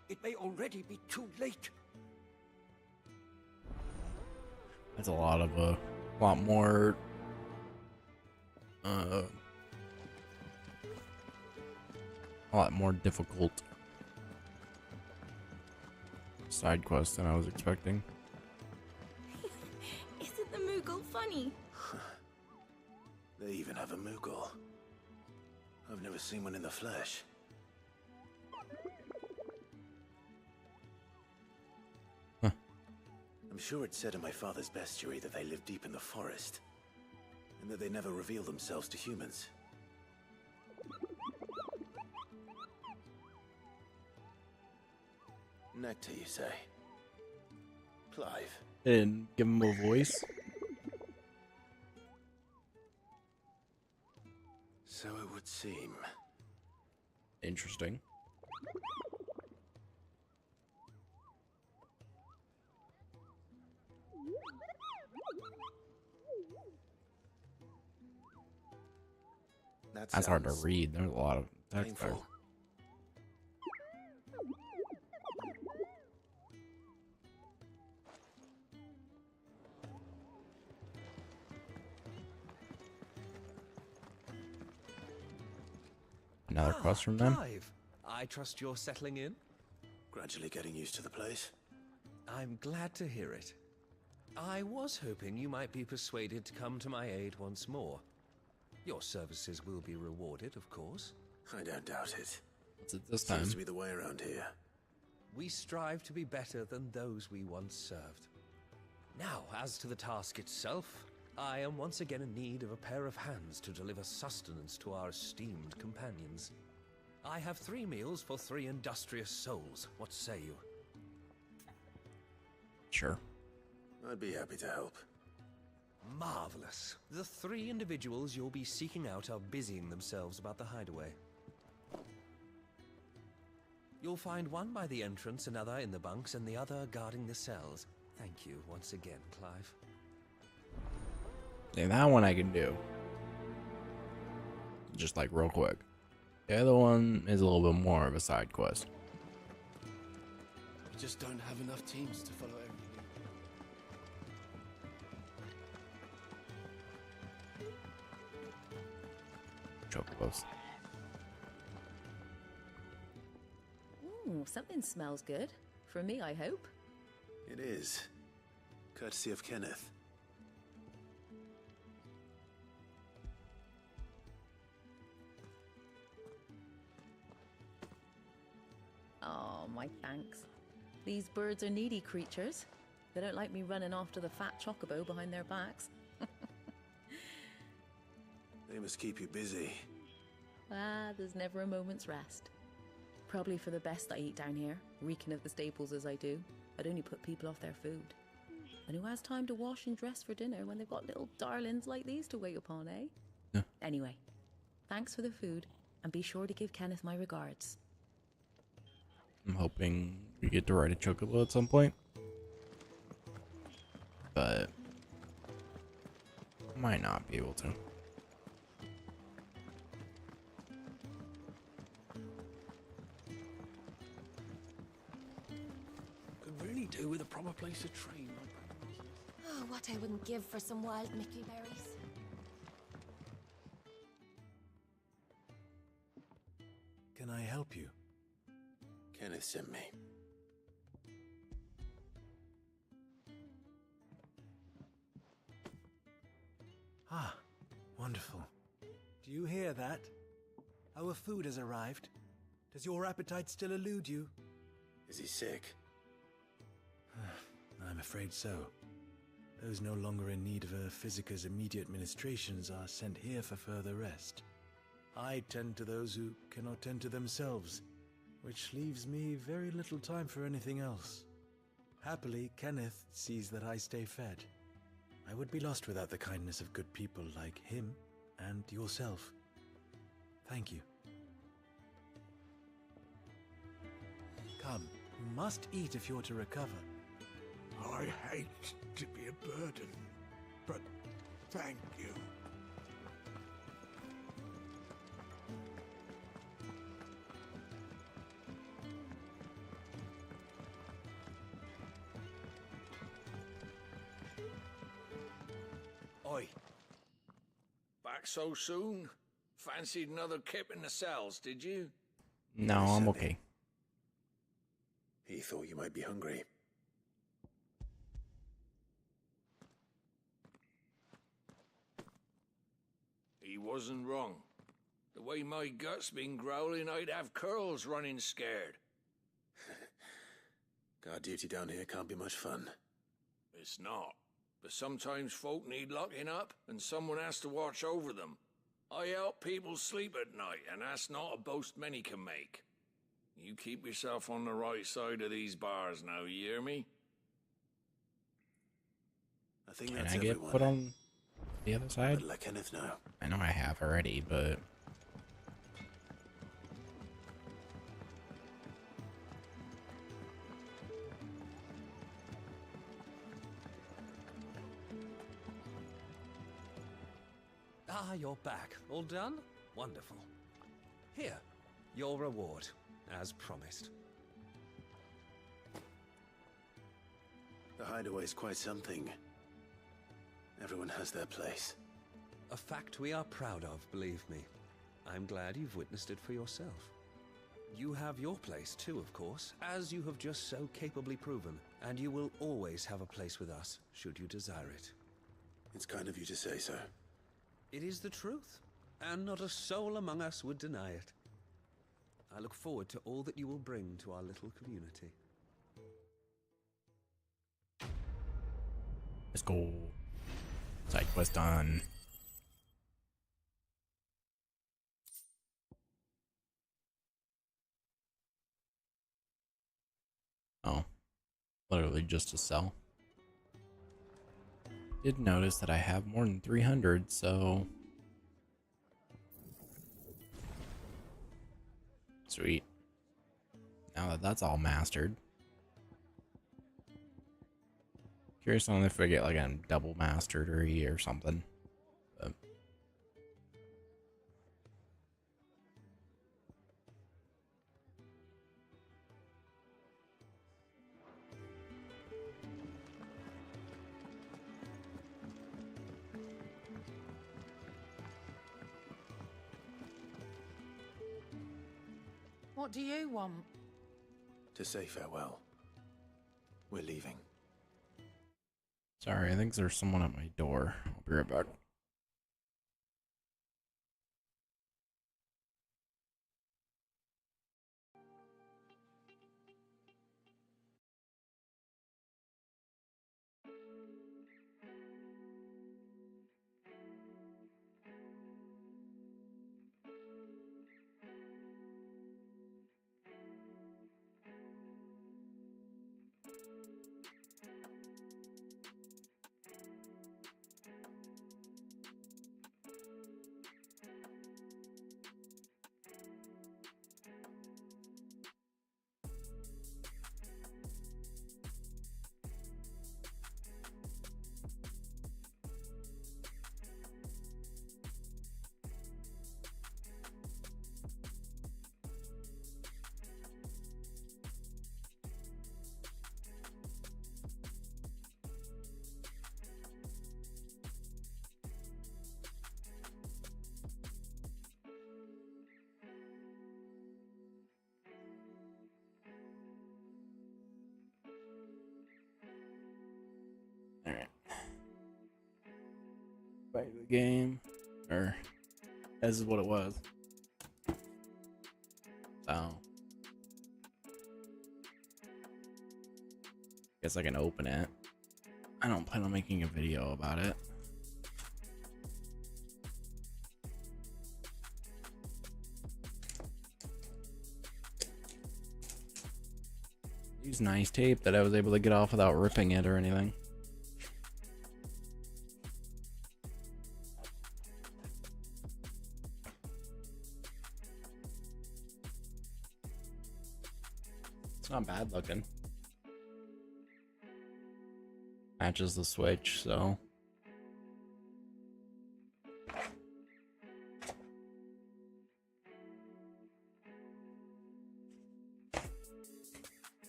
it may already be too late. That's a lot of a lot more difficult side quest than I was expecting. Isn't the Moogle funny? They even have a Moogle. I've never seen one in the flesh. Huh. I'm sure it said in my father's bestiary that they live deep in the forest, and that they never reveal themselves to humans. Nectar, you say? Clive. And give him a voice. So it would seem. Interesting. That's hard to read. There's a lot of text there. Another quest from them. Clive, I trust you're settling in? Gradually getting used to the place. I'm glad to hear it. I was hoping you might be persuaded to come to my aid once more. Your services will be rewarded, of course. I don't doubt it. What's it this time? Seems to be the way around here. We strive to be better than those we once served. Now, as to the task itself, I am once again in need of a pair of hands to deliver sustenance to our esteemed companions. I have 3 meals for 3 industrious souls. What say you? Sure. I'd be happy to help. Marvelous. The 3 individuals you'll be seeking out are busying themselves about the hideaway. You'll find one by the entrance, another in the bunks, and the other guarding the cells. Thank you once again, Clive. Yeah, that one I can do. Just like real quick. The other one is a little bit more of a side quest. We just don't have enough teams to follow everything. Chocobos. Ooh, something smells good. For me, I hope. It is. Courtesy of Kenneth. Oh, my thanks. These birds are needy creatures. They don't like me running after the fat chocobo behind their backs. They must keep you busy. Ah, there's never a moment's rest. Probably for the best I eat down here, reeking of the staples as I do. I'd only put people off their food. And who has time to wash and dress for dinner when they've got little darlings like these to wait upon, eh? Yeah. Anyway, thanks for the food, and be sure to give Kenneth my regards. I'm hoping we get to ride a chocobo at some point. But might not be able to. Could really do with a proper place to train. Oh, what I wouldn't give for some wild Mickey berries. Can I help you? Kenneth sent me. Ah, wonderful. Do you hear that? Our food has arrived. Does your appetite still elude you? Is he sick? I'm afraid so. Those no longer in need of a Physica's immediate ministrations are sent here for further rest. I tend to those who cannot tend to themselves, which leaves me very little time for anything else. Happily, Kenneth sees that I stay fed. I would be lost without the kindness of good people like him and yourself. Thank you. Come, you must eat if you're to recover. I hate to be a burden, but thank you. Oi. Back so soon? Fancied another kip in the cells, did you? No, I'm okay. He thought you might be hungry. He wasn't wrong. The way my gut's been growling, I'd have curls running scared. Guard duty down here can't be much fun. It's not. But sometimes folk need locking up, and someone has to watch over them. I help people sleep at night, and that's not a boast many can make. You keep yourself on the right side of these bars now, you hear me? I think Can that's I get everyone. put on the other side? Let Kenneth know. I know I have already, but... Ah, you're back. All done? Wonderful. Here, your reward, as promised. The hideaway's quite something. Everyone has their place. A fact we are proud of, believe me. I'm glad you've witnessed it for yourself. You have your place too, of course, as you have just so capably proven, and you will always have a place with us, should you desire it. It's kind of you to say so. It is the truth, and not a soul among us would deny it. I look forward to all that you will bring to our little community. Let's go. Side quest done. Oh, literally just to sell. Did notice that I have more than 300, so sweet. Now that that's all mastered. Curious on if I get like a double mastered or something. But What do you want? To say farewell. We're leaving. sorry, I think there's someone at my door. I'll be right back. Alright. Back to the game. Or, this is what it was. So. Guess I can open it. I don't plan on making a video about it. Use nice tape that I was able to get off without ripping it or anything. It's not bad looking. Matches the Switch, so.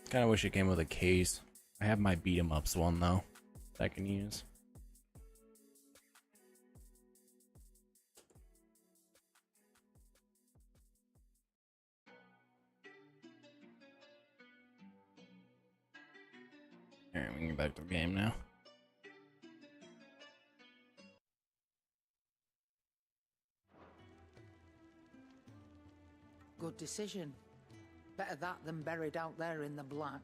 Kinda wish it came with a case. I have my beat 'em ups one though that I can use. Alright, we can get back to the game now. Good decision. Better that than buried out there in the black.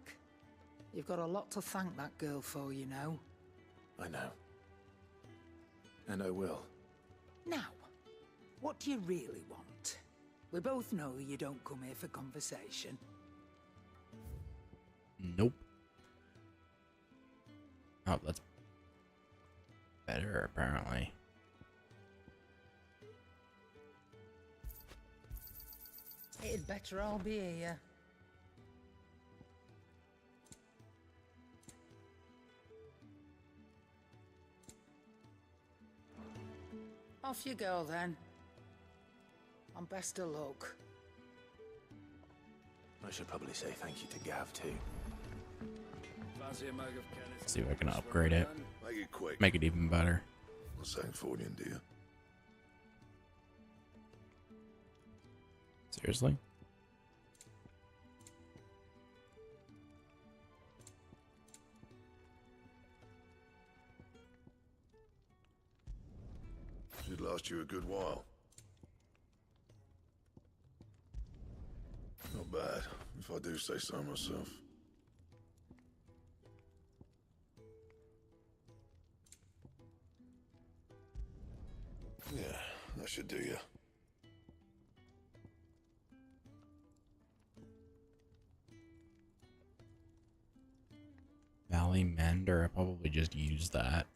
You've got a lot to thank that girl for, you know. I know. And I will. Now, what do you really want? We both know you don't come here for conversation. Nope. Oh, that's better, apparently. It'd better all be here. Off you go, then. And best of luck. I should probably say thank you to Gav, too. See if I can upgrade it. Make it quick. Make it even better. What's that for you, dear? Seriously? Should last you a good while. Not bad, if I do say so myself. Yeah, that should do you. Valley Mender, I probably just used that.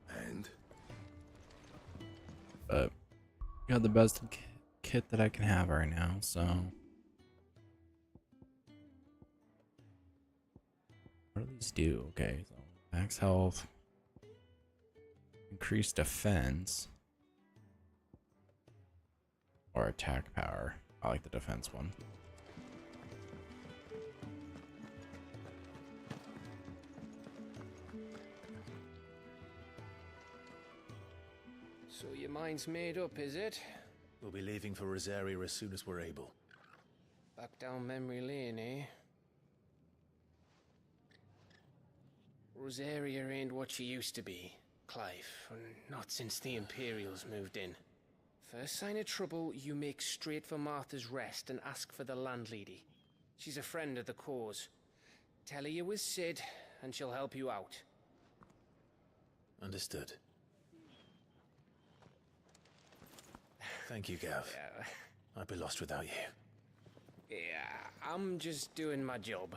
And? But got the best kit that I can have right now, so. What do these do? Okay, so max health, increased defense, or attack power. I like the defense one. So your mind's made up, is it? We'll be leaving for Rosaria as soon as we're able. Back down memory lane, eh? Rosaria ain't what she used to be, Clive. Not since the Imperials moved in. First sign of trouble, you make straight for Martha's Rest and ask for the landlady. She's a friend of the cause. Tell her you was Sid, and she'll help you out. Understood. Thank you, Gav. Yeah. I'd be lost without you. Yeah, I'm just doing my job.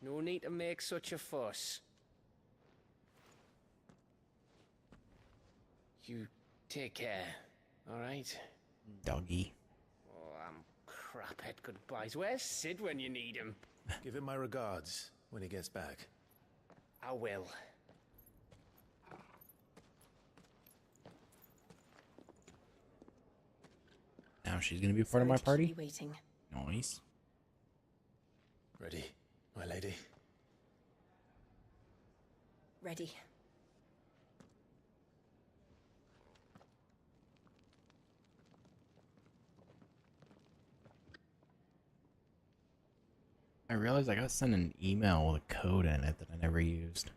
No need to make such a fuss. You take care, alright? Doggy. Oh, I'm crap at goodbyes. Where's Sid when you need him? Give him my regards when he gets back. I will. Now she's gonna be part of my party. Waiting. Nice. Ready, my lady? Ready. I realized I got sent an email with a code in it that I never used.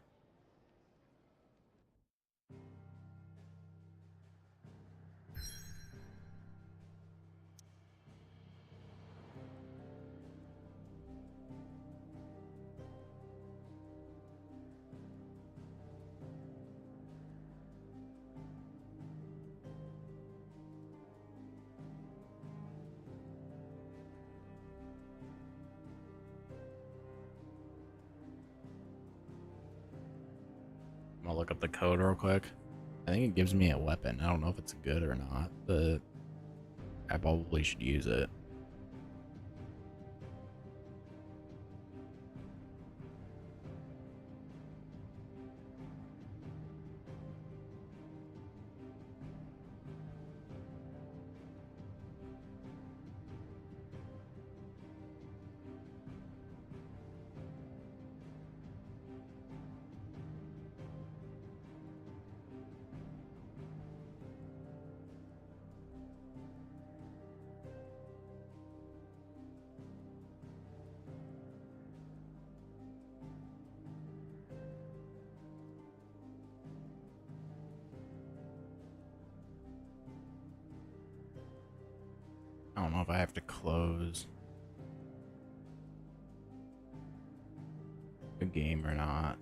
I'm gonna look up the code real quick. I think it gives me a weapon. I don't know if it's good or not, but I probably should use it. I don't know if I have to close the game or not.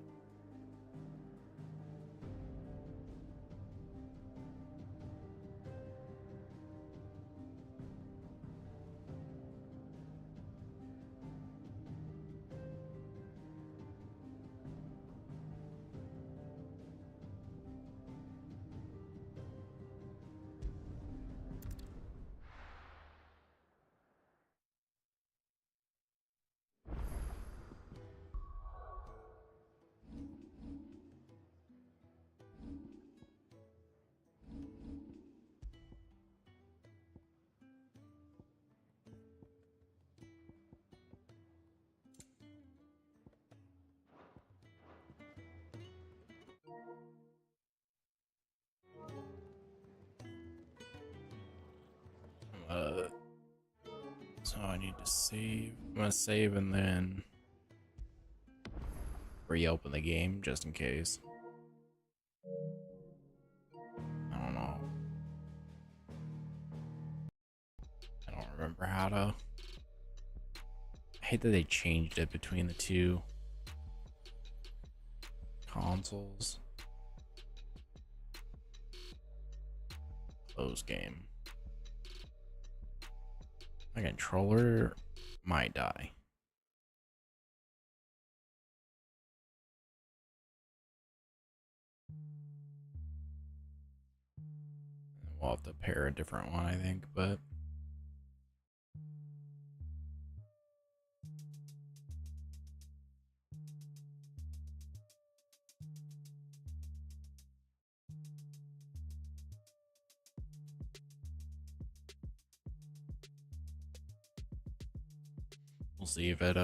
So I need to save. I'm gonna save and then reopen the game just in case. I don't know. I don't remember how to. I hate that they changed it between the two consoles. Close game. My controller might die. We'll have to pair a different one, I think, but we'll see if it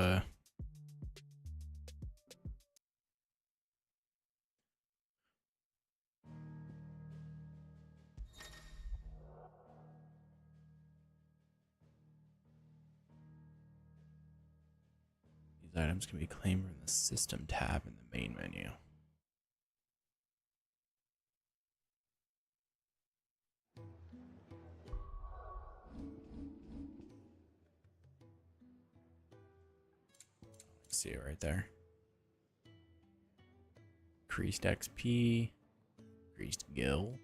these items can be claimed from the system tab in the main menu. See it right there. Increased XP, increased gil.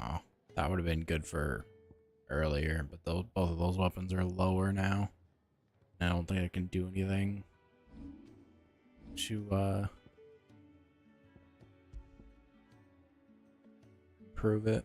Oh, that would have been good for earlier, but both of those weapons are lower now. I don't think I can do anything to prove it.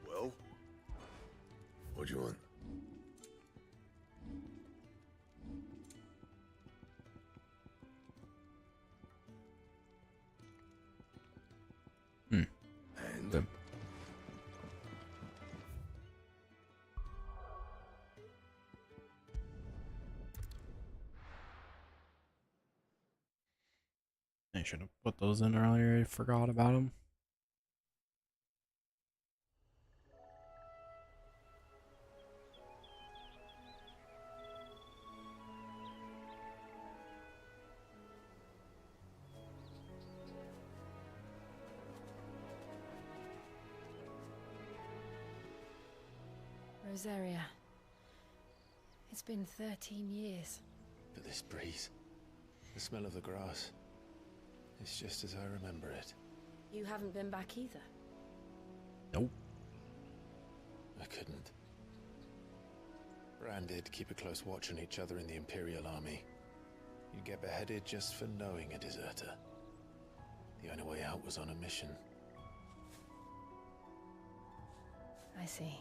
Well? What do you want? And? Good. I should have put those in earlier. I forgot about them. Rosaria. It's been 13 years. But this breeze, the smell of the grass, it's just as I remember it. You haven't been back either. Nope. I couldn't. Bran did keep a close watch on each other in the Imperial Army. You'd get beheaded just for knowing a deserter. The only way out was on a mission. I see.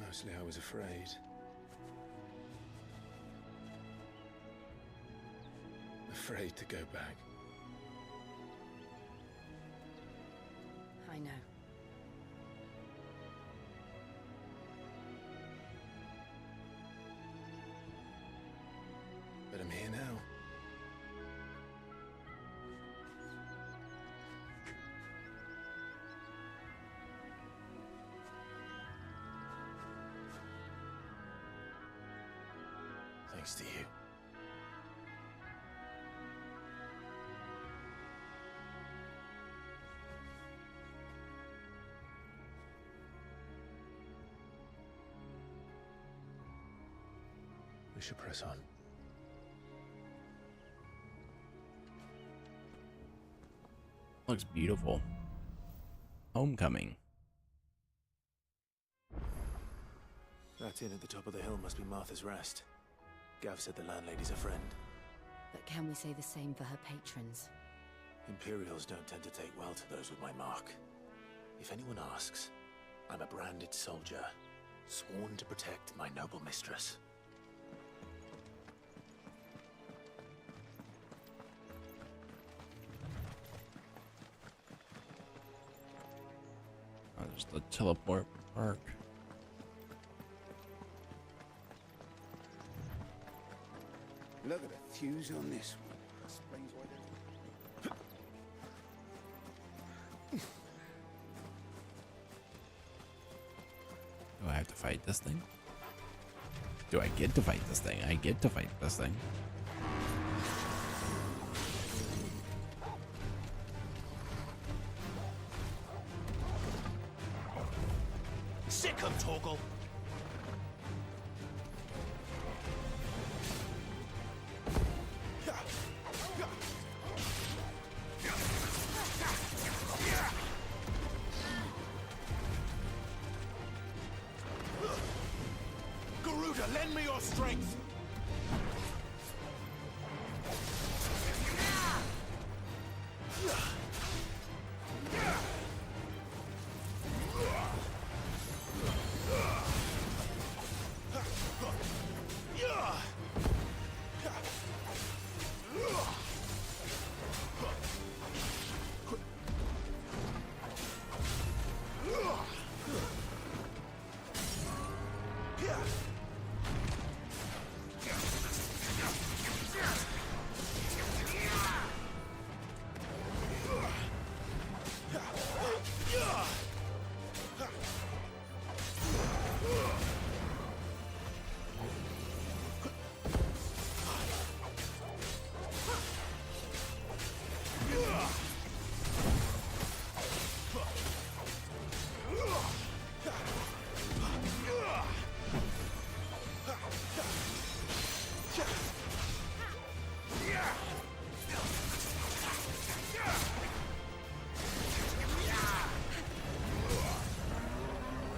Mostly I was afraid. Afraid to go back. I know. But I'm here now. Thanks to you. We should press on. Looks beautiful. Homecoming. That inn at the top of the hill must be Martha's Rest. Gav said the landlady's a friend. But can we say the same for her patrons? Imperials don't tend to take well to those with my mark. If anyone asks, I'm a branded soldier, sworn to protect my noble mistress. Oh, there's the teleport park. Look at the fuse on this one. Explains why Do I have to fight this thing? Do I get to fight this thing? I get to fight this thing. Sick of Torgal. Garuda, lend me your strength.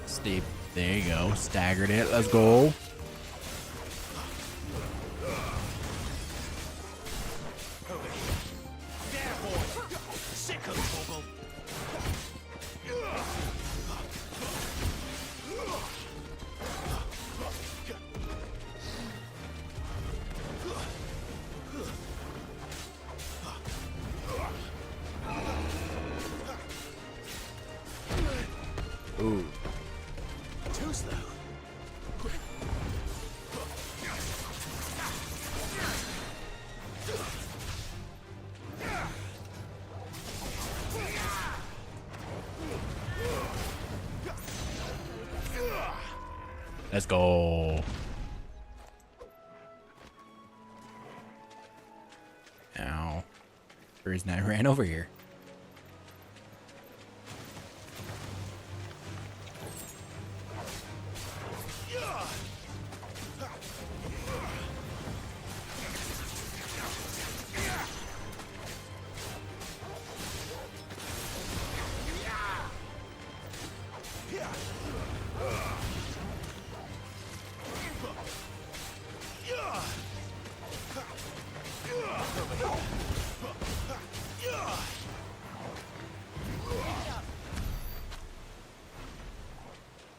Steep. There you go. Staggered it. Let's go. Ooh. Too slow. Let's go. Ow. The reason I ran over here.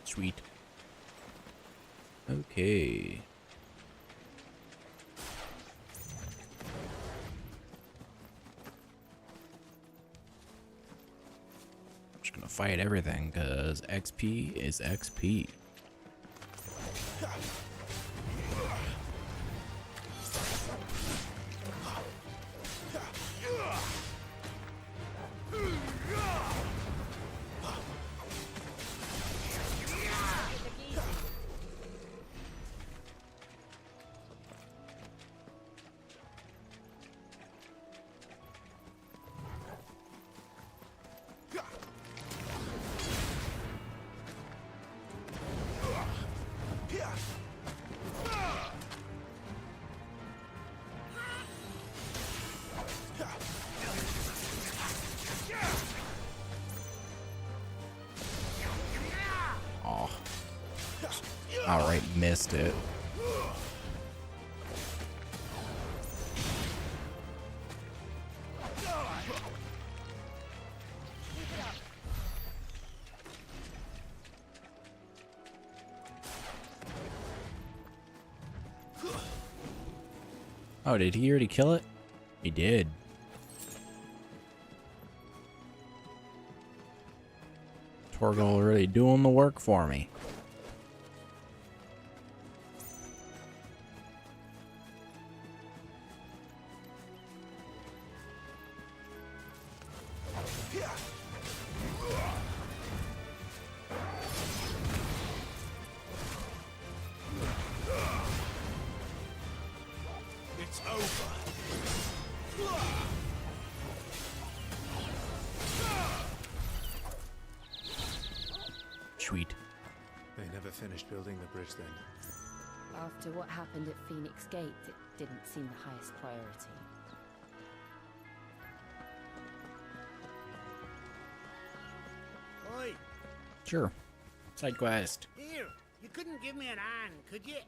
Sweet. Okay. I'm just gonna fight everything because XP is XP. Oh, outright missed it. Oh, did he already kill it? He did. Torgal really doing the work for me. It's over. Sweet. They never finished building the bridge then. After what happened at Phoenix Gate, it didn't seem the highest priority. Oi, Sure. Side quest. here, you couldn't give me an hand, could you?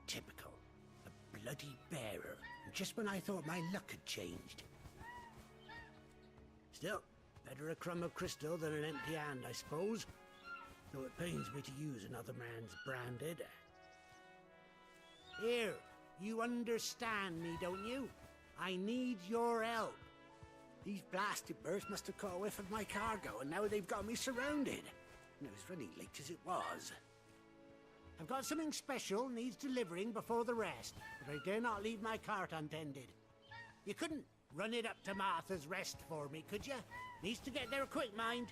Typical. A bloody bearer. Just when I thought my luck had changed. Still, better a crumb of crystal than an empty hand, I suppose. Though it pains me to use another man's branded. Here, you understand me, don't you? I need your help. These blasted birds must have caught a whiff of my cargo, and now they've got me surrounded. And it was running late as it was. I've got something special needs delivering before the rest, but I dare not leave my cart untended. You couldn't run it up to Martha's Rest for me, could you? Needs to get there quick, mind.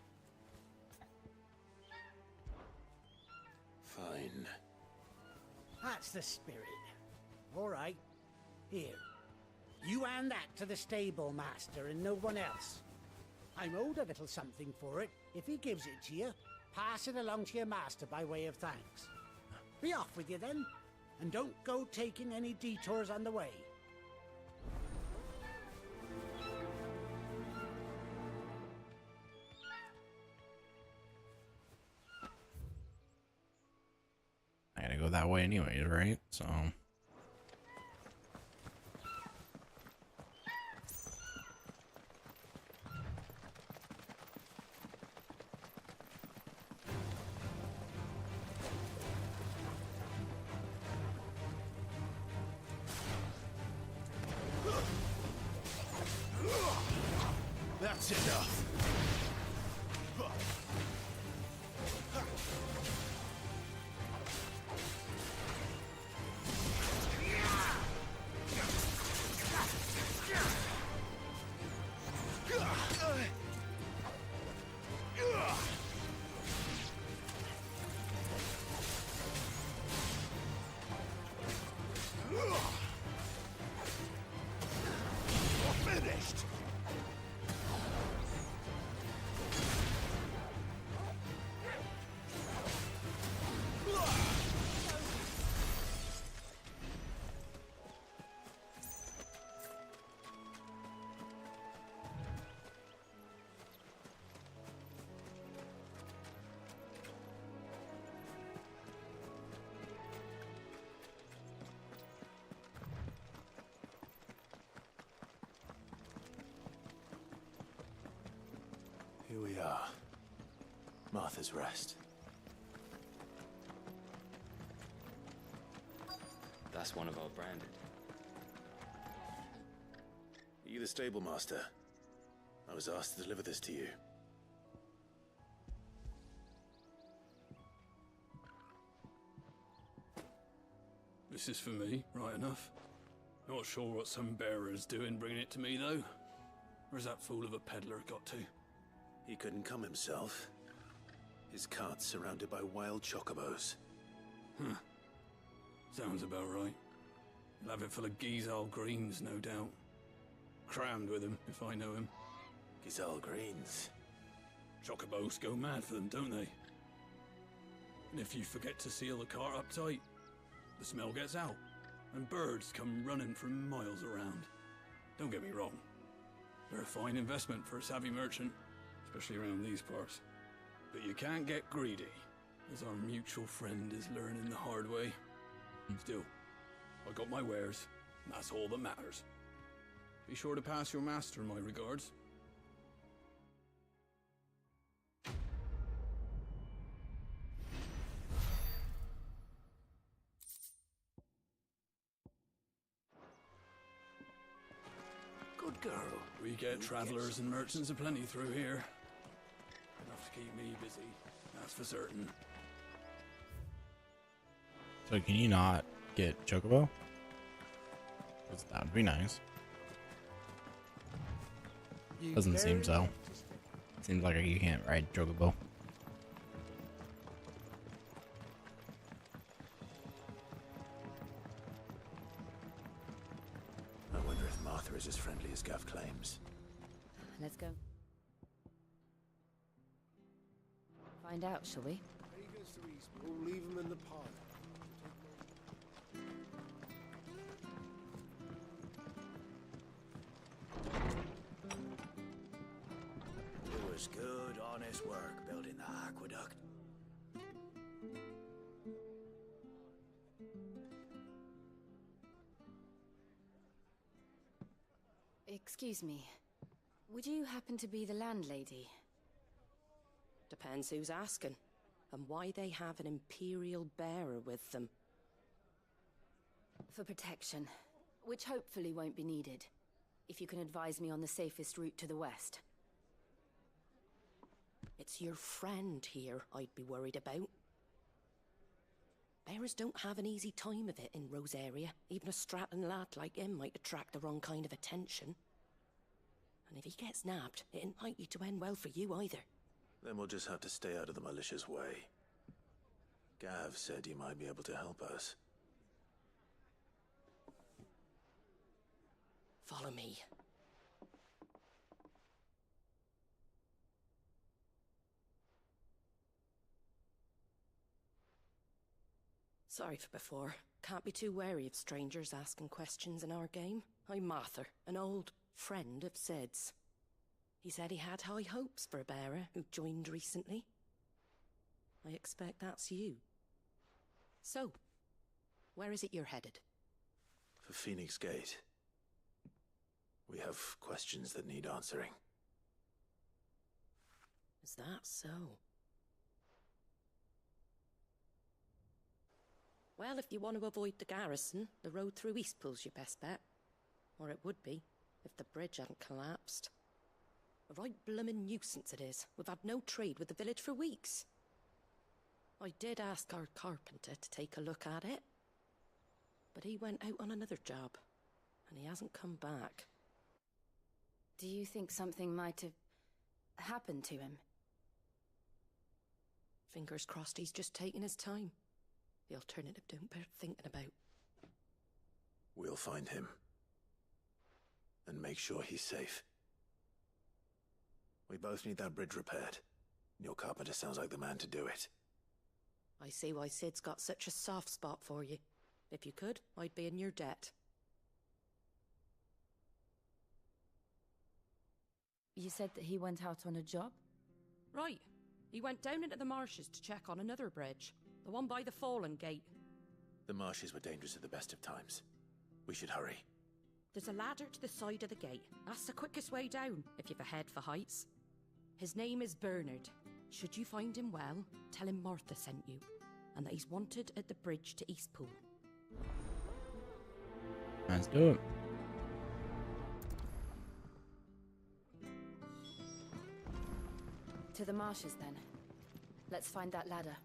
Fine. That's the spirit. All right. Here. You hand that to the stable master and no one else. I'm owed a little something for it. If he gives it to you, pass it along to your master by way of thanks. Be off with you then, and don't go taking any detours on the way. I gotta go that way anyways, right? So. That's enough. We're finished. Here we are. Martha's Rest. That's one of our branded. Are you the stable master? I was asked to deliver this to you. This is for me, right enough. Not sure what some bearer's doing bringing it to me, though. Where's that fool of a peddler got to? He couldn't come himself. His cart's surrounded by wild chocobos. Huh. Sounds about right. He'll have it full of Gizal greens, no doubt. Crammed with him, if I know him. Gizal greens? Chocobos go mad for them, don't they? And if you forget to seal the cart up tight, the smell gets out, and birds come running from miles around. Don't get me wrong. They're a fine investment for a savvy merchant, especially around these parts. But you can't get greedy, as our mutual friend is learning the hard way. Still, I got my wares, and that's all that matters. Be sure to pass your master my regards. Good girl. We get travelers and merchants aplenty through here. Enough to keep me busy, that's for certain. So can you not get Chocobo? 'Cause that would be nice. Doesn't seem so. Seems like you can't ride Chocobo. I wonder if Martha is as friendly as Gav claims. Let's go. Find out, shall we? When he goes to East, we'll leave him in the park. It was good, honest work building the aqueduct. Excuse me. Would you happen to be the landlady? Depends who's asking, and why they have an Imperial bearer with them. For protection, which hopefully won't be needed. If you can advise me on the safest route to the west. It's your friend here I'd be worried about. Bearers don't have an easy time of it in Rose area. Even a strapping lad like him might attract the wrong kind of attention. And if he gets nabbed, it ain't likely to end well for you either. Then we'll just have to stay out of the malicious way. Gav said he might be able to help us. Follow me. Sorry for before. Can't be too wary of strangers asking questions in our game. I'm Martha, an old friend of Sid's. He said he had high hopes for a bearer who joined recently. I expect that's you. So, where is it you're headed? For Phoenix Gate. We have questions that need answering. Is that so? Well, if you want to avoid the garrison, the road through Eastpool's your best bet. Or it would be, if the bridge hadn't collapsed. A right bloomin' nuisance it is. We've had no trade with the village for weeks. I did ask our carpenter to take a look at it. But he went out on another job, and he hasn't come back. Do you think something might have happened to him? Fingers crossed he's just taking his time. The alternative don't bear thinking about. We'll find him. And make sure he's safe. We both need that bridge repaired. Your carpenter sounds like the man to do it. I see why Sid's got such a soft spot for you. If you could, I'd be in your debt. You said that he went out on a job? Right. He went down into the marshes to check on another bridge. The one by the Fallen Gate. The marshes were dangerous at the best of times. We should hurry. There's a ladder to the side of the gate. That's the quickest way down, if you've a head for heights. His name is Bernard. Should you find him well, tell him Martha sent you, and that he's wanted at the bridge to Eastpool. Let's do it. To the marshes, then. Let's find that ladder.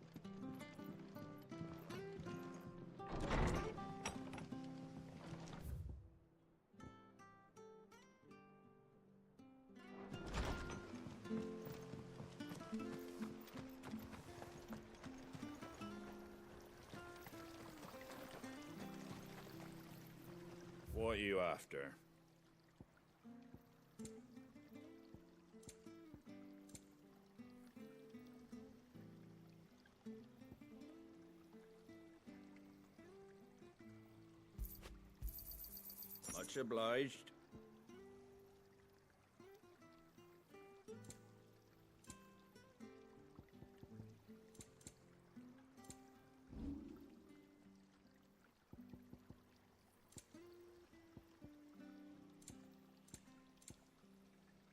What are you after? Much obliged.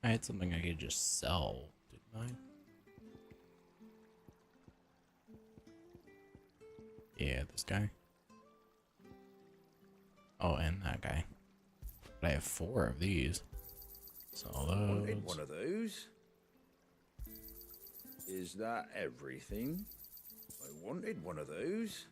I had something I could just sell, didn't I? Yeah, this guy. Oh, and that guy. But I have 4 of these. Sell those. Wanted one of those? Is that everything? I wanted one of those.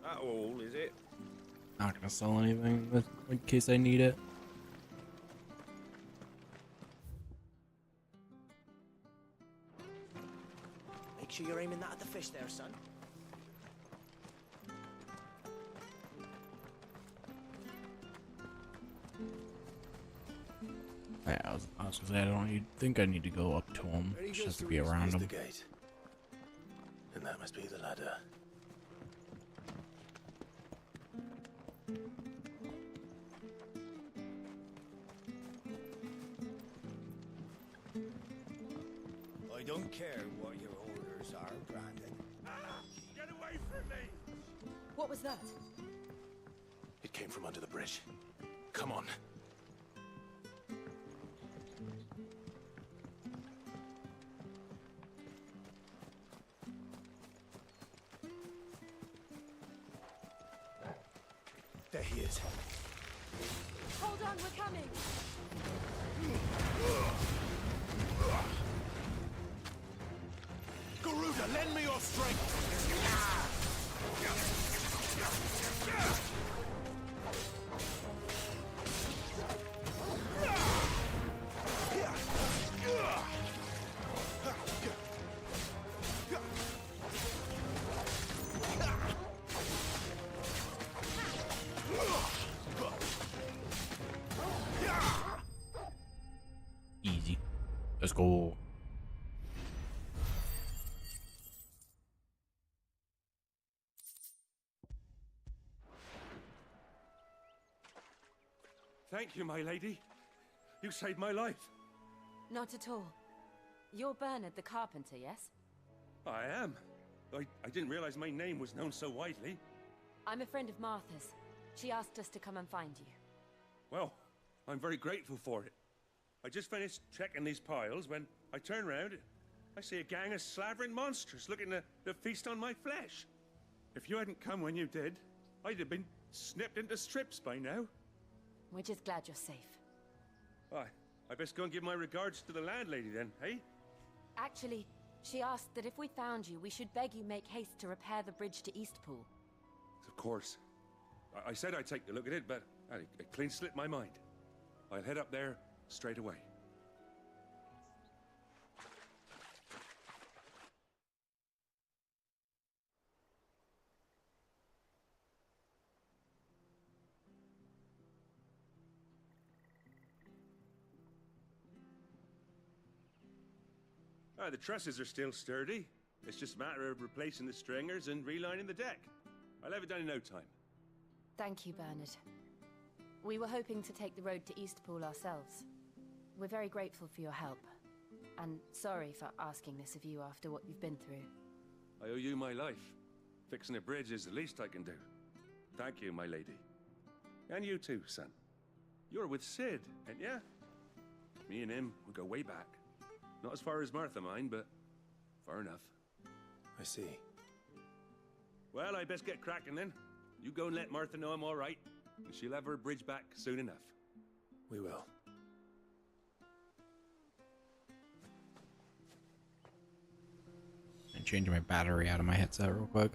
That all, is it? Not gonna sell anything in case I need it. Make sure you're aiming that at the fish there, son. Yeah, I was gonna say I don't think I need to go up to him. Just have to be around him. The gate. And that must be the ladder. I don't care what your orders are, Brandon. Get away from me! What was that? It came from under the bridge. Come on. There he is. Hold on, we're coming! Garuda, lend me your strength! Easy. Let's go. Thank you, my lady. You saved my life. Not at all. You're Bernard the carpenter, yes? I am. I didn't realize my name was known so widely. I'm a friend of Martha's. She asked us to come and find you. Well, I'm very grateful for it. I just finished checking these piles when I turn round. I see a gang of slavering monsters looking to feast on my flesh. If you hadn't come when you did, I'd have been snipped into strips by now. We're just glad you're safe. I best go and give my regards to the landlady then, eh? Actually, she asked that if we found you, we should beg you make haste to repair the bridge to Eastpool. Of course. I said I'd take a look at it, but it clean slipped my mind. I'll head up there straight away. The trusses are still sturdy. It's just a matter of replacing the stringers and relining the deck. I'll have it done in no time. Thank you, Bernard. We were hoping to take the road to Eastpool ourselves. We're very grateful for your help. And sorry for asking this of you after what you've been through. I owe you my life. Fixing a bridge is the least I can do. Thank you, my lady. And you too, son. You're with Sid, ain't ya? Me and him, we go way back. Not as far as Martha, mind, but far enough. I see. Well, I best get cracking then. You go and let Martha know I'm all right, and she'll have her bridge back soon enough. We will. And change my battery out of my headset real quick.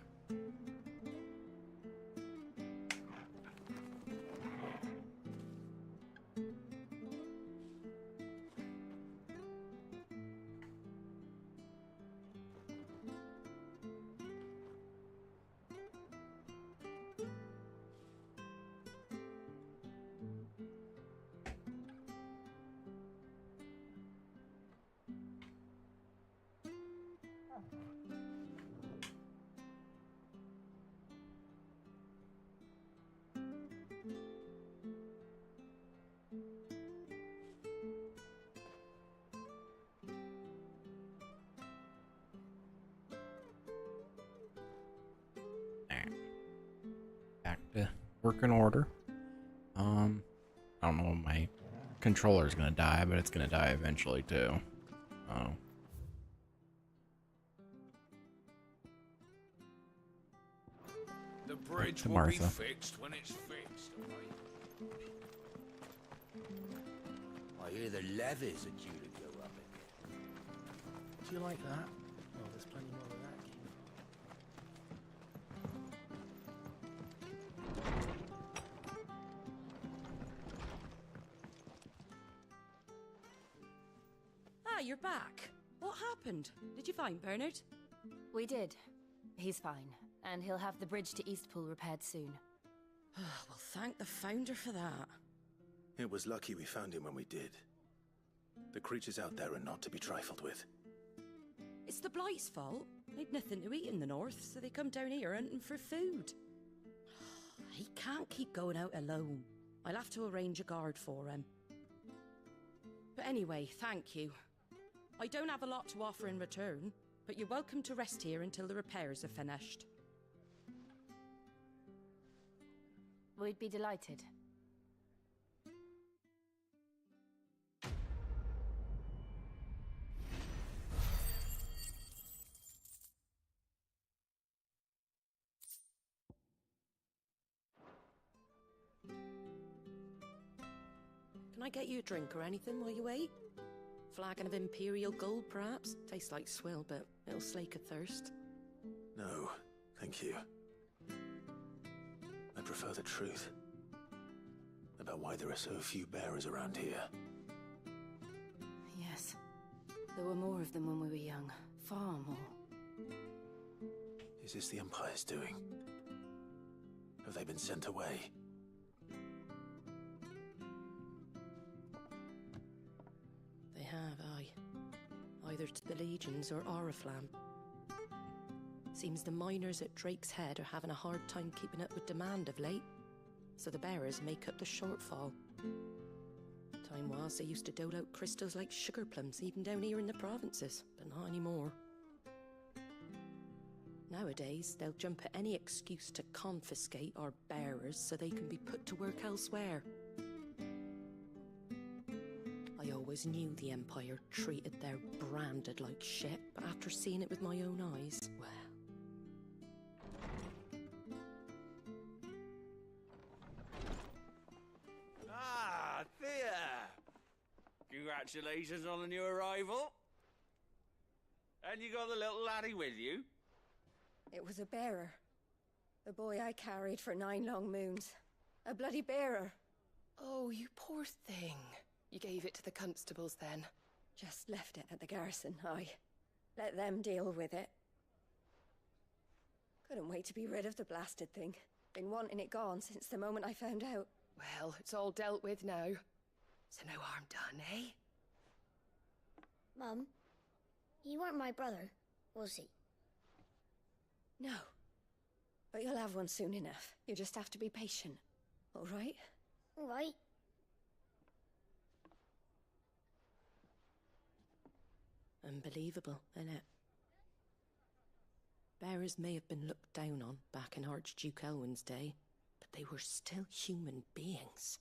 Back to working order. I don't know when my controller's gonna die, but it's gonna die eventually too. Oh. The bridge to will Martha. be fixed when it's fixed, alright? I hear the levies are due to go up again. Do you like that? Oh, there's plenty more of that came Ah, you're back. What happened? Did you find Bernard? We did. He's fine, and he'll have the bridge to Eastpool repaired soon. Well, thank the Founder for that. It was lucky we found him when we did. The creatures out there are not to be trifled with. It's the Blight's fault. They'd nothing to eat in the north, so they come down here hunting for food. He can't keep going out alone. I'll have to arrange a guard for him. But anyway, thank you. I don't have a lot to offer in return, but you're welcome to rest here until the repairs are finished. We'd be delighted. Can I get you a drink or anything while you wait? Flagon of Imperial Gold, perhaps? Tastes like swill, but it'll slake a thirst. No, thank you. I prefer the truth. About why there are so few bearers around here. Yes. There were more of them when we were young. Far more. Is this the Empire's doing? Have they been sent away? They have, aye. Either to the Legions or Oriflamme. Seems the miners at Drake's Head are having a hard time keeping up with demand of late, so the bearers make up the shortfall. Time was they used to dole out crystals like sugar plums even down here in the provinces, but not anymore. Nowadays, they'll jump at any excuse to confiscate our bearers so they can be put to work elsewhere. I always knew the Empire treated their branded like shit, but after seeing it with my own eyes, well... Ah, Thea! Congratulations on the new arrival. And you got the little laddie with you? It was a bearer. The boy I carried for 9 long moons. A bloody bearer. Oh, you poor thing. You gave it to the constables then? Just left it at the garrison, aye. Let them deal with it. Couldn't wait to be rid of the blasted thing. Been wanting it gone since the moment I found out. Well, it's all dealt with now. So no harm done, eh? Mum, he weren't my brother, was he? No. But you'll have one soon enough. You just have to be patient. All right? All right. Unbelievable, innit? Bearers may have been looked down on back in Archduke Elwin's day, but they were still human beings.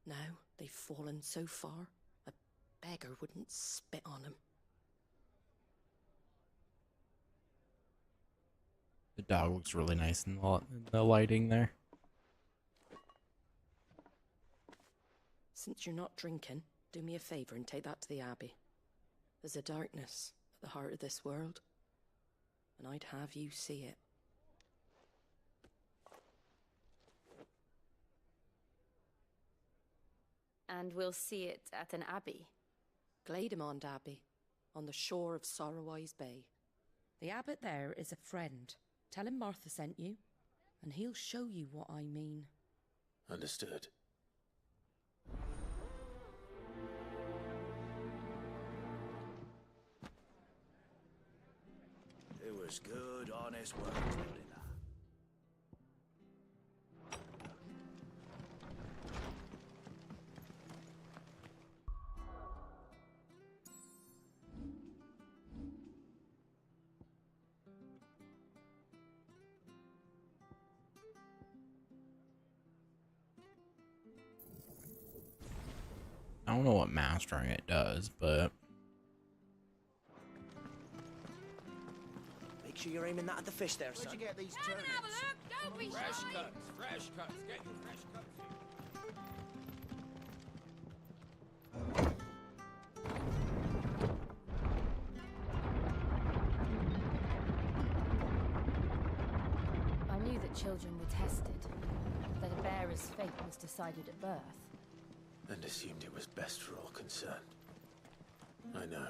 Now they've fallen so far, a beggar wouldn't spit on them. The dog looks really nice in the lighting there. Since you're not drinking, do me a favor and take that to the Abbey. There's a darkness at the heart of this world, and I'd have you see it. And we'll see it at an abbey. Glademond Abbey, on the shore of Sorrowise Bay. The abbot there is a friend. Tell him Martha sent you, and he'll show you what I mean. Understood. It was good, honest work building that. I don't know what mastering it does, but Make sure you're aiming that at the fish there, son. Where'd you get these Come turnips? and have a look. Don't be Fresh shy. cuts, fresh cuts. Get your fresh cuts in. I knew that children were tested, that a bearer's fate was decided at birth. And assumed it was best for all concerned. I know.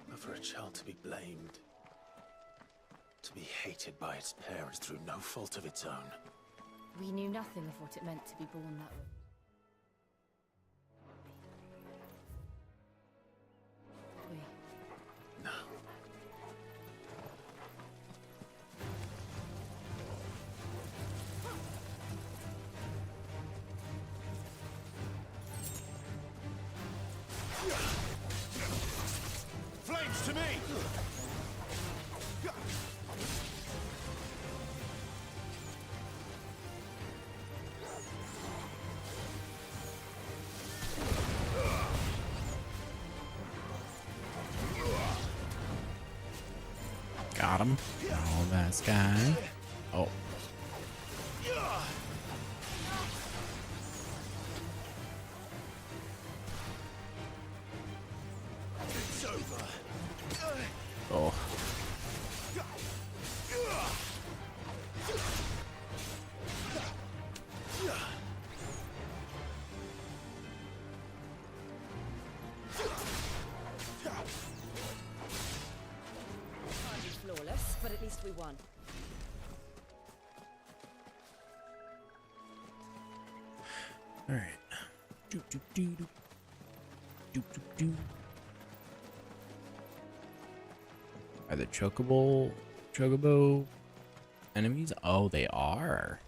But for a child to be blamed, to be hated by its parents through no fault of its own. We knew nothing of what it meant to be born that way. No. Flames to me! got him. Oh, that guy. Oh. It's over. Oh. Flawless, but at least we won. All right. Do do do do. Do do do. Are the chocobo enemies? Oh, they are.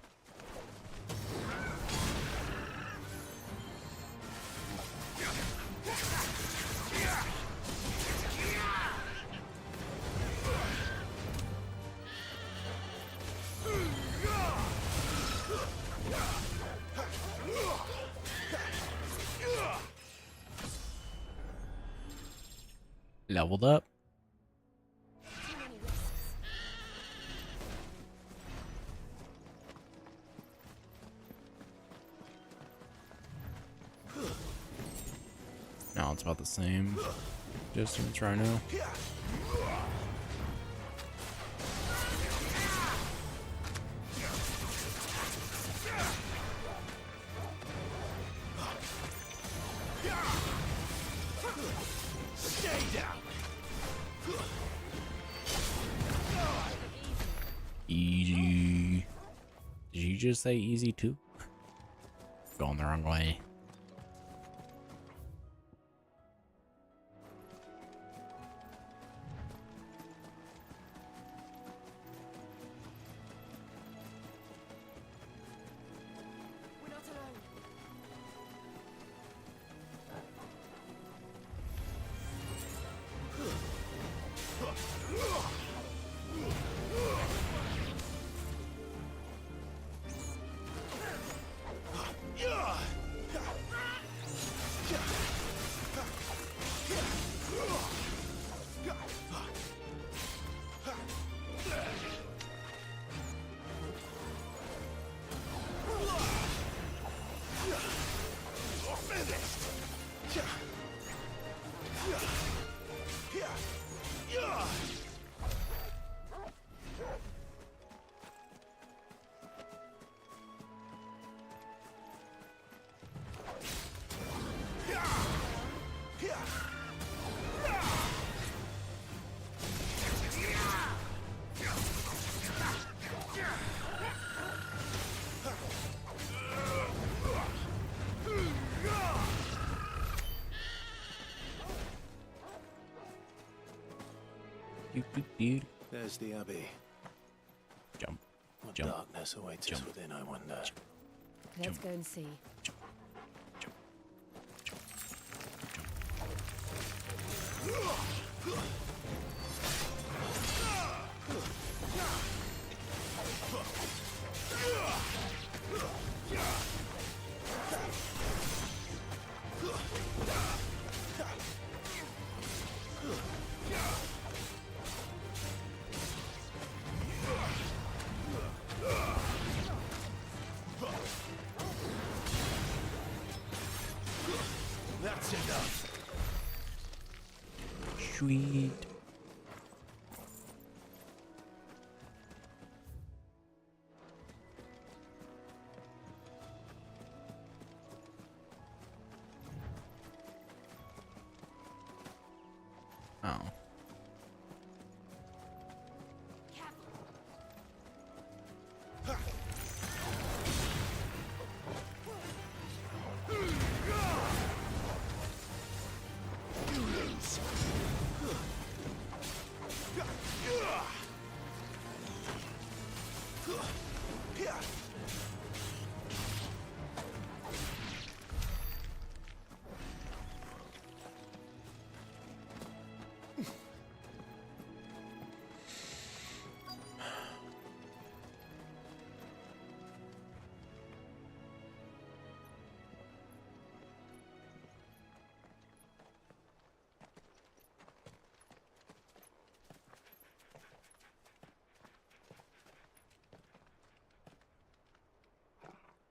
Leveled up. Now it's about the same distance right now. Stay down. Easy. Did you just say easy too? Going the wrong way. We're not alone. dude. There's the Abbey. Jump. What Jump. darkness awaits us within, I wonder. Let's go and see. That's enough. Sweet. Oh.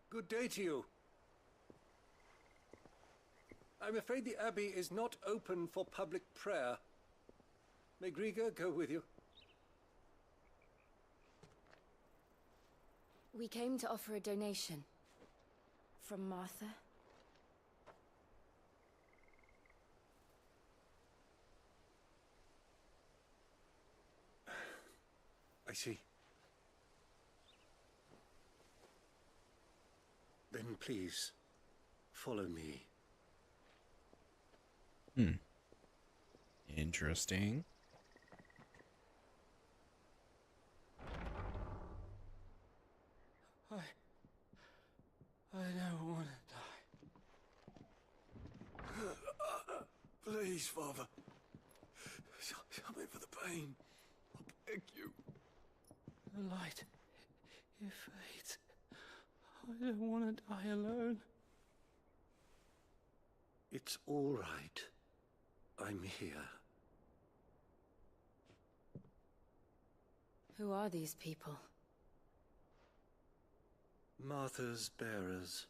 Good day to you. I'm afraid the Abbey is not open for public prayer. May Grieger go with you? We came to offer a donation. From Martha. I see. Then please, follow me. Interesting. I don't want to die. Please, Father. Help me for the pain. I beg you. The light, it fades. I don't want to die alone. It's all right. I'm here. Who are these people? Martha's bearers.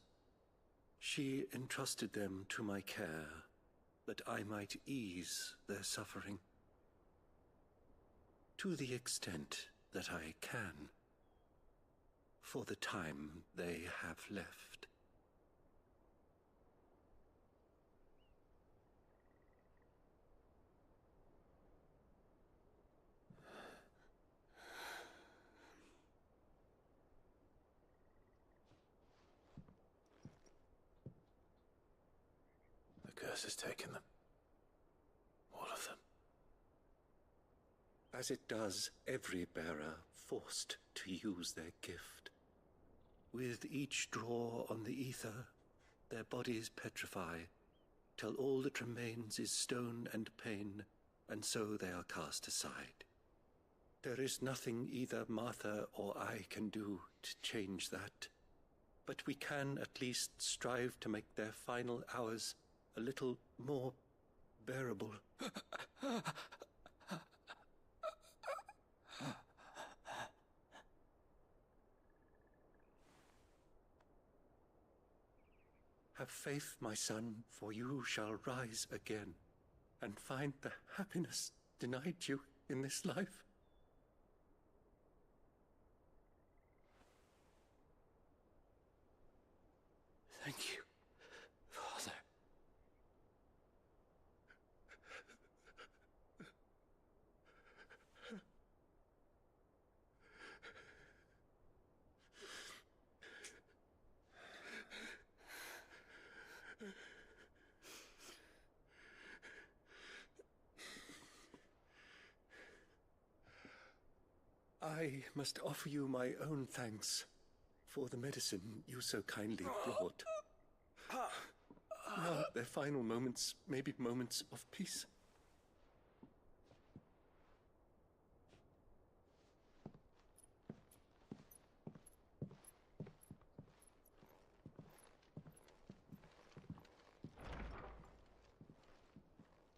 She entrusted them to my care, that I might ease their suffering. To the extent that I can. For the time they have left. The curse has taken them. All of them. As it does every bearer forced to use their gift. With each draw on the ether, their bodies petrify, till all that remains is stone and pain, and so they are cast aside. There is nothing either Martha or I can do to change that, but we can at least strive to make their final hours a little more bearable. Have faith, my son, for you shall rise again, and find the happiness denied you in this life. Thank you, Father. I must offer you my own thanks for the medicine you so kindly brought. Now, their final moments may be moments of peace.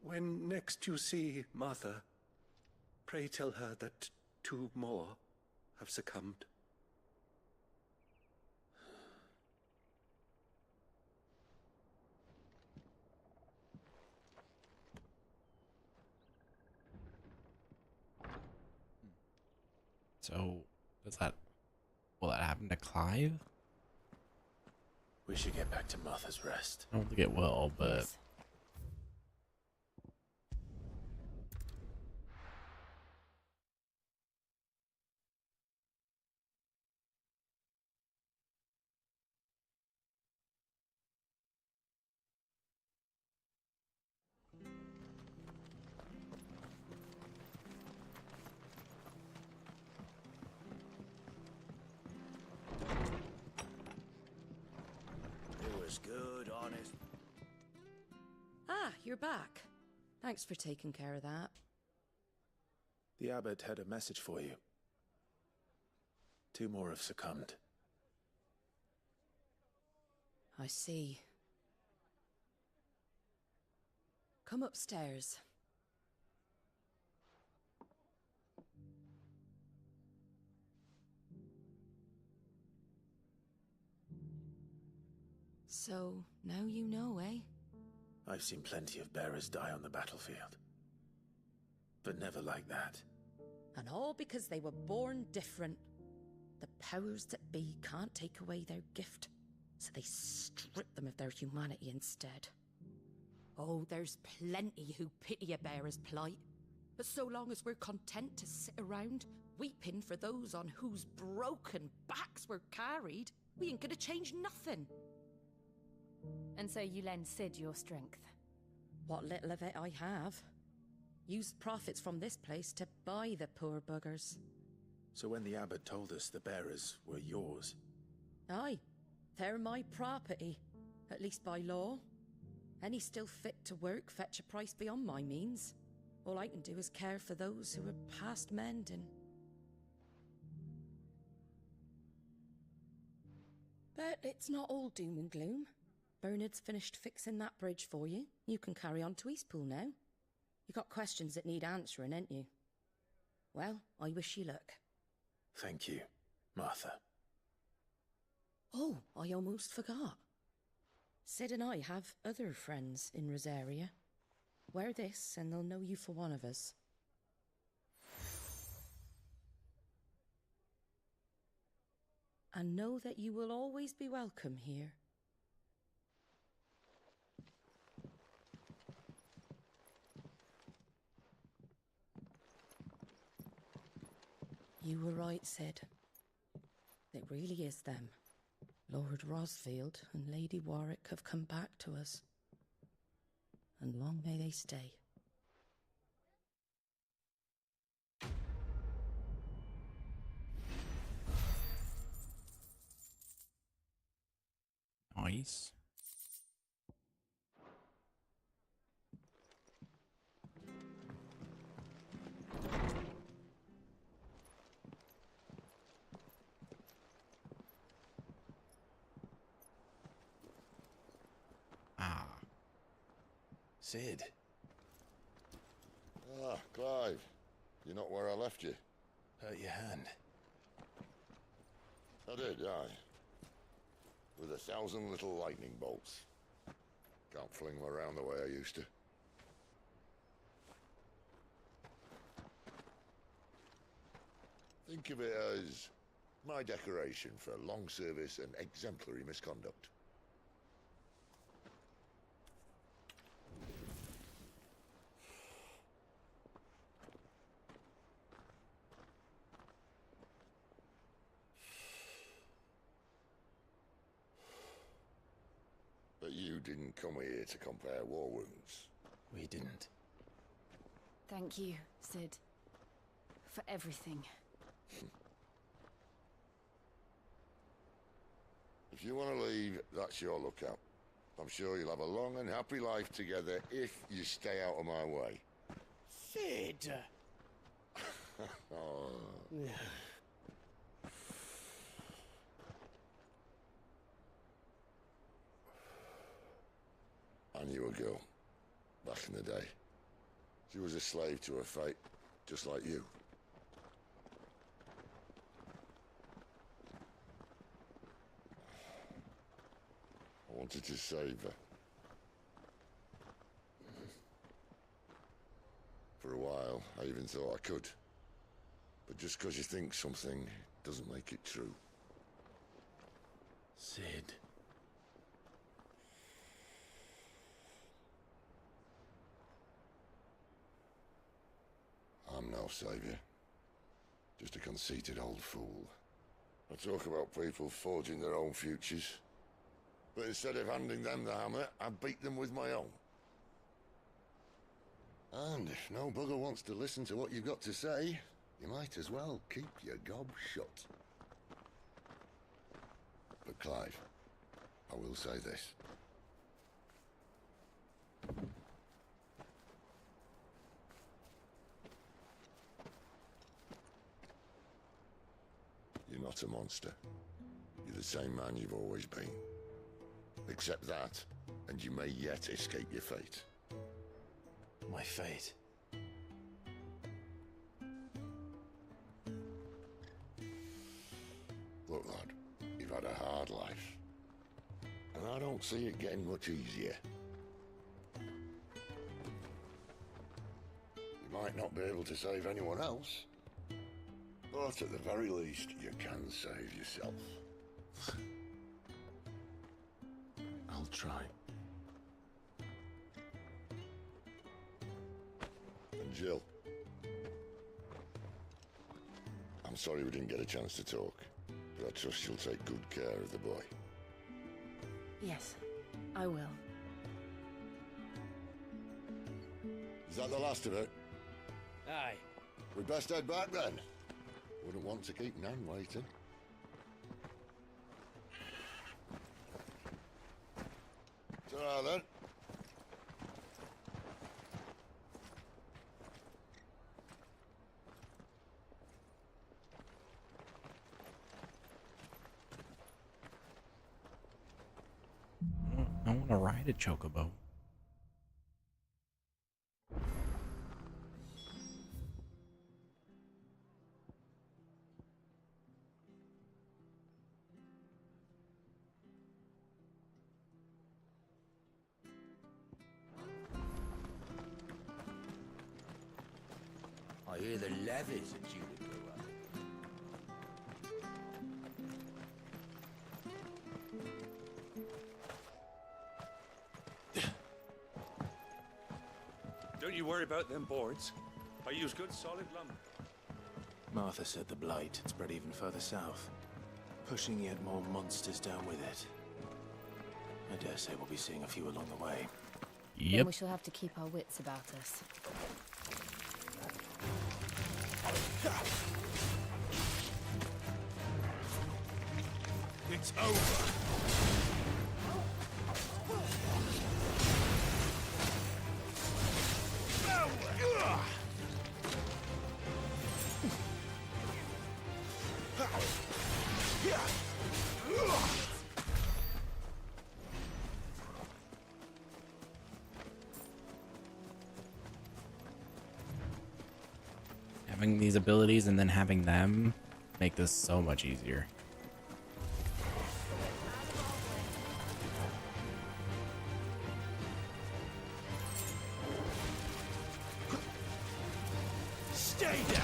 When next you see Martha, pray tell her that 2 more have succumbed. So, will that happen to Clive? We should get back to Martha's Rest. I don't think it will, but... Yes. It was good, honest. Ah, you're back. Thanks for taking care of that. The abbot had a message for you. 2 more have succumbed. I see. Come upstairs. So, now you know, eh? I've seen plenty of bearers die on the battlefield. But never like that. And all because they were born different. The powers that be can't take away their gift, so they strip them of their humanity instead. Oh, there's plenty who pity a bearer's plight. But so long as we're content to sit around, weeping for those on whose broken backs we're carried, we ain't gonna change nothing. And so you lend Sid your strength? What little of it I have. Used profits from this place to buy the poor buggers. So when the abbot told us the bearers were yours... Aye, they're my property, at least by law. Any still fit to work fetch a price beyond my means. All I can do is care for those who are past mending. But it's not all doom and gloom. Bernard's finished fixing that bridge for you. You can carry on to Eastpool now. You got questions that need answering, ain't you? Well, I wish you luck. Thank you, Martha. Oh, I almost forgot. Sid and I have other friends in Rosaria. Wear this and they'll know you for one of us. And know that you will always be welcome here. You were right, Sid. It really is them. Lord Rosfield and Lady Warwick have come back to us. And long may they stay. Nice. Sid. Ah, Clive. You're not where I left you. Hurt your hand. I did, aye. With 1,000 little lightning bolts. Can't fling them around the way I used to. Think of it as my decoration for long service and exemplary misconduct. But you didn't come here to compare war wounds. We didn't. Thank you, Sid. For everything. If you want to leave, that's your lookout. I'm sure you'll have a long and happy life together if you stay out of my way. Sid! Oh. I knew a girl, back in the day. She was a slave to her fate, just like you. I wanted to save her. For a while, I even thought I could. But just because you think something doesn't make it true. Sid. I'm no savior. Just a conceited old fool. I talk about people forging their own futures. But instead of handing them the hammer, I beat them with my own. And if no bugger wants to listen to what you've got to say, you might as well keep your gob shut. But Clive, I will say this. You're not a monster. You're the same man you've always been. Accept that, and you may yet escape your fate. My fate? Look, lad, you've had a hard life. And I don't see it getting much easier. You might not be able to save anyone else, but at the very least, you can save yourself. I'll try. And Jill, I'm sorry we didn't get a chance to talk, but I trust she'll take good care of the boy. Yes, I will. Is that the last of it? Aye. We'd best head back then. Wouldn't want to keep Nan waiting. Ta-ra then. I want to ride a chocobo. I hear the levies are due to go up. Don't you worry about them boards. I use good solid lumber. Martha said the blight had spread even further south, pushing yet more monsters down with it. I dare say we'll be seeing a few along the way. Then we shall have to keep our wits about us. It's over. Having these abilities and then having them make this so much easier. Stay down.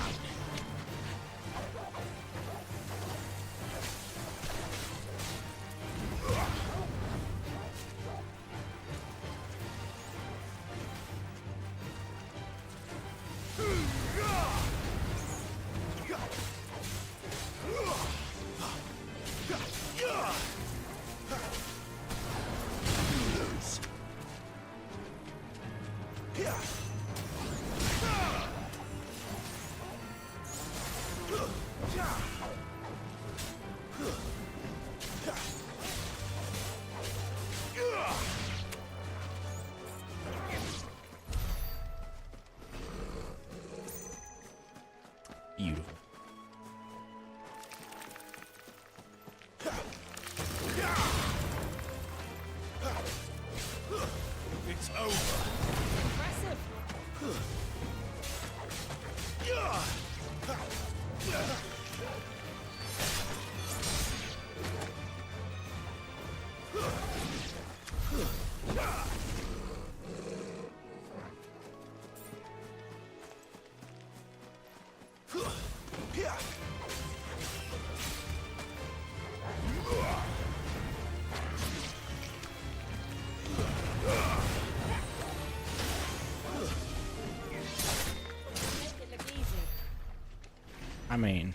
I mean,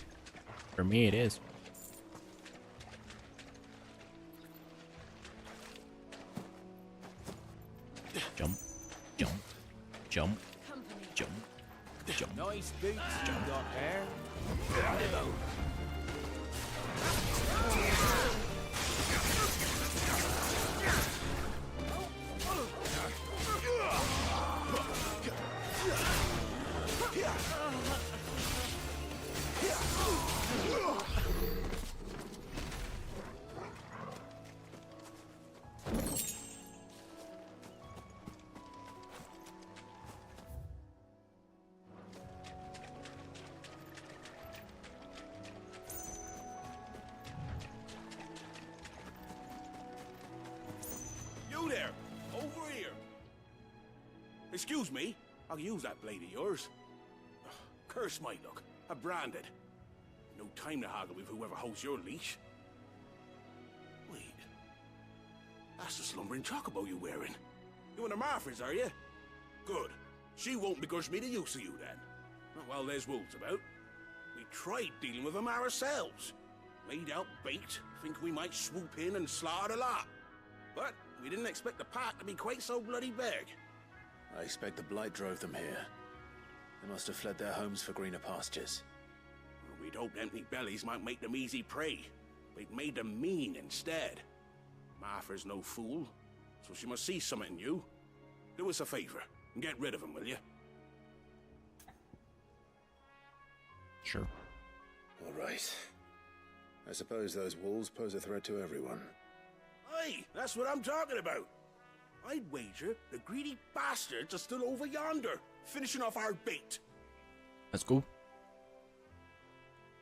for me it is. Jump, jump, jump, jump, jump. Nice boots you got there. You there! Over here! Excuse me, I'll use that blade of yours. Ugh, curse my luck. I'm branded. No time to haggle with whoever holds your leash. Wait. That's the slumbering chocobo you're wearing. You and the Marfors, are you? Good. She won't begrudge me the use of you then. Not while there's wolves about. We tried dealing with them ourselves. Laid out bait, think we might swoop in and slaughter the lot. But we didn't expect the pack to be quite so bloody big. I expect the blight drove them here. They must have fled their homes for greener pastures. Well, we'd hoped empty bellies might make them easy prey. We'd made them mean instead. Martha's no fool, so she must see something in you. Do us a favor and get rid of them, will you? Sure. All right. I suppose those wolves pose a threat to everyone. Aye, that's what I'm talking about. I'd wager the greedy bastards are still over yonder, finishing off our bait. That's cool.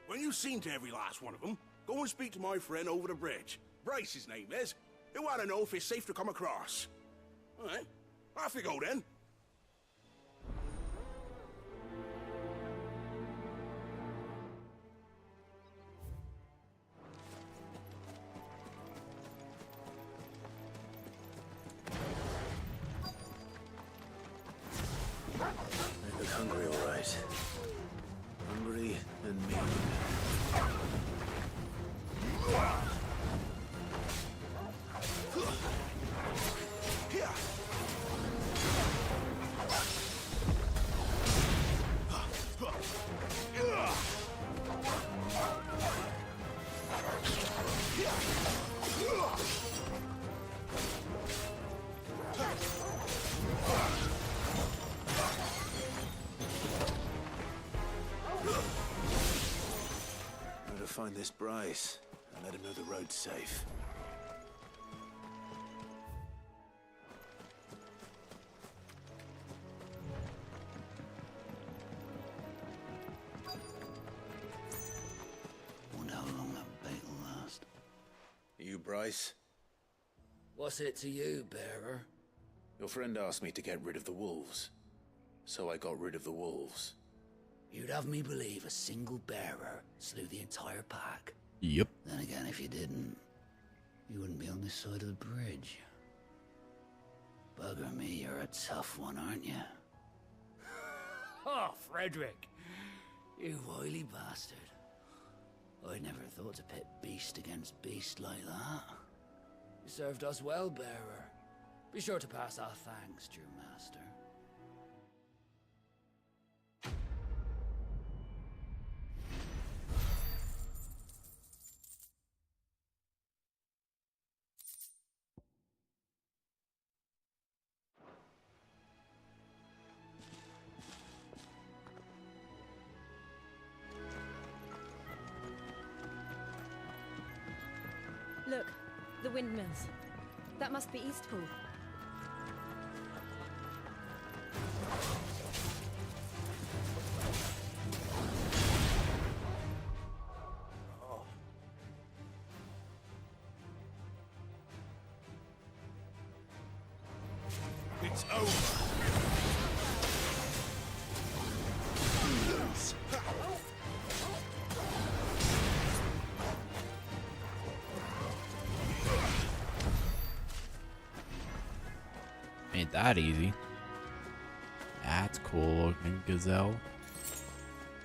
When you've seen to every last one of them, go and speak to my friend over the bridge. Bryce, his name is. He'll want to know if it's safe to come across. All right, off you go then. They look hungry, all right. Hungry and mean. Better find this Bryce and let him know the road's safe. Wonder how long that bait will last. You, Bryce? What's it to you, bearer? Your friend asked me to get rid of the wolves. So I got rid of the wolves. You'd have me believe a single bearer slew the entire pack. Yep. Then again, if you didn't, you wouldn't be on this side of the bridge. Bugger me, you're a tough one, aren't you? Oh, Frederick. You wily bastard. I'd never thought to pit beast against beast like that. You served us well, bearer. Be sure to pass our thanks to your master. Look, the windmills. That must be Eastpool. It's over. Ain't that easy. That's cool looking, Gazelle.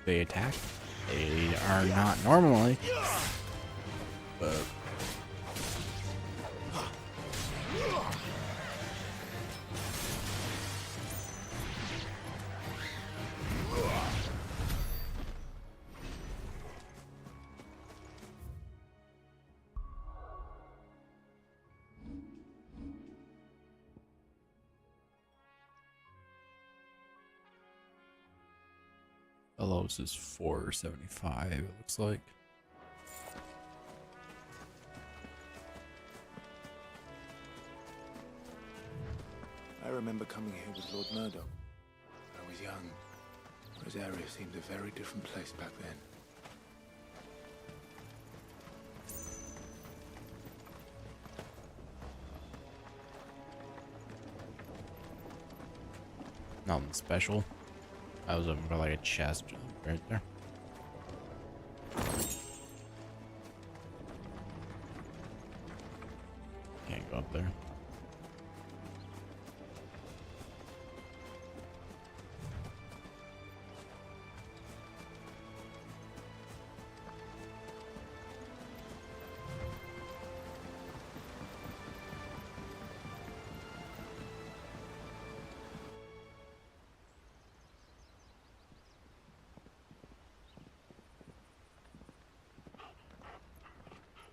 They attack. They are not normally, but Fellows is 475, it looks like. I remember coming here with Lord Murdoch. I was young. Rosaria seemed a very different place back then. Nothing special. I was looking for like a chest right there. Can't go up there.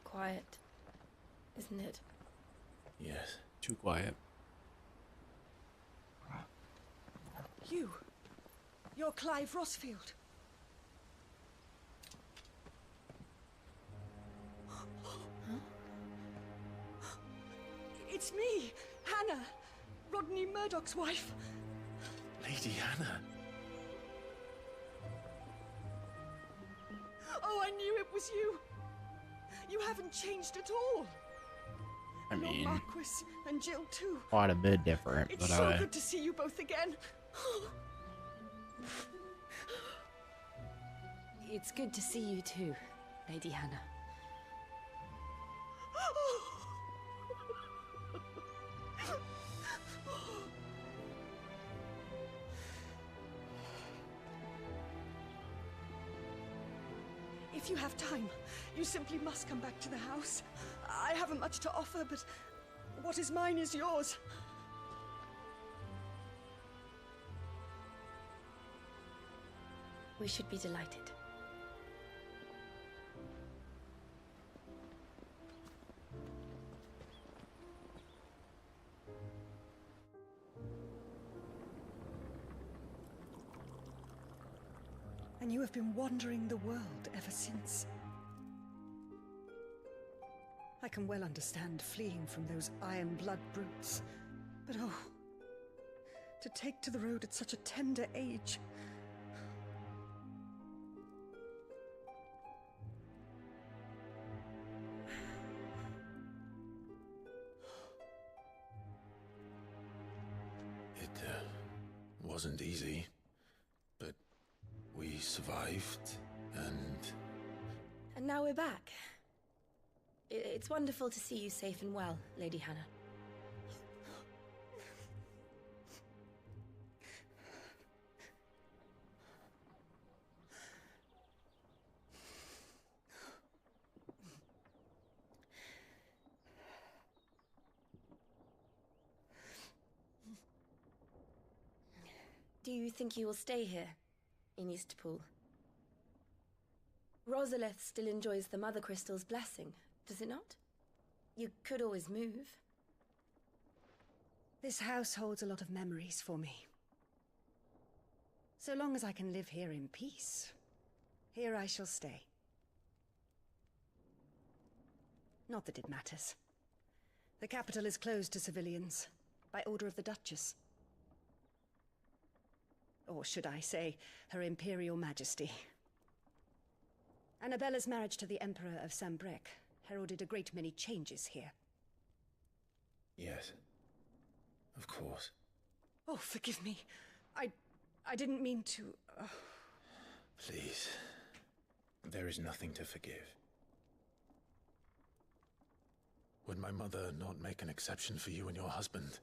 Quiet, isn't it? Yes. Too quiet. You're Clive Rossfield. It's me, Hannah, Rodney Murdoch's wife. Lady Hannah. Oh, I knew it was you. You haven't changed at all. I mean, Lord Marquis and Jill too. quite a bit different, It's but so good to see you both again. It's good to see you too, Lady Hannah. If you have time, you simply must come back to the house. I haven't much to offer, but what is mine is yours. We should be delighted. And you have been wandering the world ever since. I can well understand fleeing from those iron blood brutes. But oh, to take to the road at such a tender age. It wasn't easy, but we survived, and... And now we're back. It's wonderful to see you safe and well, Lady Hannah. Do you think you will stay here, in Eastpool? Rosalith still enjoys the Mother Crystal's blessing, does it not? You could always move. This house holds a lot of memories for me. So long as I can live here in peace, here I shall stay. Not that it matters. The capital is closed to civilians, by order of the Duchess. Or should I say, Her Imperial Majesty. Annabella's marriage to the Emperor of Sambrec heralded a great many changes here. Yes. Of course. Oh, forgive me. I didn't mean to... Please. There is nothing to forgive. Would my mother not make an exception for you and your husband?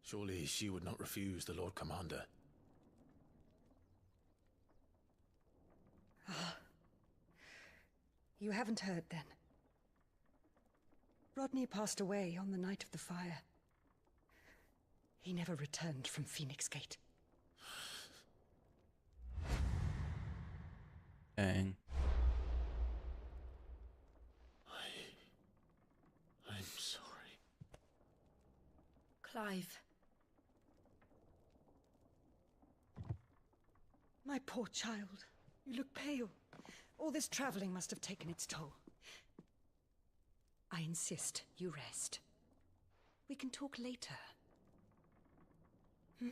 Surely she would not refuse the Lord Commander. You haven't heard, then? Rodney passed away on the night of the fire. He never returned from Phoenix Gate. Dang. I'm sorry. Clive. My poor child. You look pale. All this traveling must have taken its toll. I insist you rest. We can talk later. Hmm?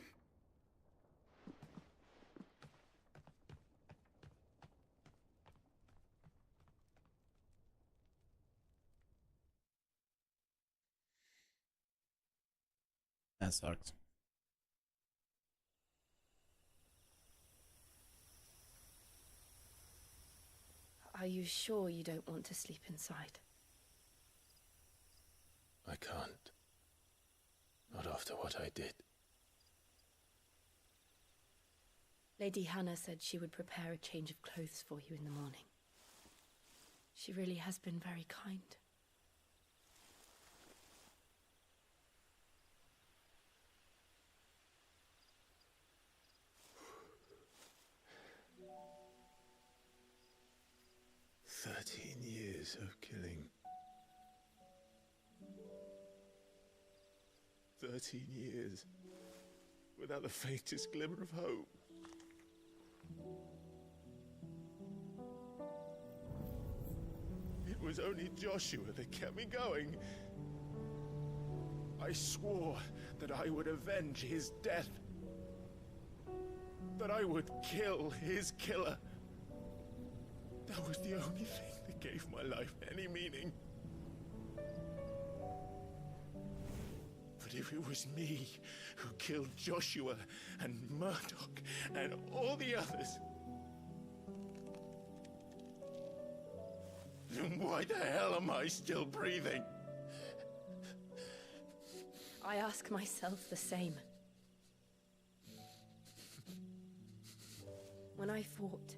That sucks. Are you sure you don't want to sleep inside? I can't. Not after what I did. Lady Hannah said she would prepare a change of clothes for you in the morning. She really has been very kind. Years of killing. 13 years without the faintest glimmer of hope. It was only Joshua that kept me going. I swore that I would avenge his death. That I would kill his killer. That was the only thing that gave my life any meaning. But if it was me who killed Joshua and Murdoch and all the others, then why the hell am I still breathing? I ask myself the same. When I fought,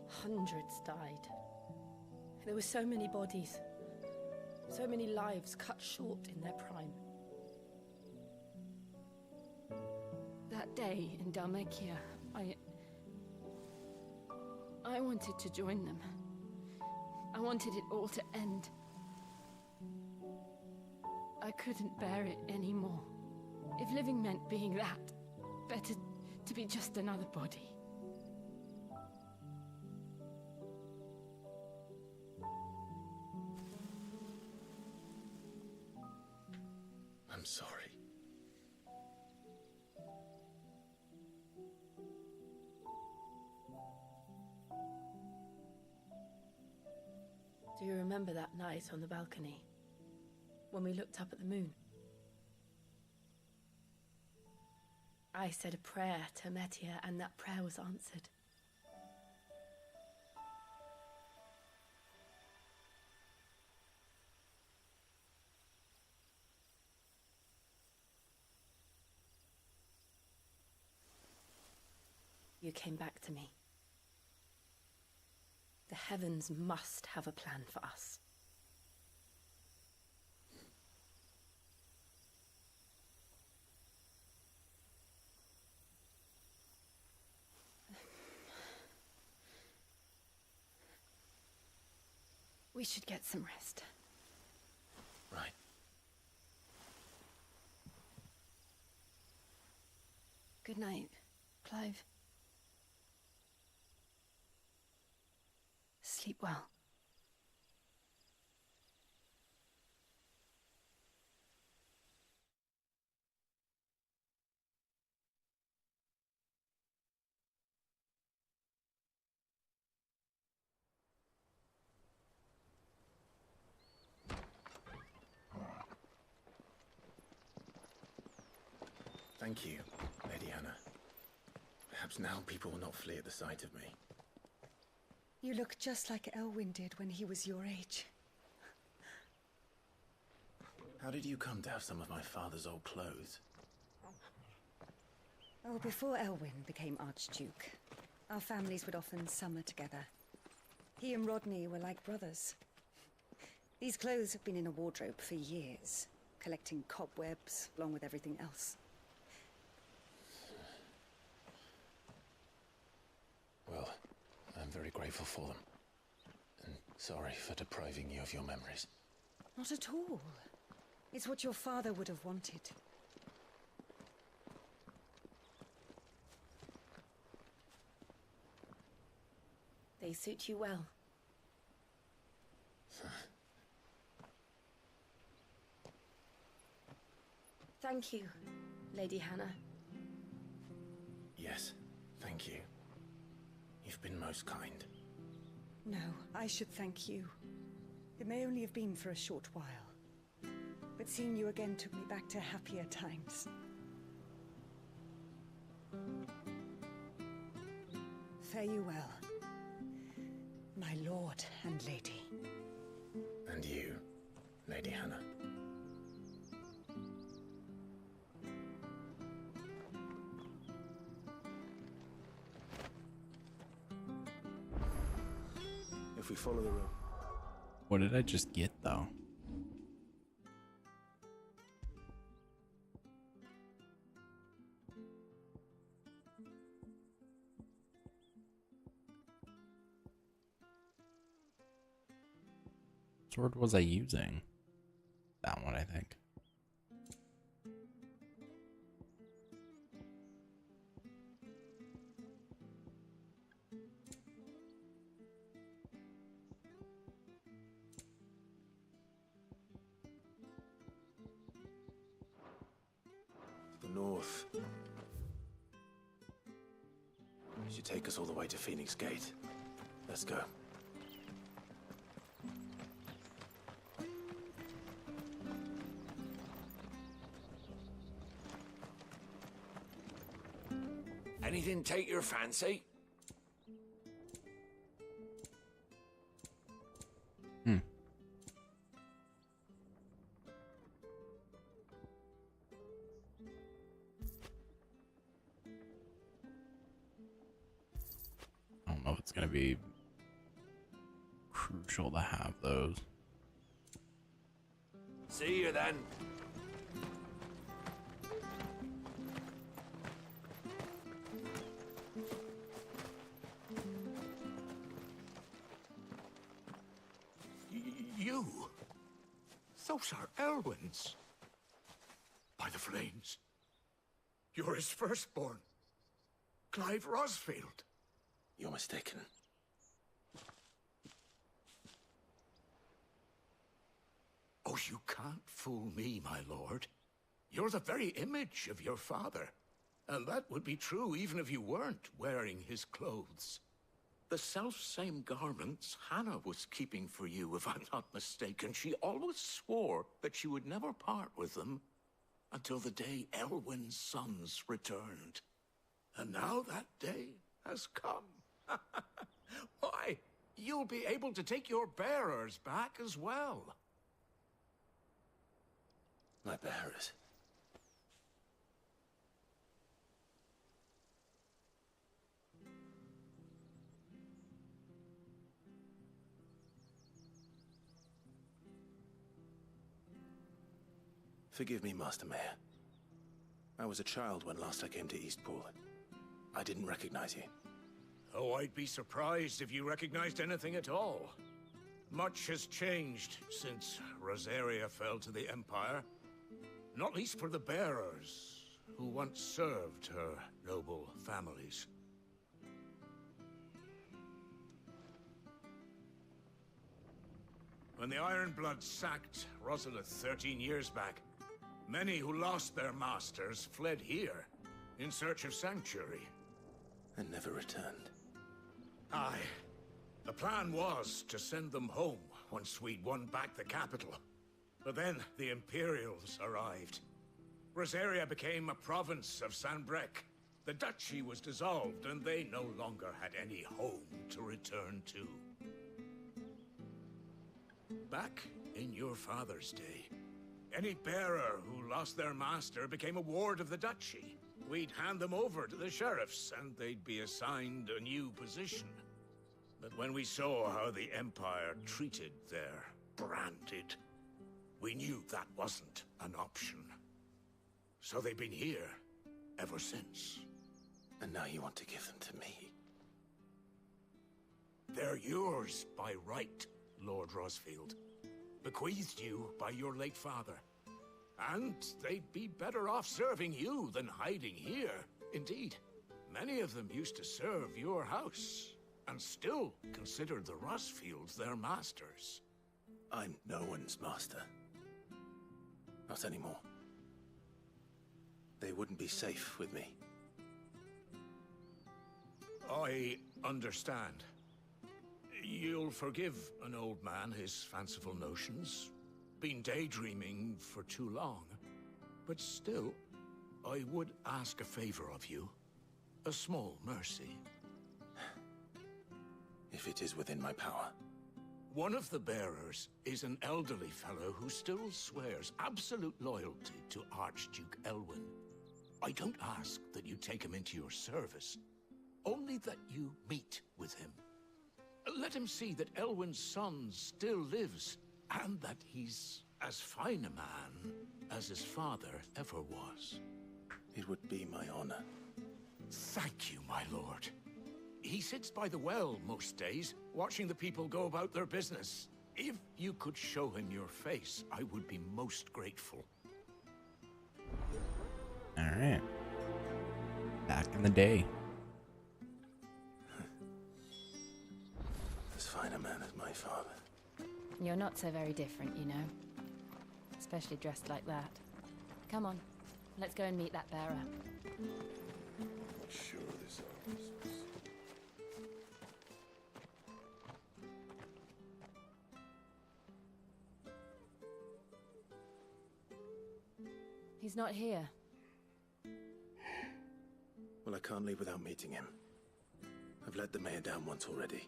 hundreds died. There were so many bodies, so many lives cut short in their prime. That day in Dalmekia, I wanted to join them. I wanted it all to end. I couldn't bear it anymore. If living meant being that, better to be just another body. I'm sorry. Do you remember that night on the balcony, when we looked up at the moon? I said a prayer to Metia, and that prayer was answered. You came back to me. The heavens must have a plan for us. We should get some rest. Right. Good night, Clive. Sleep well. Thank you, Lady Hannah. Perhaps now people will not flee at the sight of me. You look just like Elwyn did when he was your age. How did you come to have some of my father's old clothes? Oh, before Elwyn became Archduke, Our families would often summer together. He and Rodney were like brothers. These clothes have been in a wardrobe for years, collecting cobwebs along with everything else. Well, I'm very grateful for them. And sorry for depriving you of your memories. Not at all. It's what your father would have wanted. They suit you well. Thank you, Lady Hannah. Yes, thank you. You've been most kind. No, I should thank you. It may only have been for a short while, but seeing you again took me back to happier times. Fare you well, my lord and lady. And you, Lady Hannah. If we follow the road. What did I just get, though? What sword was I using? That one, I think. The north. Should take us all the way to Phoenix Gate. Let's go. Anything take your fancy? I don't know if it's going to be crucial to have those. See you then. You? Those are Elwyn's. By the flames. You're his firstborn. Clive Rosfield. You're mistaken. Oh, you can't fool me, my lord. You're the very image of your father. And that would be true even if you weren't wearing his clothes. The self-same garments Hannah was keeping for you, if I'm not mistaken. She always swore that she would never part with them until the day Elwyn's sons returned. And now that day has come. Why, you'll be able to take your bearers back as well. My bearers? Forgive me, Master Mayor. I was a child when last I came to Eastpool. I didn't recognize you. Oh, I'd be surprised if you recognized anything at all. Much has changed since Rosaria fell to the Empire. Not least for the bearers, who once served her noble families. When the Ironbloods sacked Rosalith 13 years back, many who lost their masters fled here in search of sanctuary. And never returned. Aye. The plan was to send them home once we'd won back the capital. But then the Imperials arrived. Rosaria became a province of Sanbreque. The duchy was dissolved, and they no longer had any home to return to. Back in your father's day, any bearer who lost their master became a ward of the duchy. we'd hand them over to the sheriffs, and they'd be assigned a new position. But when we saw how the Empire treated their branded, we knew that wasn't an option. So they've been here ever since. And now you want to give them to me? They're yours by right, Lord Rosfield. Bequeathed you by your late father. And they'd be better off serving you than hiding here. Indeed, many of them used to serve your house, and still consider the Rosfields their masters. I'm no one's master. Not anymore. They wouldn't be safe with me. I understand. You'll forgive an old man his fanciful notions. Been daydreaming for too long. But still, I would ask a favor of you. A small mercy. If it is within my power. One of the bearers is an elderly fellow who still swears absolute loyalty to Archduke Elwyn. I don't ask that you take him into your service, only that you meet with him. Let him see that Elwyn's son still lives, and that he's as fine a man as his father ever was. It would be my honor. Thank you, my lord. He sits by the well most days, watching the people go about their business. If you could show him your face, I would be most grateful. All right. Back in the day. As fine a man as my father. You're not so very different, you know. Especially dressed like that. Come on, let's go and meet that bearer. Not sure this office was... He's not here. Well, I can't leave without meeting him. I've let the mayor down once already.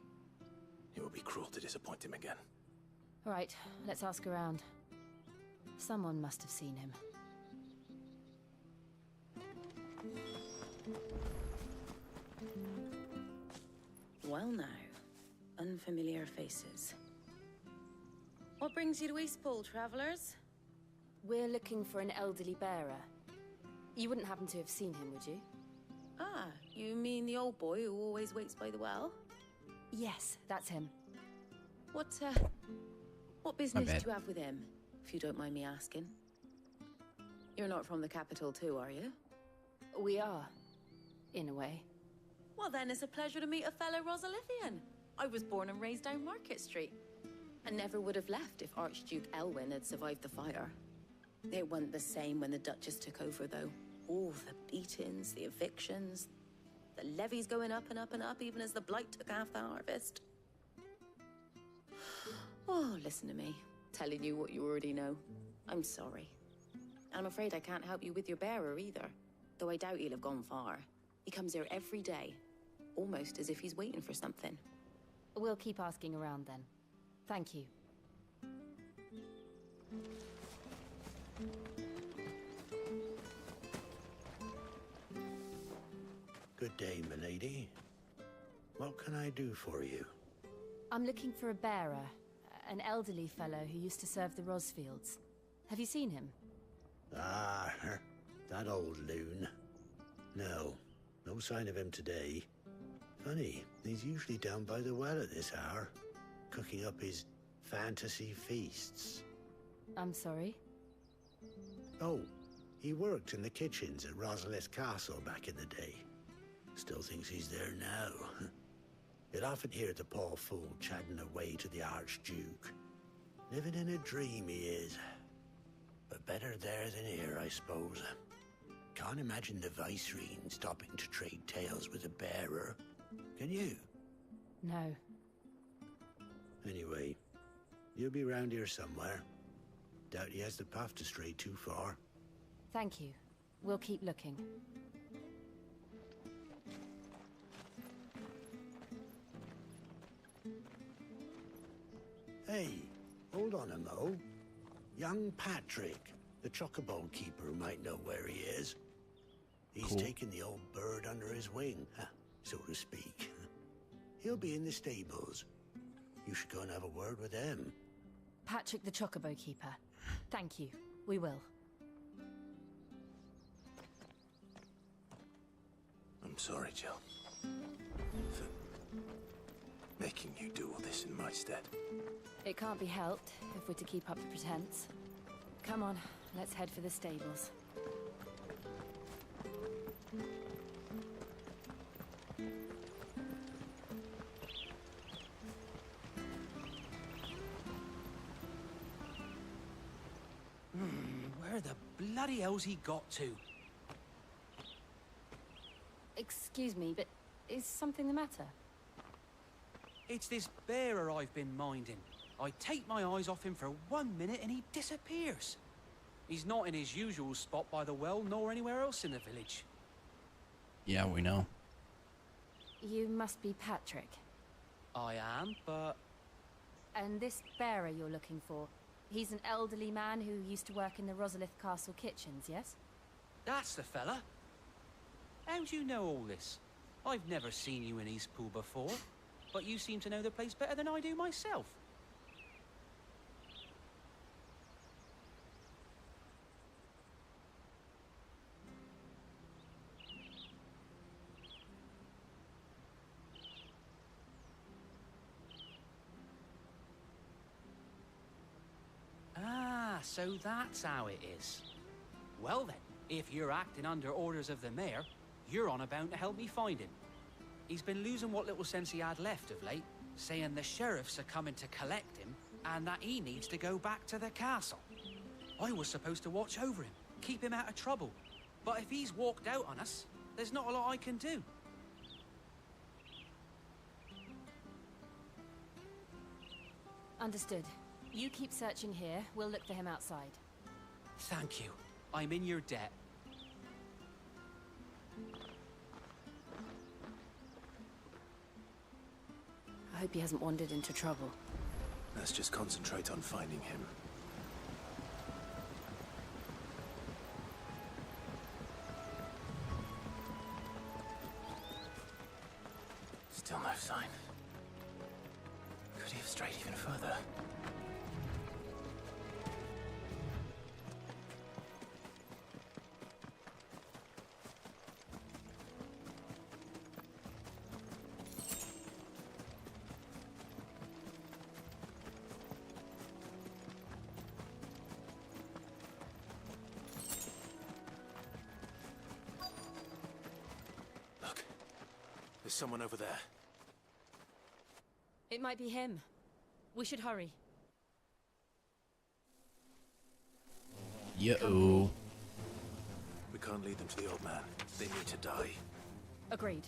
It would be cruel to disappoint him again. All right, let's ask around. Someone must have seen him. Well now, unfamiliar faces. What brings you to Eastpool, travelers? We're looking for an elderly bearer. You wouldn't happen to have seen him, would you? Ah, you mean the old boy who always waits by the well? Yes, that's him. What business do you have with him, if you don't mind me asking? You're not from the capital too, are you? We are, in a way. Well then, it's a pleasure to meet a fellow Rosalithian. I was born and raised down Market Street. And never would have left if Archduke Elwyn had survived the fire. It wasn't the same when the Duchess took over, though. All the beatings, the evictions, the levies going up and up and up, even as the blight took half the harvest. Oh, listen to me, telling you what you already know. I'm sorry. I'm afraid I can't help you with your bearer either, though I doubt he'll have gone far. He comes here every day, almost as if he's waiting for something. We'll keep asking around then. Thank you. Good day, milady. What can I do for you? I'm looking for a bearer, an elderly fellow who used to serve the Rosfields. Have you seen him? Ah, that old loon. No sign of him today. Funny, he's usually down by the well at this hour, cooking up his fantasy feasts. I'm sorry? Oh, he worked in the kitchens at Rosalith Castle back in the day. Still thinks he's there now. You'd often hear the poor fool chatting away to the Archduke. Living in a dream he is. But better there than here, I suppose. Can't imagine the Viceroy stopping to trade tales with a bearer. Can you? No. Anyway, you'll be round here somewhere. Doubt he has the path to stray too far. Thank you. We'll keep looking. Hey, hold on a mo. Young Patrick, the chocobo keeper, might know where he is. He's Cool. taken the old bird under his wing, so to speak. He'll be in the stables. You should go and have a word with them. Patrick the Chocobo Keeper. Thank you. We will. I'm sorry, Jill. For making you do all this in my stead. It can't be helped if we're to keep up the pretense. Come on, let's head for the stables. Where the bloody hell's he got to? Excuse me, but is something the matter? It's this bearer I've been minding. I take my eyes off him for 1 minute and he disappears. He's not in his usual spot by the well, nor anywhere else in the village. Yeah, we know. You must be Patrick. I am, but... And this bearer you're looking for, he's an elderly man who used to work in the Rosalith Castle kitchens, yes? That's the fella. How do you know all this? I've never seen you in Eastpool before, but you seem to know the place better than I do myself. Ah, so that's how it is. Well then, if you're acting under orders of the mayor, you're on about to help me find him. He's been losing what little sense he had left of late, saying the sheriffs are coming to collect him and that he needs to go back to the castle. I was supposed to watch over him, keep him out of trouble. But if he's walked out on us, there's not a lot I can do. Understood. You keep searching here, we'll look for him outside. Thank you. I'm in your debt. I hope he hasn't wandered into trouble. Let's just concentrate on finding him. Still no sign. Could he have strayed even further? Look, there's someone over there. It might be him. We should hurry. Yo. We can't lead them to the old man. They need to die. Agreed.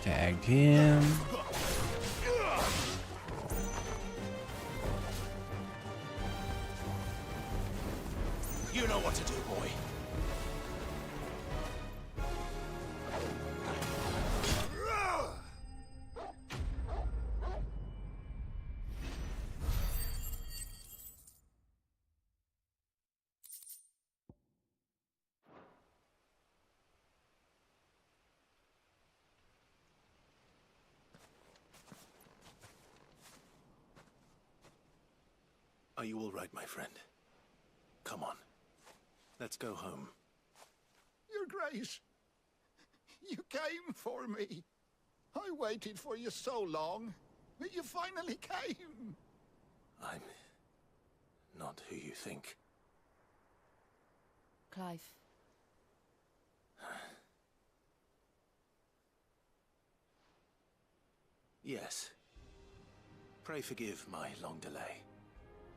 Tagged him. You know what to do, boy. Are you all right, my friend? Come on. Let's go home. Your Grace, you came for me. I waited for you so long, but you finally came. I'm not who you think. Clive. Yes, Pray forgive my long delay.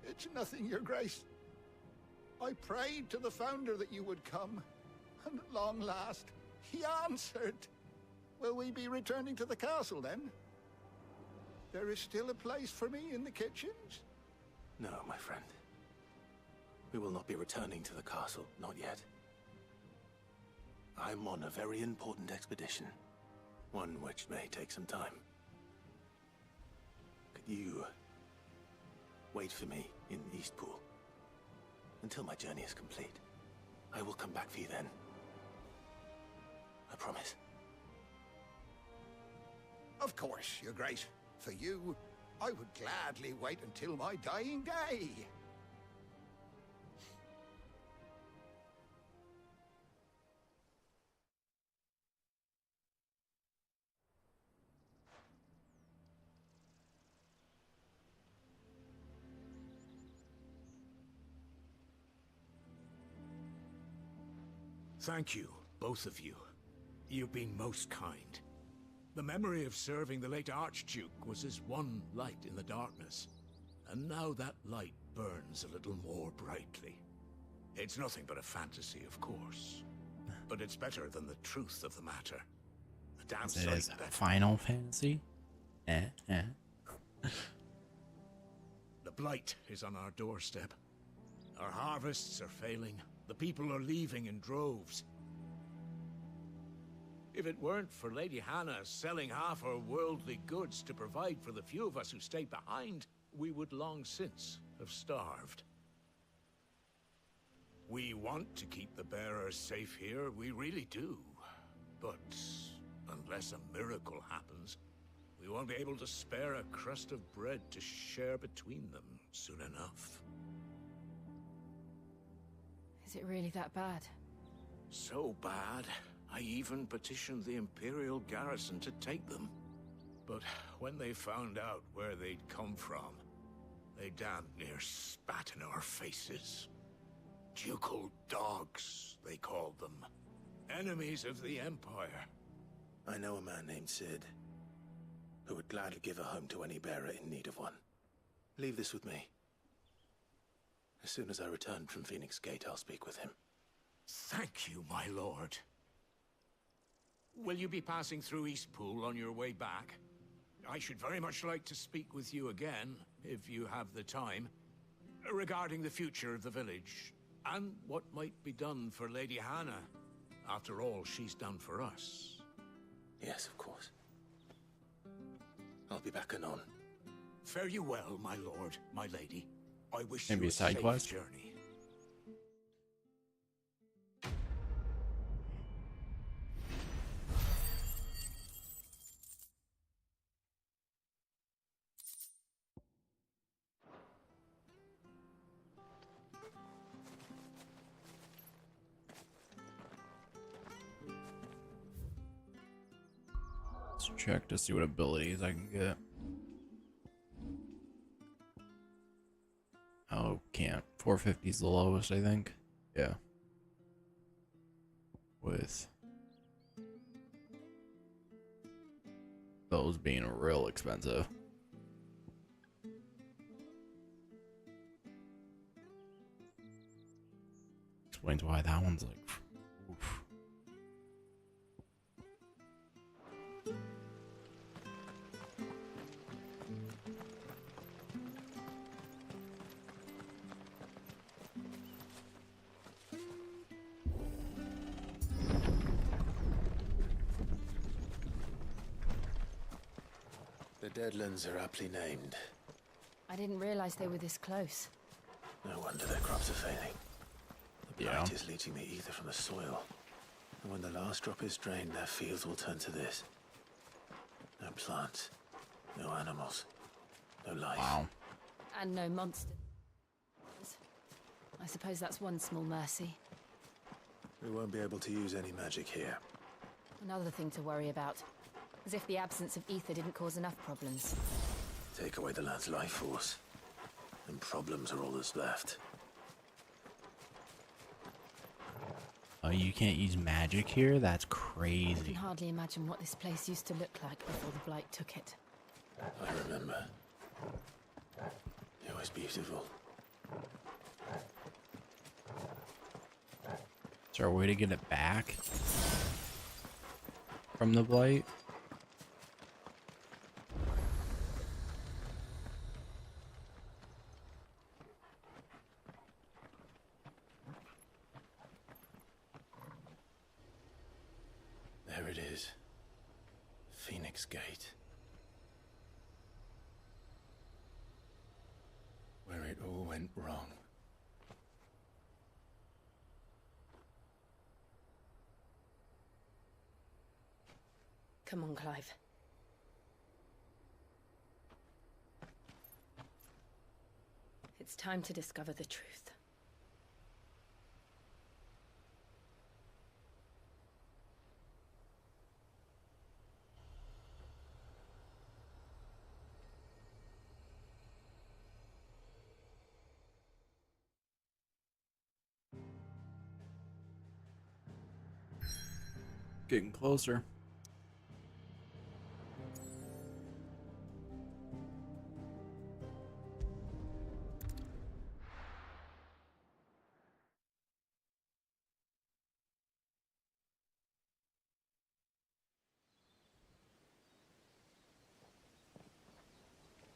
It's nothing, Your Grace. I prayed to the Founder that you would come, and at long last, he answered. Will we be returning to the castle, then? There is still a place for me in the kitchens? No, my friend. We will not be returning to the castle, not yet. I'm on a very important expedition, one which may take some time. Could you wait for me in Eastpool until my journey is complete? I will come back for you then. I promise. Of course, Your Grace. For you, I would gladly wait until my dying day. Thank you, both of you. You've been most kind. The memory of serving the late Archduke was as one light in the darkness, and now that light burns a little more brightly. It's nothing but a fantasy, of course, but it's better than the truth of the matter. A damn Is sight it better. Final Fantasy? The blight is on our doorstep. Our harvests are failing. The people are leaving in droves. If it weren't for Lady Hannah selling half her worldly goods to provide for the few of us who stayed behind, we would long since have starved. We want to keep the bearers safe here, we really do. But unless a miracle happens, we won't be able to spare a crust of bread to share between them soon enough. Is it really that bad? So bad, I even petitioned the Imperial garrison to take them. But when they found out where they'd come from, they damn near spat in our faces. Ducal dogs, they called them. Enemies of the Empire. I know a man named Sid, who would gladly give a home to any bearer in need of one. Leave this with me. As soon as I return from Phoenix Gate, I'll speak with him. Thank you, my lord. Will you be passing through Eastpool on your way back? I should very much like to speak with you again, if you have the time, regarding the future of the village, and what might be done for Lady Hannah, after all she's done for us. Yes, of course. I'll be back anon. Fare you well, my lord, my lady. I wish Maybe you a side safe quest? journey. Let's check to see what abilities I can get. Oh, can't. 450 is the lowest, I think. Yeah. With those being real expensive. Explains why that one's like, oof. The Deadlands are aptly named. I didn't realize they were this close. No wonder their crops are failing. The Yeah. blight is leaching the ether from the soil. And when the last drop is drained, their fields will turn to this. No plants, no animals, no life. Wow. And no monsters. I suppose that's one small mercy. We won't be able to use any magic here. Another thing to worry about. As if the absence of ether didn't cause enough problems. Take away the lad's life force, and problems are all that's left. Oh, you can't use magic here? That's I crazy. can hardly imagine what this place used to look like before the blight took it. I remember. It was beautiful. Is there a way to get it back from the blight? There it is. Phoenix Gate. Where it all went wrong. Come on, Clive. It's time to discover the truth. Getting closer.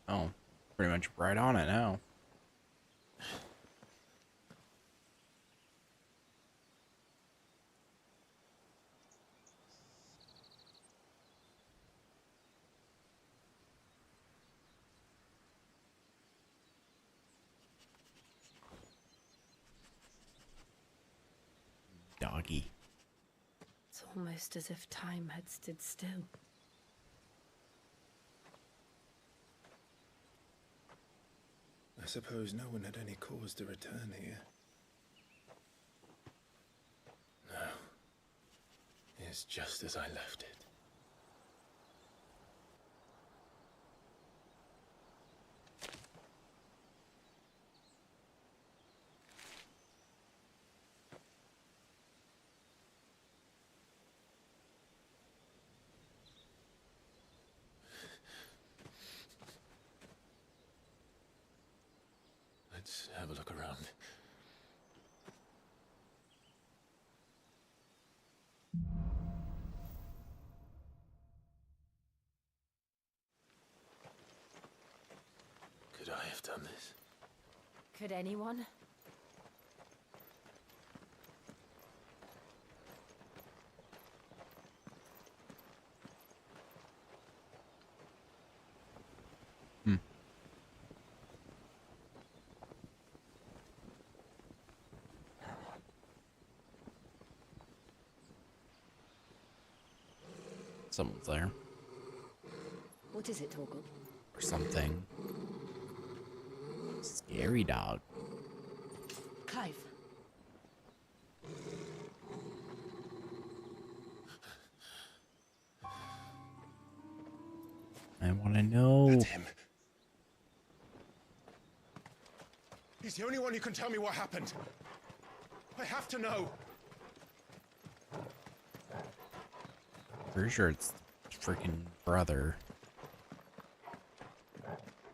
Oh, pretty much right on it now. Doggy. It's almost as if time had stood still. I suppose no one had any cause to return here. No. It's just as I left it. Let's have a look around. Could I have done this? Could anyone? Someone's there. What is it, Torgal? Or something. Scary dog. Clive. I want to know. That's him. He's the only one who can tell me what happened. I have to know. Pretty sure it's freaking brother.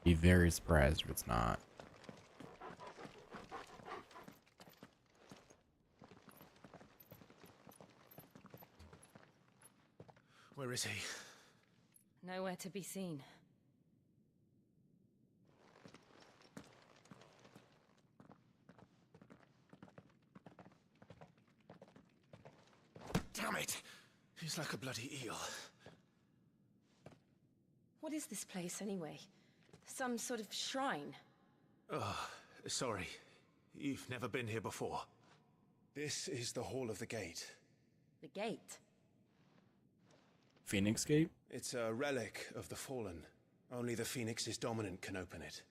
Be very surprised if it's not. Where is he? Nowhere to be seen. Damn it! He's like a bloody eel. What is this place, anyway? Some sort of shrine? Oh, sorry. You've never been here before. This is the Hall of the Gate. The gate? Phoenix Gate? It's a relic of the Fallen. Only the Phoenix's dominant can open it.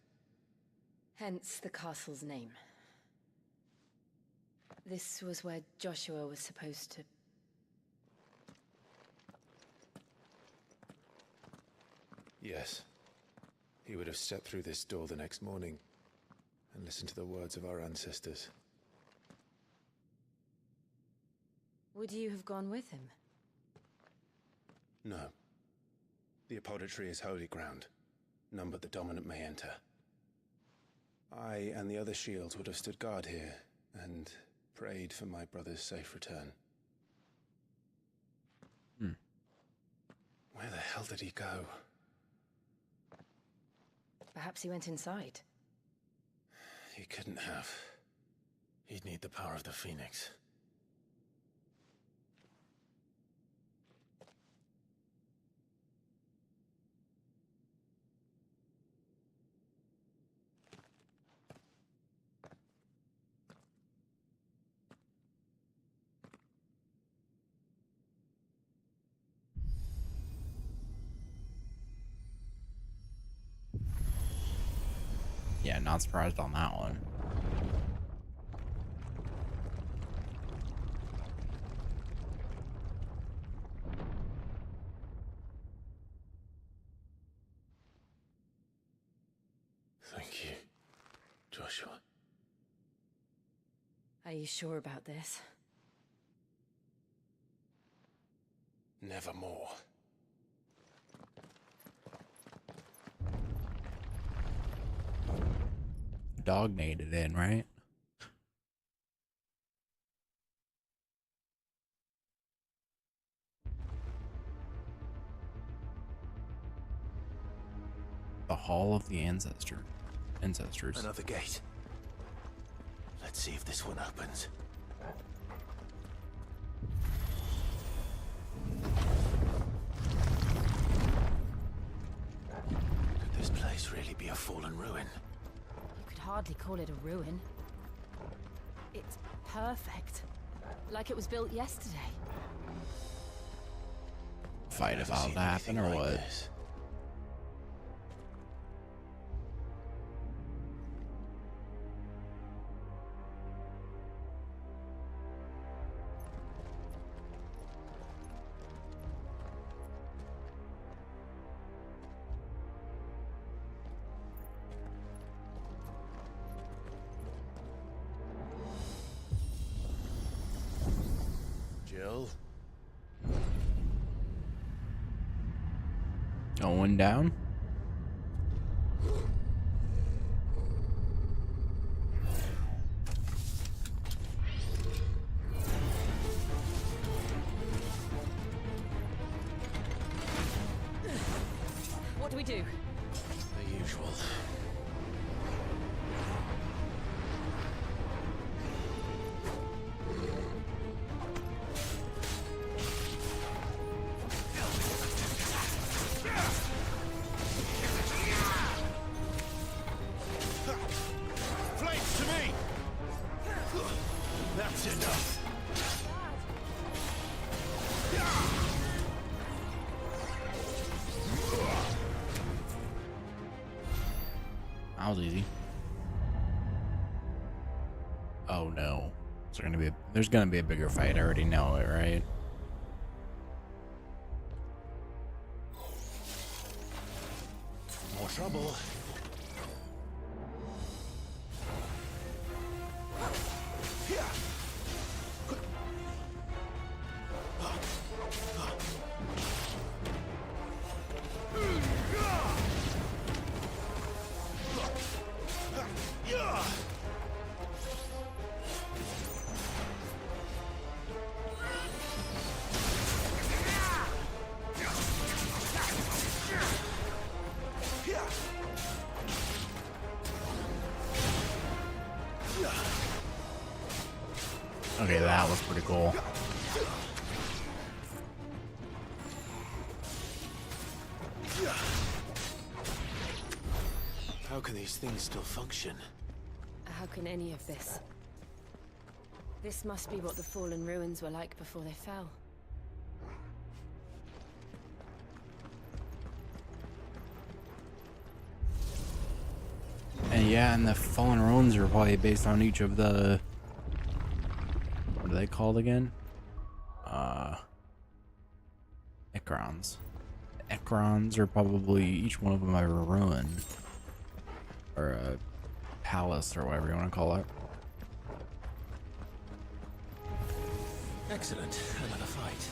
Hence the castle's name. This was where Joshua was supposed to... Yes. He would have stepped through this door the next morning and listened to the words of our ancestors. Would you have gone with him? No. The Apodatory is holy ground. None but the dominant may enter. I and the other shields would have stood guard here, and prayed for my brother's safe return. Where the hell did he go? Perhaps he went inside. He couldn't have. He'd need the power of the Phoenix. Yeah, not surprised on that one. Thank you, Joshua. Are you sure about this? Nevermore. Dog nated in, right? The Hall of the Ancestors. Another gate. Let's see if this one opens. Could this place really be a fallen ruin? You could hardly call it a ruin. It's perfect. Like it was built yesterday. Fight about to happen or what? Jill? Going down? What do we do? The usual. Flames to me! That's enough. That was easy. Oh no. There's gonna be a bigger fight. I already know it, right? More trouble. Okay, that was pretty cool. How can these things still function? How can any of this? This must be what the fallen ruins were like before they fell. And yeah, and the fallen ruins are probably based on each of the... What are they called again? Ekrons. Ekrons are probably, each one of them are a ruin. Or a palace, or whatever you want to call it. Excellent. Another fight.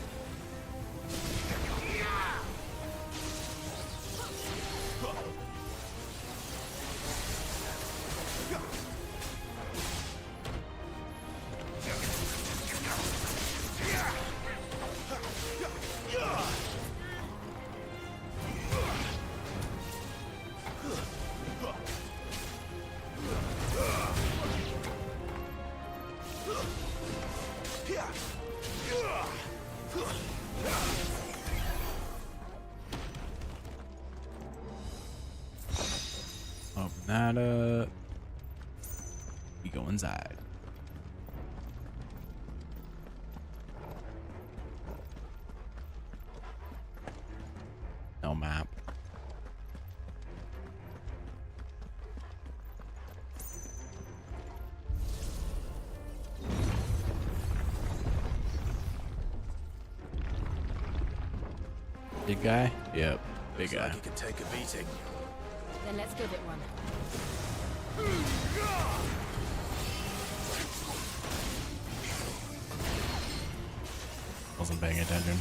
Open that up. We go inside. No map. Big guy? Yep, big guy. Like he could take a beating. Then let's give it one. Wasn't paying attention.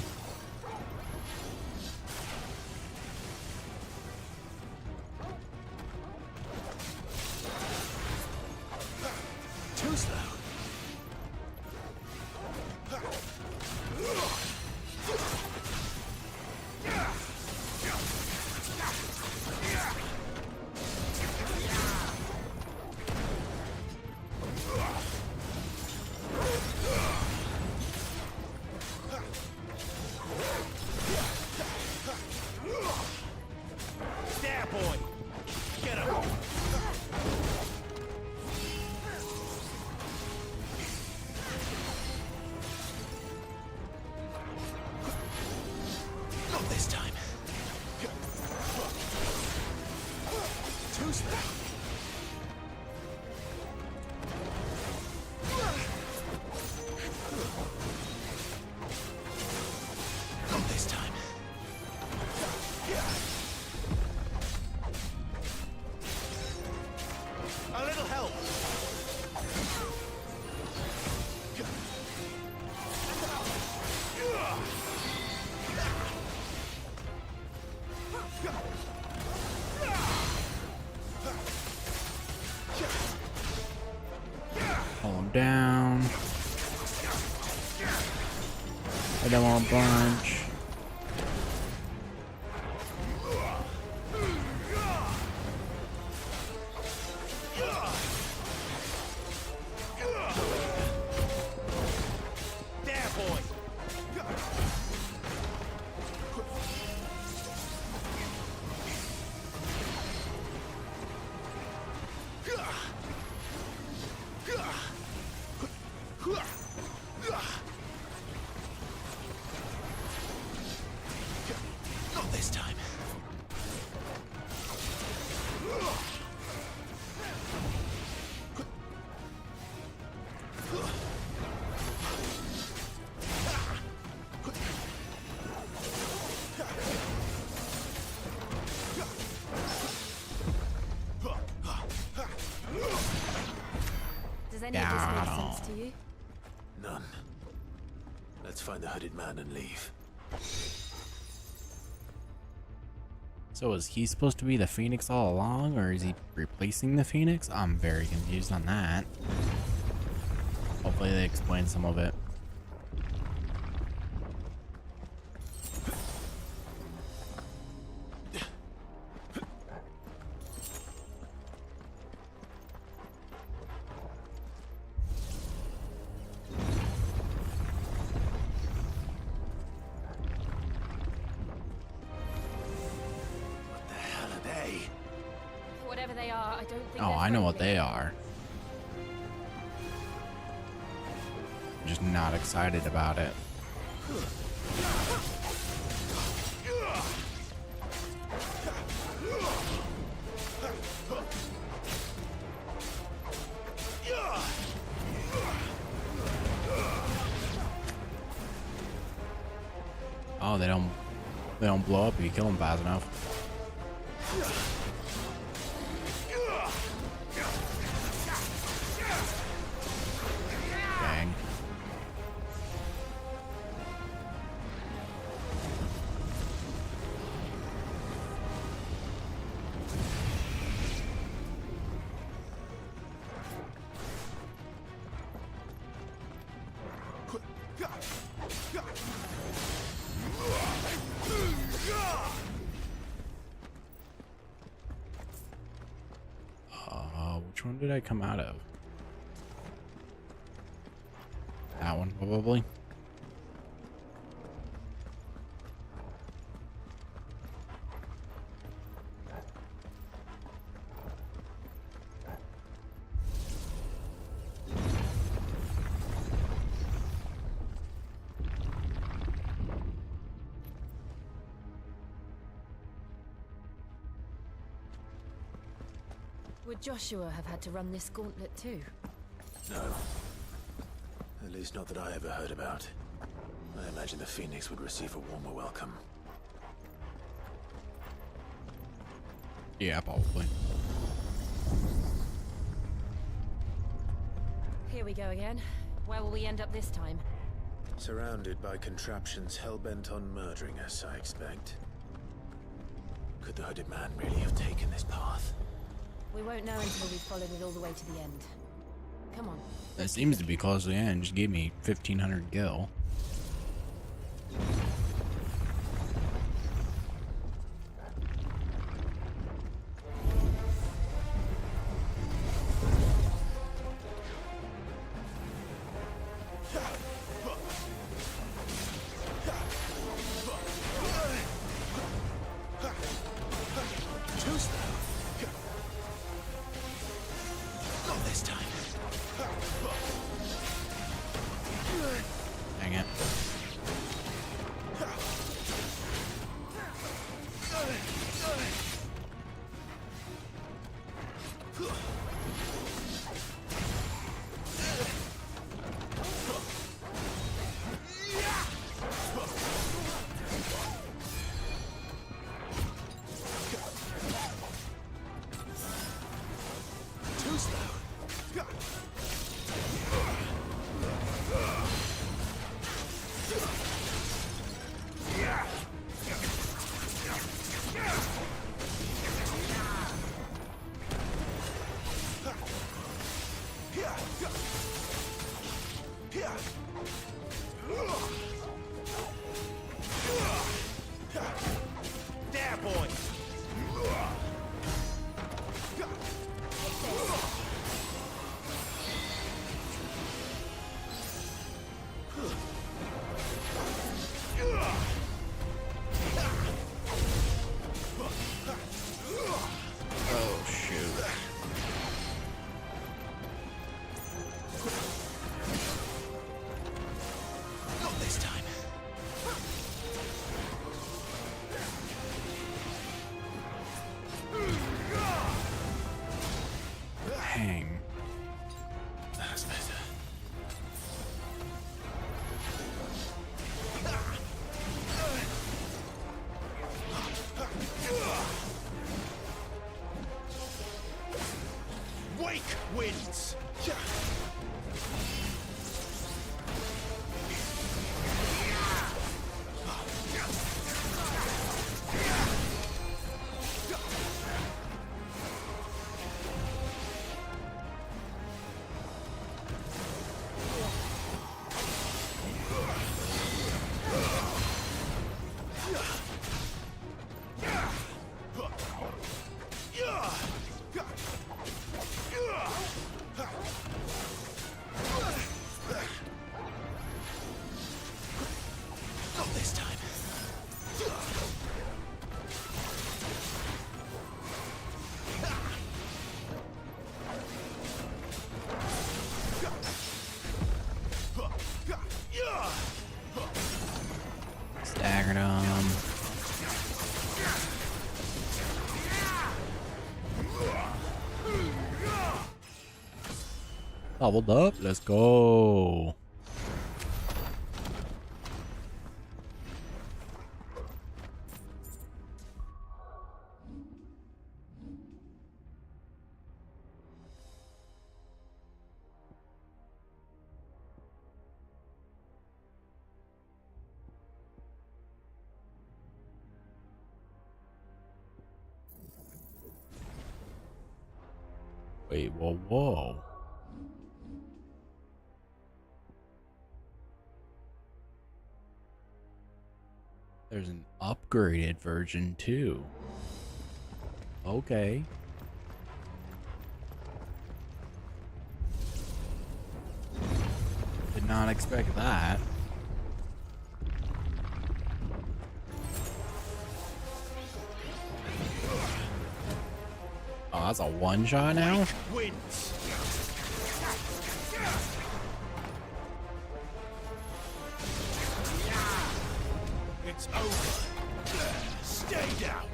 Too slow. There, boy. Get him. Not this time. Too slow. Not this time. A little help. Pull him down. I don't want a bunch. There, boy. Not this time. Does any of this make sense to you? None. Let's find the hooded man and leave. So is he supposed to be the Phoenix all along, or is he replacing the Phoenix? I'm very confused on that. Hopefully they explain some of it. Whatever they are, I don't think Oh, they're I know what friendly. they are. Just not excited about it. Oh, they don't blow up if you kill them fast enough. Dang. Which one did I come out of? That one, probably. Would Joshua have had to run this gauntlet too? No. At least not that I ever heard about. I imagine the Phoenix would receive a warmer welcome. Yeah, probably. Here we go again. Where will we end up this time? Surrounded by contraptions hell-bent on murdering us, I expect. Could the hooded man really have taken this path? We won't know until we've followed it all the way to the end. Come on. It seems to be close to the end. Just give me 1,500 gil. Dang it. Too slow. There, boy. Oh, shoot. Not this time. Hang. That's better. Wake wins. Not this time. Staggered him. Leveled up. Let's go. Wait, whoa. There's an upgraded version too. Okay. Did not expect that. Oh, that's a one-shot now? Wins. It's over. Stay down.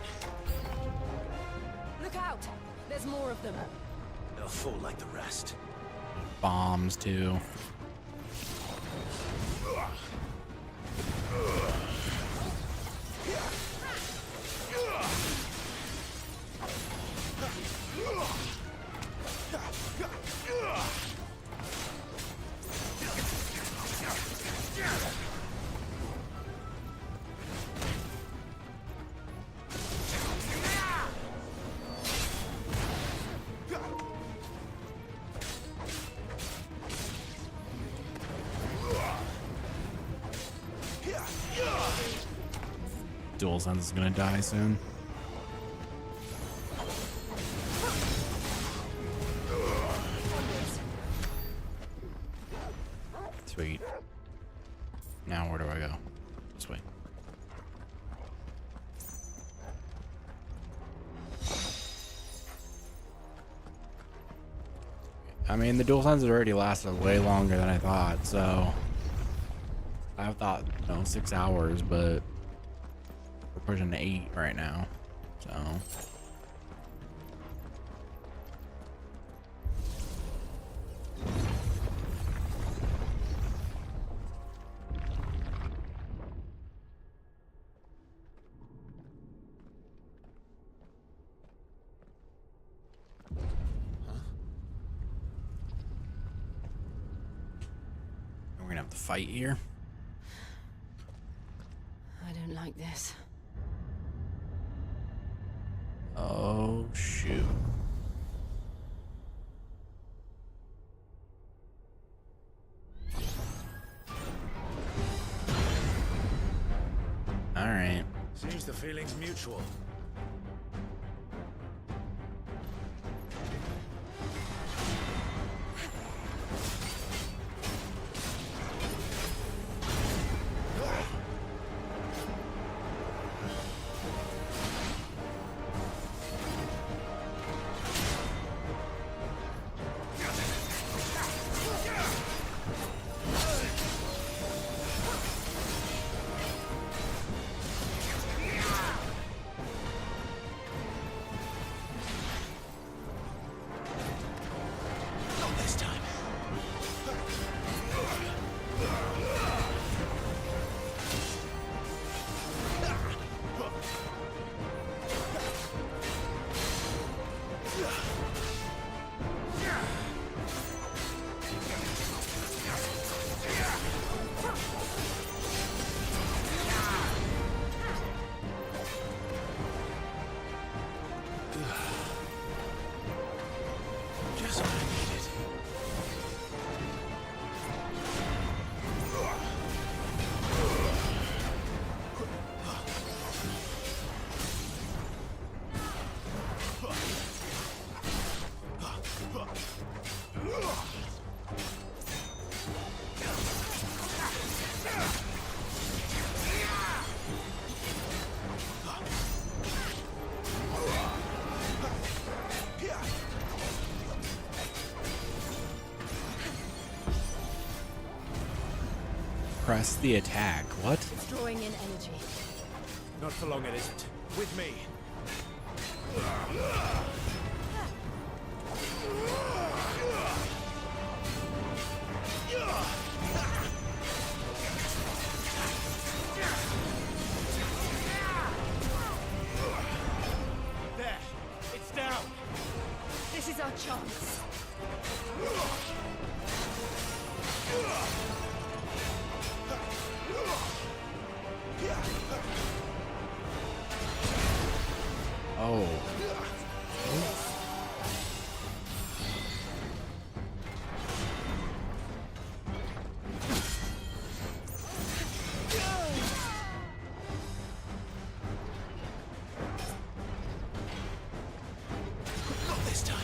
Look out! There's more of them. They'll fall like the rest. Bombs too. DualSense is gonna die soon. Sweet. Now where do I go? This way. I mean, the DualSense has already lasted way longer than I thought, so I thought, 6 hours, but we're pushing to 8 right now, so. We're gonna have to fight here. I don't like this. Oh, shoot. All right. Seems the feeling's mutual. Press the attack. What? It's drawing in energy. Not for long it isn't. With me. There. It's down. This is our chance. Oh. Not this time.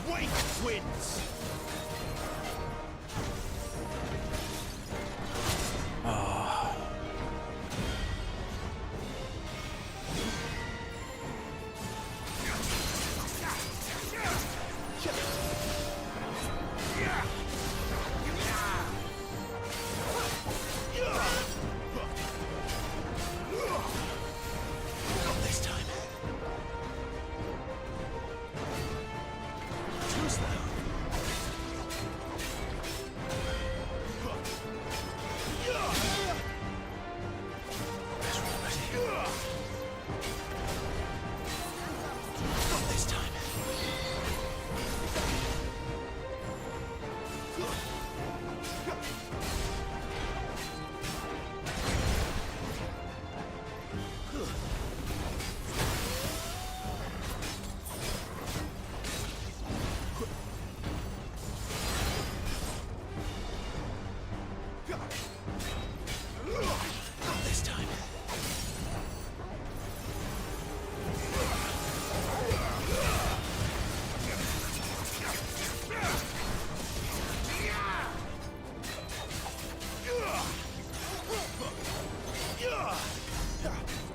Wake, twins!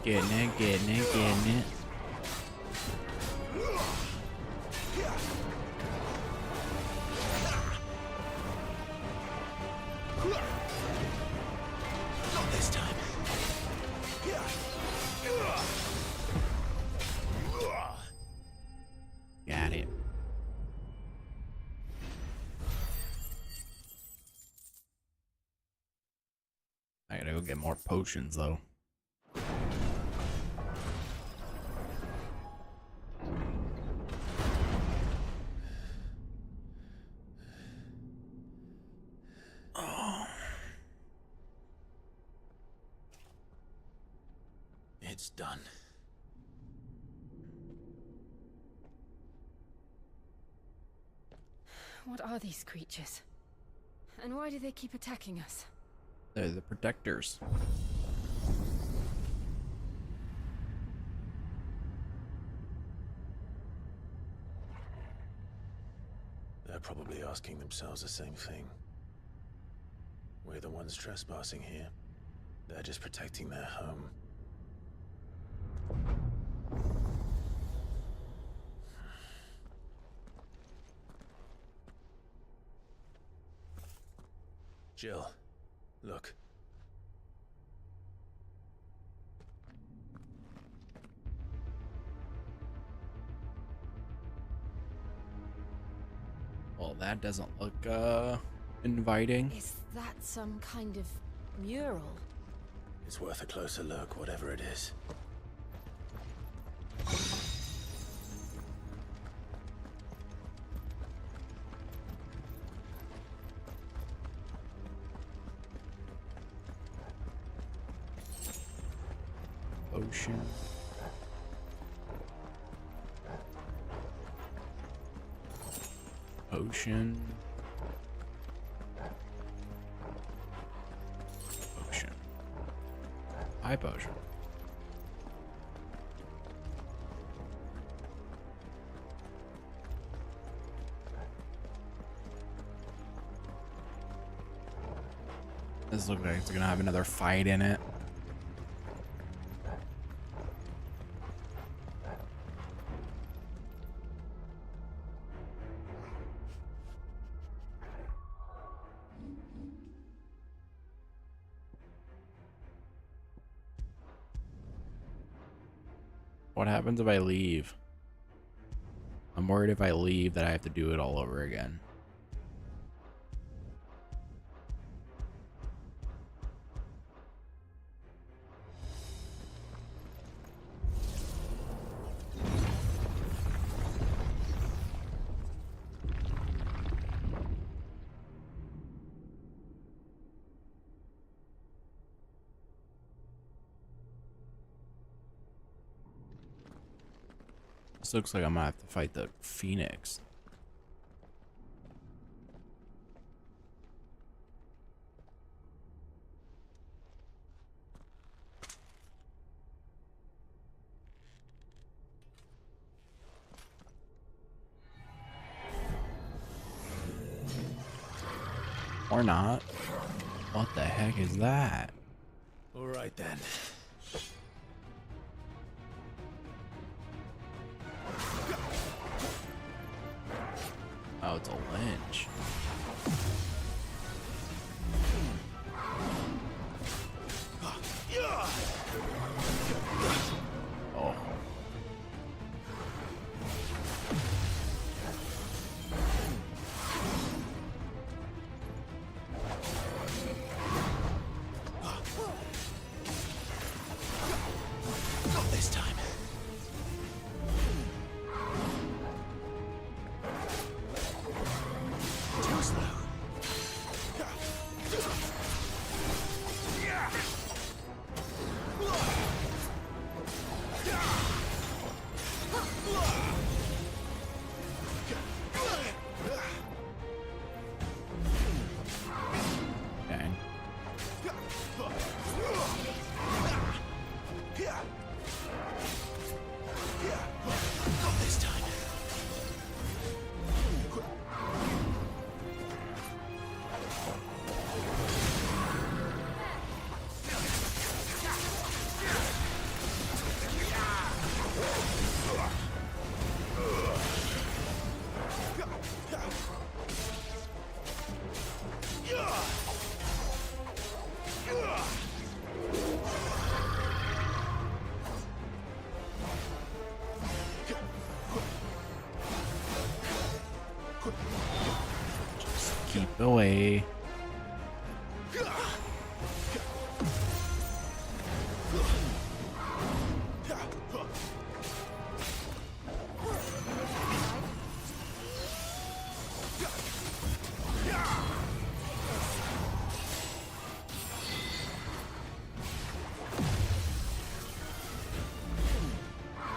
Getting it, getting it, getting it. Not this time. Got it. I gotta go get more potions though. It's done. What are these creatures? And why do they keep attacking us? They're the protectors. They're probably asking themselves the same thing. We're the ones trespassing here. They're just protecting their home. Jill, look. Well, that doesn't look inviting. Is that some kind of mural? It's worth a closer look, whatever it is. Ocean. Ocean. Ocean. High potion. This looks like it's gonna have another fight in it. What happens if I leave? I'm worried if I leave that I have to do it all over again. This looks like I'm gonna have to fight the Phoenix. Or not. What the heck is that? All right then. Oh, it's a lynch. Oh. Not this time. Too slow. Just keep away.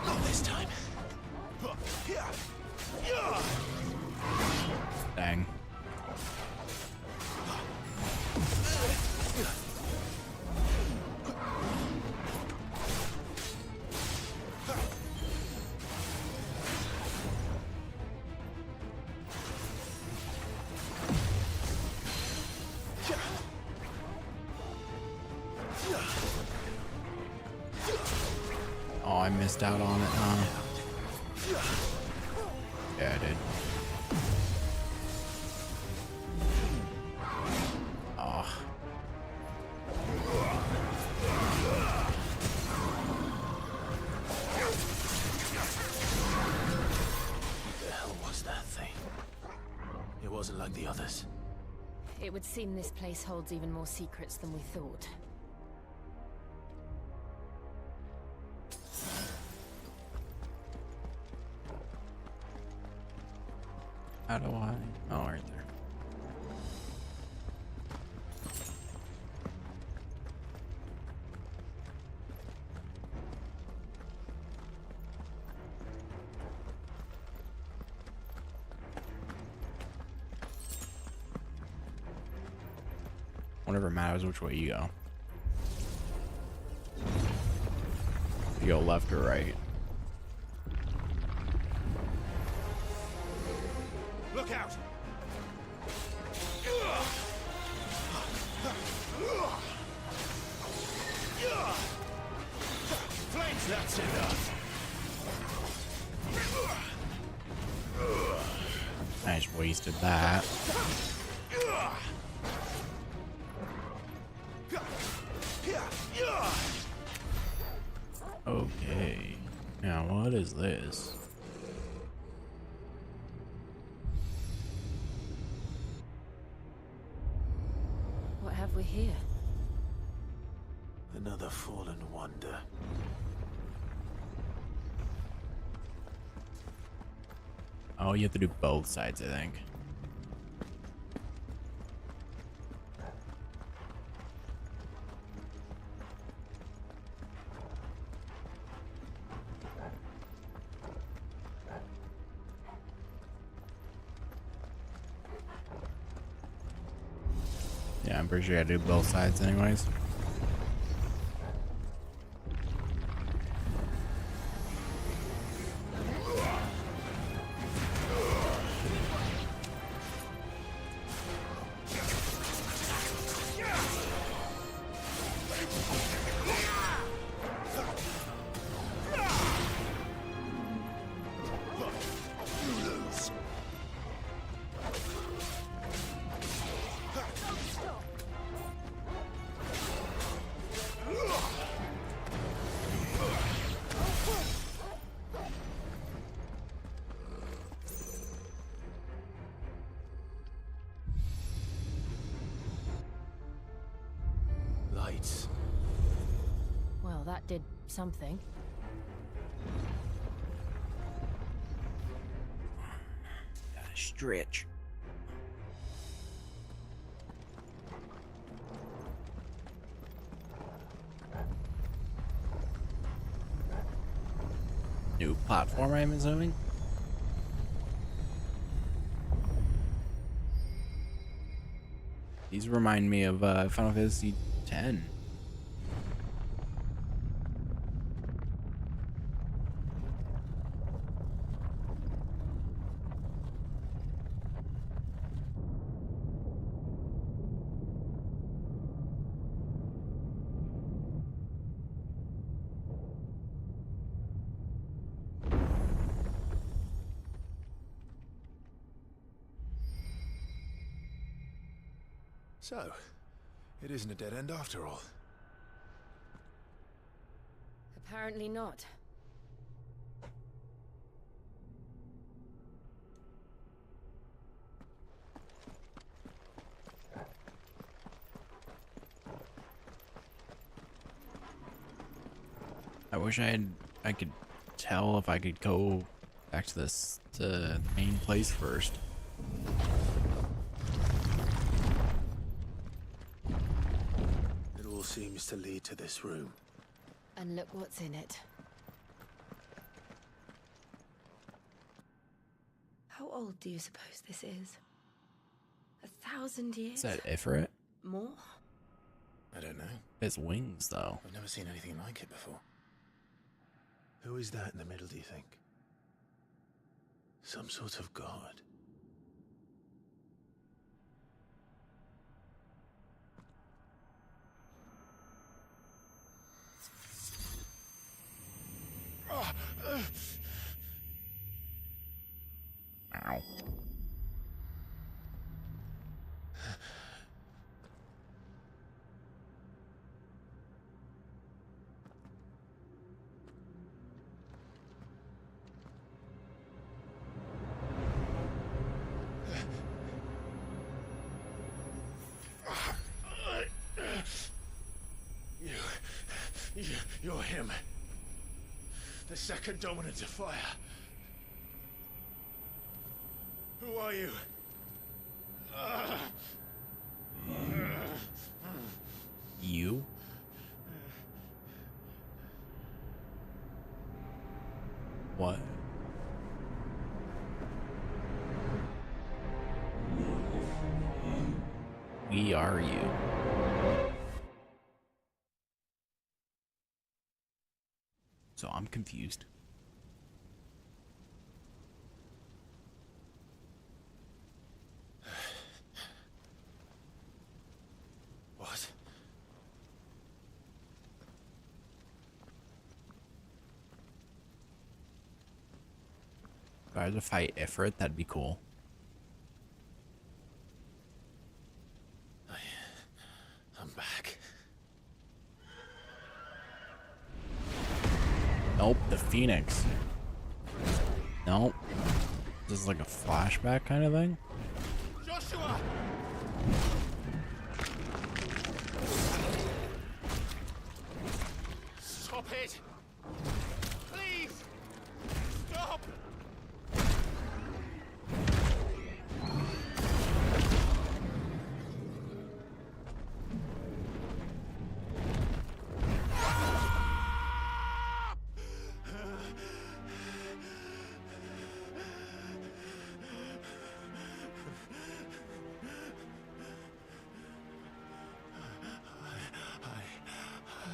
Not this time. Dang. Oh, I missed out on it, huh? Yeah, I did. Oh. What the hell was that thing? It wasn't like the others. It would seem this place holds even more secrets than we thought. How do I? Oh, right there. Whatever matters which way you go. You go left or right. Look out! Flames, that's enough. I just wasted that. Okay. Now what is this? What have we here? Another fallen wonder. Oh, you have to do both sides, I think. Yeah, I'm pretty sure I gotta do both sides anyways. Lights. Well, that did something. Gotta stretch. New platform, I'm assuming. These remind me of Final Fantasy X. So, it isn't a dead end after all. Apparently not. wish I could tell if I could go back to the main place first. It all seems to lead to this room. And look what's in it. How old do you suppose this is? 1,000 years? Is that Ifrit? More? I don't know. His wings, though. I've never seen anything like it before. Who is that in the middle, do you think? Some sort of god? Ow. You're him. The second dominant of fire. Who are you? You? What? We are you. So I'm confused. What? If I had to fight Ifrit, that'd be cool. I'm back. Nope, the Phoenix. Nope. This is like a flashback kind of thing. Joshua! Stop it! Please! Stop!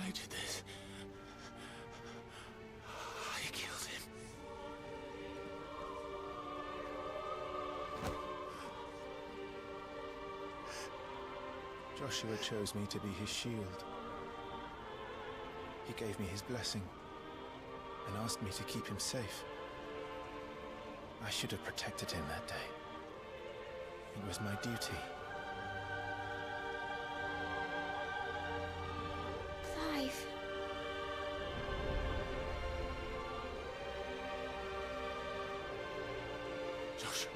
I did this. I killed him. Joshua chose me to be his shield. He gave me his blessing and asked me to keep him safe. I should have protected him that day. It was my duty. Clive. Joshua.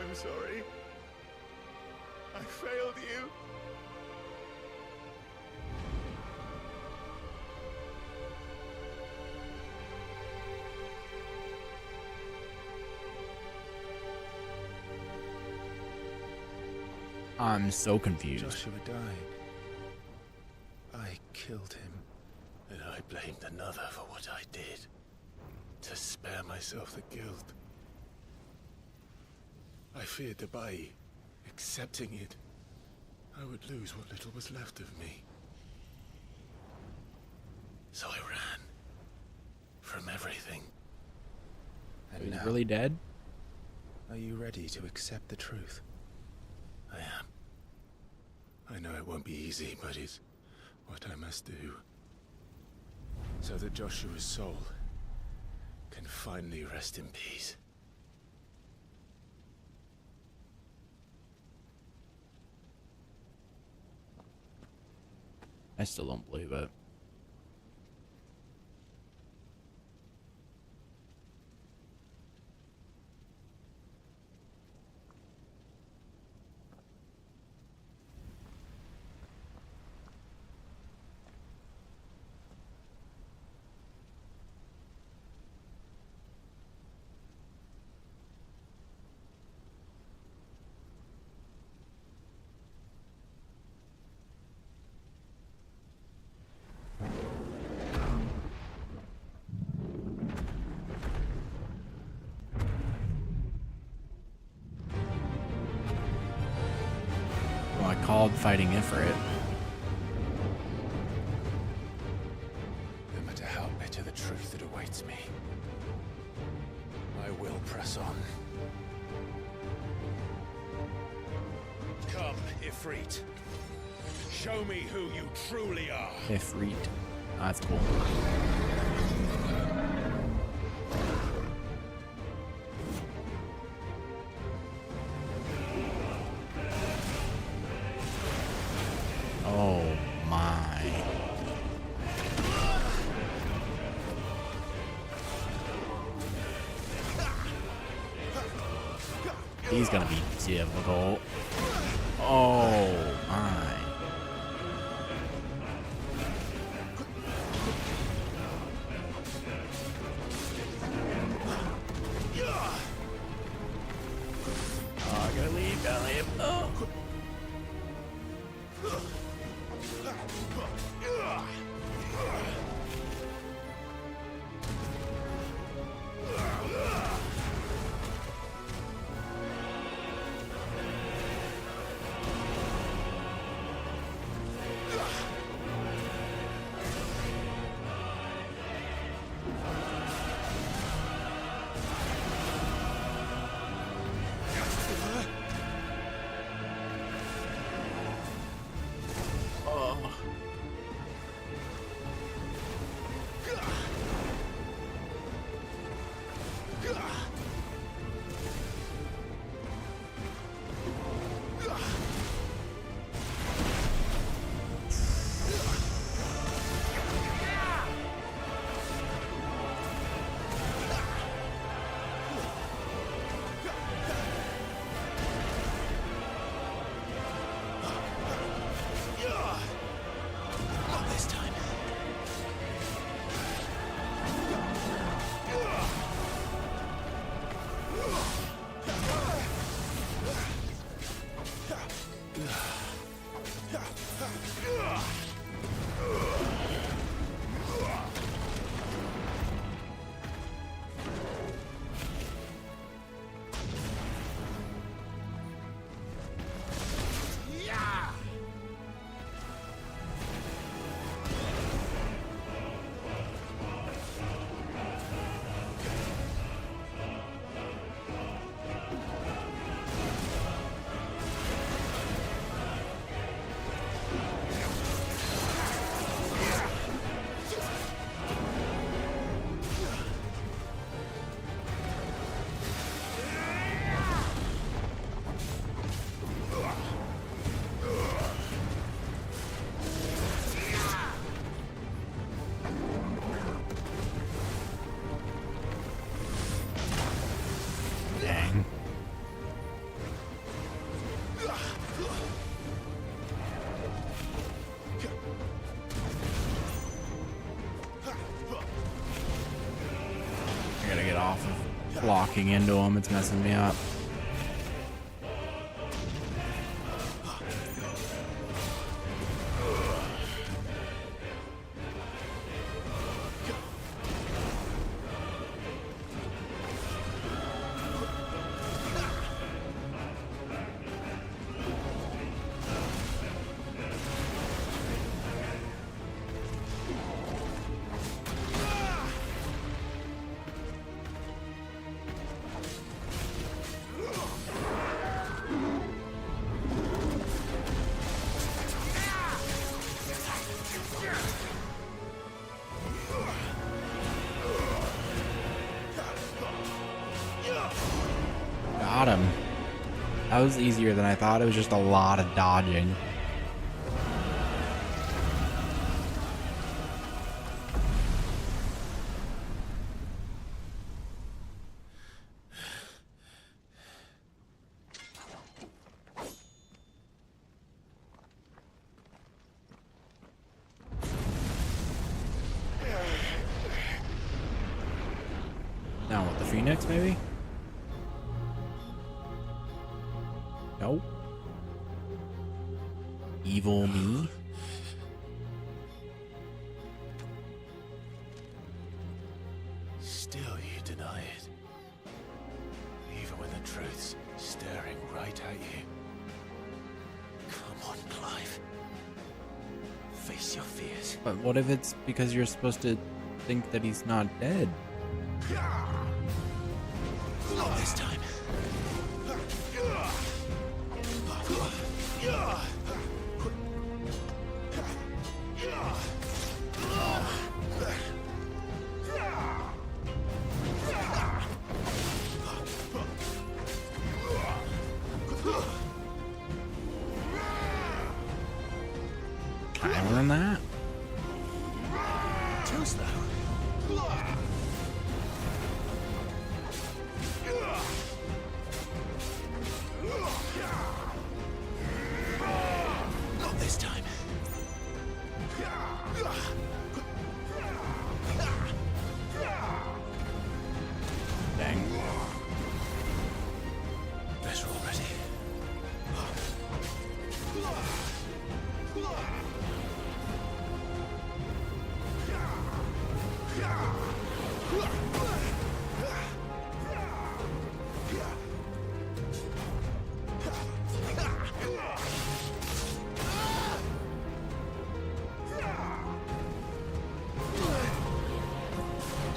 I'm sorry. I failed you. I'm so confused. Joshua died. I killed him. And I blamed another for what I did. To spare myself the guilt. I feared that by accepting it, I would lose what little was left of me. So I ran. From everything. And He's now, really dead? are you ready to accept the truth? I am. I know it won't be easy, but it's what I must do. So that Joshua's soul can finally rest in peace. I still don't believe it. called fighting Ifrit. No matter how bitter the truth that awaits me, I will press on. Come, Ifrit. Show me who you truly are. Ifrit. Oh, that's cool. Oh my. He's gonna be difficult. Oh my. Oh, I gotta leave, gotta leave. Oh. Locking into him, it's messing me up. Got him. That was easier than I thought. It was just a lot of dodging. Now with the Phoenix, maybe? No. Evil me? Still you deny it. Even when the truth's staring right at you. Come on, Clive. Face your fears. But what if it's because you're supposed to think that he's not dead? Not this time. Clever than that? Too slow. Not this time. Dang. Better already.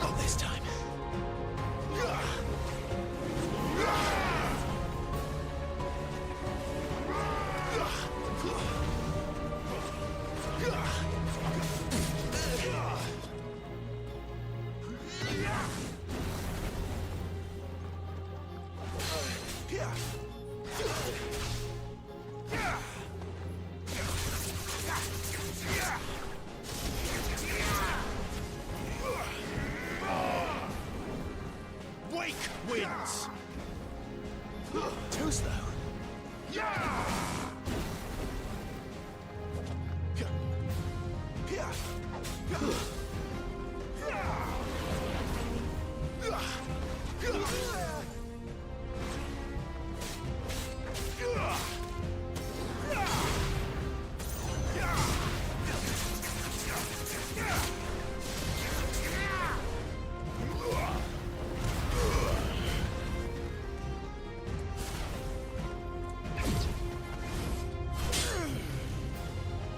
Not this time. Wake wins. Too slow.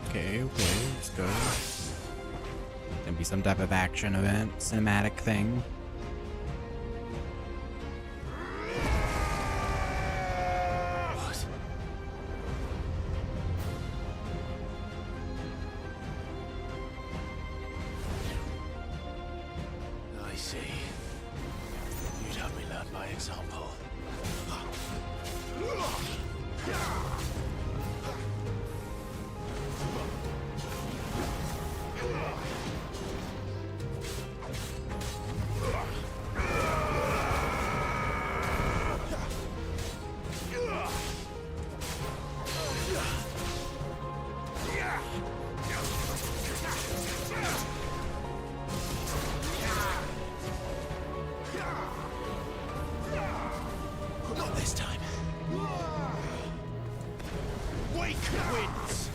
Okay, let's go. Gonna be some type of action event, cinematic thing. What? I see. You'd have me learn by example. Not this time. Wake wins.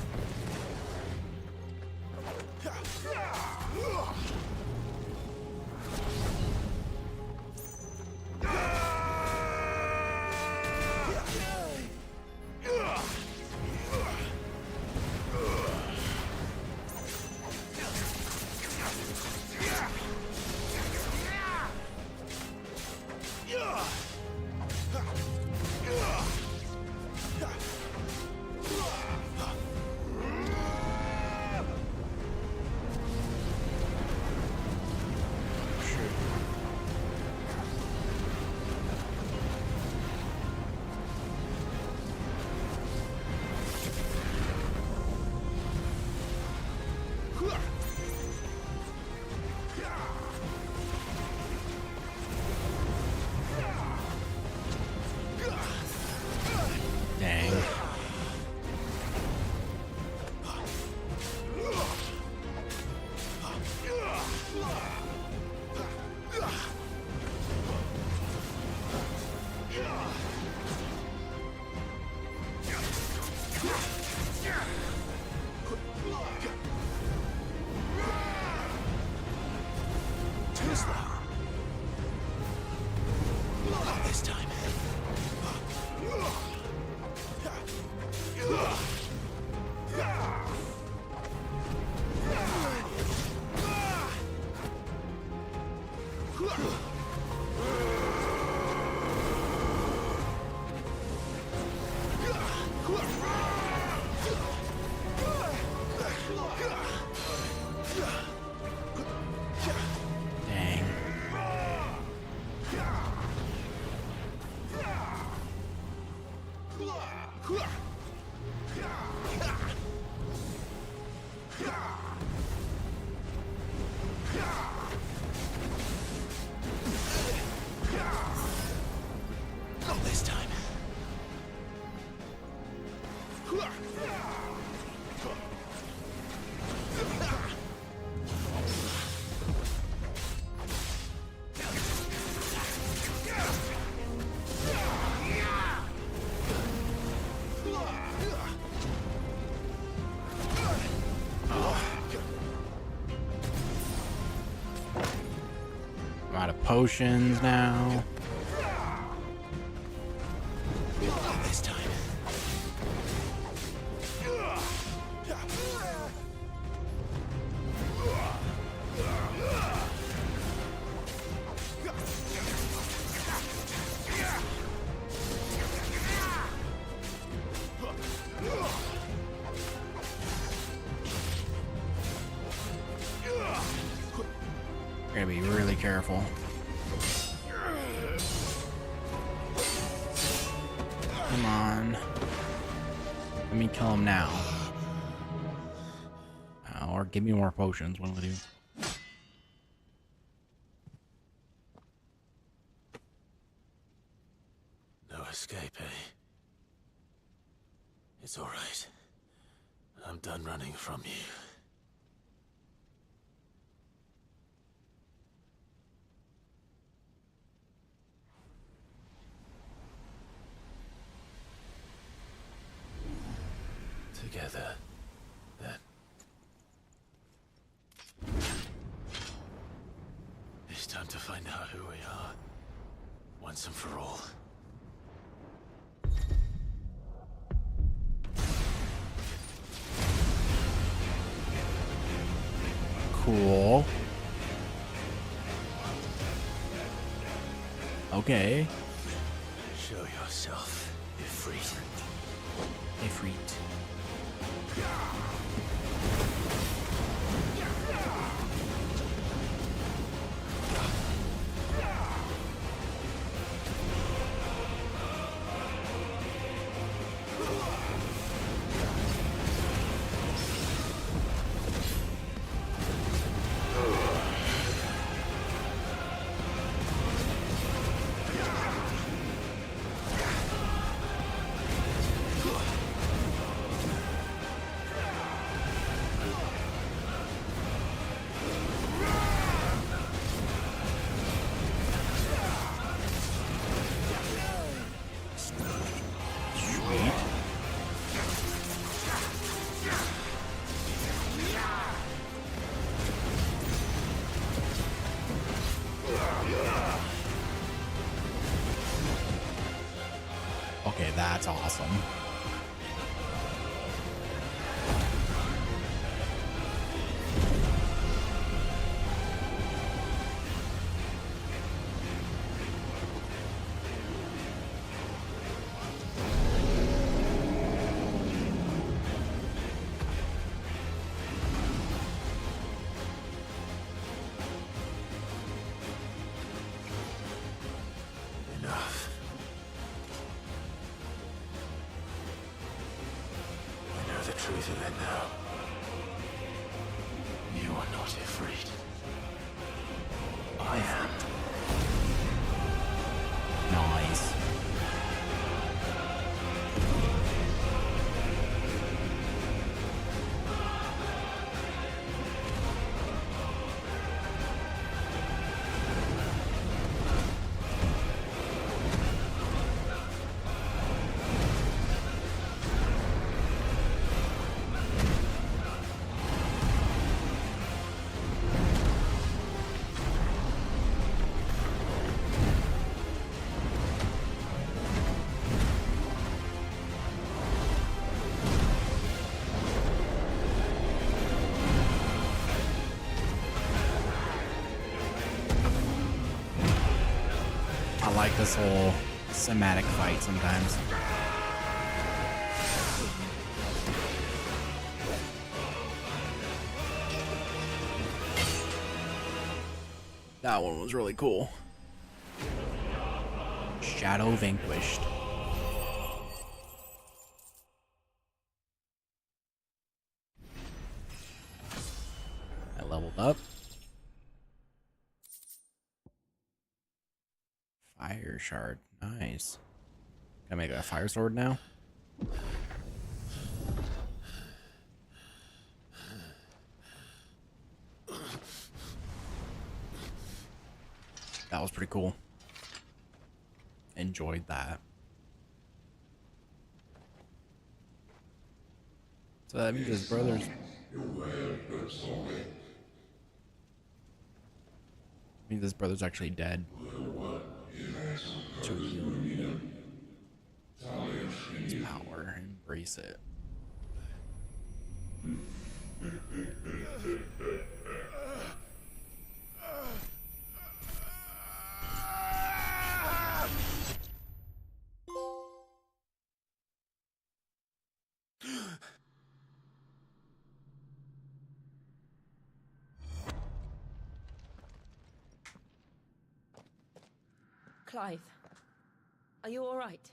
Dang. Too slow. Not this time. Not this time. I'm out of potions now. Not this time. We're gonna be really careful. Come on. Let me kill him now. Or give me more potions, one of the two. No escape, eh? It's all right. I'm done running from you. Together, then. It's time to find out who we are, once and for all. Cool. Okay. Show yourself, Ifrit. Ifrit. Okay, that's awesome. Enough. I know the truth of it now. You are not Ifrit. I am. Nice. I like this whole cinematic fight sometimes. That one was really cool. Shadow Vanquished. leveled up. Fire shard. Nice. Can I make a fire sword now? That was pretty cool. Enjoyed that. So that means his brothers. Means his brother's actually dead. To wield his power, embrace it. Clive, are you all right?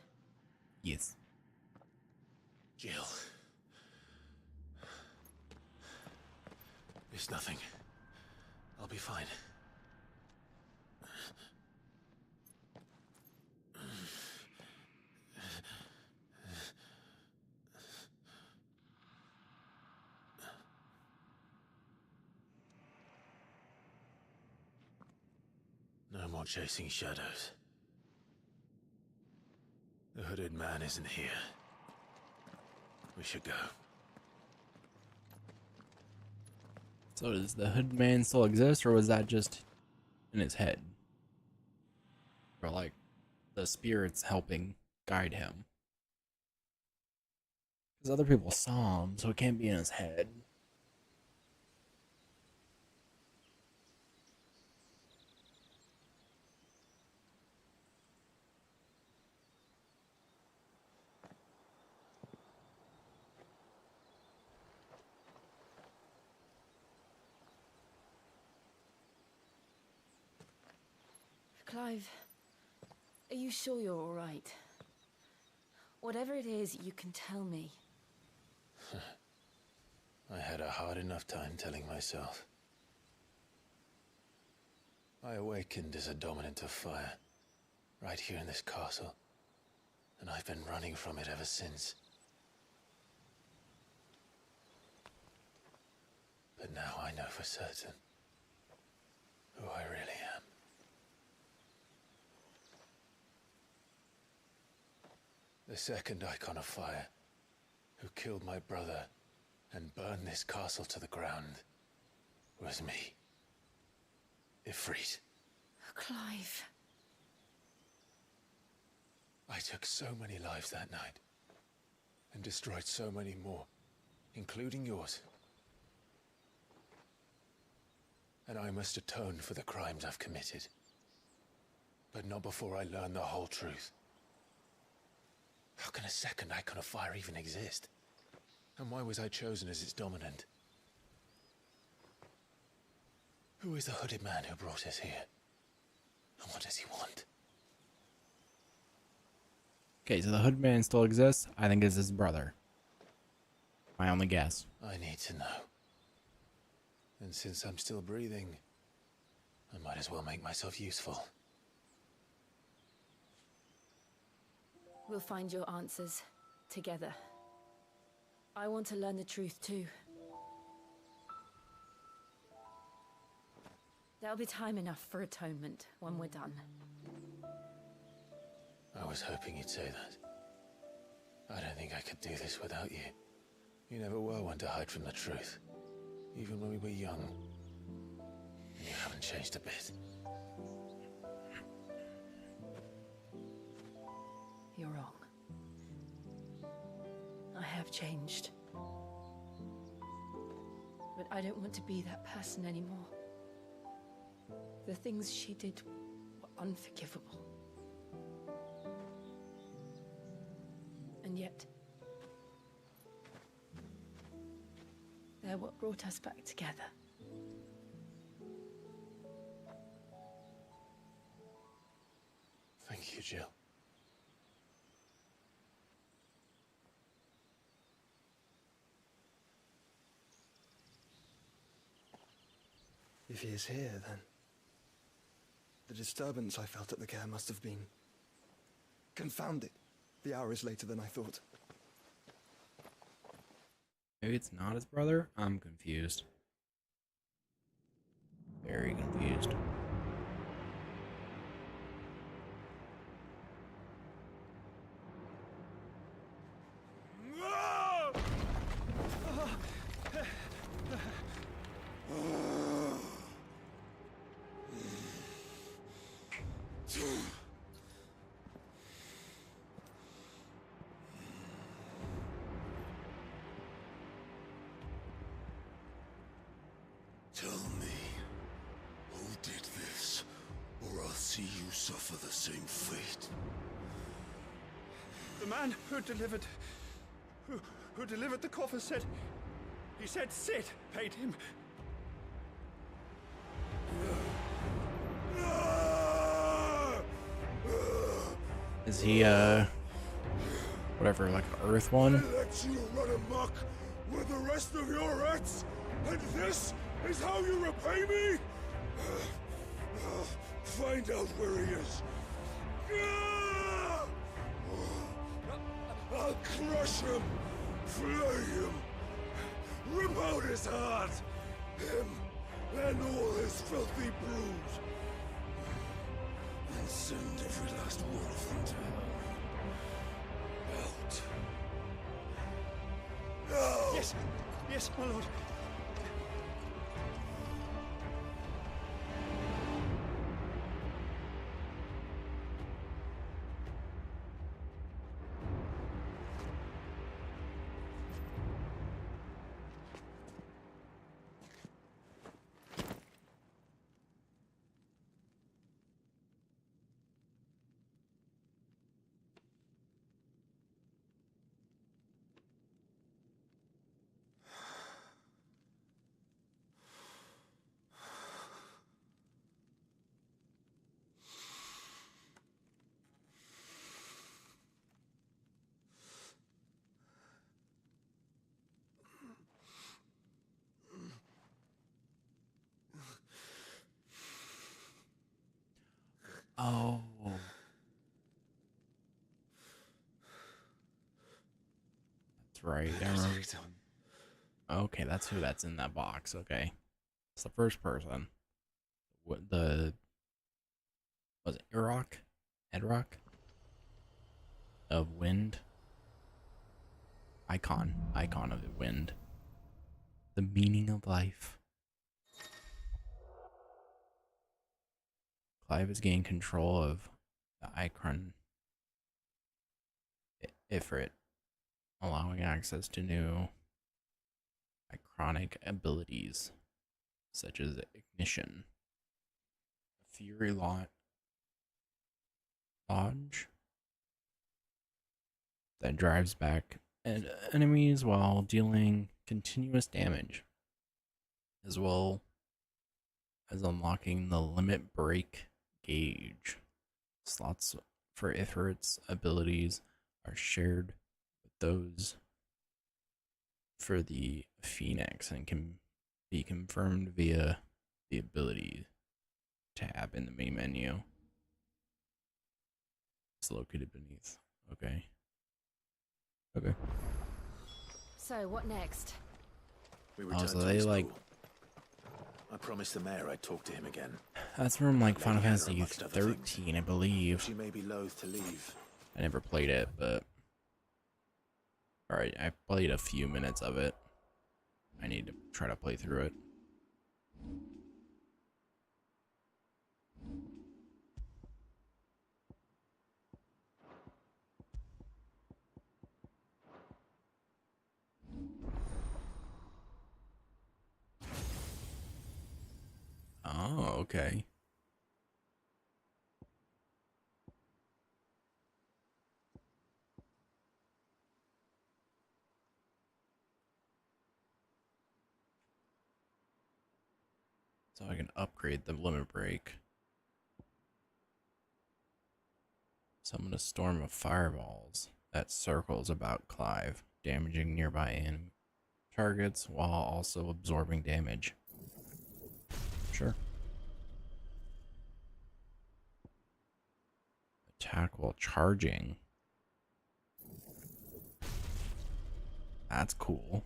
Yes. Jill. It's nothing. I'll be fine. No more chasing shadows. The hooded man isn't here. We should go. So does the hood man still exist, or was that just in his head? Or like the spirits helping guide him? Because other people saw him, so it can't be in his head. Clive, are you sure you're all right? Whatever it is, you can tell me. I had a hard enough time telling myself. I awakened as a dominant of fire, right here in this castle, and I've been running from it ever since. But now I know for certain who I really am. The second icon of fire, who killed my brother and burned this castle to the ground, was me. Ifrit. Clive. I took so many lives that night, and destroyed so many more, including yours. And I must atone for the crimes I've committed. But not before I learn the whole truth. How can a second icon of fire even exist? And why was I chosen as its dominant? Who is the hooded man who brought us here? And what does he want? Okay, so the hood man still exists. I think it's his brother. My only guess. I need to know. And since I'm still breathing, I might as well make myself useful. We'll find your answers together. I want to learn the truth too. There'll be time enough for atonement when we're done. I was hoping you'd say that. I don't think I could do this without you. You never were one to hide from the truth. Even when we were young. And you haven't changed a bit. You're wrong. I have changed. But I don't want to be that person anymore. The things she did were unforgivable. And yet, they're what brought us back together. Thank you, Jill. If he is here, then the disturbance I felt at the care must have been confounded. The hour is later than I thought. Maybe it's not his brother? I'm confused. Very confused. Tell me, who did this, or I'll see you suffer the same fate. The man who delivered the coffer said, he said Sid paid him. Is he, whatever, like an Earth one? I let you run amok with the rest of your rats, and this is how you repay me? Find out where he is. I'll crush him, flay him, rip out his heart, him and all his filthy brood, and send every last one of them to hell. Out. No! Yes, yes, my lord. Oh. That's right. I remember. Okay, that's who that's in that box. Okay. It's the first person. What the was it Edrock of wind? Icon of the wind. The meaning of life. Clive has gained control of the icon Ifrit, allowing access to new iconic abilities such as ignition, fury lodge that drives back enemies while dealing continuous damage, as well as unlocking the limit break gauge. Slots for Ifrit's abilities are shared with those for the Phoenix and can be confirmed via the ability tab in the main menu. It's located beneath. Okay. Okay. So, what next? We Oh, returned so to they the like. school. I promised the mayor I'd talk to him again. That's from like Lady Final Hannah, Fantasy amongst other 13, I believe. She may be loath to leave. I never played it, but alright, I played a few minutes of it. I need to try to play through it. Oh, okay. So I can upgrade the limit break. Summon a storm of fireballs that circles about Clive, damaging nearby enemy targets while also absorbing damage. Sure. Attack while charging. That's cool.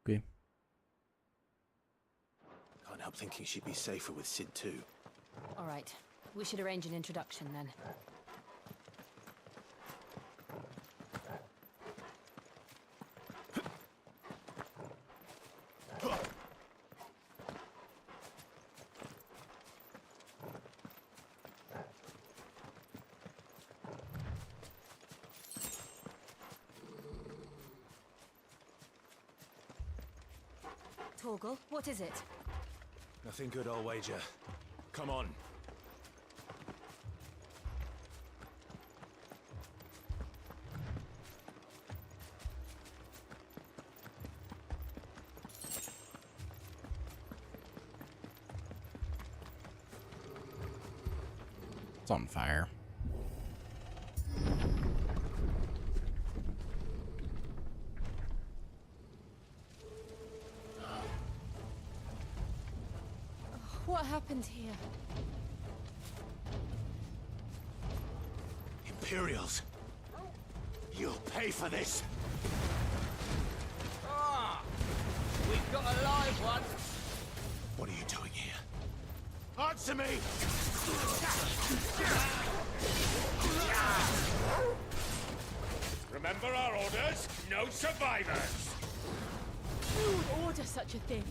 Okay. Can't help thinking she'd be safer with Sid too. All right. We should arrange an introduction then. Torgal, what is it? Nothing good, I'll wager. Come on. It's on fire. What happened here? Imperials. You'll pay for this. Ah! We've got a live one. What are you doing here? Answer me! Remember our orders? No survivors! Who would order such a thing?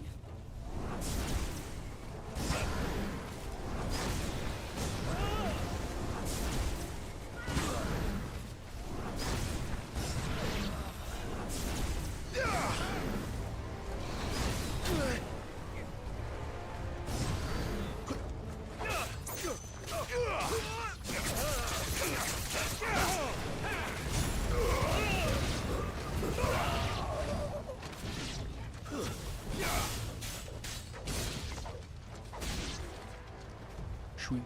Sweet.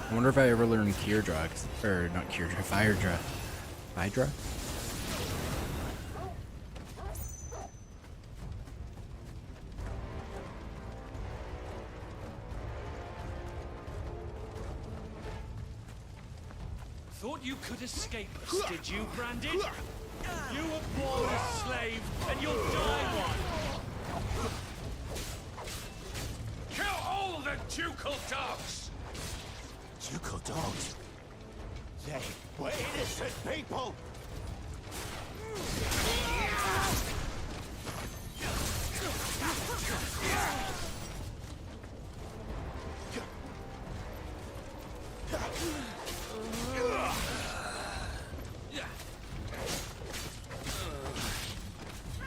I wonder if I ever learn Kirdra, or not Kirdra, Firedra. Hydra? Thought you could escape us, did you, Branded? You were born a slave, and you'll die one! Kill all the ducal dogs! Ducal dogs? They were innocent people!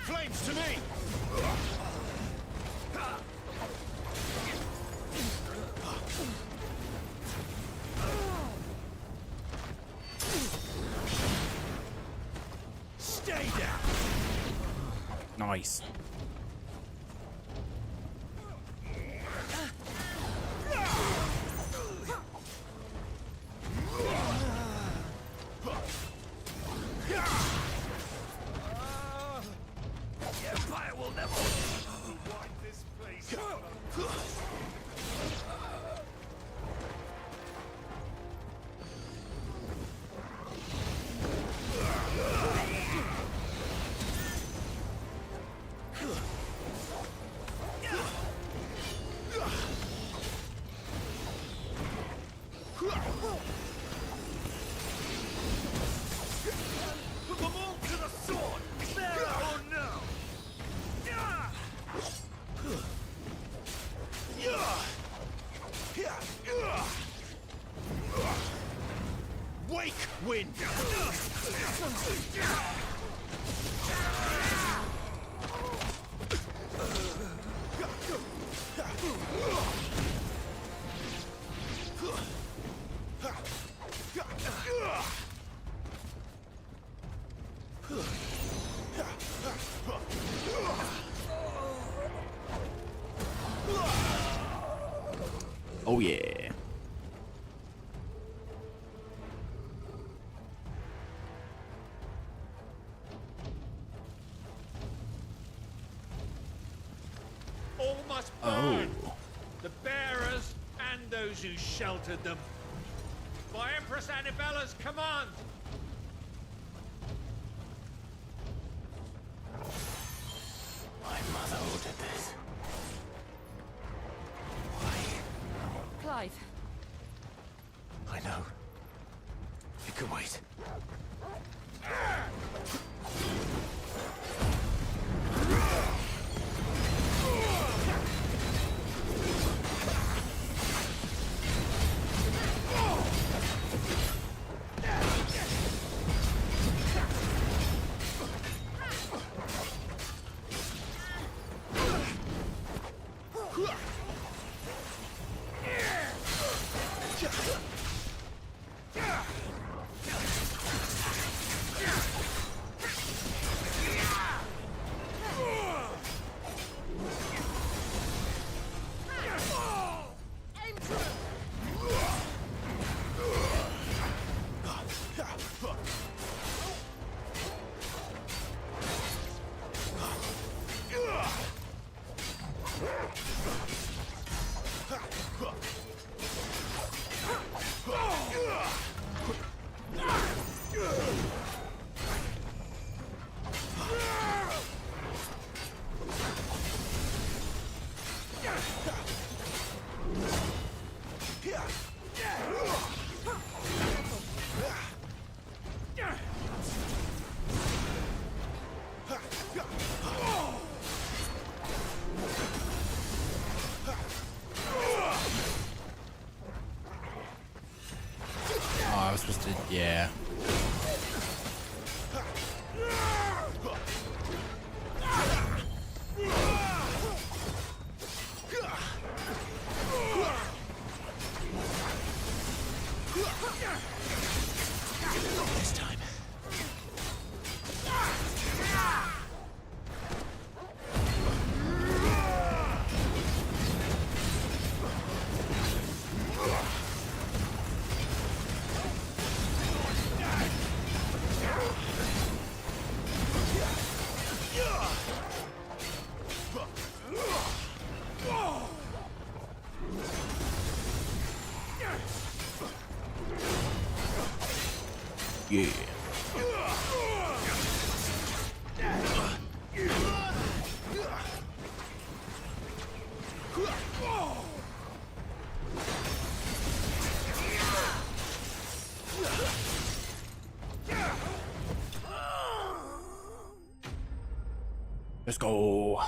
Flames to me! Stay down! Nice. Empire will never wipe this place. Oh yeah. All must burn. The bearers and those who sheltered them. By Empress Annabella's command. My mother ordered this. Clive. I know. It can wait. Oh, I was supposed to, yeah. This time. Yeah. Let's go.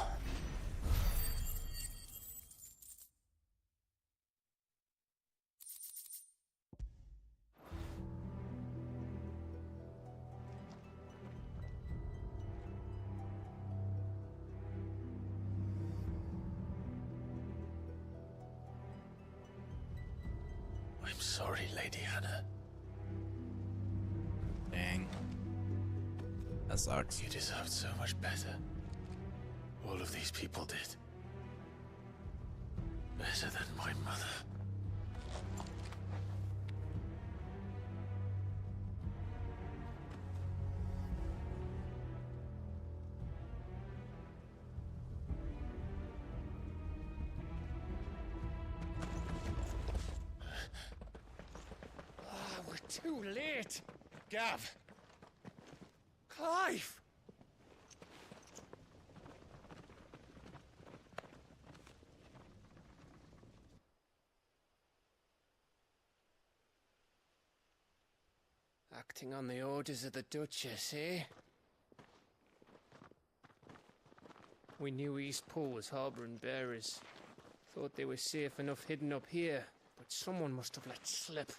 I'm sorry, Lady Hannah. Dang. That sucks. You deserved so much better. All of these people did. Better than my mother. We're too late. Gav. Clive. Acting on the orders of the Duchess, eh? We knew Eastpool was harbouring bearers. Thought they were safe enough hidden up here, but someone must have let slip.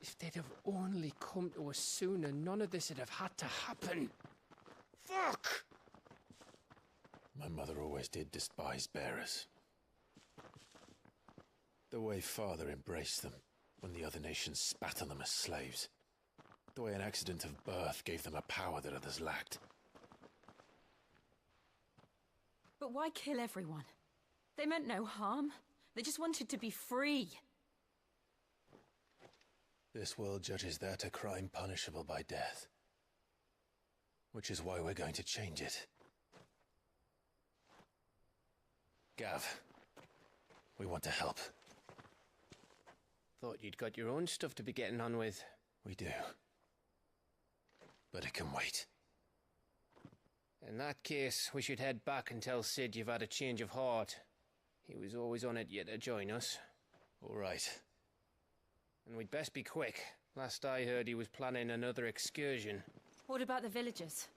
If they'd have only come to us sooner, none of this would have had to happen. Fuck! My mother always did despise bearers. The way Father embraced them when the other nations spat on them as slaves. The way an accident of birth gave them a power that others lacked. But why kill everyone? They meant no harm. They just wanted to be free. This world judges that a crime punishable by death. Which is why we're going to change it. Gav, we want to help. Thought you'd got your own stuff to be getting on with. We do. But it can wait. In that case, we should head back and tell Sid you've had a change of heart. He was always on it yet to join us. All right. And we'd best be quick. Last I heard, he was planning another excursion. What about the villagers?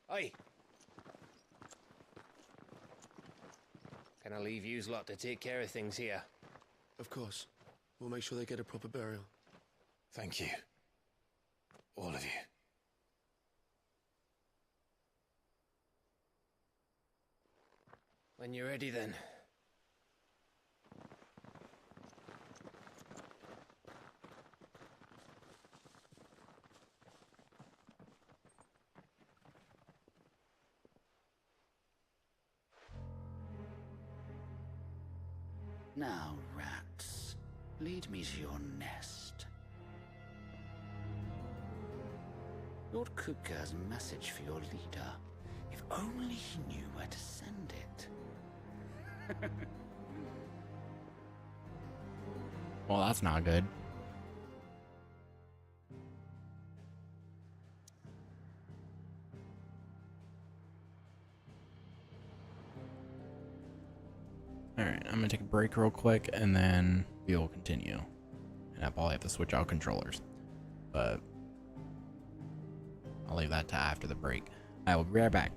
Aye. Can I leave yous lot to take care of things here? Of course. We'll make sure they get a proper burial. Thank you. All of you. When you're ready, then. Now, rats, lead me to your nest. Lord Kupka has a message for your leader. If only he knew where to send it. Well, that's not good. Alright, I'm gonna take a break real quick and then we will continue. And I probably have to switch out controllers. But I'll leave that to after the break. I will be right back.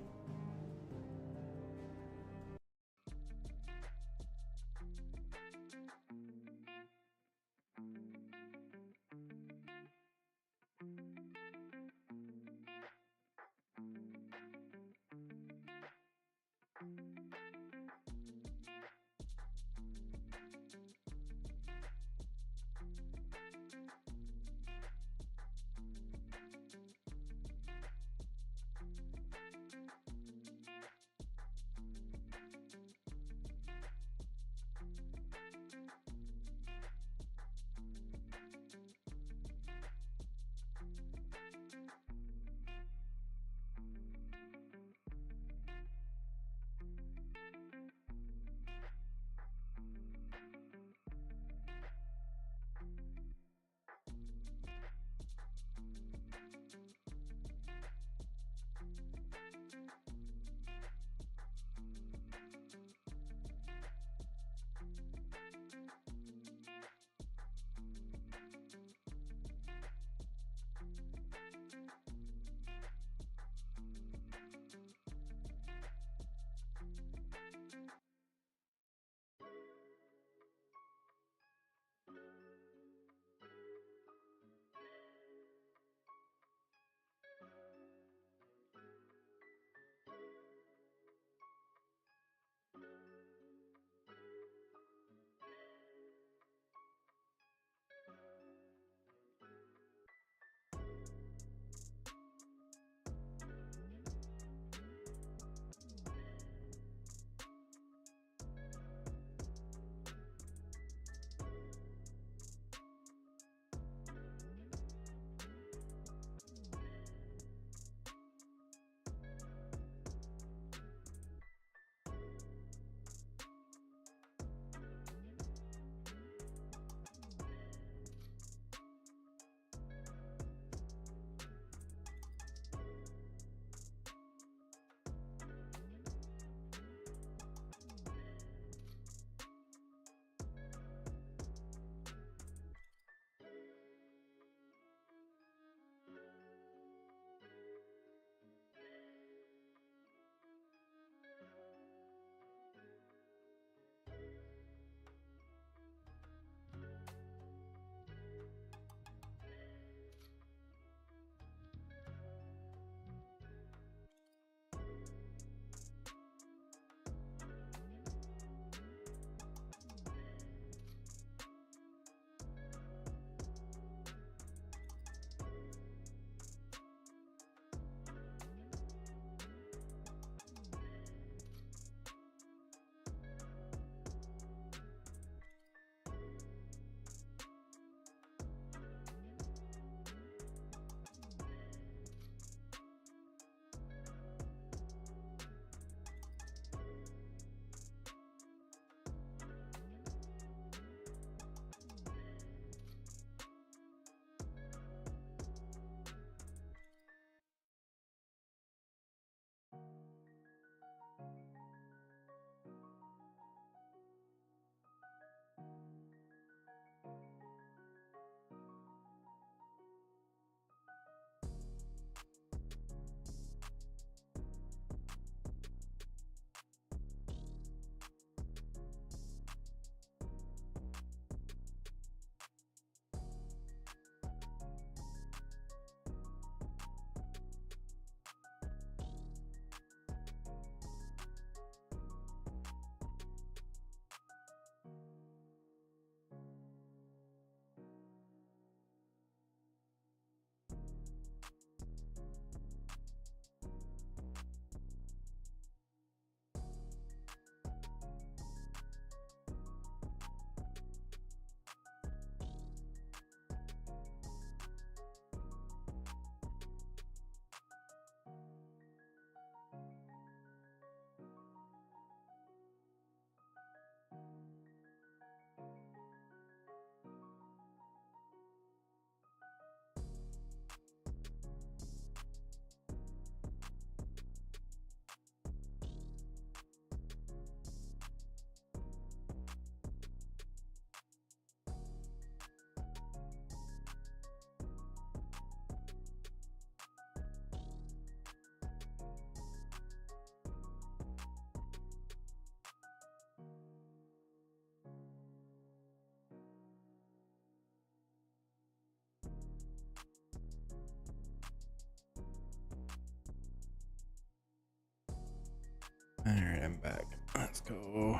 Let's go.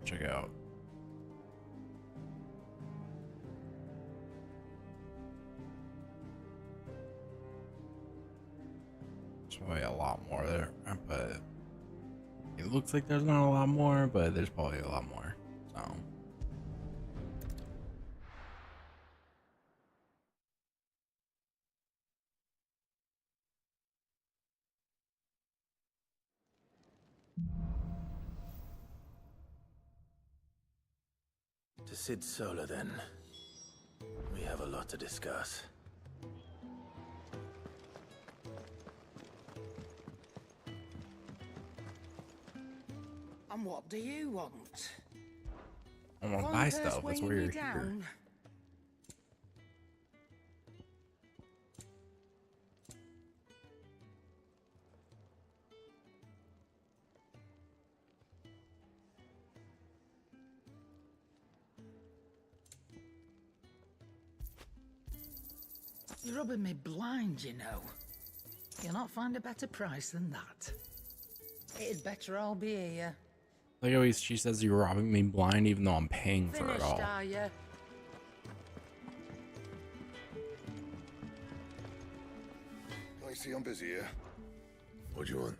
Check out. There's probably a lot more there, but it looks like there's not a lot more, but there's probably a lot more. So. To Sid Solar, then. We have a lot to discuss. And what do you want? I want to buy stuff. That's why you're here. You're rubbing me blind, you know. You'll not find a better price than that. It'd better all be here. Like always, she says you're robbing me blind, even though I'm paying for it all. Finished, are you? I see I'm busy here. What do you want?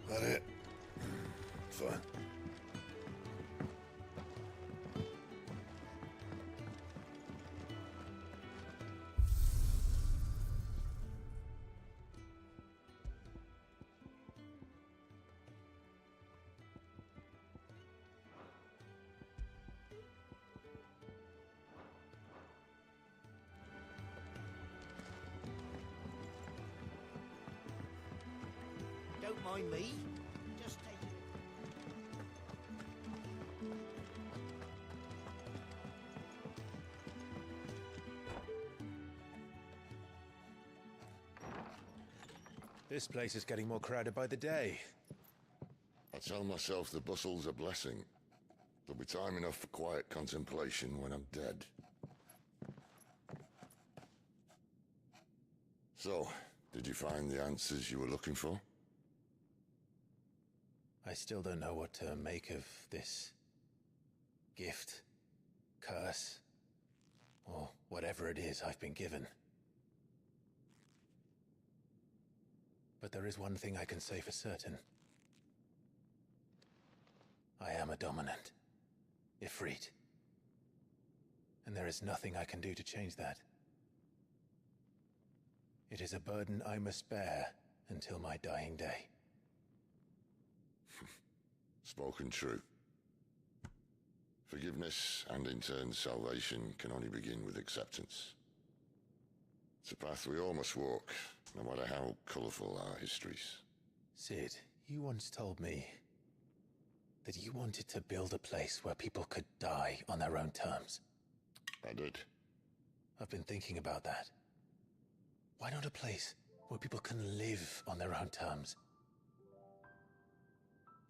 That it? Fine. Don't mind me. Just take it. This place is getting more crowded by the day. I tell myself the bustle's a blessing. There'll be time enough for quiet contemplation when I'm dead. So, did you find the answers you were looking for? I still don't know what to make of this gift, curse, or whatever it is I've been given. But there is one thing I can say for certain. I am a dominant, Ifrit. And there is nothing I can do to change that. It is a burden I must bear until my dying day. Spoken true. Forgiveness and in turn salvation can only begin with acceptance. It's a path we all must walk, no matter how colourful our histories. Sid, you once told me that you wanted to build a place where people could die on their own terms. I did. I've been thinking about that. Why not a place where people can live on their own terms?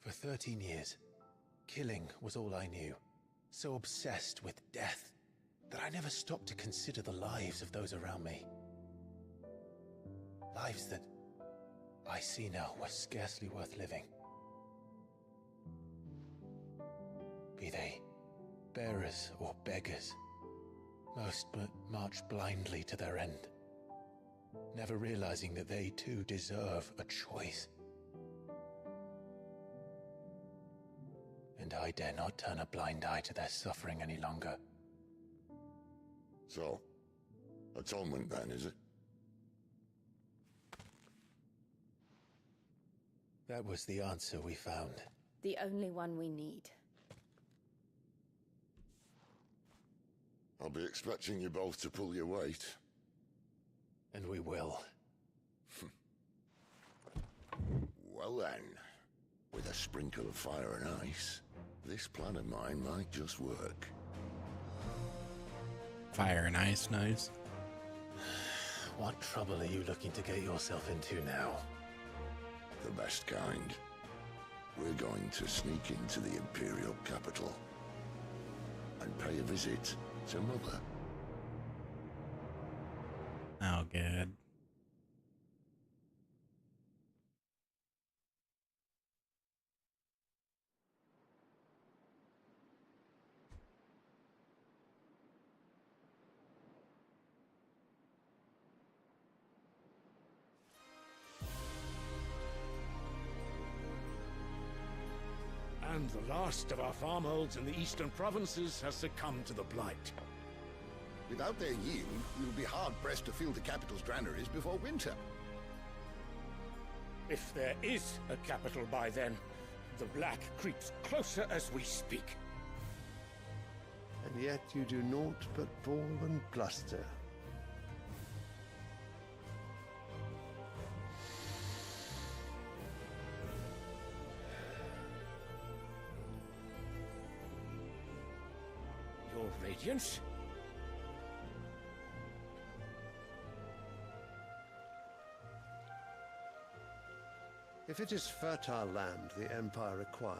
For 13 years, killing was all I knew. So obsessed with death that I never stopped to consider the lives of those around me. Lives that I see now were scarcely worth living. Be they bearers or beggars, most march blindly to their end, never realizing that they too deserve a choice. And I dare not turn a blind eye to their suffering any longer. So, atonement then, is it? That was the answer we found. The only one we need. I'll be expecting you both to pull your weight. And we will. Well then, with a sprinkle of fire and ice, This plan of mine might just work. Fire and ice, nice. What trouble are you looking to get yourself into now? The best kind. We're going to sneak into the Imperial capital and pay a visit to Mother. Oh, good. And the last of our farmholds in the eastern provinces has succumbed to the blight. Without their yield, we'll be hard-pressed to fill the capital's granaries before winter. If there is a capital by then, the black creeps closer as we speak. And yet you do naught but bawl and bluster. Your Radiance? If it is fertile land the Empire requires,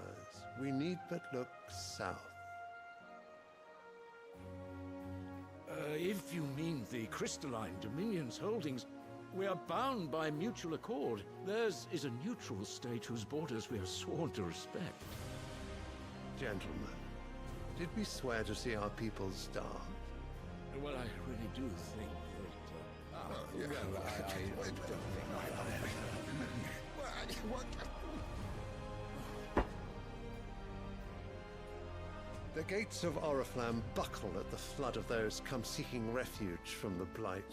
we need but look south. If you mean the crystalline Dominion's holdings, we are bound by mutual accord. Theirs is a neutral state whose borders we are sworn to respect. Gentlemen, did we swear to see our people starve? Well, I really do think The gates of Oriflamme buckle at the flood of those come seeking refuge from the blight.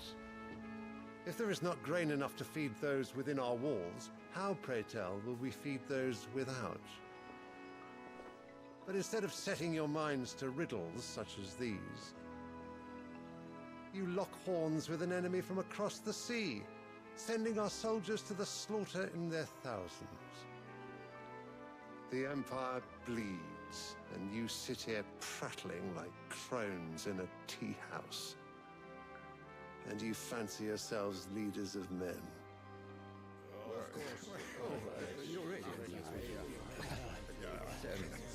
If there is not grain enough to feed those within our walls, how, pray tell, will we feed those without? But instead of setting your minds to riddles such as these, you lock horns with an enemy from across the sea, sending our soldiers to the slaughter in their thousands. The Empire bleeds, and you sit here prattling like crones in a tea house. And you fancy yourselves leaders of men.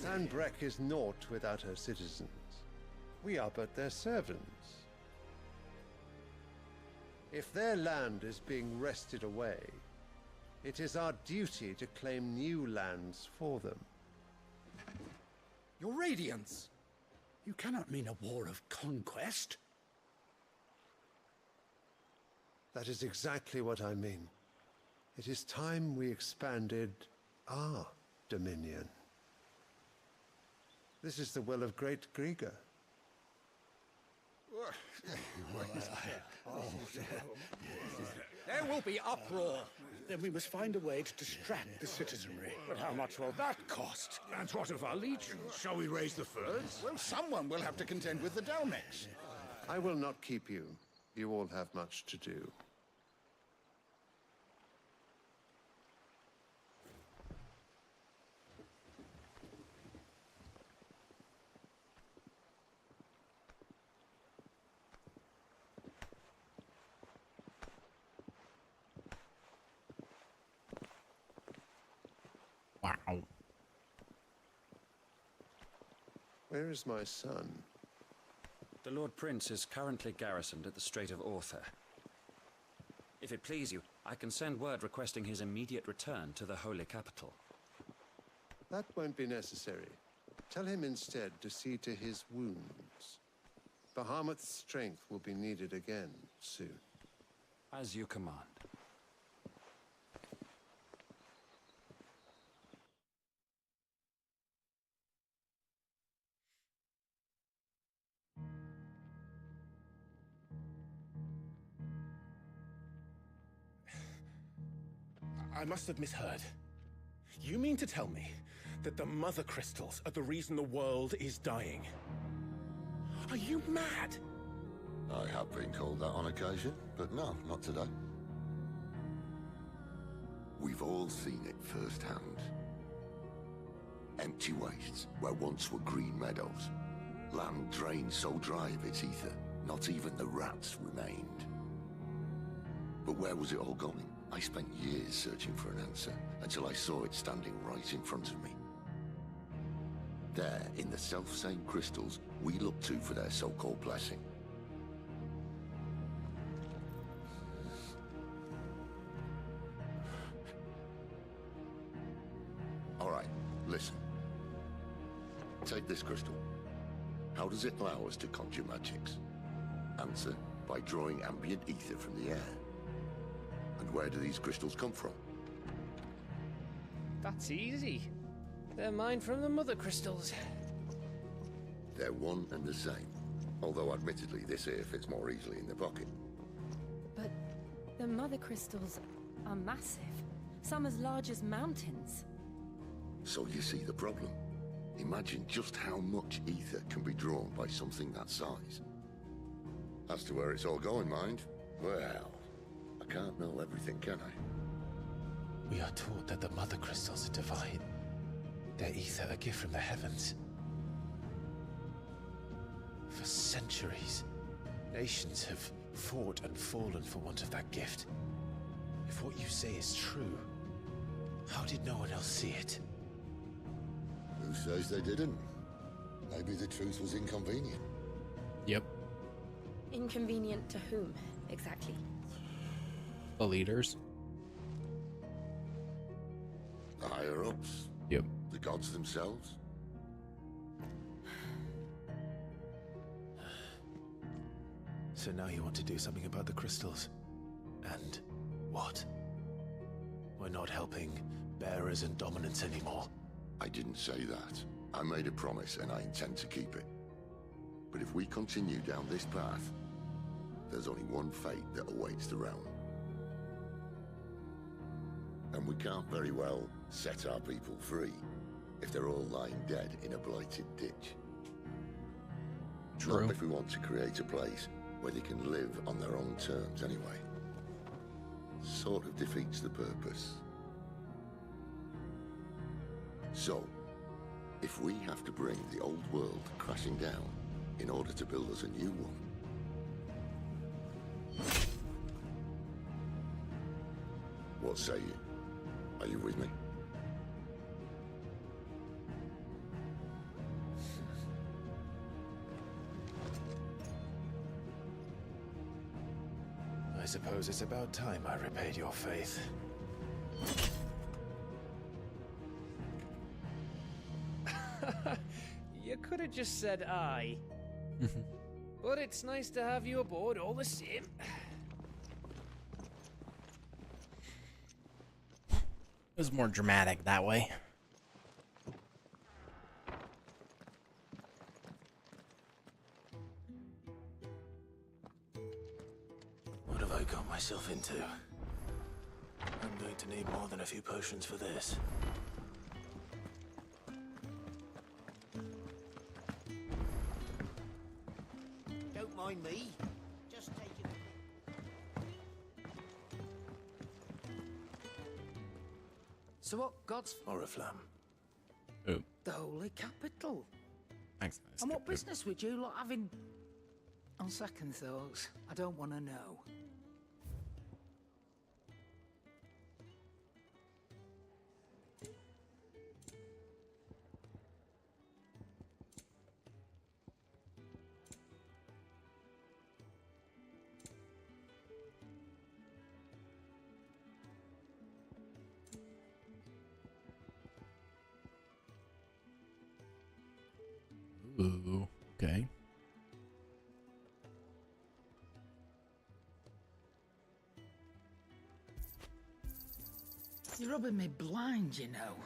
Sandbreck is naught without her citizens. We are but their servants. If their land is being wrested away, it is our duty to claim new lands for them. Your Radiance! You cannot mean a war of conquest. That is exactly what I mean. It is time we expanded our dominion. This is the will of great Grieger. There will be uproar. Then we must find a way to distract the citizenry. But how much will that cost? And what of our legions? Shall we raise the furs? Well, someone will have to contend with the Dalmex. I will not keep you. You all have much to do. Wow. Where is my son? The Lord Prince is currently garrisoned at the Strait of Orther. If it please you, I can send word requesting his immediate return to the Holy Capital. That won't be necessary. Tell him instead to see to his wounds. Bahamut's strength will be needed again soon. As you command. I must have misheard. You mean to tell me that the Mother Crystals are the reason the world is dying? Are you mad? I have been called that on occasion, but no, not today. We've all seen it firsthand. Empty wastes where once were green meadows. Land drained so dry of its ether, not even the rats remained. But where was it all going? I spent years searching for an answer, until I saw it standing right in front of me. There, in the self-same crystals we look to for their so-called blessing. All right, listen. Take this crystal. How does it allow us to conjure magics? Answer, by drawing ambient ether from the air. And where do these crystals come from? That's easy. They're mine from the mother crystals. They're one and the same. Although admittedly this here fits more easily in the pocket. But the mother crystals are massive. Some as large as mountains. So you see the problem. Imagine just how much ether can be drawn by something that size. As to where it's all going, mind? Well, I can't know everything, can I? We are taught that the mother crystals are divine. Their ether a gift from the heavens. For centuries, nations have fought and fallen for want of that gift. If what you say is true, how did no one else see it? Who says they didn't? Maybe the truth was inconvenient. Yep. Inconvenient to whom, exactly? The leaders. The higher-ups. Yep. The gods themselves. So now you want to do something about the crystals. And what? We're not helping bearers and dominants anymore. I didn't say that. I made a promise and I intend to keep it. But if we continue down this path, there's only one fate that awaits the realm. And we can't very well set our people free if they're all lying dead in a blighted ditch. True. Not if we want to create a place where they can live on their own terms anyway. Sort of defeats the purpose. So, if we have to bring the old world crashing down in order to build us a new one, what say you? Are you with me? I suppose it's about time I repaid your faith. You could have just said aye. But it's nice to have you aboard all the same. It was more dramatic that way. What have I got myself into? I'm going to need more than a few potions for this. Don't mind me. Just taking a... So what god's... Oriflamme. Oh. The holy capital. Thanks. And what business would you lot having... On second thoughts, I don't want to know. Ooh, okay. You're rubbing me blind, you know.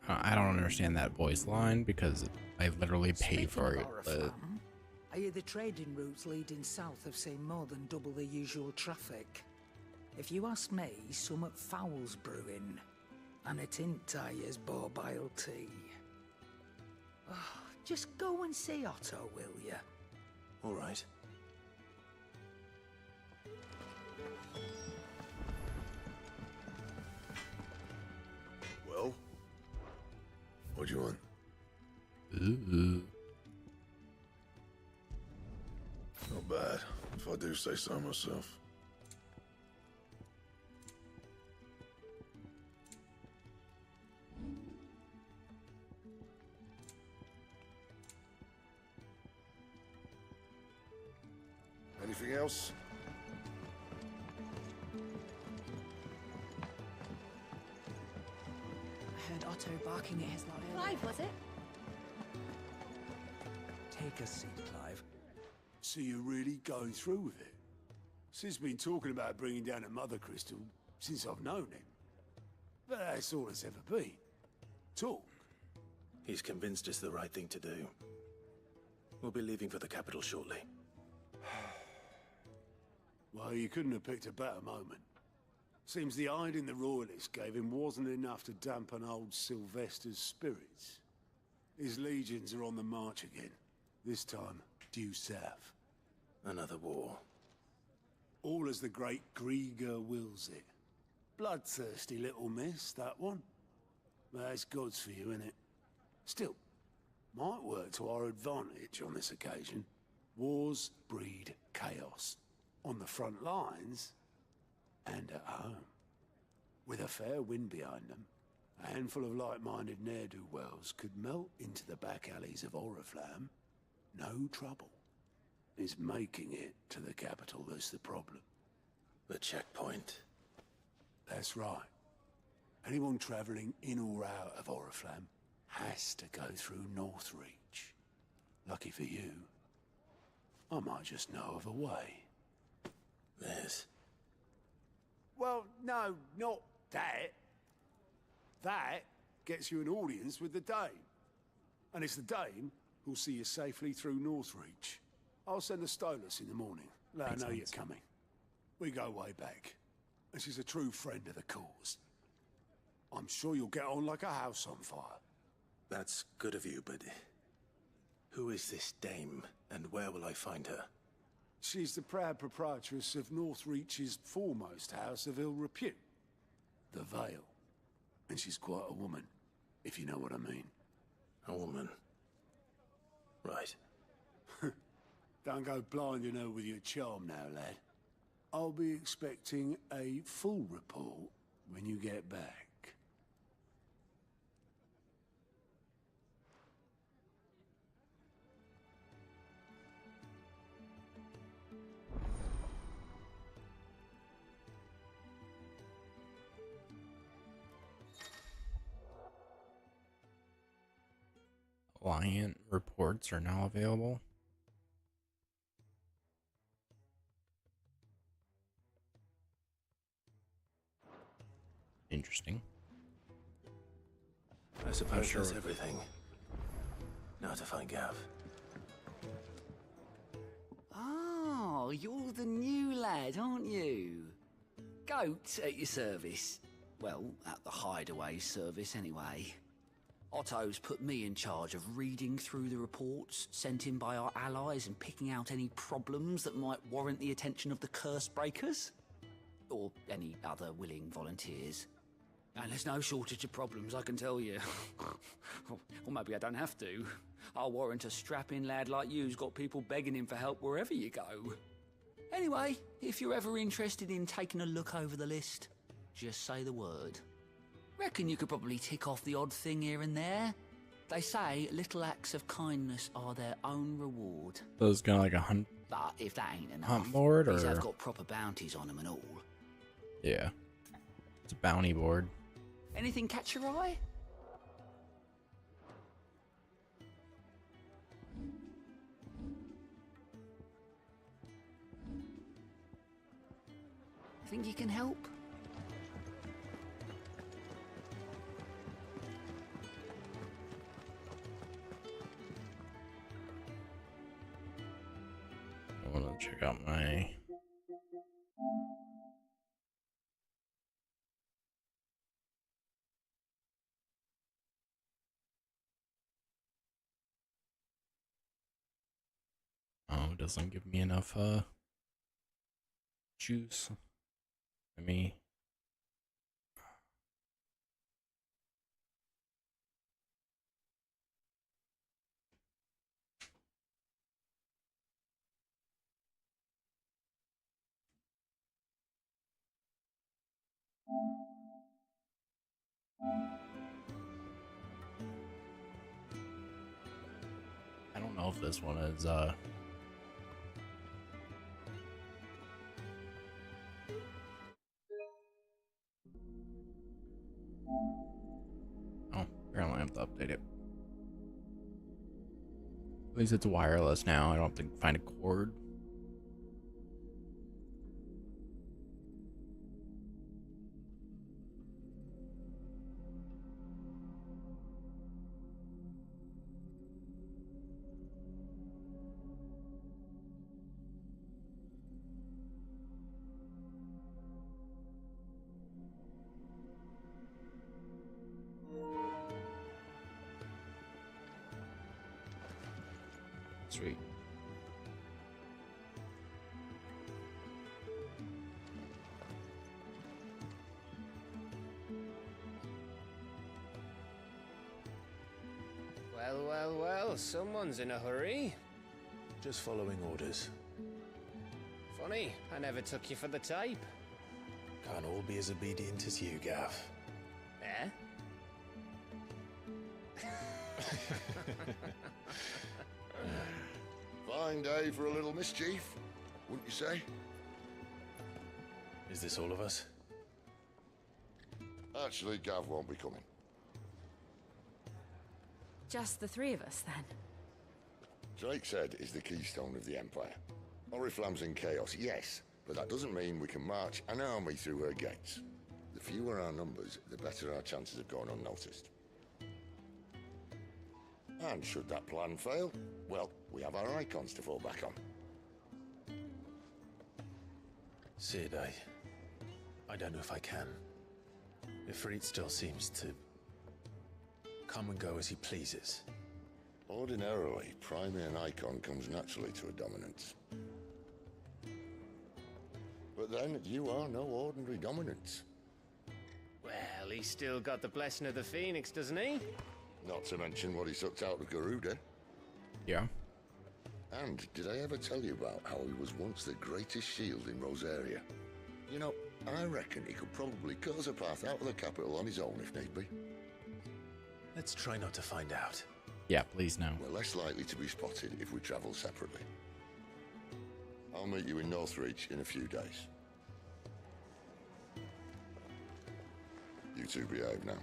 I don't understand that voice line because I literally pay for it. Oriflamme, I hear the trading routes leading south have seen more than double the usual traffic. If you ask me, summat foul's brewing, and it ain't Tyre's borbile tea. Oh, just go and see Otto, will you? All right. Well, What do you want? Ooh. Not bad, if I do say so myself. Anything else? I heard Otto barking at his lot earlier. Clive, was it? Take a seat, Clive. So you're really going through with it? Sid's been talking about bringing down a mother crystal since I've known him. But that's all it's ever been. Talk. He's convinced it's the right thing to do. We'll be leaving for the capital shortly. Well, you couldn't have picked a better moment. Seems the hiding the royalists gave him wasn't enough to dampen old Sylvester's spirits. His legions are on the march again. This time, due south. Another war. All as the great Grieger wills it. Bloodthirsty little miss, that one. But that's God's for you, innit? Still, might work to our advantage on this occasion. Wars breed chaos. On the front lines, and at home. With a fair wind behind them, a handful of like-minded ne'er-do-wells could melt into the back alleys of Oriflamme. No trouble. It's making it to the capital that's the problem. The checkpoint. That's right. Anyone travelling in or out of Oriflamme has to go through Northreach. Lucky for you, I might just know of a way. This? Well, no, not that. That gets you an audience with the Dame. And it's the Dame who'll see you safely through Northreach. I'll send the Stolas in the morning. Let her know you're coming. We go way back. And she's a true friend of the cause. I'm sure you'll get on like a house on fire. That's good of you, but... who is this Dame, and where will I find her? She's the proud proprietress of Northreach's foremost house of ill repute, the Vale. And she's quite a woman, if you know what I mean. A woman? Right. Don't go blinding her with your charm now, lad. I'll be expecting a full report when you get back. Client reports are now available. Interesting. I suppose sure. that's everything. Now to find Gav. Oh, you're the new lad, aren't you? Goat at your service. Well, at the hideaway service anyway. Otto's put me in charge of reading through the reports sent in by our allies and picking out any problems that might warrant the attention of the curse breakers. Or any other willing volunteers. And there's no shortage of problems, I can tell you. Or maybe I don't have to. I'll warrant a strapping lad like you's got people begging him for help wherever you go. Anyway, if you're ever interested in taking a look over the list, just say the word. Reckon you could probably tick off the odd thing here and there. They say little acts of kindness are their own reward. So it's kind of like a hunt. But if that ain't enough, Hunt board, these or have got proper bounties on them and all. yeah, it's a bounty board. Anything catch your eye? Think you can help? I want to check out my... Oh, it doesn't give me enough juice. Let me... I don't know if this one is oh, apparently I have to update it. At least it's wireless now. I don't have to find a cord. Sweet. Well, well, well, someone's in a hurry. Just following orders. Funny, I never took you for the type. Can't all be as obedient as you, Gav. Eh? Fine day for a little mischief, wouldn't you say? Is this all of us? Actually, Gav won't be coming. Just the three of us, then? Drake's Head is the keystone of the Empire. Oriflamme's in chaos, yes, but that doesn't mean we can march an army through her gates. The fewer our numbers, the better our chances of going unnoticed. And should that plan fail, well, we have our icons to fall back on. Sid, I don't know if I can. Ifrit still seems to come and go as he pleases. Ordinarily, priming an icon comes naturally to a dominance. But then, you are no ordinary dominance. Well, he's still got the blessing of the Phoenix, doesn't he? Not to mention what he sucked out of Garuda. Yeah. And did I ever tell you about how he was once the greatest shield in Rosaria? You know, I reckon he could probably cut us a path out of the capital on his own if need be. Let's try not to find out. Yeah, please no. We're less likely to be spotted if we travel separately. I'll meet you in Northreach in a few days. You two behave now.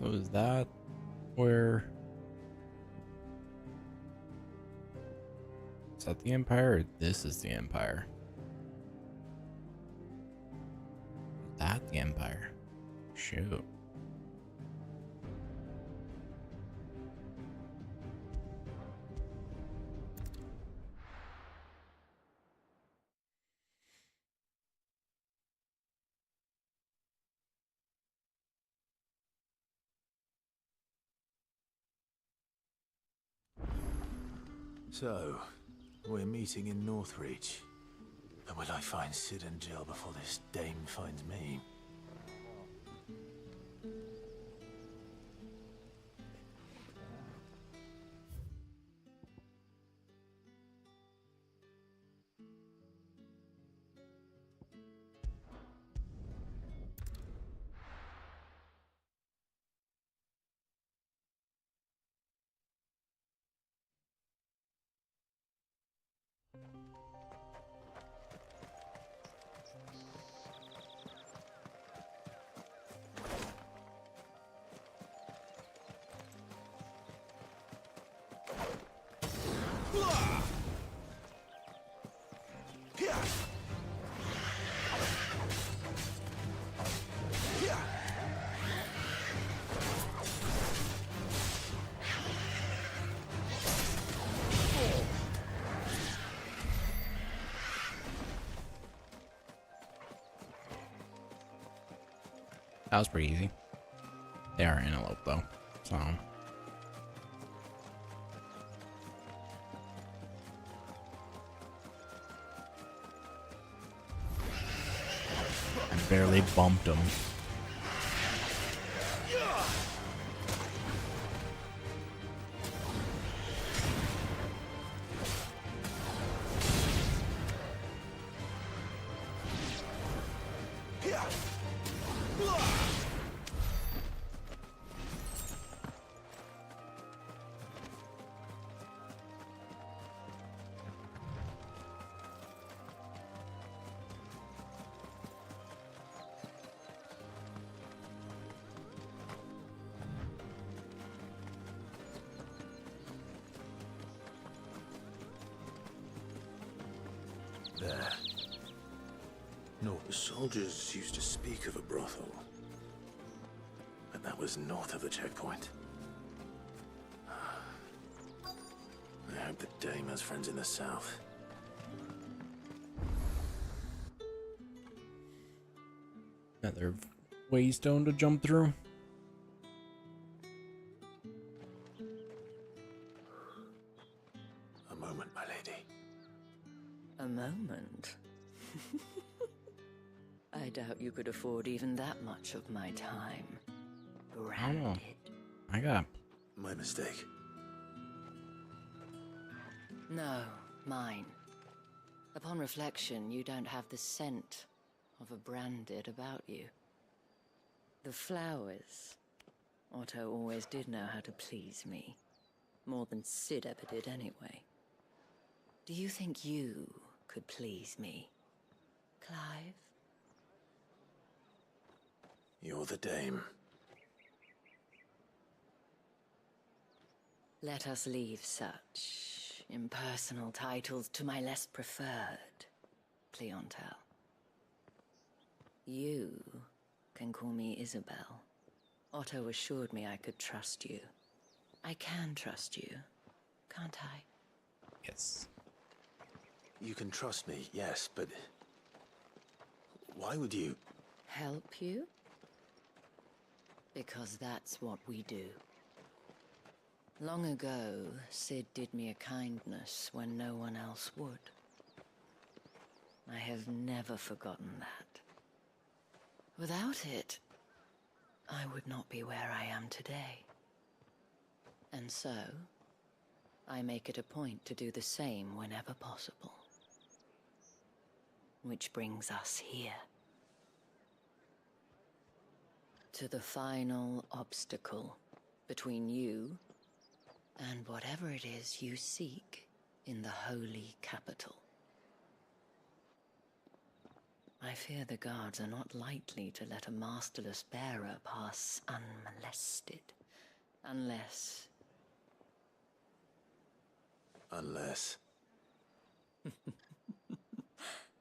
So is that where... Is that the Empire or this is the Empire? Is that the Empire? Shoot. So, we're meeting in Northreach. And will I find Sid and Jill before this dame finds me? That was pretty easy. They are antelope though, so. I barely bumped him. There. No, the soldiers used to speak of a brothel. But that was north of the checkpoint. I hope the dame has friends in the south. Another waystone to jump through. A moment, my lady. A moment? I doubt you could afford even that much of my time. Branded. I got... My mistake. No, mine. Upon reflection, you don't have the scent of a branded about you. The flowers. Otto always did know how to please me. More than Sid ever did anyway. Do you think you could please me, Clive? You're the dame. Let us leave such impersonal titles to my less preferred clientele. You can call me Isabel. Otto assured me I could trust you. I can trust you, can't I? Yes. You can trust me, yes, but... why would you... Help you? Because that's what we do. Long ago, Sid did me a kindness when no one else would. I have never forgotten that. Without it, I would not be where I am today. And so, I make it a point to do the same whenever possible. Which brings us here. To the final obstacle between you and whatever it is you seek in the holy capital. I fear the guards are not likely to let a masterless bearer pass unmolested. Unless... Unless...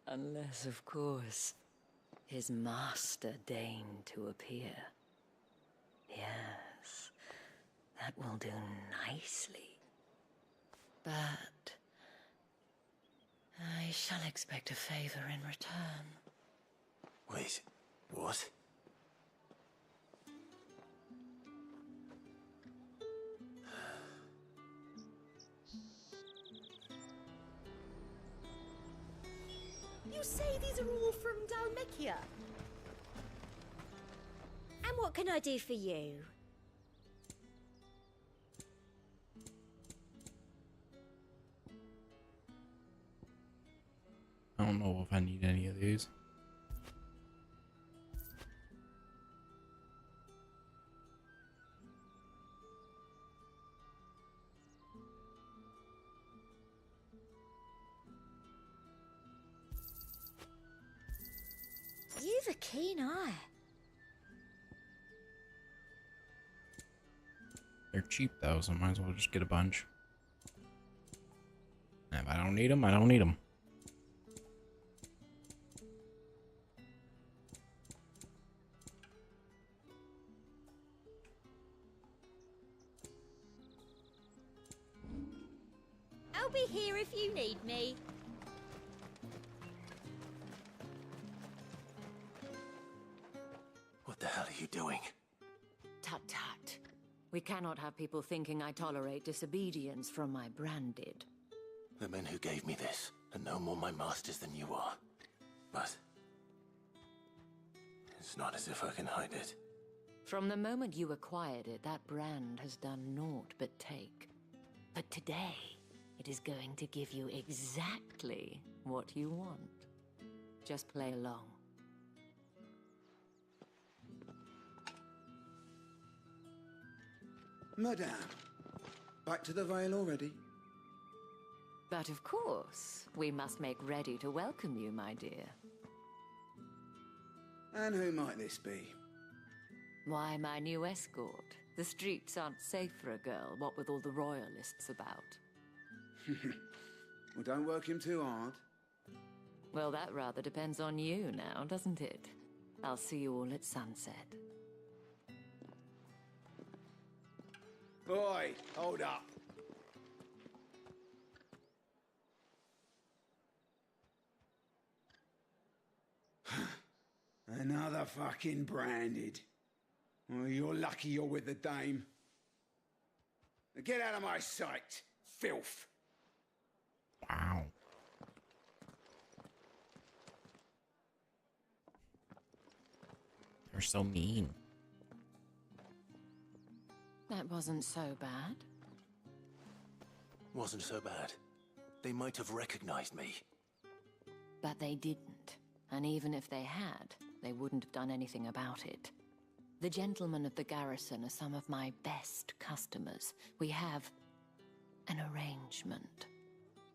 Unless, of course, his master deigned to appear. Yes, that will do nicely. But I shall expect a favor in return. Wait, what? You say these are all from Dalmekia? And what can I do for you? I don't know if I need any of these. You've a keen eye. They're cheap though, so might as well just get a bunch. And if I don't need them, I don't need them. I'll be here if you need me. What the hell are you doing? Tut tut. We cannot have people thinking I tolerate disobedience from my branded. The men who gave me this are no more my masters than you are. But it's not as if I can hide it. From the moment you acquired it, that brand has done naught but take. But today, it is going to give you exactly what you want. Just play along. Madame, back to the Vale already? But of course, we must make ready to welcome you, my dear. And who might this be? Why, my new escort. The streets aren't safe for a girl, what with all the royalists about. Well, don't work him too hard. Well, that rather depends on you now, doesn't it? I'll see you all at sunset. Oi, hold up. Another fucking branded. Well, you're lucky you're with the dame. Now get out of my sight, filth. Wow. They're so mean. That wasn't so bad. Wasn't so bad. They might have recognized me. But they didn't. And even if they had, they wouldn't have done anything about it. The gentlemen of the garrison are some of my best customers. We have an arrangement,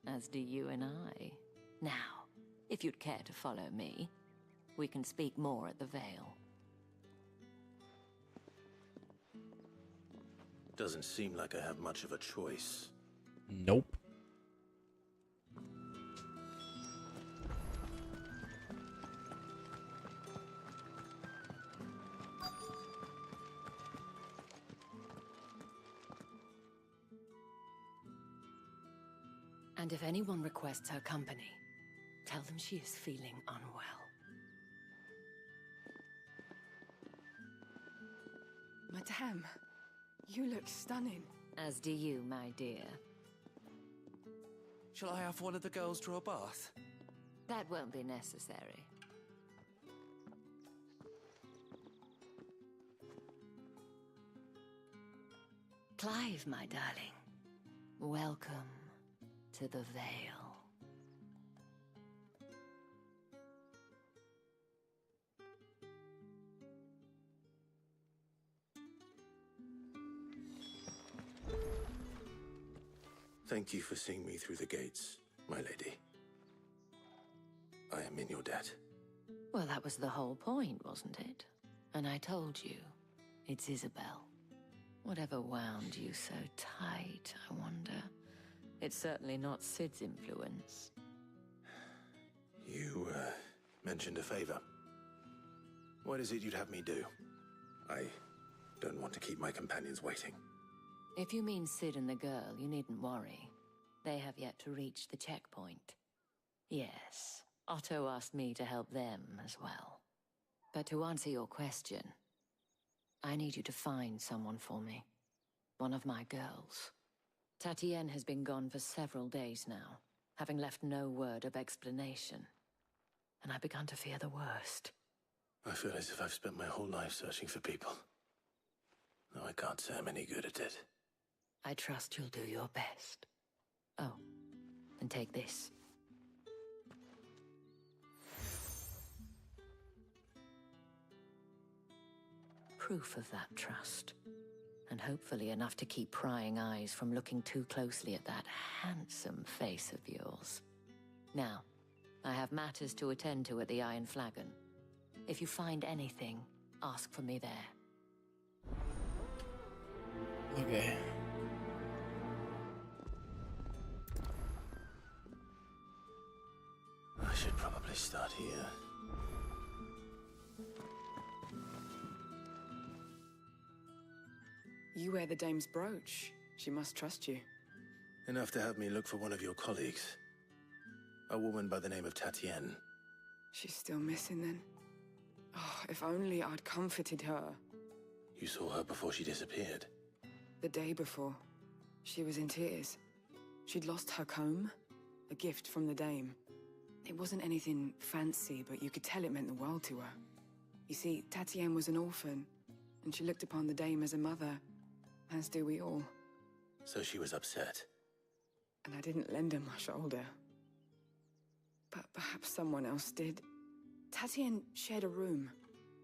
as do you and I. Now, if you'd care to follow me, we can speak more at the Vale. Doesn't seem like I have much of a choice. Nope. And if anyone requests her company, tell them she is feeling unwell. Madame, you look stunning. As do you, my dear. Shall I have one of the girls draw a bath? That won't be necessary. Clive, my darling. Welcome to the Vale. Thank you for seeing me through the gates, my lady. I am in your debt. Well, that was the whole point, wasn't it? And I told you, it's Isabel. Whatever wound you so tight, I wonder. It's certainly not Sid's influence. You, mentioned a favor. What is it you'd have me do? I don't want to keep my companions waiting. If you mean Sid and the girl, you needn't worry. They have yet to reach the checkpoint. Yes, Otto asked me to help them as well. But to answer your question, I need you to find someone for me. One of my girls. Tatienne has been gone for several days now, having left no word of explanation. And I've begun to fear the worst. I feel as if I've spent my whole life searching for people. Though I can't say I'm any good at it. I trust you'll do your best. Oh, and take this. Proof of that trust. And hopefully enough to keep prying eyes from looking too closely at that handsome face of yours. Now, I have matters to attend to at the Iron Flagon. If you find anything, ask for me there. Okay. I should probably start here. You wear the dame's brooch. She must trust you. Enough to have me look for one of your colleagues. A woman by the name of Tatienne. She's still missing then. Oh, if only I'd comforted her. You saw her before she disappeared. The day before, she was in tears. She'd lost her comb, a gift from the Dame. It wasn't anything fancy, but you could tell it meant the world to her. You see, Tatienne was an orphan, and she looked upon the Dame as a mother, as do we all. So she was upset. And I didn't lend her my shoulder. But perhaps someone else did. Tatienne shared a room.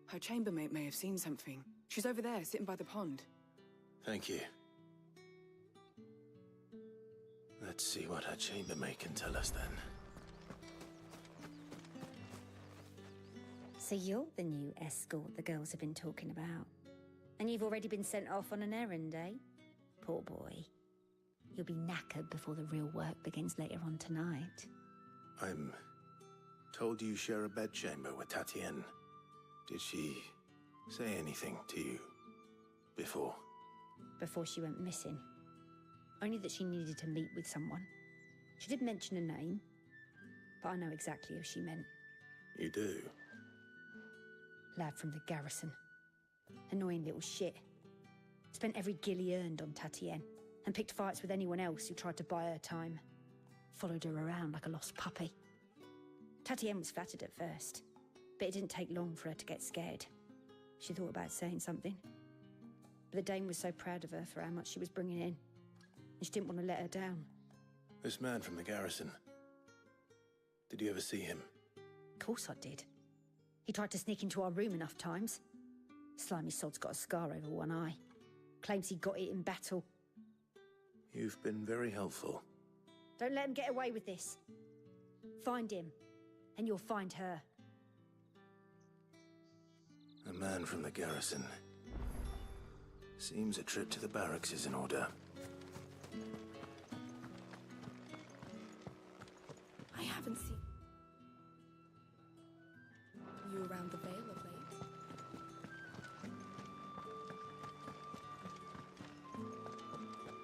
Her chambermaid may have seen something. She's over there, sitting by the pond. Thank you. Let's see what her chambermaid can tell us then. So you're the new escort the girls have been talking about. And you've already been sent off on an errand, eh? Poor boy. You'll be knackered before the real work begins later on tonight. I'm told you share a bedchamber with Tatienne. Did she say anything to you before? Before she went missing. Only that she needed to meet with someone. She did mention a name, but I know exactly who she meant. You do? Lad from the garrison. Annoying little shit. Spent every guil he earned on Tatienne, and picked fights with anyone else who tried to buy her time. Followed her around like a lost puppy. Tatienne was flattered at first, but it didn't take long for her to get scared. She thought about saying something. But the Dame was so proud of her for how much she was bringing in, and she didn't want to let her down. This man from the garrison. Did you ever see him? Of course I did. He tried to sneak into our room enough times. Slimy sod's got a scar over one eye. Claims he got it in battle. You've been very helpful. Don't let him get away with this. Find him, and you'll find her. A man from the garrison. Seems a trip to the barracks is in order. I haven't seen you around the Vale of late.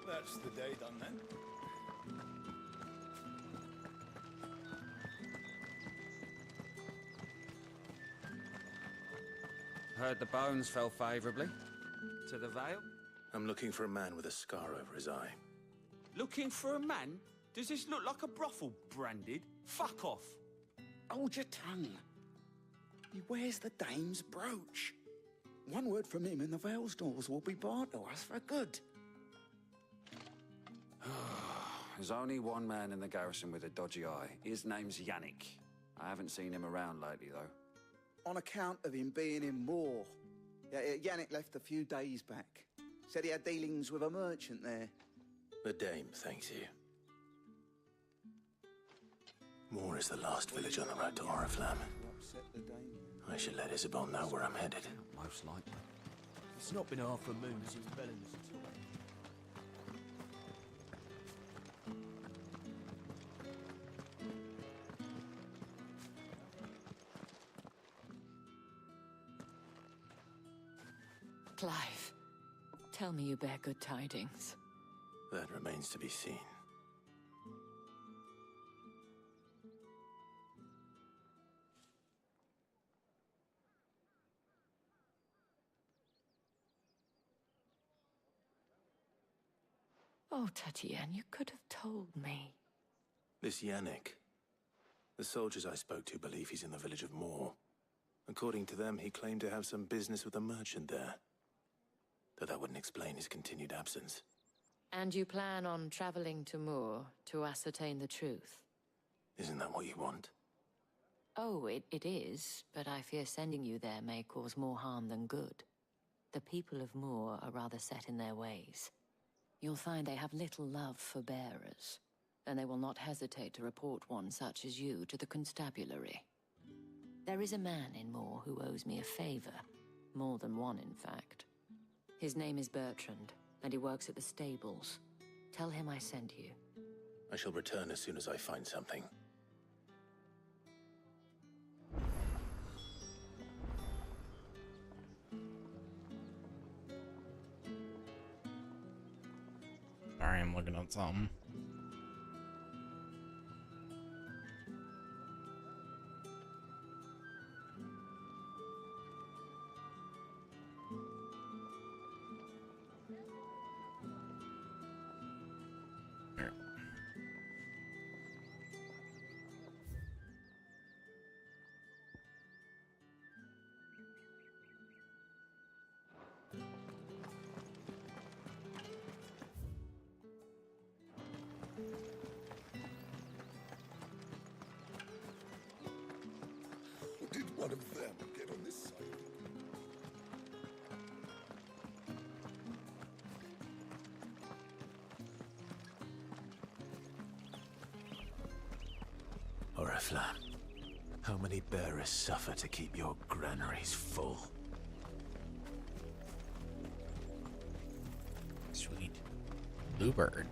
That's the day done then. Heard the bones fell favourably. To the Vale? I'm looking for a man with a scar over his eye. Looking for a man? Does this look like a brothel, Branded? Fuck off. Hold your tongue. He wears the Dame's brooch. One word from him and the Vale's doors will be barred to us for good. There's only one man in the garrison with a dodgy eye. His name's Yannick. I haven't seen him around lately, though. On account of him being in Moor. Yannick left a few days back. Said he had dealings with a merchant there. The Dame thanks you. Moor is the last village on the road to Oriflamme. I should let Isabel know where I'm headed. Most likely. It's not been half a moon since Bellin's. Clive, tell me you bear good tidings. That remains to be seen. Oh, Tatienne, you could have told me. This Yannick. The soldiers I spoke to believe he's in the village of Moor. According to them, he claimed to have some business with a merchant there. Though that wouldn't explain his continued absence. And you plan on traveling to Moor to ascertain the truth? Isn't that what you want? Oh, it is, but I fear sending you there may cause more harm than good. The people of Moor are rather set in their ways. You'll find they have little love for bearers, and they will not hesitate to report one such as you to the constabulary. There is a man in Moor who owes me a favor. More than one, in fact. His name is Bertrand, and he works at the stables. Tell him I sent you. I shall return as soon as I find something. Sorry, I'm looking at something. one of them. Get on this side. Oriflamme, how many bearers suffer to keep your granaries full? Sweet. Bluebird.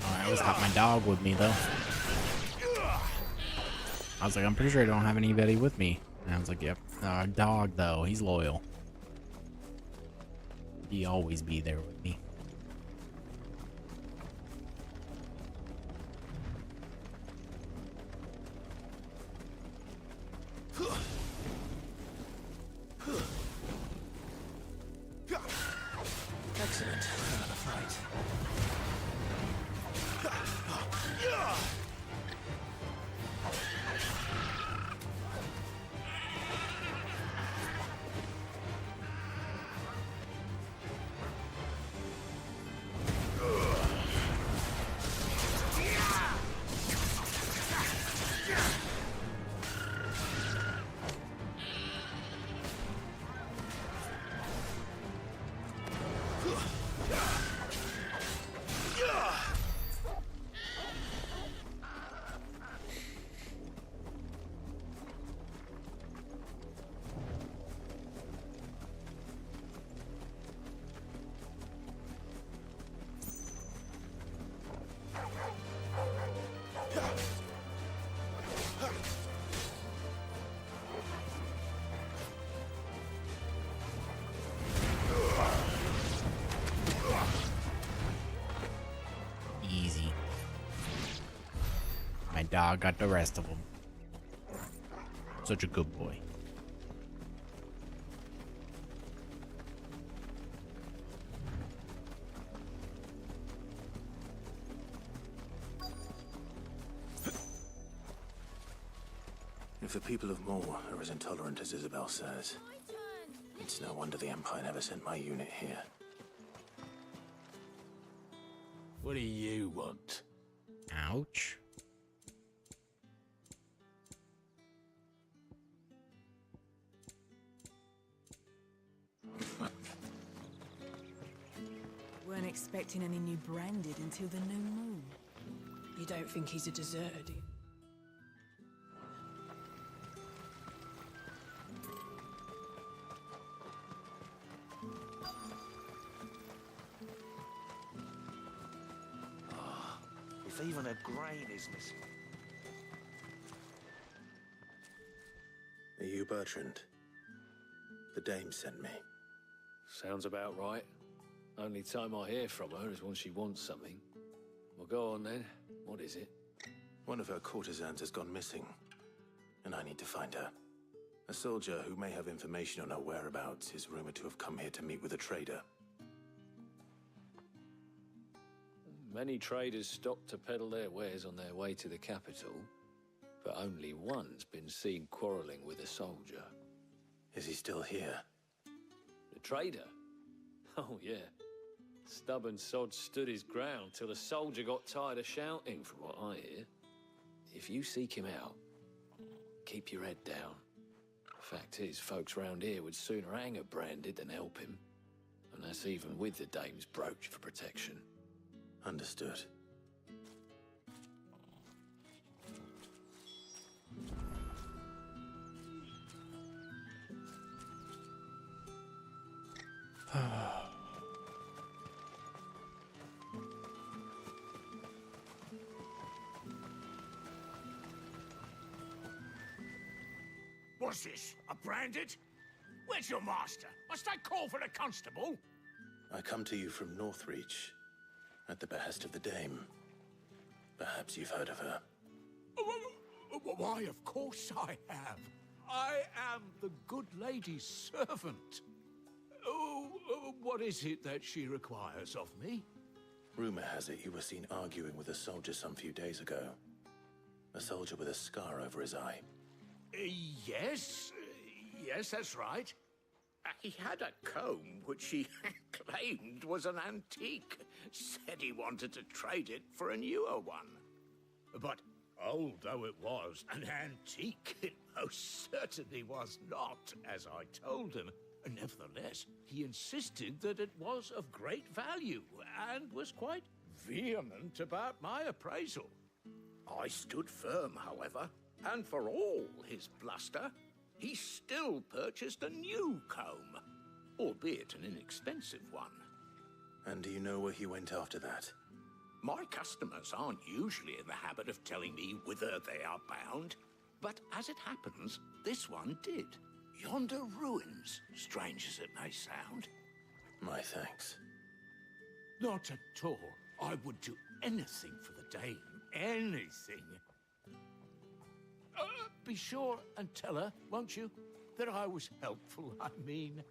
I always got my dog with me though. I was like, I'm pretty sure I don't have anybody with me. And I was like, yep. Our dog though, he's loyal. He always be there with me. Excellent. Another fight. Easy. My dog got the rest of them. Such a good boy. If the people of Moor are as intolerant as Isabel says, it's no wonder the Empire never sent my unit here. What do you want? Ouch. Weren't expecting any new branded until the new moon. You don't think he's a deserter, do you? If even a grain is missing. Are you Bertrand? The dame sent me. Sounds about right. Only time I hear from her is when she wants something. Well, go on then. What is it? One of her courtesans has gone missing, and I need to find her. A soldier who may have information on her whereabouts is rumored to have come here to meet with a trader. Many traders stop to peddle their wares on their way to the capital, but only one's been seen quarreling with a soldier. Is he still here? The trader? Oh, yeah. Stubborn sod stood his ground till the soldier got tired of shouting, from what I hear. If you seek him out, keep your head down. Fact is, folks round here would sooner hang a branded than help him. And that's even with the dame's brooch for protection. Understood. What's this? A branded? Where's your master? Must I call for the constable? I come to you from Northreach, at the behest of the dame. Perhaps you've heard of her. Why, of course I have. I am the good lady's servant. Oh, what is it that she requires of me? Rumor has it you were seen arguing with a soldier some few days ago. A soldier with a scar over his eye. Yes, that's right. He had a comb which he claimed was an antique. Said he wanted to trade it for a newer one. But old though it was, an antique it most certainly was not, as I told him. Nevertheless, he insisted that it was of great value and was quite vehement about my appraisal. I stood firm, however, and for all his bluster, he still purchased a new comb, albeit an inexpensive one. And do you know where he went after that? My customers aren't usually in the habit of telling me whither they are bound, but as it happens, this one did. Yonder ruins, strange as it may sound. My thanks. Not at all. I would do anything for the dame. Anything. Be sure and tell her, won't you, that I was helpful. I mean,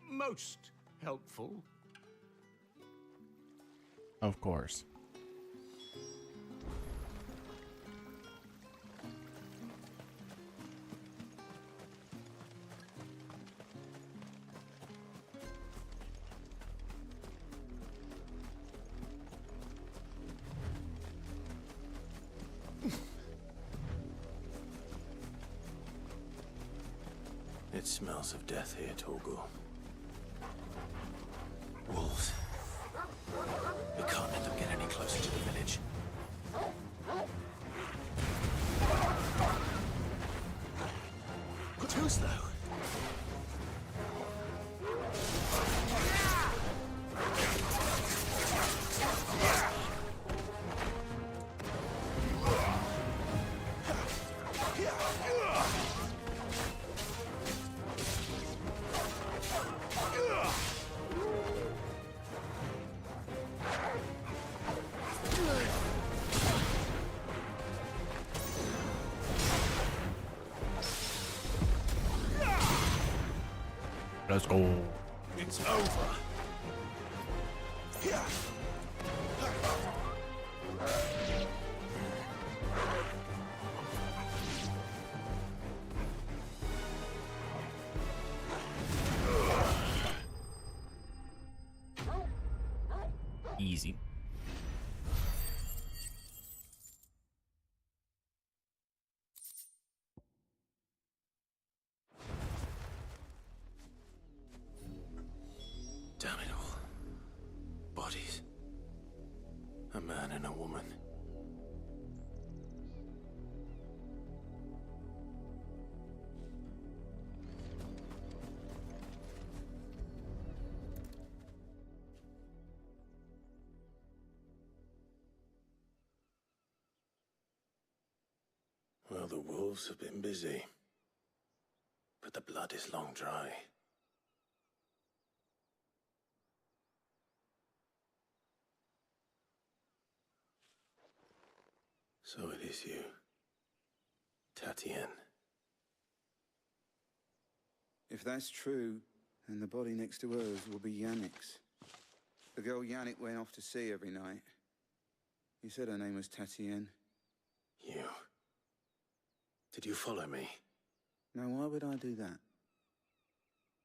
most helpful. Of course. It smells of death here, Torgal. Wolves. We can't let them get any closer to the village. Too slow. Let's go. It's over. Easy. Damn it all. Bodies. A man and a woman. Well, the wolves have been busy. But the blood is long dry. So it is you, Tatienne. If that's true, then the body next to hers will be Yannick's. The girl Yannick went off to sea every night. He said her name was Tatienne. You. Did you follow me? Now, why would I do that?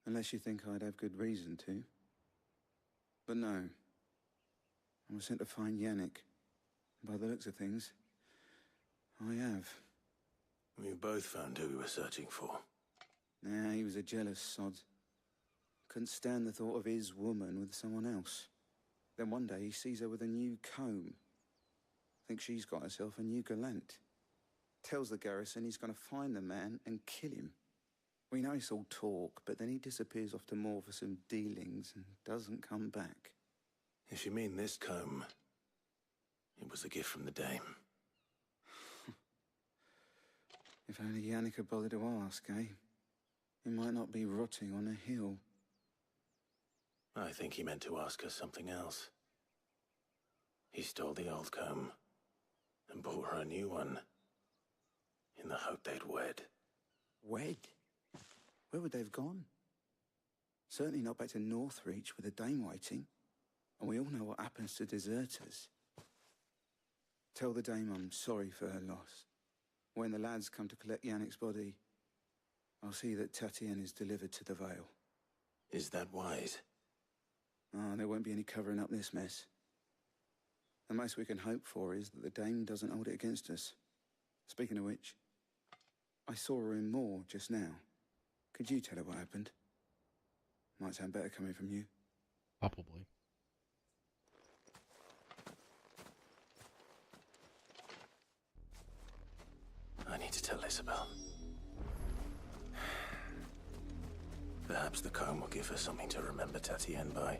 Unless you think I'd have good reason to. But no. I was sent to find Yannick. By the looks of things, I have. We both found who we were searching for. Nah, he was a jealous sod. Couldn't stand the thought of his woman with someone else. Then one day he sees her with a new comb. Thinks she's got herself a new gallant. Tells the garrison he's going to find the man and kill him. We know it's all talk, but then he disappears off to Moor for some dealings and doesn't come back. If you mean this comb, it was a gift from the dame. If only Yannick had bothered to ask, eh? He might not be rotting on a hill. I think he meant to ask her something else. He stole the old comb and bought her a new one in the hope they'd wed. Wed? Where would they have gone? Certainly not back to Northreach with a dame waiting. And we all know what happens to deserters. Tell the dame I'm sorry for her loss. When the lads come to collect Yannick's body, I'll see that Tatienne is delivered to the Vale. Is that wise? Ah, there won't be any covering up this mess. The most we can hope for is that the dame doesn't hold it against us. Speaking of which, I saw her in Moor just now. Could you tell her what happened? Might sound better coming from you. Probably. I need to tell Isabel. Perhaps the comb will give her something to remember Tatienne by.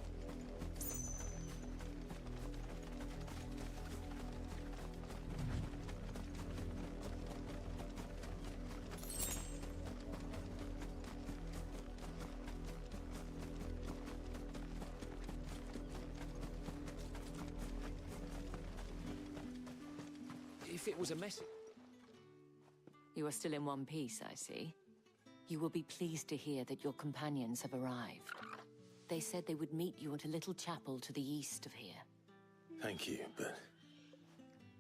If it was a message... You are still in one piece, I see. You will be pleased to hear that your companions have arrived. They said they would meet you at a little chapel to the east of here. Thank you, but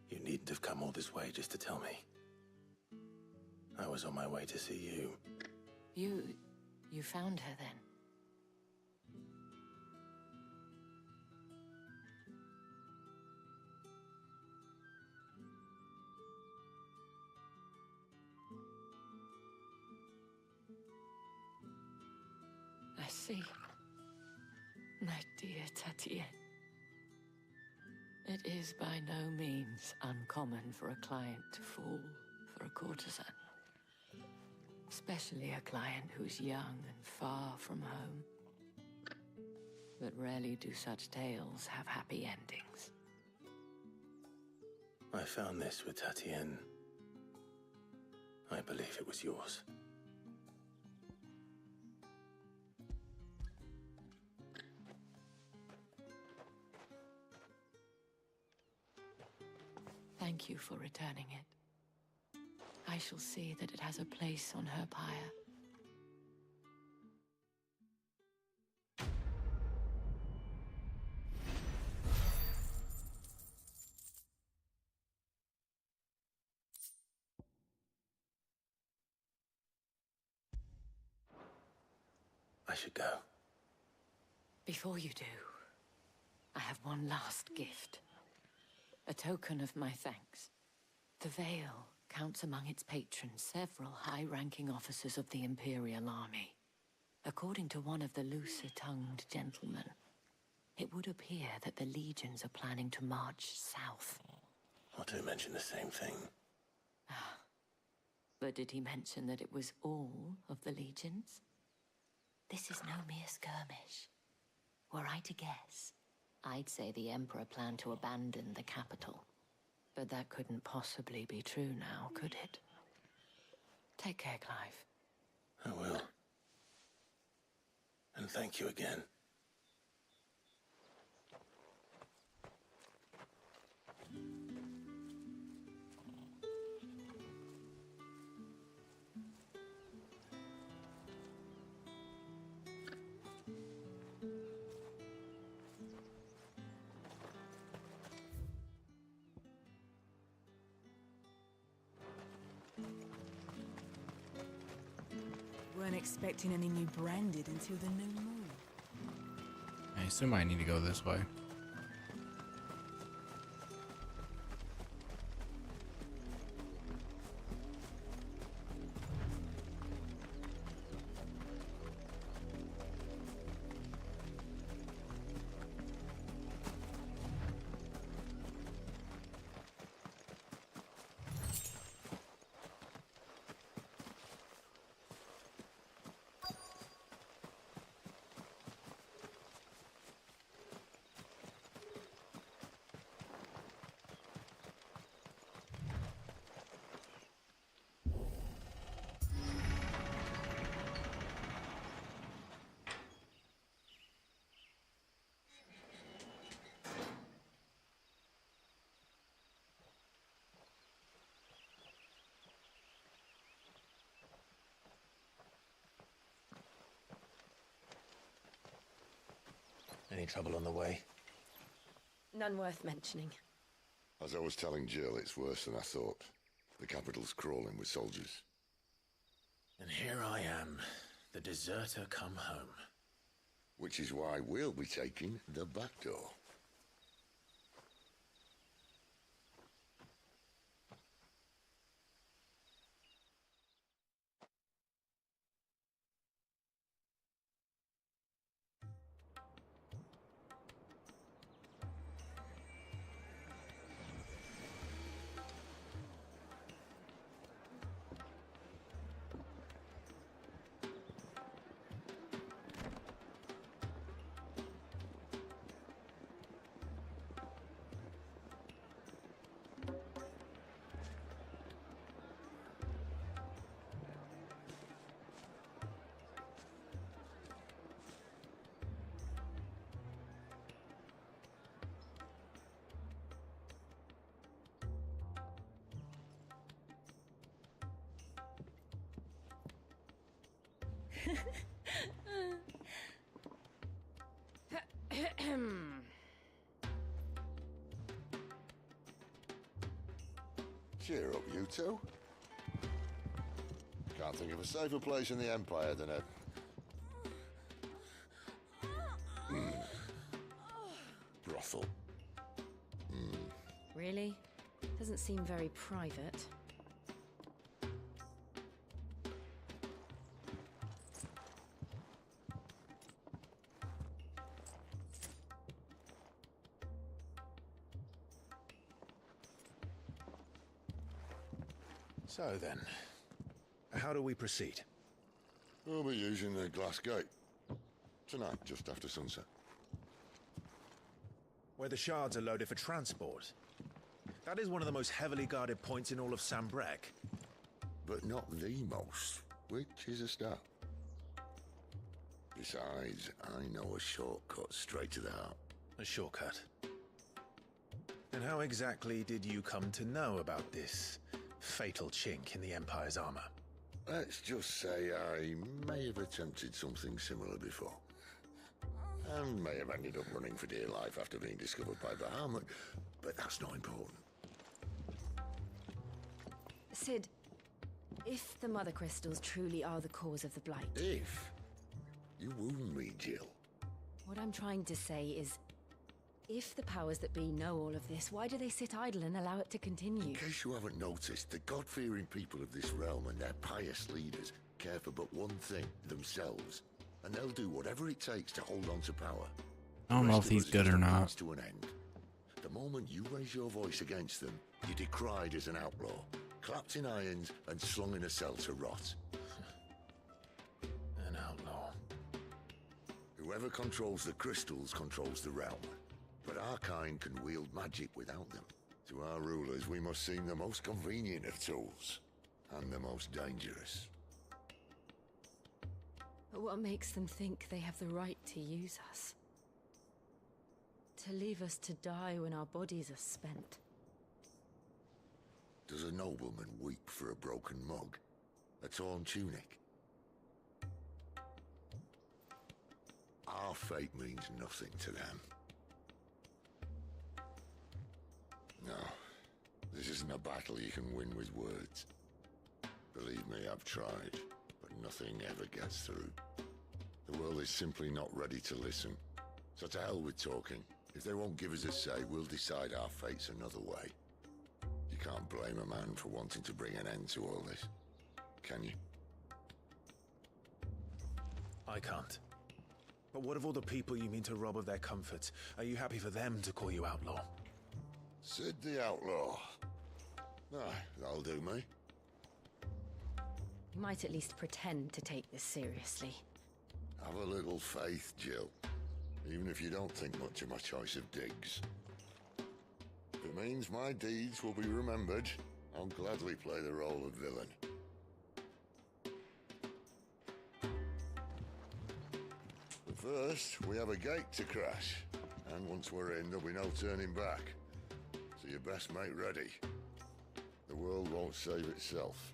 you needn't have come all this way just to tell me. I was on my way to see you. You found her then? I see. My dear Tatienne. It is by no means uncommon for a client to fall for a courtesan. Especially a client who's young and far from home. But rarely do such tales have happy endings. I found this with Tatienne. I believe it was yours. Thank you for returning it. I shall see that it has a place on her pyre. I should go. Before you do, I have one last gift. A token of my thanks. The Vale counts among its patrons several high-ranking officers of the Imperial Army. According to one of the looser-tongued gentlemen, it would appear that the legions are planning to march south. Not to mention the same thing. But did he mention that it was all of the legions? This is no mere skirmish. Were I to guess, I'd say the Emperor planned to abandon the capital. But that couldn't possibly be true now, could it? Take care, Clive. I will. And thank you again. Weren't expecting any new branded until the new moon. I assume I need to go this way. Any trouble on the way? None worth mentioning. As I was telling Jill, it's worse than I thought. The capital's crawling with soldiers. And here I am, the deserter come home. Which is why we'll be taking the back door. Cheer up, you two. Can't think of a safer place in the Empire than a... brothel. Really? Doesn't seem very private. So then, how do we proceed? We'll be using the glass gate. Tonight, just after sunset. Where the shards are loaded for transport. That is one of the most heavily guarded points in all of Sambrek. But not the most, which is a start. Besides, I know a shortcut straight to the heart. A shortcut? And how exactly did you come to know about this fatal chink in the Empire's armor? Let's just say I may have attempted something similar before. And may have ended up running for dear life after being discovered by Bahamut, but that's not important. Sid, if the Mother Crystals truly are the cause of the Blight... If? You wound me, Jill. What I'm trying to say is, if the powers that be know all of this, why do they sit idle and allow it to continue? In case you haven't noticed, the God-fearing people of this realm and their pious leaders care for but one thing, themselves. And they'll do whatever it takes to hold on to power. I don't know if he's good or not. To an end. The moment you raise your voice against them, you're decried as an outlaw, clapped in irons and slung in a cell to rot. An outlaw. Whoever controls the crystals controls the realm. But our kind can wield magic without them. To our rulers, we must seem the most convenient of tools, and the most dangerous. But what makes them think they have the right to use us? To leave us to die when our bodies are spent? Does a nobleman weep for a broken mug? A torn tunic? Our fate means nothing to them. No, this isn't a battle you can win with words. Believe me, I've tried, but nothing ever gets through. The world is simply not ready to listen. So to hell with talking. If they won't give us a say, we'll decide our fates another way. You can't blame a man for wanting to bring an end to all this, can you? I can't. But what of all the people you mean to rob of their comforts? Are you happy for them to call you outlaw? Sid the Outlaw. Ah, that'll do me. You might at least pretend to take this seriously. Have a little faith, Jill. Even if you don't think much of my choice of digs. If it means my deeds will be remembered, I'll gladly play the role of villain. But first, we have a gate to crash. And once we're in, there'll be no turning back. So you best make ready. The world won't save itself.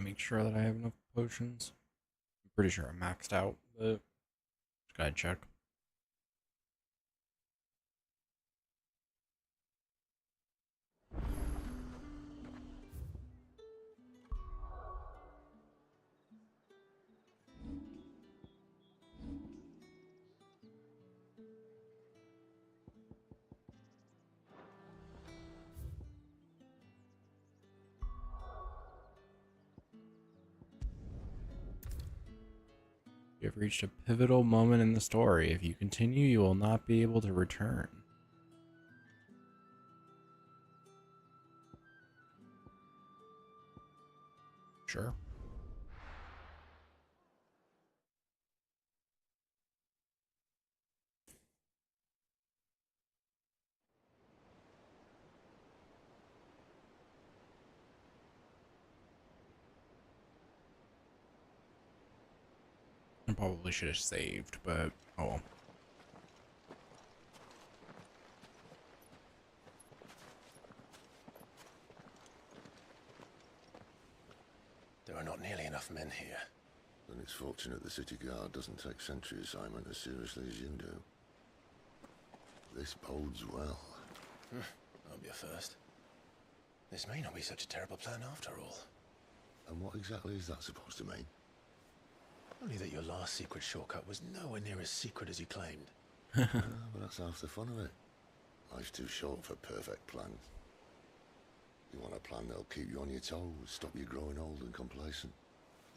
make sure that I have enough potions. I'm pretty sure I'm maxed out, but just gotta check. You have reached a pivotal moment in the story. If you continue, you will not be able to return. Sure. I probably should have saved, but oh well. There are not nearly enough men here. Then it's fortunate the city guard doesn't take sentry assignment as seriously as you do. This bodes well. That'll be a first. This may not be such a terrible plan after all. And what exactly is that supposed to mean? Only that your last secret shortcut was nowhere near as secret as you claimed. But that's half the fun of it. Life's too short for perfect plans. You want a plan that'll keep you on your toes, stop you growing old and complacent.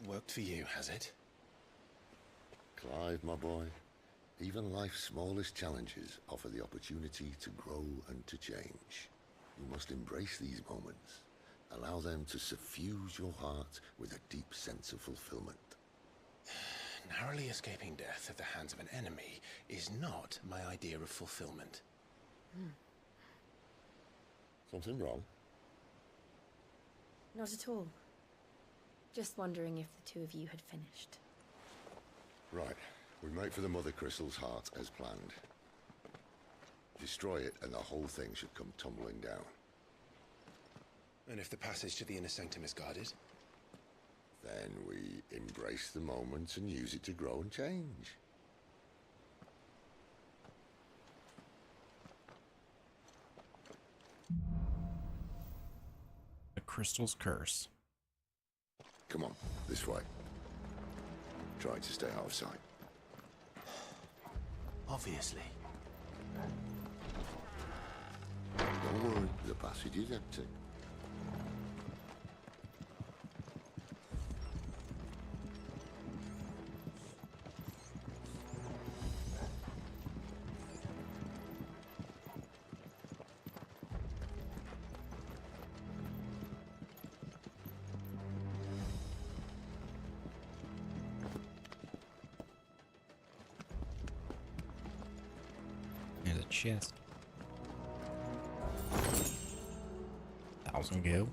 Worked for you, has it? Clive, my boy, even life's smallest challenges offer the opportunity to grow and to change. You must embrace these moments. Allow them to suffuse your heart with a deep sense of fulfillment. Narrowly escaping death at the hands of an enemy is not my idea of fulfillment. Something wrong? Not at all. Just wondering if the two of you had finished. Right. We make for the Mother Crystal's heart as planned. Destroy it and the whole thing should come tumbling down. And if the passage to the inner sanctum is guarded? Then we embrace the moment and use it to grow and change. The crystal's curse. Come on, this way. Try to stay out of sight. Obviously. Don't worry, the passage is empty. There's a chest. 1,000 go.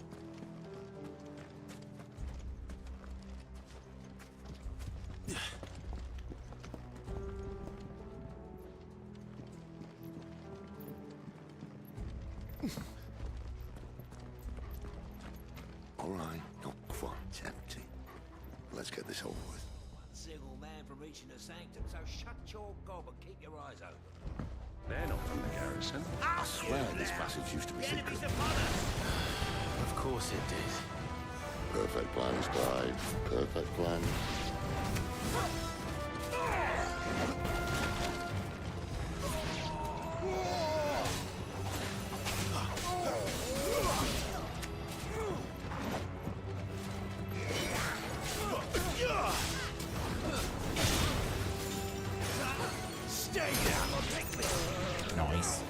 All right, not quite empty. Let's get this over with. One single man from reaching the sanctum, so shut your gob and keep your eyes open. They're not from the garrison. I swear this passage used to be secret. Of course it did. Perfect plans, Clive. Perfect plans. Stay down or take me. Nice.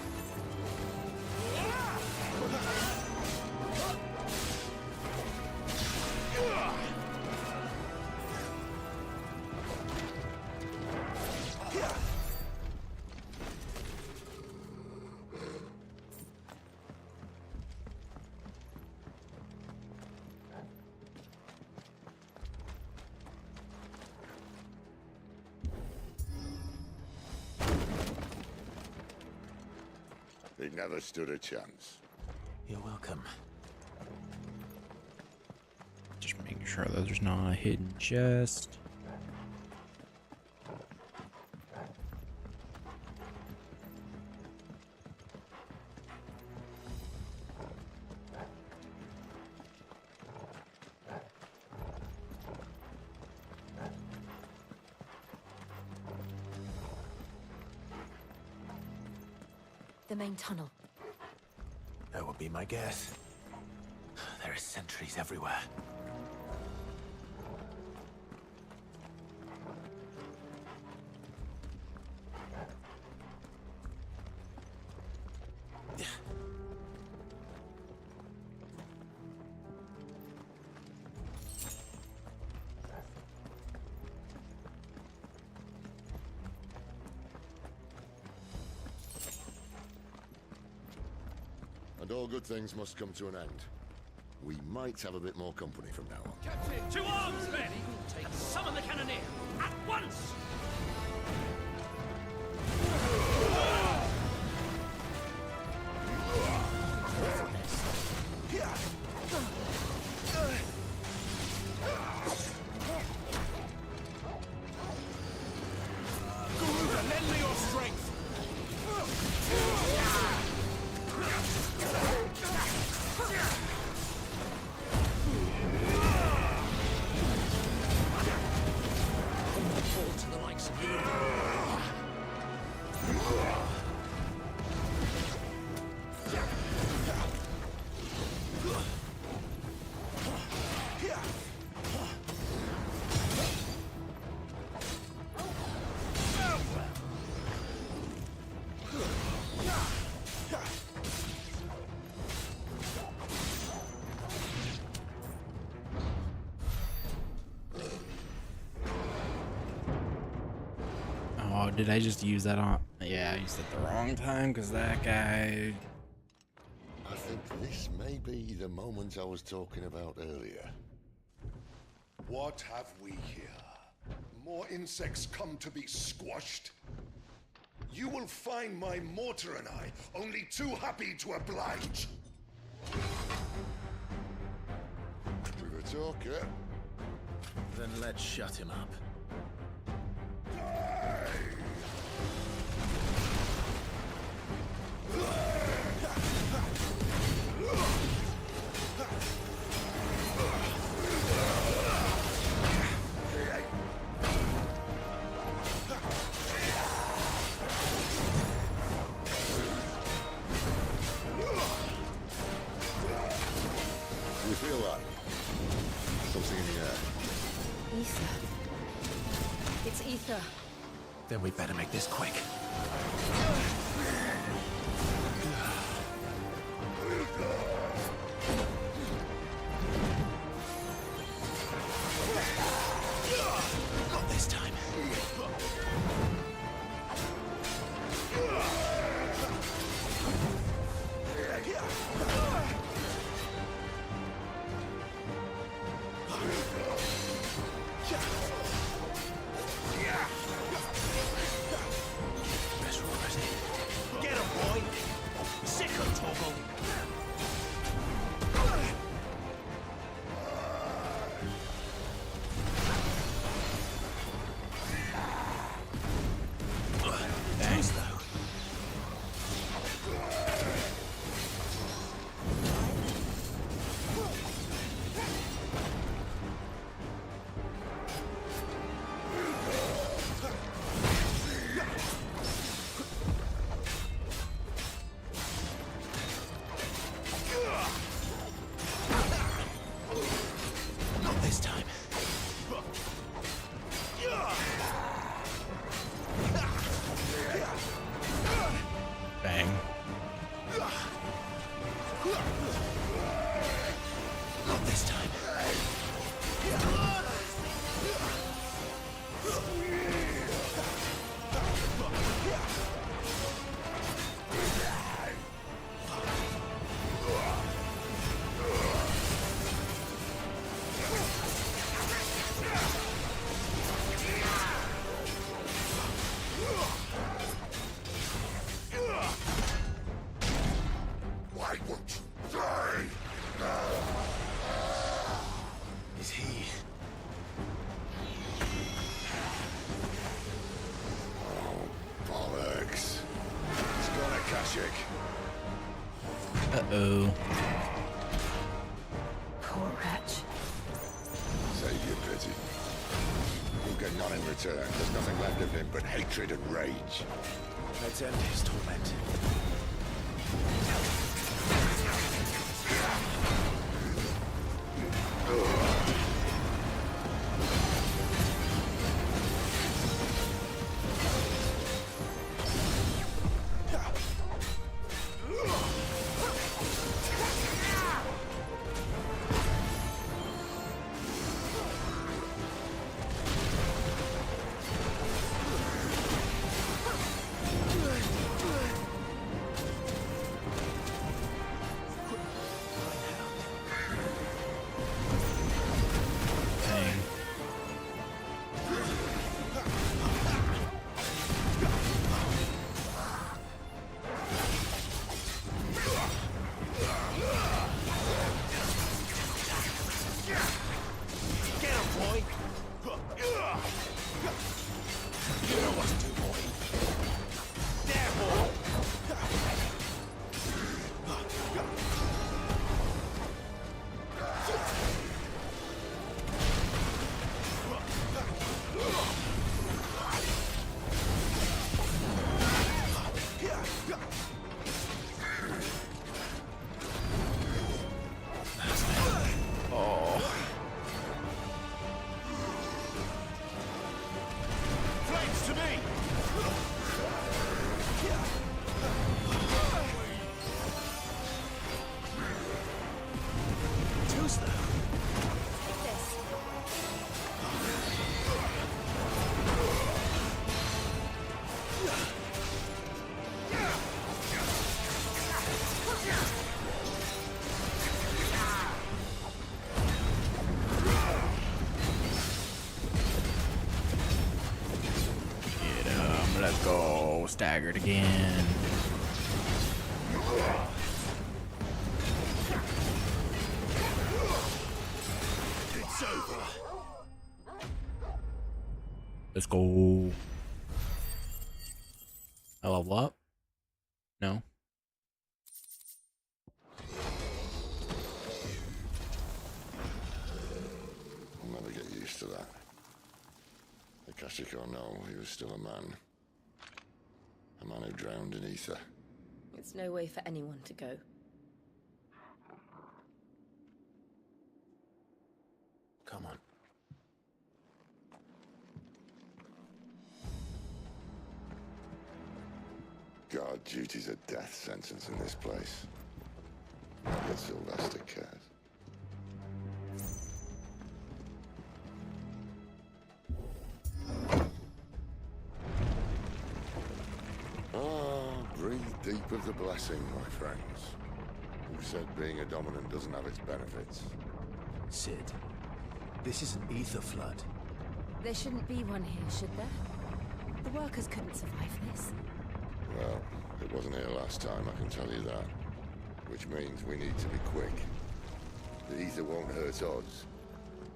He never stood a chance. You're welcome. Just Make sure that there's not a hidden chest. The main tunnel. That would be my guess. There are sentries everywhere. And all good things must come to an end. We might have a bit more company from now on. Captain! To arms, men! And summon the cannoneer! At once! Garuda, lend me your strength! To the likes of you. Oh, did I just use that on? Yeah, I used it the wrong time because that guy. I think this may be the moment I was talking about earlier. What have we here? More insects come to be squashed? You will find my mortar and I only too happy to oblige. Do the talk, yeah? Then let's shut him up. You feel that? Something in the air. Ether. It's ether. Then we better make this quick. Not this time. Get him, boy! Sick of Togo! Not this time. Bang. Not this time. Why won't you Uh-oh. Poor wretch. Save your pity. You'll get none in return. There's nothing left of him but hatred and rage. Let's end his torment. Let's go. Staggered again. It's over. Let's go. I level up? No. I'll never get used to that. Akashic or no, he was still a man. A man who drowned in ether. It's no way for anyone to go. Come on. Guard duty's a death sentence in this place. Not that Sylvester cares. Breathe deep of the blessing, my friends. Who said being a dominant doesn't have its benefits? Sid, this is an ether flood. There shouldn't be one here, should there? The workers couldn't survive this. Well, it wasn't here last time, I can tell you that. Which means we need to be quick. The ether won't hurt us,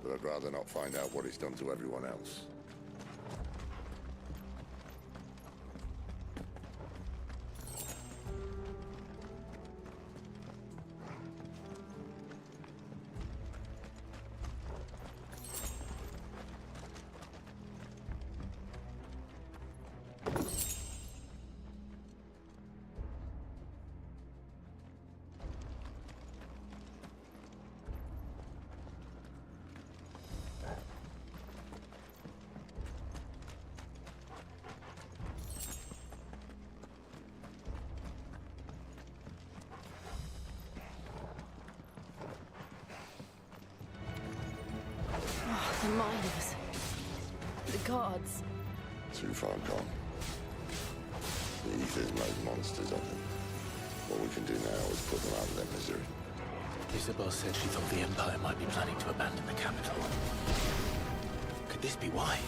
but I'd rather not find out what it's done to everyone else. The miners. The guards. Too far gone. The ether's made monsters of them. What we can do now is put them out of their misery. Isabel said she thought the Empire might be planning to abandon the capital. Could this be why?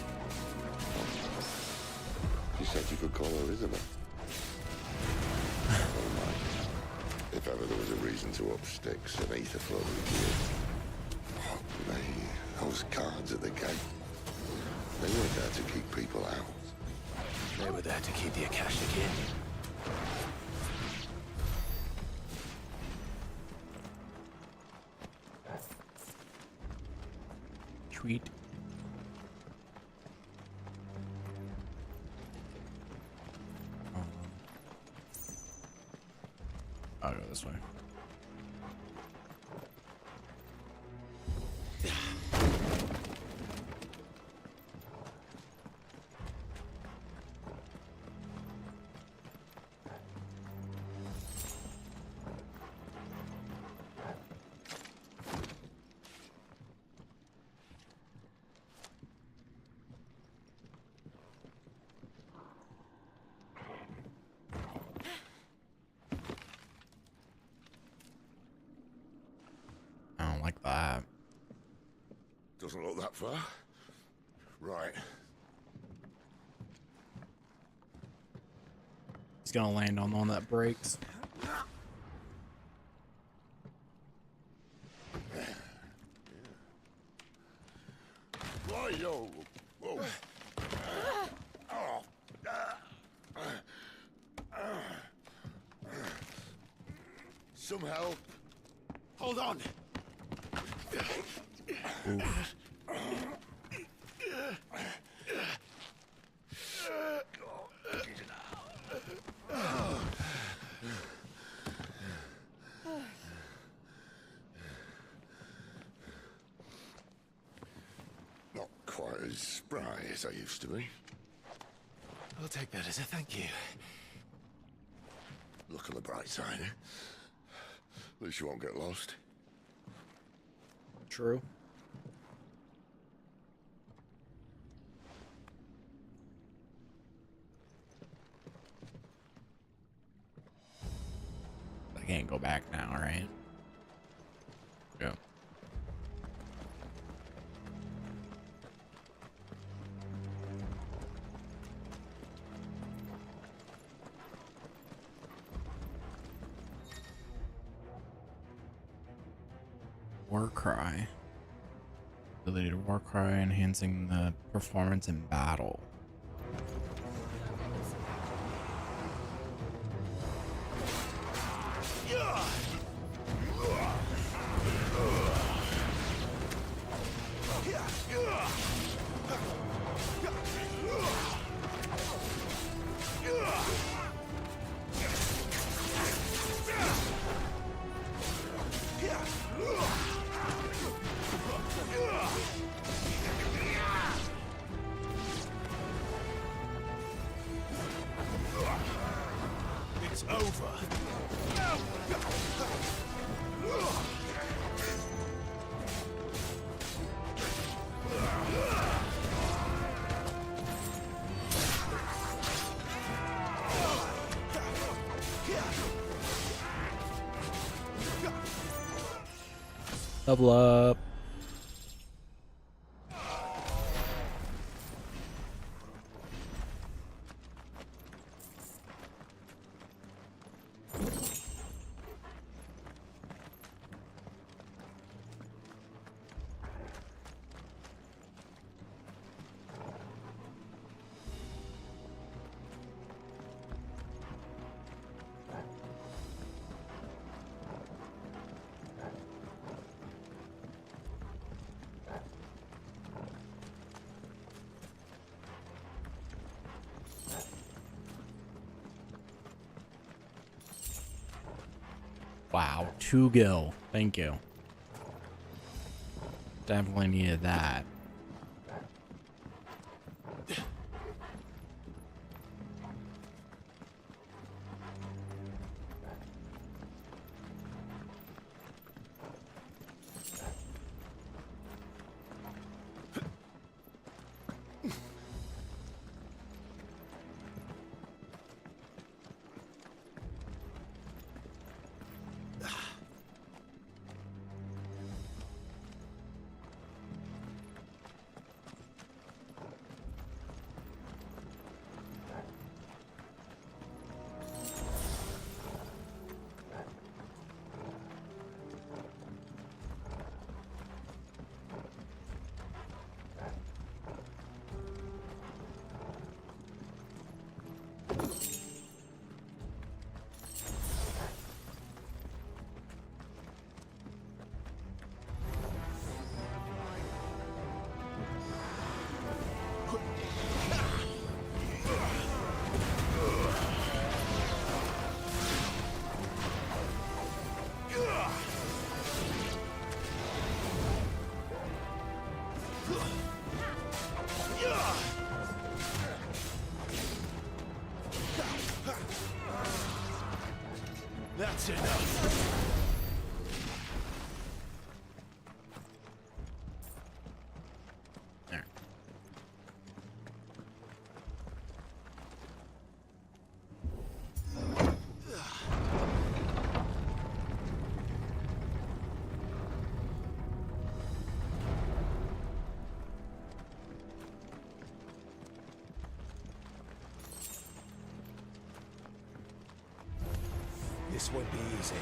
She said you could call her Isabel. Never mind. If ever there was a reason to up sticks, an ether flood would be it. Fuck me. Those guards at the gate. They weren't there to keep people out. They were there to keep the Akashic in. Sweet. I'll go this way. I don't like that. Doesn't look that far. Right. He's gonna land on the one that breaks. Why-yo! Whoa! Oh. Some help. Hold on. Not quite as spry as I used to be. I'll take that as a thank you. Look on the bright side, eh? At least you won't get lost. True. I can't go back now, right? Yeah. War cry. Ability to war cry, enhancing the performance in battle. It's over. Double up. Wow, 2 gil. Thank you. Definitely needed that. There. This won't be easy.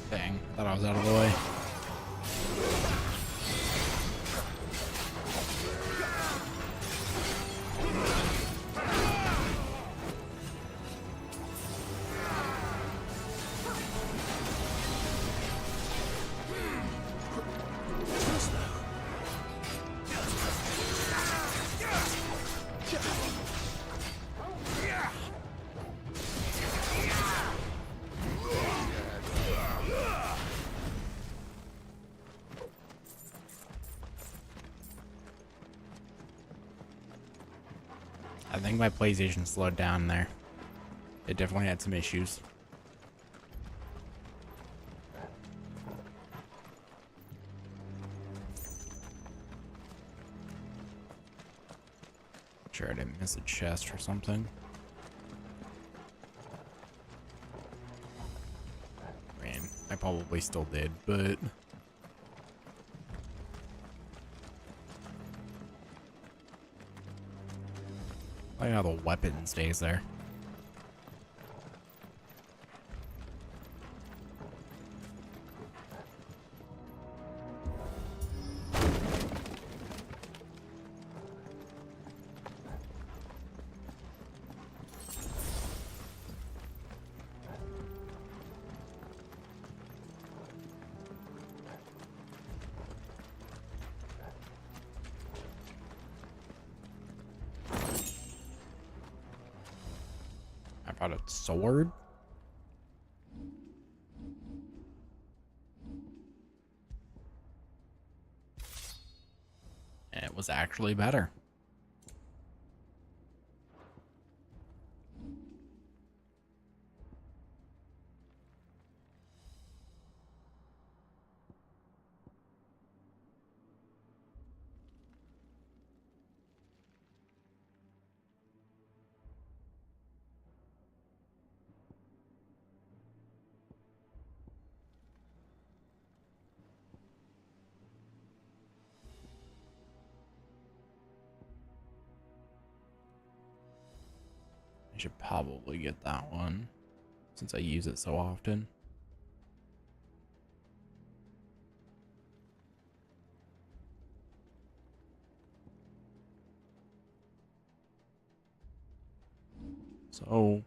Dang, thought I was out of the way. I think my PlayStation slowed down there. It definitely had some issues. Sure I didn't miss a chest or something. I mean, I probably still did, but... I like how the weapon stays there. I brought a sword. And it was actually better. I should probably get that one since I use it so often. So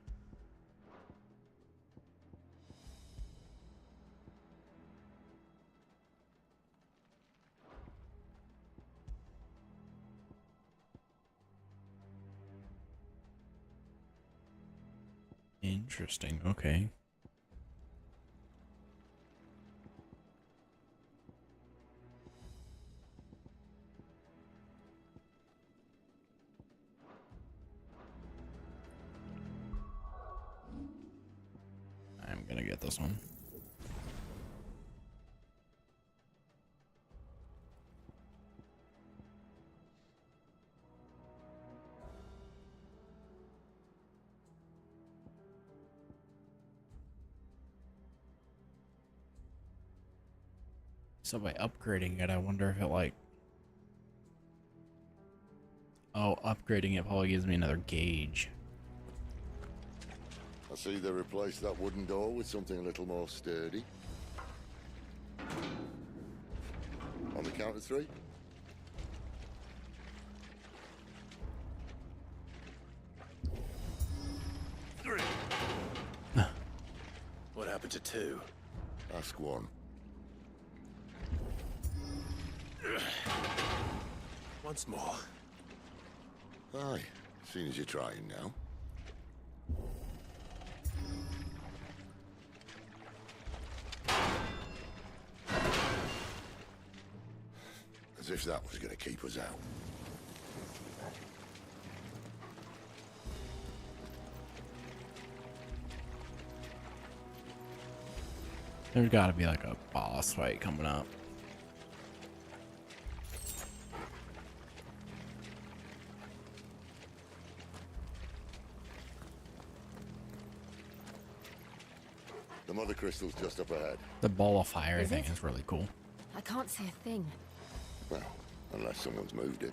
Interesting. Okay. I'm gonna get this one. So by upgrading it, I wonder if it like... Oh, upgrading it probably gives me another gauge. I see they replaced that wooden door with something a little more sturdy. On the count of 3. What happened to 2? Ask 1. Once more. Aye, seeing as you're trying now. As if that was going to keep us out. There's got to be like a boss fight coming up. The mother crystal's just up ahead. The ball of fire Is thing it? is really cool. I can't see a thing. Well, unless someone's moved it.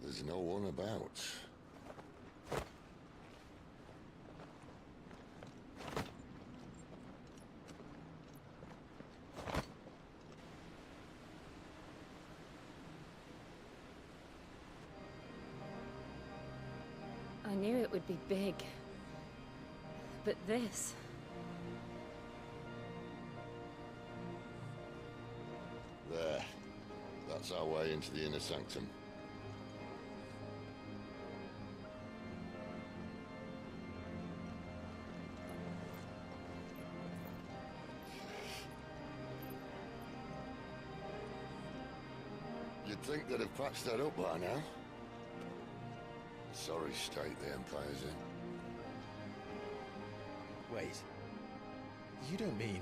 There's no one about. I knew it would be big. But this... There. That's our way into the inner sanctum. You'd think they'd have patched that up by now. Sorry state the Empire's in. Wait. You don't mean...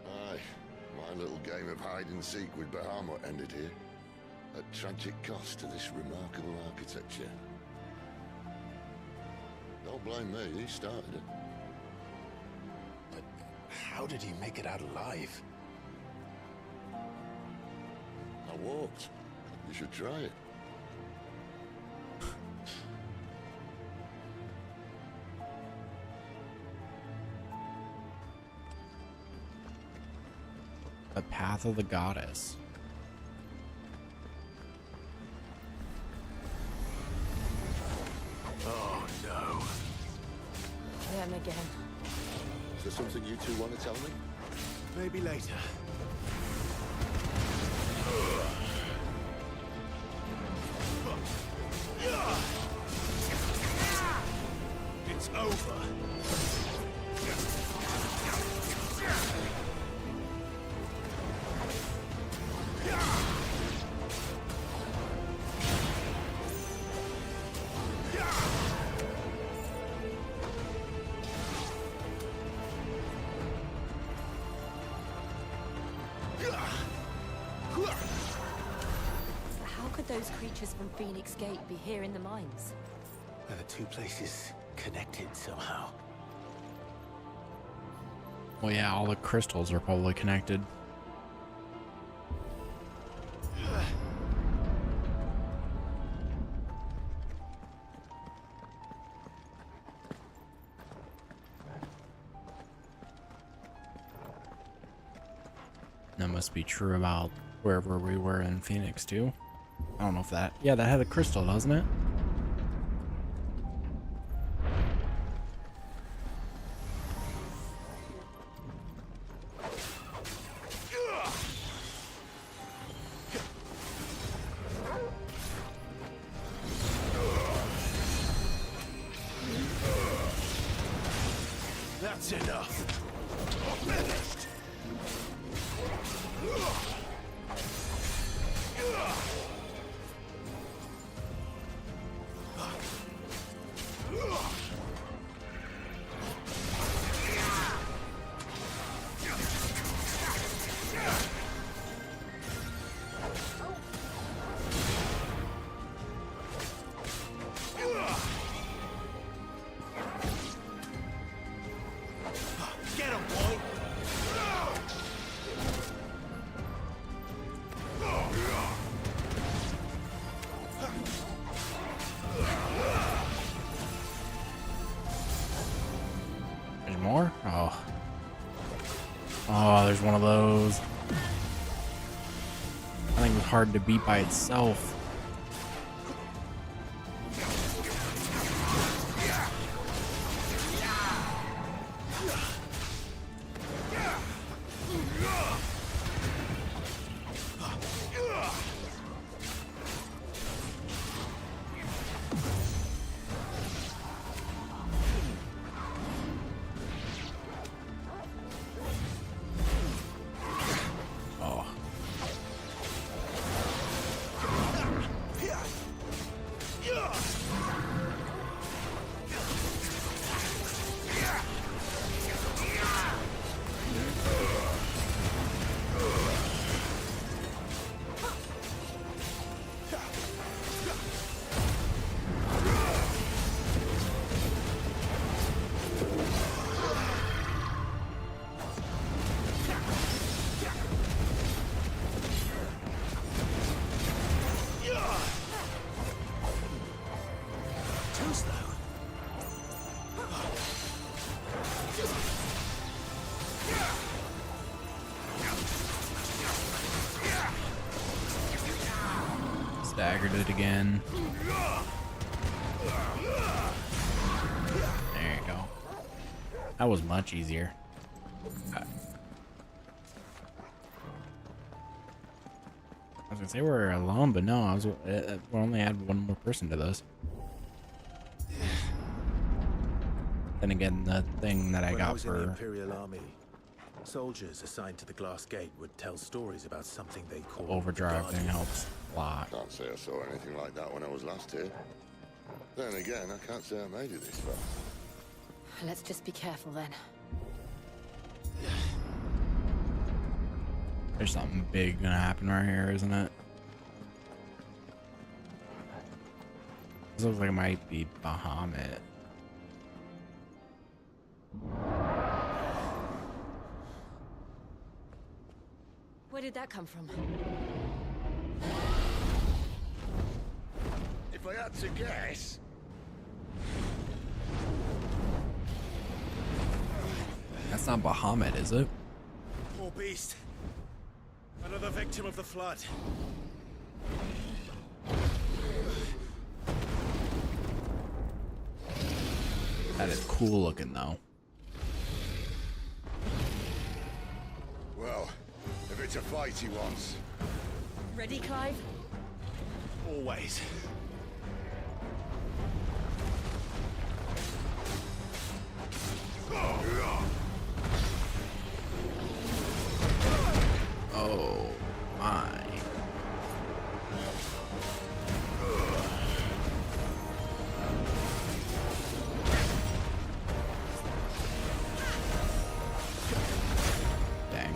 Aye. My little game of hide-and-seek with Bahamut ended here. At tragic cost to this remarkable architecture. Don't blame me, he started it. But how did he make it out alive? I walked. You should try it. The Path of the Goddess. Oh, no. Them again. Is there something you two want to tell me? Maybe later. It's over. How could those creatures from Phoenix Gate be here in the mines? Are the two places connected somehow? Well, yeah, all the crystals are probably connected. That must be true about wherever we were in Phoenix too. I don't know if that... Yeah, that had a crystal, doesn't it? That's enough. Finished. Get him, boy. There's more? Oh. Oh, there's one of those. I think it was hard to beat by itself. Oh. Too slow. Staggered it again. There you go. That was much easier. I was gonna say we're alone, but no, I was. We only had one more person to this. Then again, the thing that I When got was in the for Imperial Army, soldiers assigned to the Glass Gate would tell stories about something they called overdrive thing helps a lot. Can't say I saw anything like that when I was last here. Then again, I can't say I made it this far. Let's just be careful then. There's something big gonna happen right here, isn't it? This looks like it might be Bahamut. Where did that come from? If I had to guess... That's not Bahamut, is it? Poor beast. Another victim of the flood. That is cool looking, though. Well, if it's a fight he wants... Ready, Clive? Always. Oh my. Dang.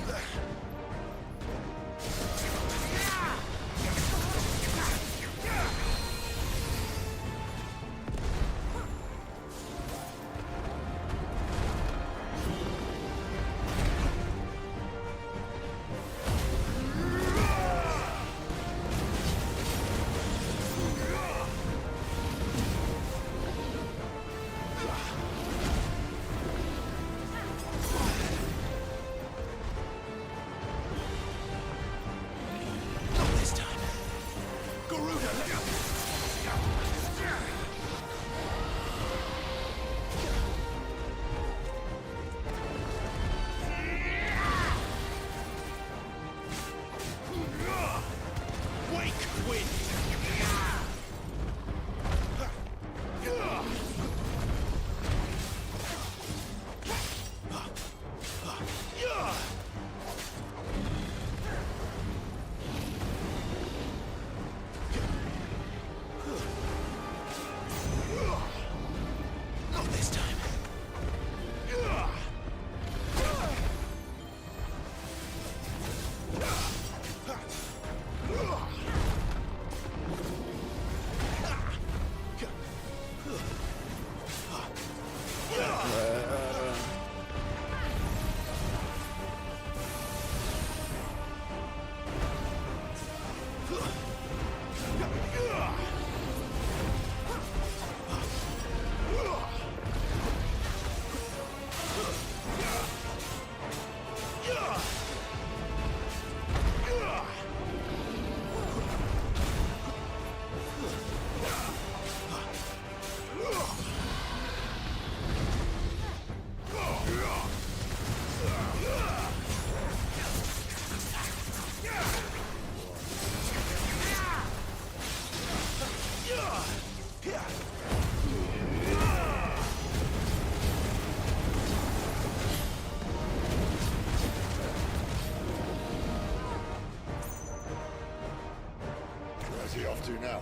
to now?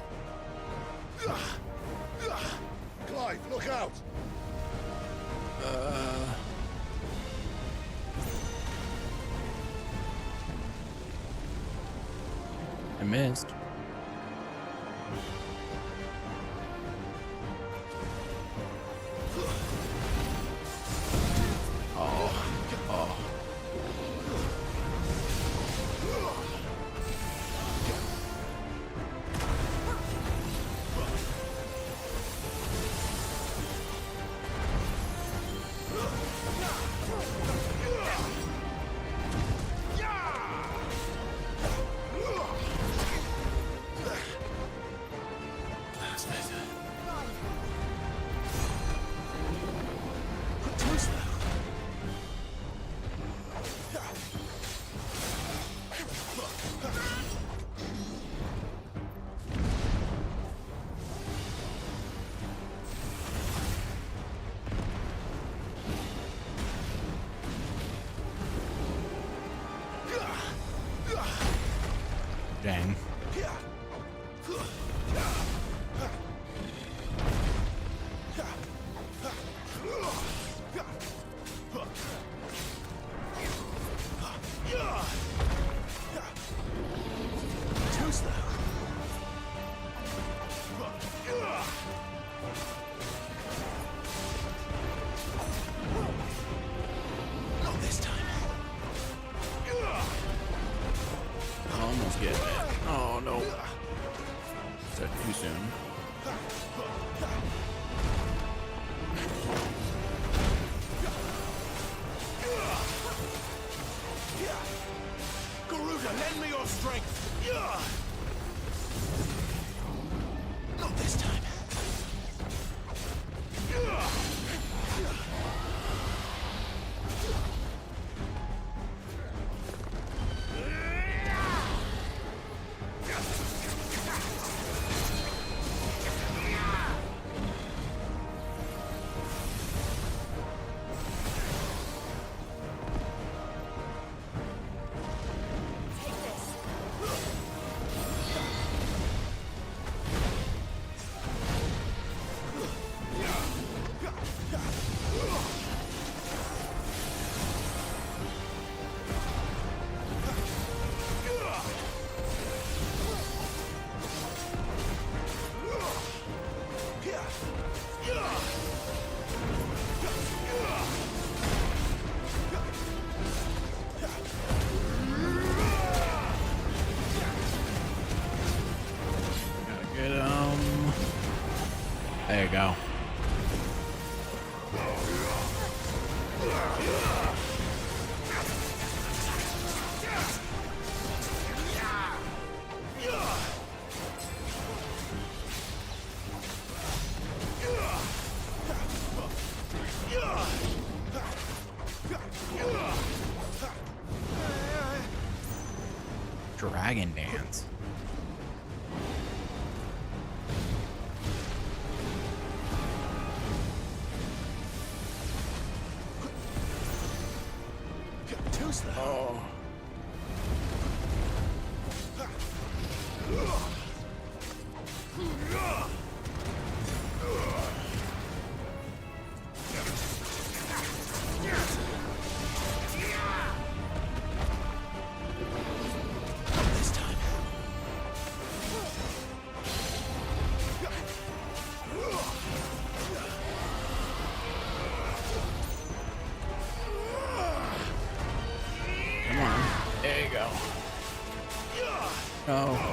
Clive, look out! I missed. Oh. Dang. Not this time. Almost getting it. Oh no. Is that too soon? Garuda, lend me your strength. Not this time. Get him. There you go. Dragon dance. Too slow. Oh. This time. Come on. There you go. Oh.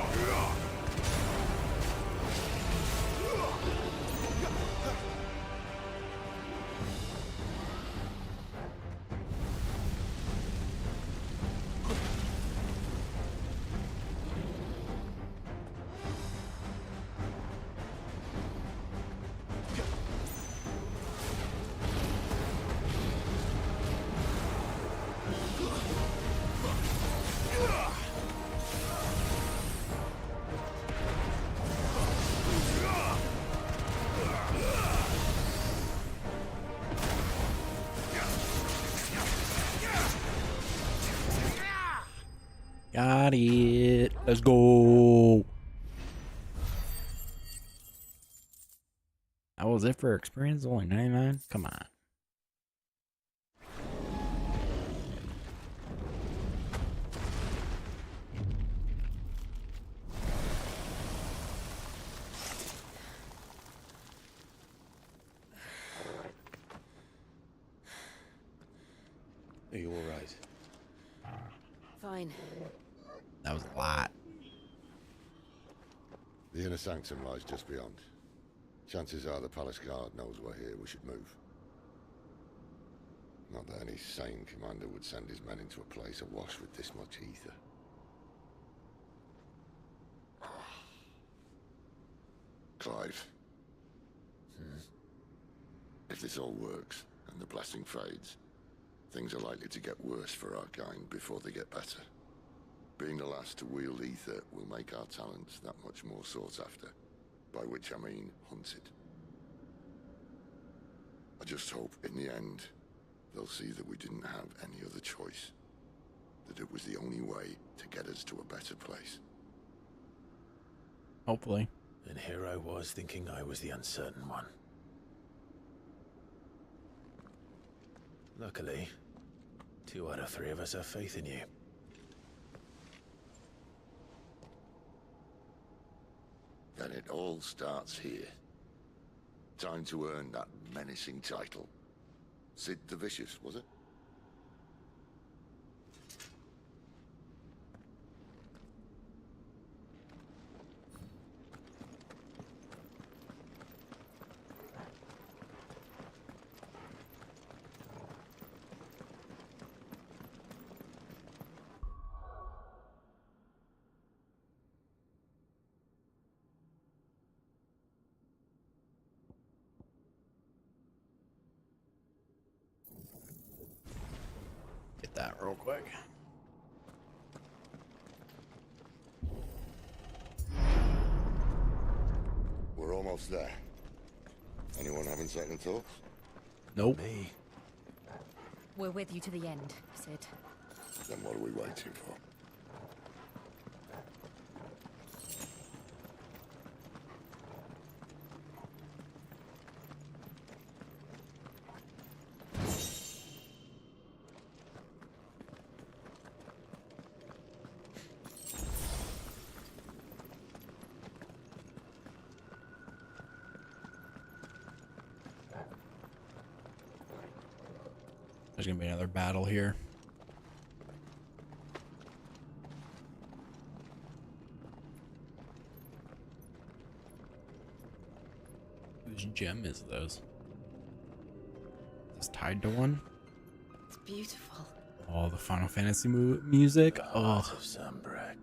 Got it. Let's go. That was it for experience? Only 99? Come on. Are you all right? Fine. That was a lot. The inner sanctum lies just beyond. Chances are the palace guard knows we're here. We should move. Not that any sane commander would send his men into a place awash with this much ether. Clive. If this all works, and the blessing fades, things are likely to get worse for our kind before they get better. Being the last to wield ether will make our talents that much more sought after, by which I mean hunted. I just hope, in the end, they'll see that we didn't have any other choice. That it was the only way to get us to a better place. Hopefully. And here I was thinking I was the uncertain one. Luckily, 2 out of 3 of us have faith in you. Then it all starts here. Time to earn that menacing title. Sid the Vicious, was it? Get that real quick. We're almost there. Anyone having second thoughts? Nope. Me? We're with you to the end, Sid. Then what are we waiting for? There's gonna be another battle here. Whose gem is this? Is this tied to one? It's beautiful. Oh, the Final Fantasy music. Oh, Of Zambrak.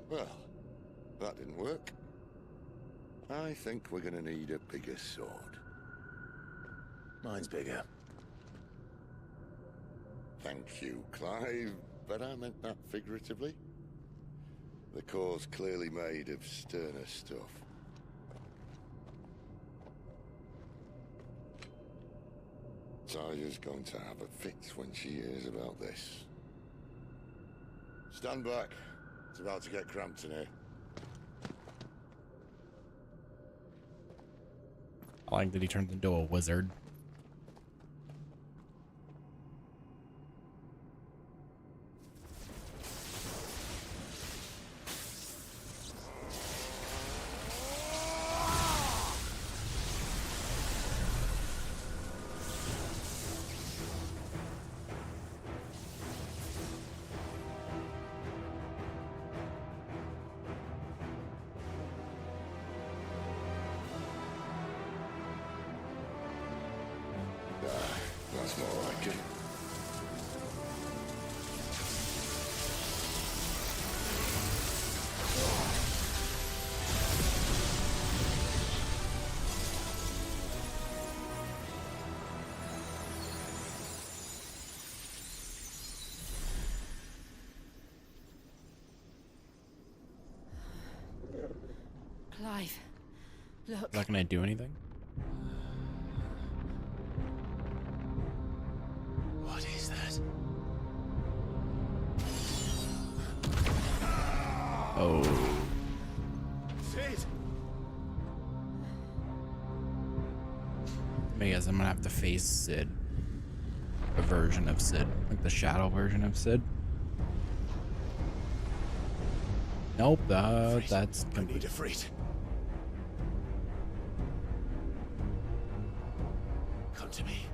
Well, that didn't work. I think we're gonna need a bigger sword. Mine's bigger. Thank you, Clive, but I meant that figuratively. The core's clearly made of sterner stuff. Taya's going to have a fit when she hears about this. Stand back. It's about to get cramped in here. I like that he turns into a wizard. That's more like it. Clive, look. Not gonna do anything. Oh. Sid! I guess I'm gonna have to face Sid. A version of Sid. Like the shadow version of Sid. Nope, that's I need a freight. Come to me.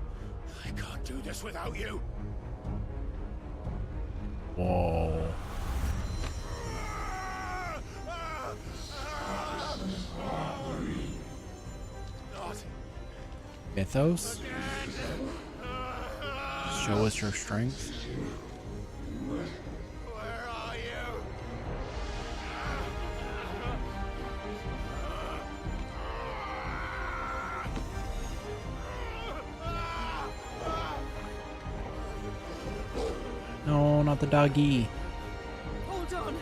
I can't do this without you. Whoa. Not Mythos? Show us your strength. Where are you? No, not the doggy. Hold on.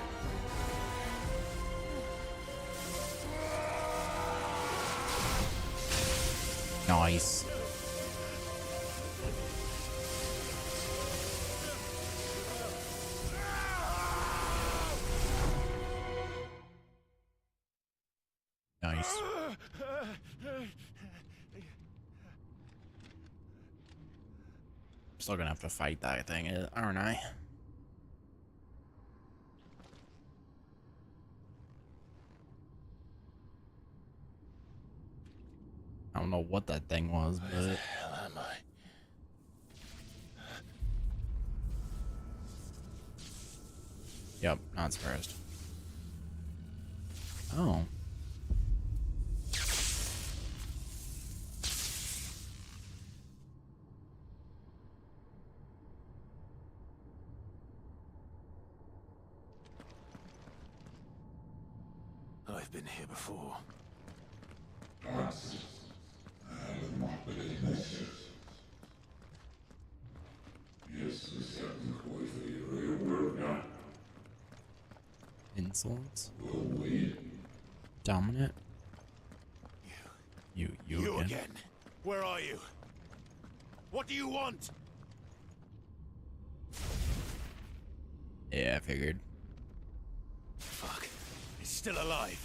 Nice. Nice. Still gonna have to fight that thing, aren't I? I don't know what that thing was, but... Where the hell am I? Yep, not surprised. Oh. I've been here before. Insolence? Dominant? You again. Where are you? What do you want? Yeah, I figured. Fuck. He's still alive.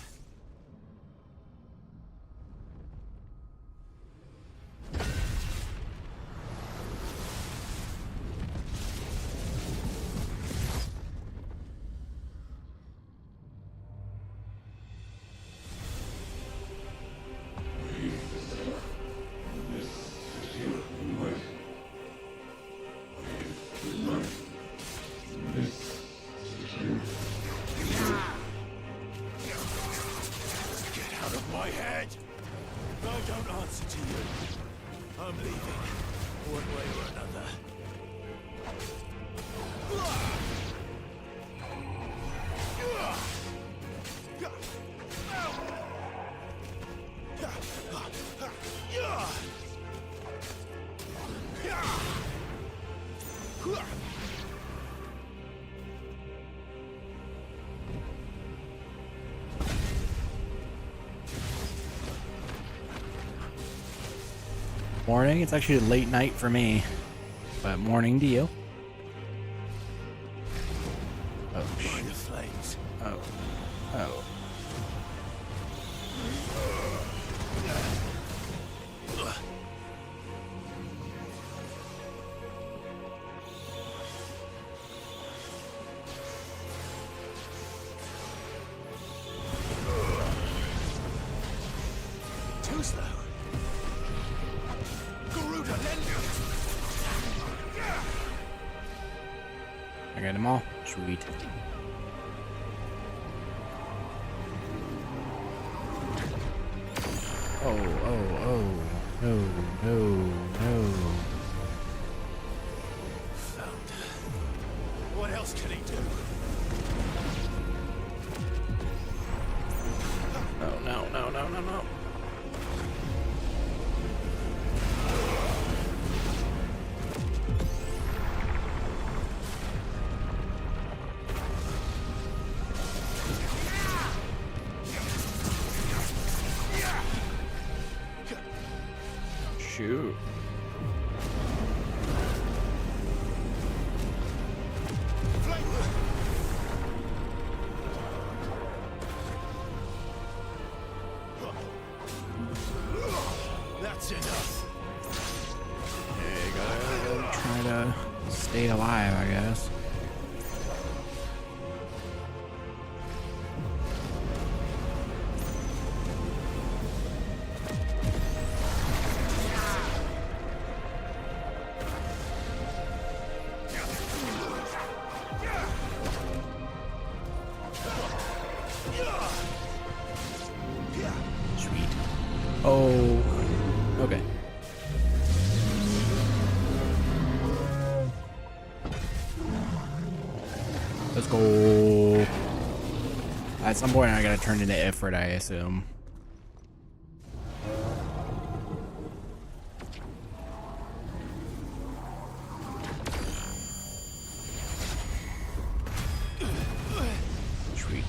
Morning. It's actually late night for me, but morning to you. Oh shit! Oh, oh. Too slow. I got them all. Sweet. Oh, no, no, no. Found. What else can he do? No, no, no, no, no, no. Shoot. stay alive, I guess. Sweet. Oh, okay. Let's go. At some point, I gotta turn into Ifrit, I assume. Sweet.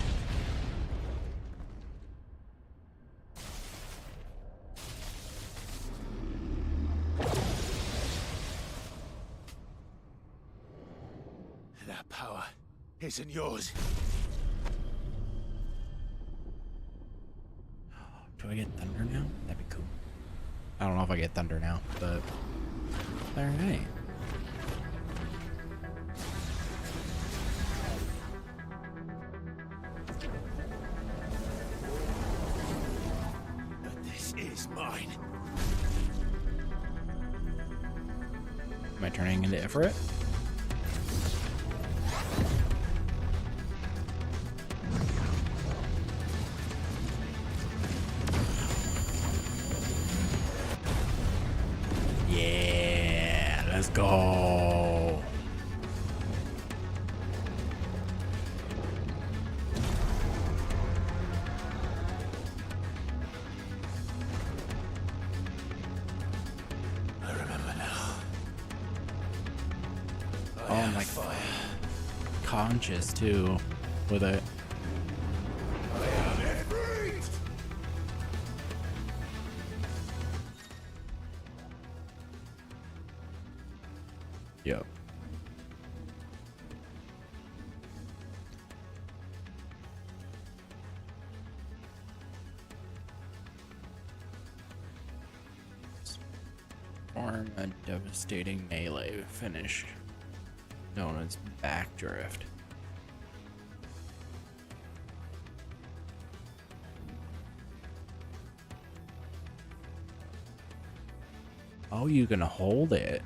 That power isn't yours. Do I get thunder now? That'd be cool. I don't know if I get thunder now, but alright. But this is mine. Am I turning into Ifrit? Yeah, let's go. I remember now. Oh, I'm like conscious too with it. Yep. Form a devastating melee finish known as backdrift. Oh, you can hold it.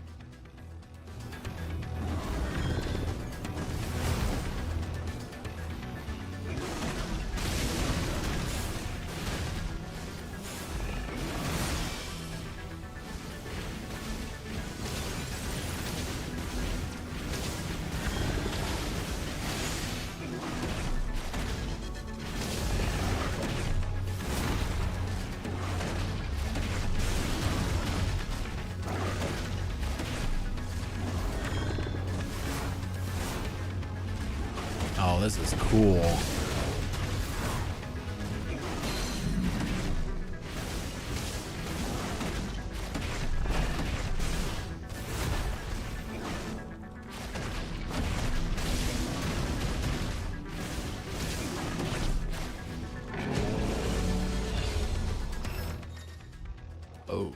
Oh, this is cool. Oh.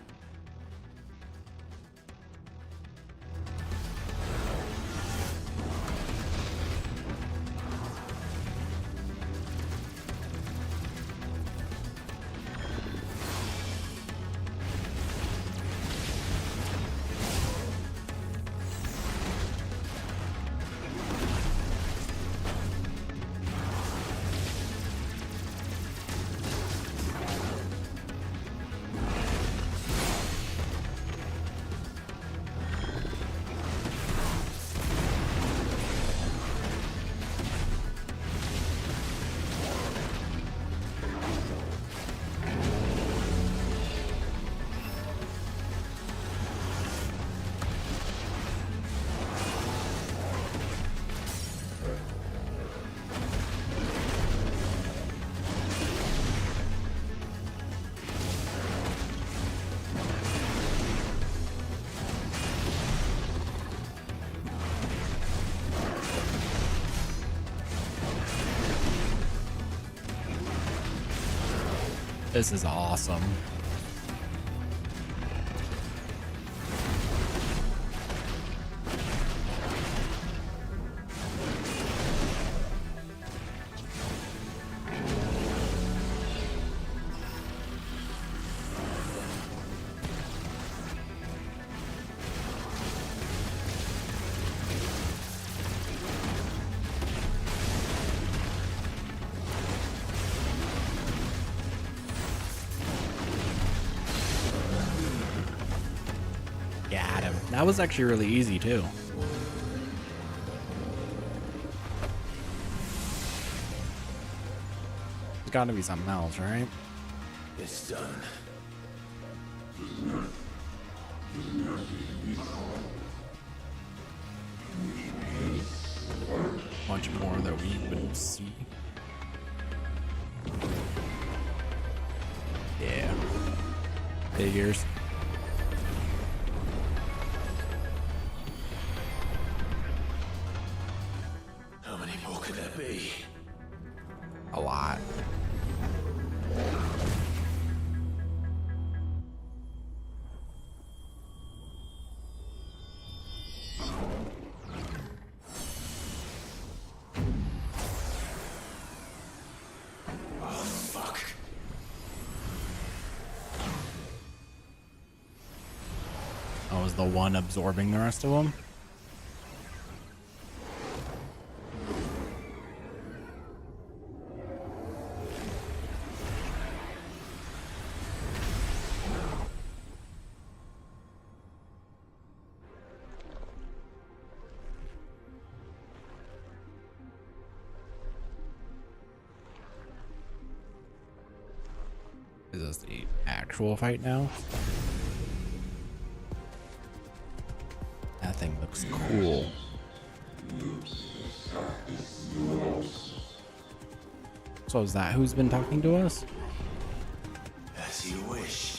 This is awesome. Got him. That was actually really easy too. There's gotta be something else, right? It's done. Much more that we wouldn't see. Yeah. Figures. How many more could there be? A lot. I was the one absorbing the rest of them. Is this the actual fight now? That thing looks cool. So is that who's been talking to us? As you wish.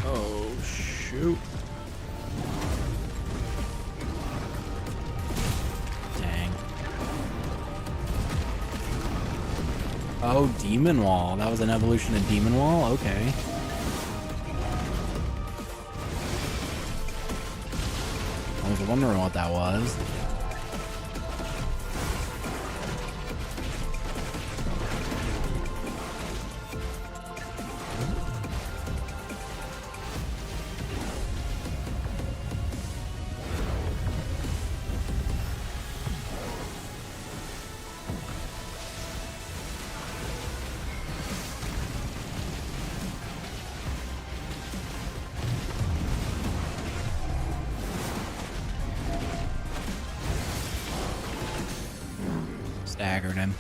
Oh, shoot. Dang. Oh, Demon Wall. That was an evolution of Demon Wall? Okay. I was wondering what that was. Staggered him.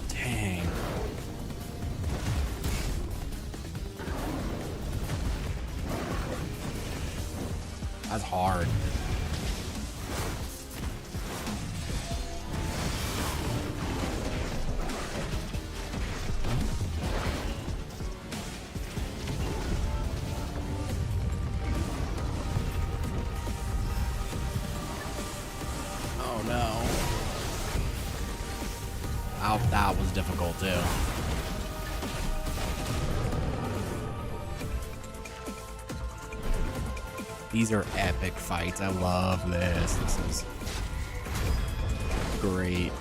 Dang. That's hard. Oh no. Oh, that was difficult too. These are epic fights. I love this. This is great.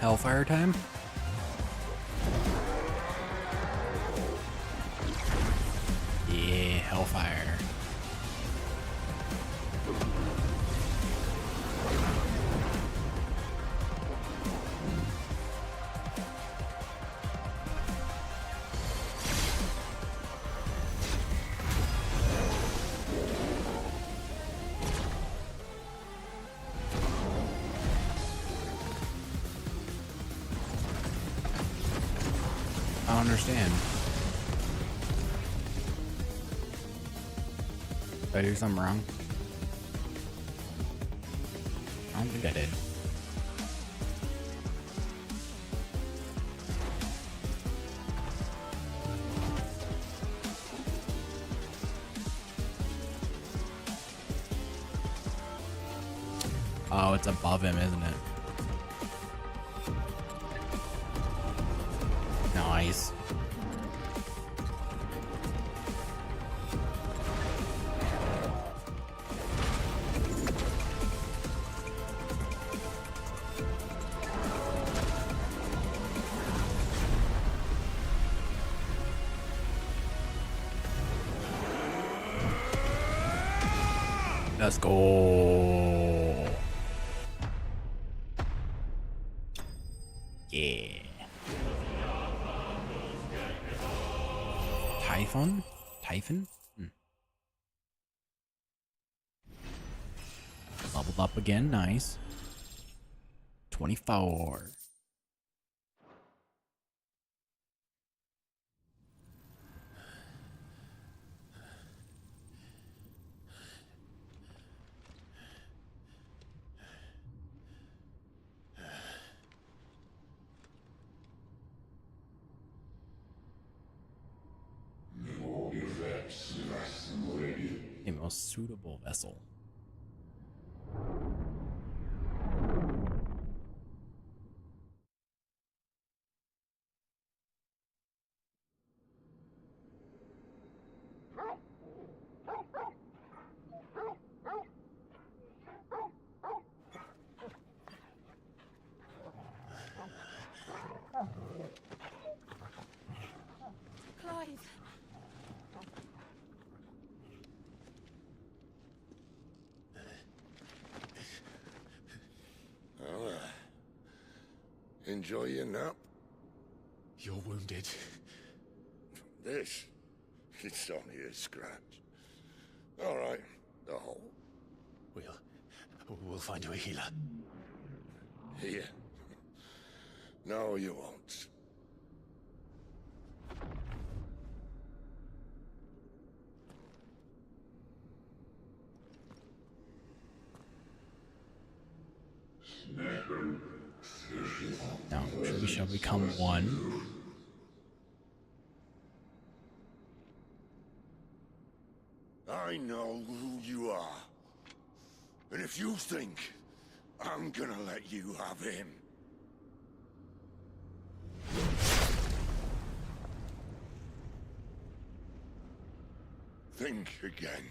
Hellfire time? Yeah, Hellfire. I don't understand. Did I do something wrong? I don't think I did. Oh, it's above him, isn't it? Nice. Let's go. Yeah. Typhon? Typhon? Leveled up again, nice. 24. The most suitable vessel. Clive. Well, enjoy your nap. You're wounded. This? It's only a scratch. All right, the hole. We'll find you a healer. Here. No, you won't. Now, we shall become one. I know who you are. And if you think I'm gonna let you have him... think again.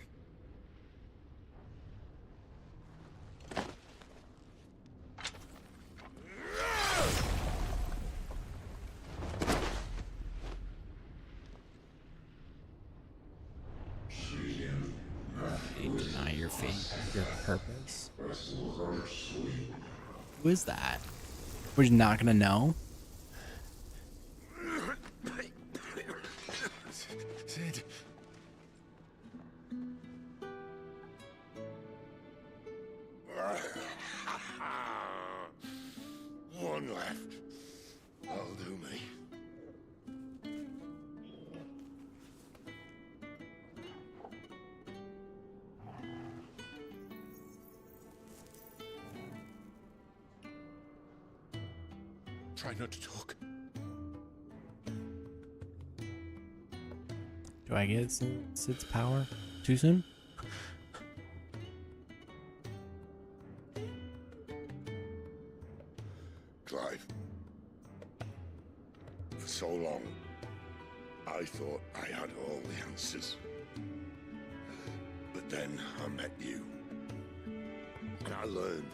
Deny your fate, your purpose. Who is that? We're just not gonna know. Sid. One left. That'll do me. Try not to talk. Do I get Sid's power too soon? Clive. For so long, I thought I had all the answers. But then I met you. And I learned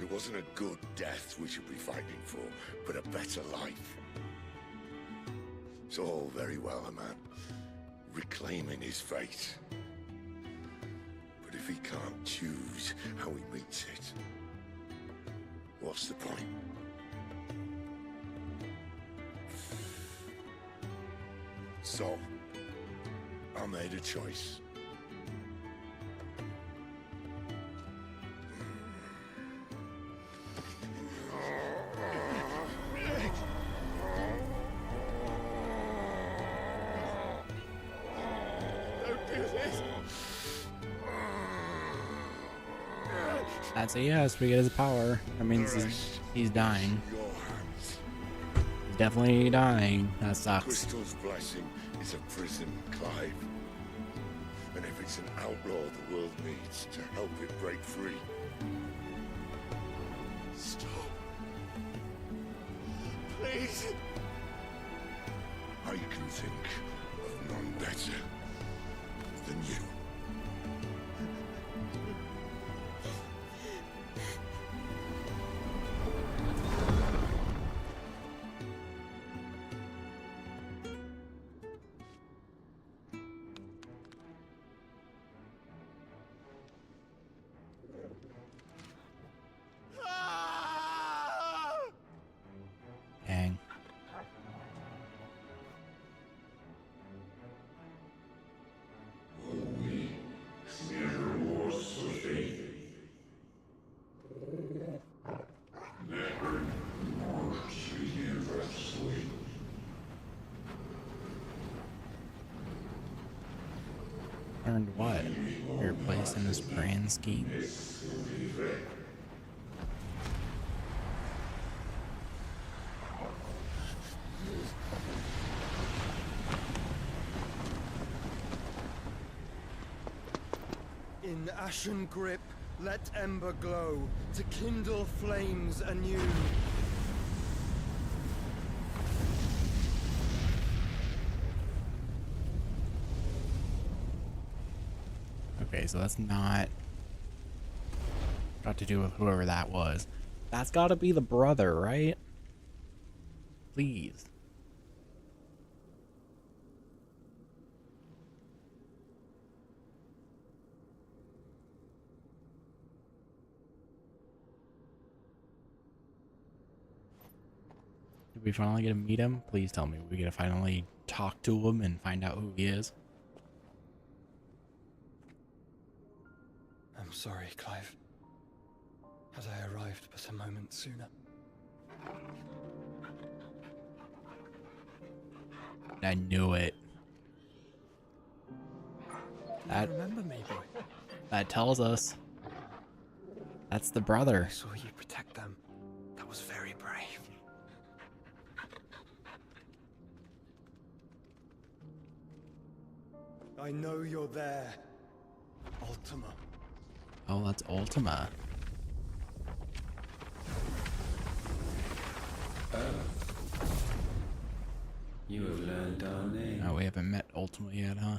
It wasn't a good death we should be fighting for, but a better life. It's all very well, a man reclaiming his fate. But if he can't choose how he meets it, what's the point? So, I made a choice. That's a yes, we get his power. That means he's dying. He's definitely dying. That sucks. Crystal's blessing is a prison, Clive. And if it's an outlaw the world needs to help it break free. Stop. Please. I can think of none better than you. Dang. Learned what? Your place in this grand scheme. In ashen grip, let ember glow, to kindle flames anew. Okay, so that's not got to do with whoever that was. That's got to be the brother, right? Please. Did we finally get to meet him? Please tell me we get to finally talk to him and find out who he is. I'm sorry, Clive. Had I arrived but a moment sooner. I knew it. That, remember me, boy? That tells us. That's the brother. I saw you protect them. That was very brave. I know you're there, Ultima. Oh, that's Ultima. You have learned our name. Oh, we haven't met Ultima yet, huh?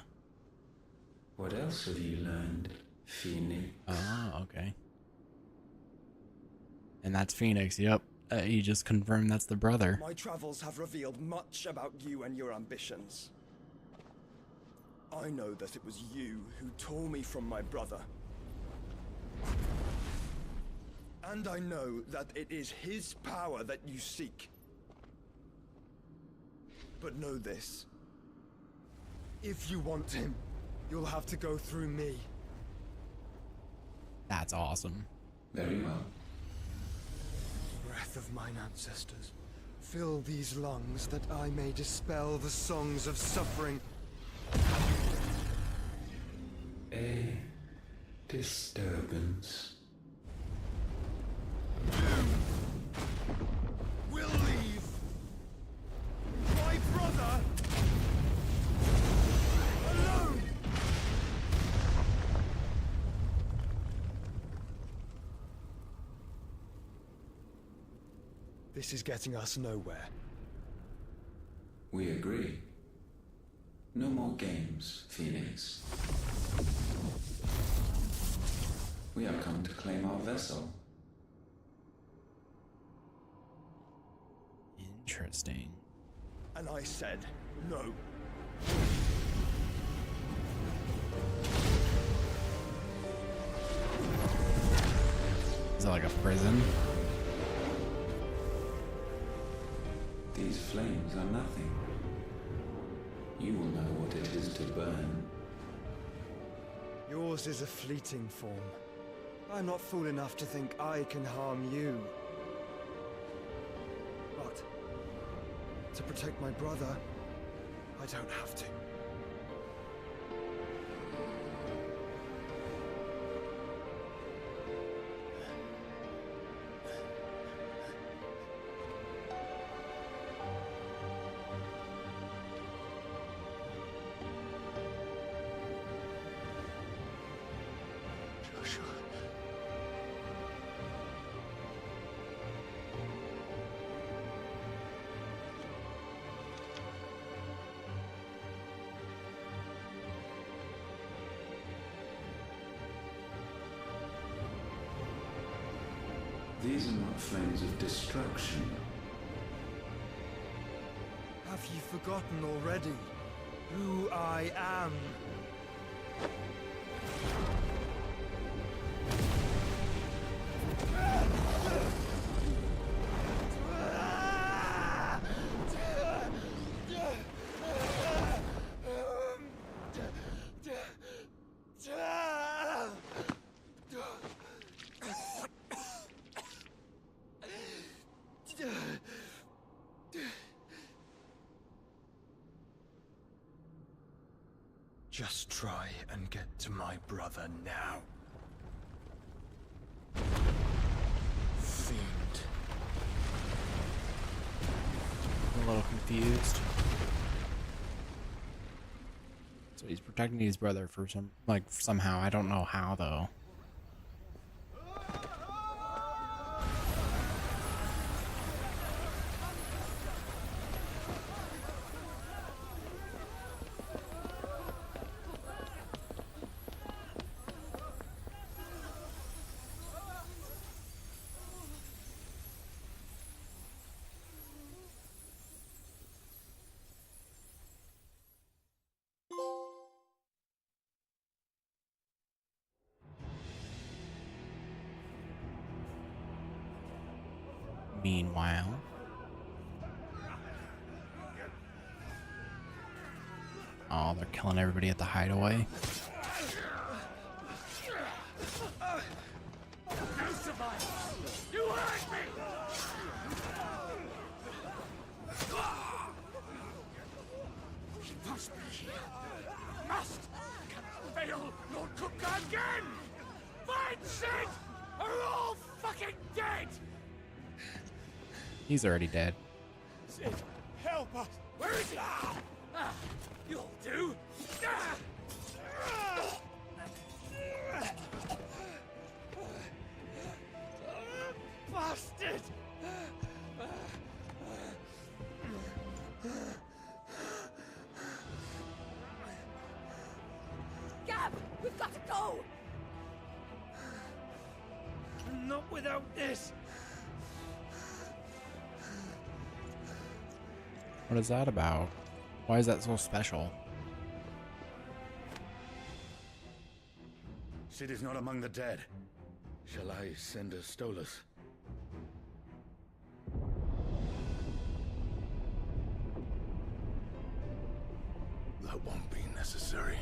What else have you learned, Phoenix? Oh, okay. And that's Phoenix, yep. You just confirmed that's the brother. My travels have revealed much about you and your ambitions. I know that it was you who tore me from my brother. And I know that it is his power that you seek. But know this. If you want him, you'll have to go through me. That's awesome. Very well. Breath of mine ancestors, fill these lungs that I may dispel the songs of suffering. A disturbance. We'll leave. My brother alone. This is getting us nowhere. We agree. No more games, Phoenix. We have come to claim our vessel. Interesting. And I said no. Is that like a prison? These flames are nothing. You will know what it is to burn. Yours is a fleeting form. I'm not fool enough to think I can harm you. But to protect my brother, I don't have to. These are not flames of destruction. Have you forgotten already who I am? Just try and get to my brother now. Fiend. I'm a little confused. So he's protecting his brother for somehow. I don't know how though. Meanwhile, oh, they're killing everybody at the hideaway. You hurt me! He must be here. Must! Can't fail Lord Cook again! Find Sid! Are all fucking dead! He's already dead. Sid, help us! Where is he? You'll do! Bastard! Gab, we've got to go! Not without this! What is that about? Why is that so special? Sid is not among the dead. Shall I send a Stolas? That won't be necessary.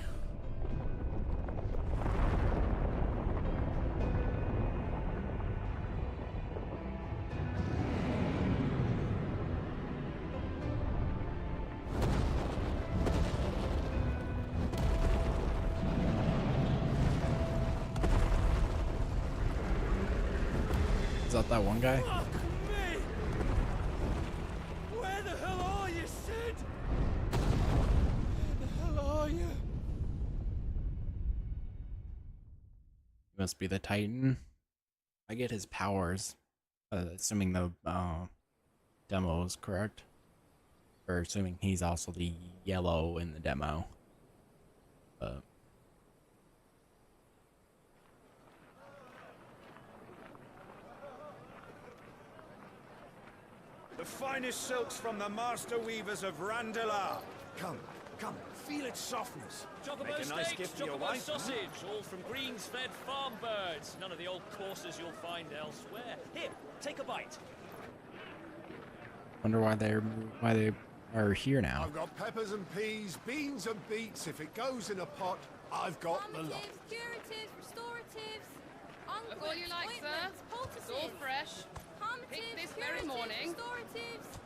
Is that one guy? Fuck me! Where the hell are you, Sid? Where the hell are you? He must be the Titan. I get his powers. Assuming the demo is correct. Or assuming he's also the yellow in the demo. The finest silks from the master weavers of Randalar. Come, feel its softness. Chocobo Make a nice steaks, gift for your chocobo wife. sausage, all from greens-fed farm birds. None of the old courses you'll find elsewhere. Here, take a bite. Wonder why they are here now. I've got peppers and peas, beans and beets. If it goes in a pot, I've got the lot. Curatives, restoratives, Look all you like, sir. It's all fresh. Picked this very morning. Restoratives,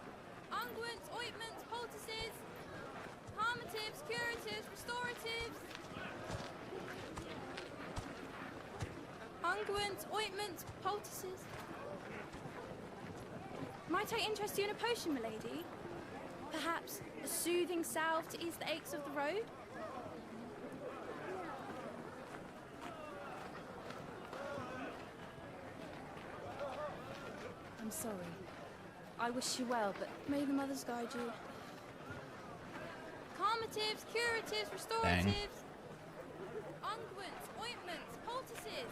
unguents, ointments, poultices, palmatives, curatives, restoratives, unguents, ointments, poultices. Might I interest you in a potion, milady? Perhaps a soothing salve to ease the aches of the road? I'm sorry. I wish you well, but may the mothers guide you. Calmatives, curatives, restoratives, unguents, ointments, poultices,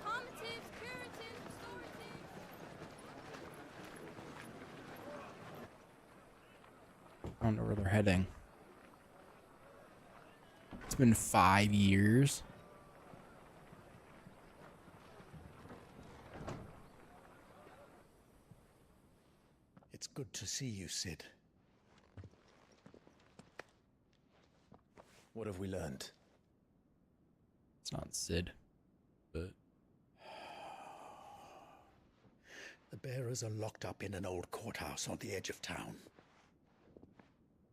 calmatives, curatives, restoratives. I don't know where they're heading. It's been 5 years. It's good to see you, Sid. What have we learned? It's not Sid, but The bearers are locked up in an old courthouse on the edge of town.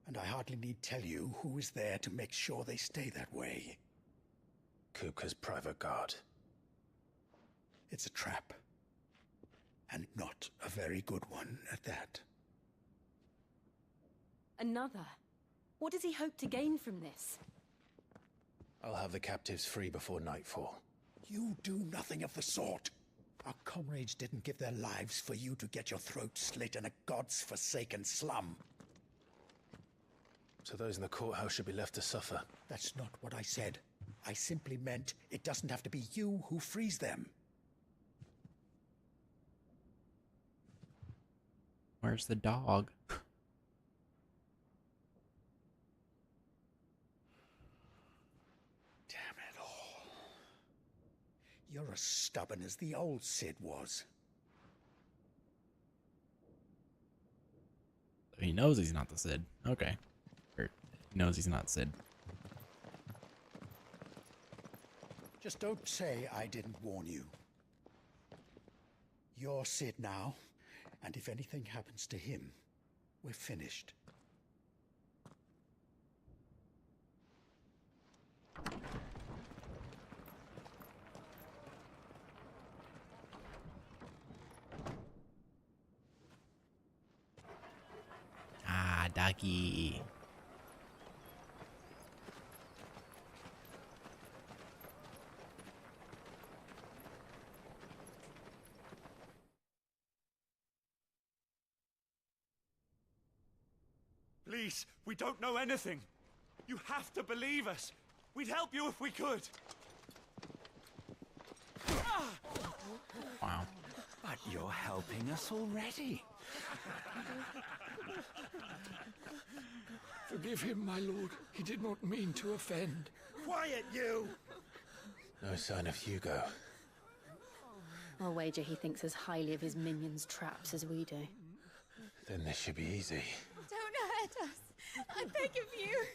And I hardly need tell you who is there to make sure they stay that way. Kupka's private guard. It's a trap. And not a very good one at that. Another? What does he hope to gain from this? I'll have the captives free before nightfall. You do nothing of the sort. Our comrades didn't give their lives for you to get your throat slit in a god's forsaken slum. So those in the courthouse should be left to suffer. That's not what I said. I simply meant it doesn't have to be you who frees them. where's the dog? Damn it all. You're as stubborn as the old Sid was. He knows he's not the Sid. Okay. Or he knows he's not Sid. Just don't say I didn't warn you. You're Sid now, and if anything happens to him, we're finished. Ah, Ducky. Please, we don't know anything. You have to believe us. We'd help you if we could. Wow. But you're helping us already. Forgive him, my lord. He did not mean to offend. Quiet, you! No sign of Hugo. I'll wager he thinks as highly of his minions' traps as we do. Then this should be easy. Don't hurt us. I beg of you.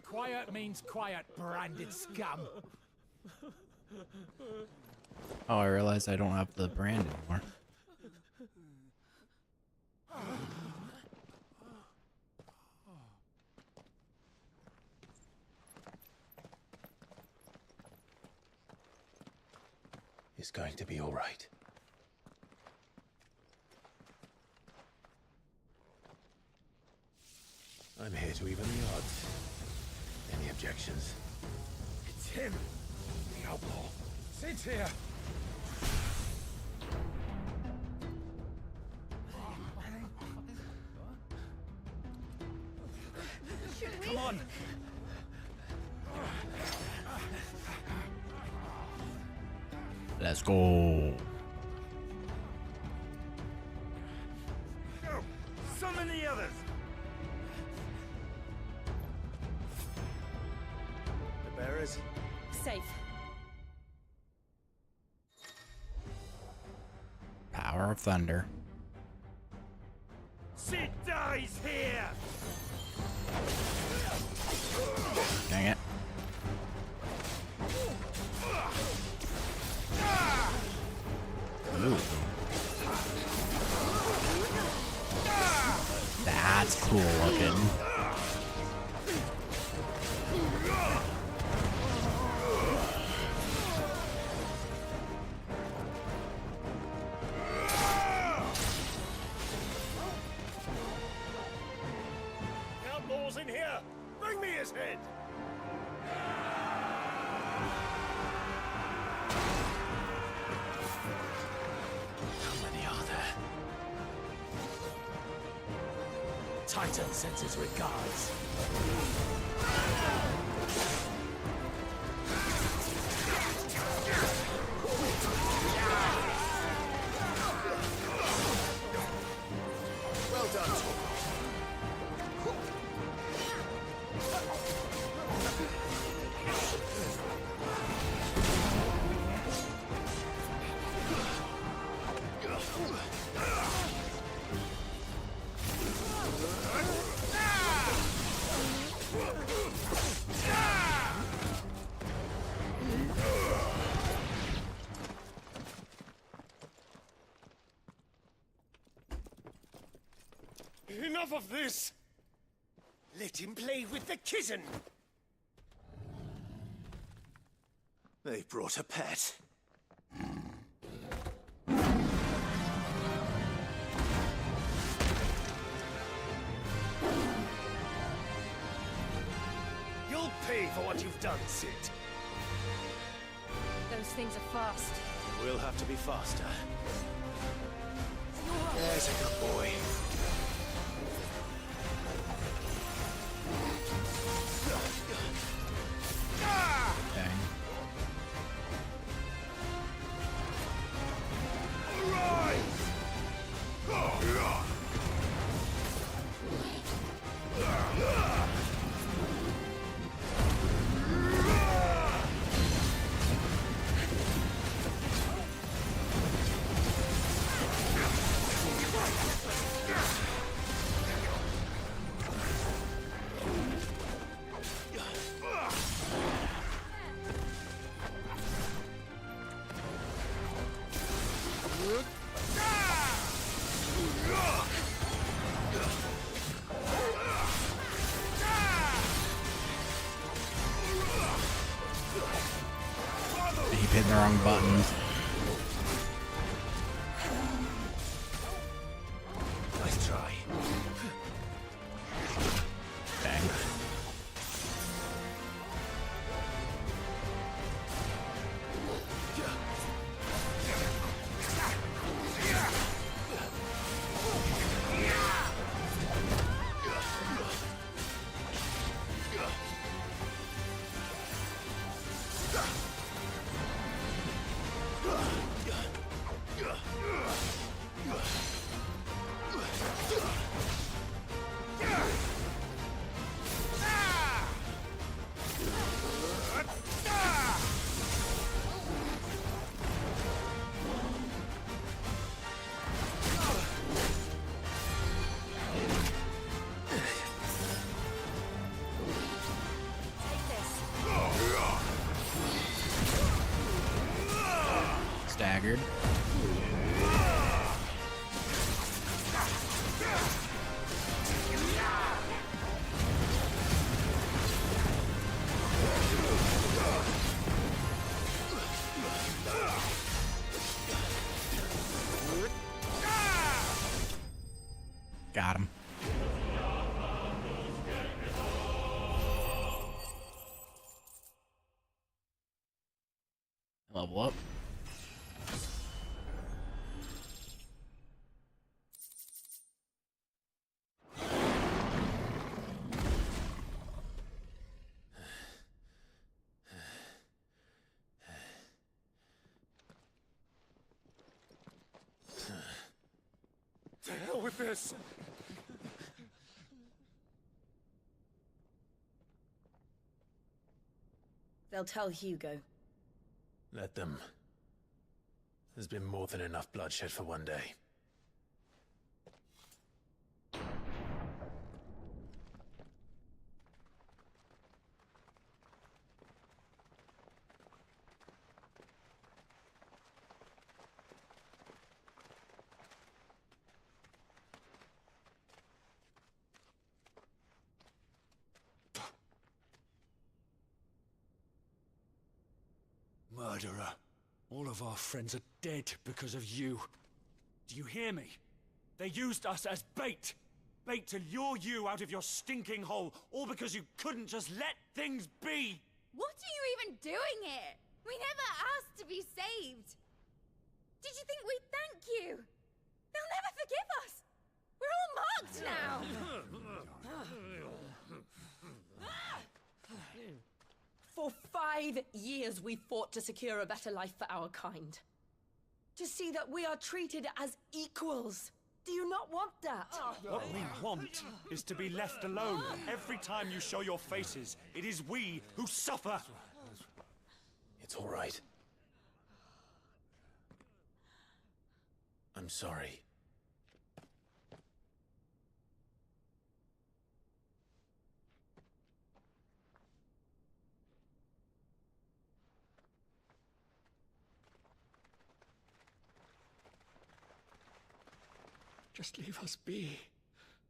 Quiet means quiet, branded scum. Oh, I realized I don't have the brand anymore. It's going to be all right. I'm here to even the odds. Any objections? It's him, the outlaw. Sid's here. Come on. Let's go. Tower of Thunder. Sid dies here! Dang it. Ooh. That's cool looking. Outlaws in here! Bring me his head! How many are there? Titan sends his regards. Well done. Enough of this! Let him play with the kitten! They brought a pet. You'll pay for what you've done, Sid. Those things are fast. We'll have to be faster. There's a good boy. Dang. Keep hitting the wrong buttons. Nice try. Dang. Staggered. Got him. Level up. To hell with this! They'll tell Hugo. Let them. There's been more than enough bloodshed for one day. Murderer. All of our friends are dead because of you. Do you hear me? They used us as bait. Bait to lure you out of your stinking hole, all because you couldn't just let things be. What are you even doing here? We never asked to be saved. Did you think we'd thank you? They'll never forgive us. We're all marked now. For 5 years we fought to secure a better life for our kind. To see that we are treated as equals. Do you not want that? What we want is to be left alone. Every time you show your faces, it is we who suffer. It's all right. I'm sorry. Just leave us be.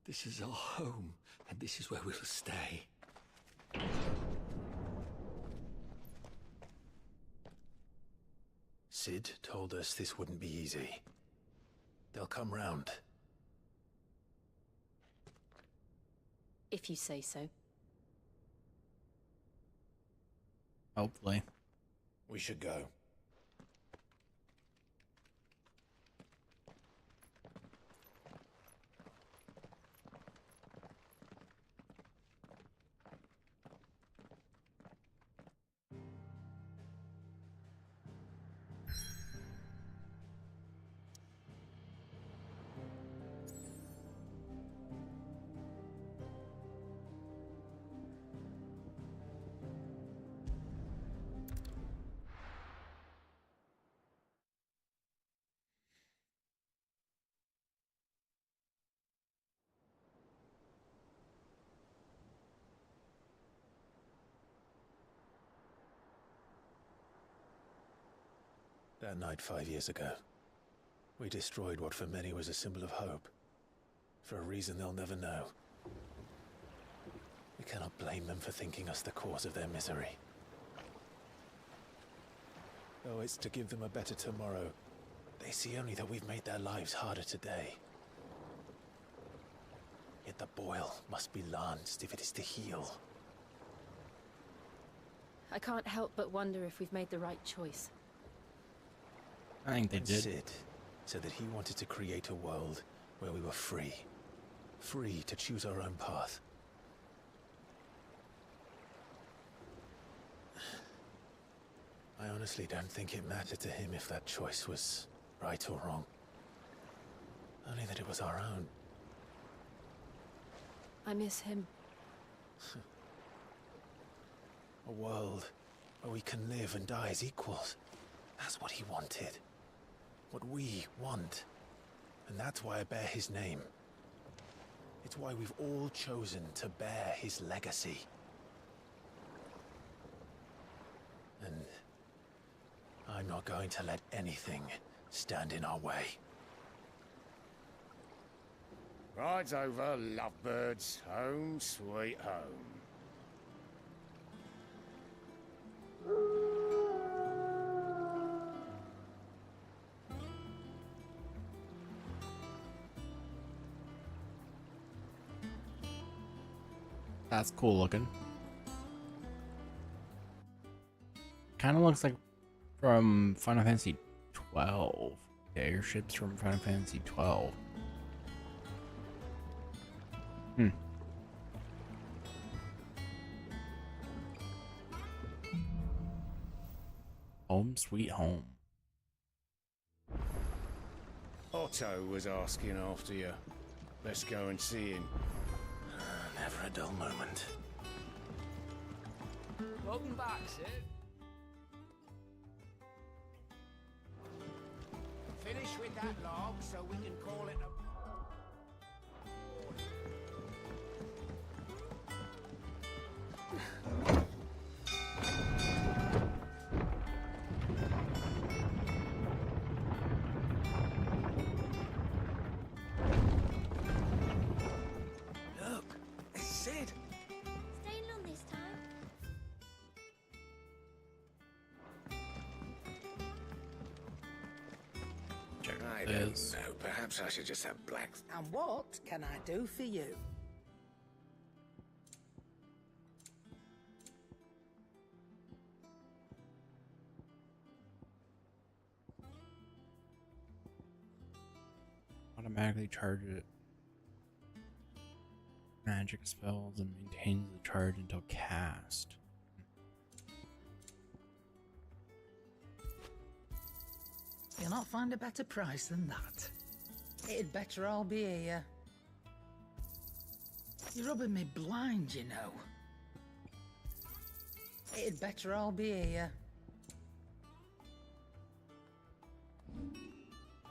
This is our home, and this is where we'll stay. Sid told us this wouldn't be easy. They'll come round. If you say so. Hopefully. We should go. That night 5 years ago, we destroyed what for many was a symbol of hope. For a reason they'll never know. We cannot blame them for thinking us the cause of their misery. Though it's to give them a better tomorrow, they see only that we've made their lives harder today. Yet the boil must be lanced if it is to heal. I can't help but wonder if we've made the right choice. I think they did. Sid said that he wanted to create a world where we were free. Free to choose our own path. I honestly don't think it mattered to him if that choice was right or wrong. Only that it was our own. I miss him. A world where we can live and die as equals. That's what he wanted. What we want. And that's why I bear his name. It's why we've all chosen to bear his legacy. And I'm not going to let anything stand in our way. Rides over, lovebirds. Home, sweet home. That's cool looking. Kind of looks like from Final Fantasy 12. The airships from Final Fantasy 12. Home sweet home. Otto was asking after you. Let's go and see him. Never a dull moment. Welcome back, Sid. that log so we can call it a... Look, it's Sid. Staying long this time? I don't know. Perhaps I should just have black. And what can I do for you? Automatically charge it magic spells and maintains the charge until cast. You'll not find a better price than that. It'd better all be here. You're rubbing me blind, you know. It'd better all be here.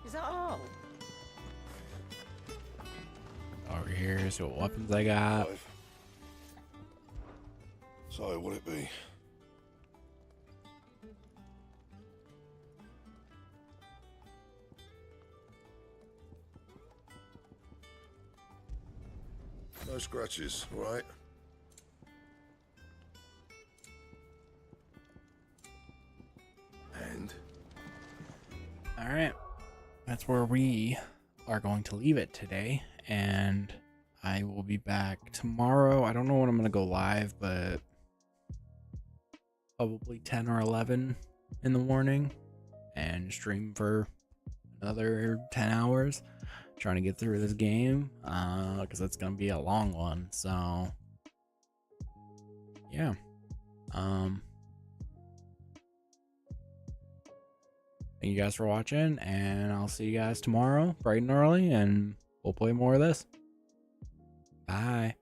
Is that all? Over here, see what weapons I got. So, would it be? No scratches, right? And? Alright, that's where we are going to leave it today, and I will be back tomorrow. I don't know when I'm going to go live, but probably 10 or 11 in the morning, and stream for another 10 hours. Trying to get through this game because it's gonna be a long one. So yeah, thank you guys for watching, and I'll see you guys tomorrow bright and early, and we'll play more of this. Bye.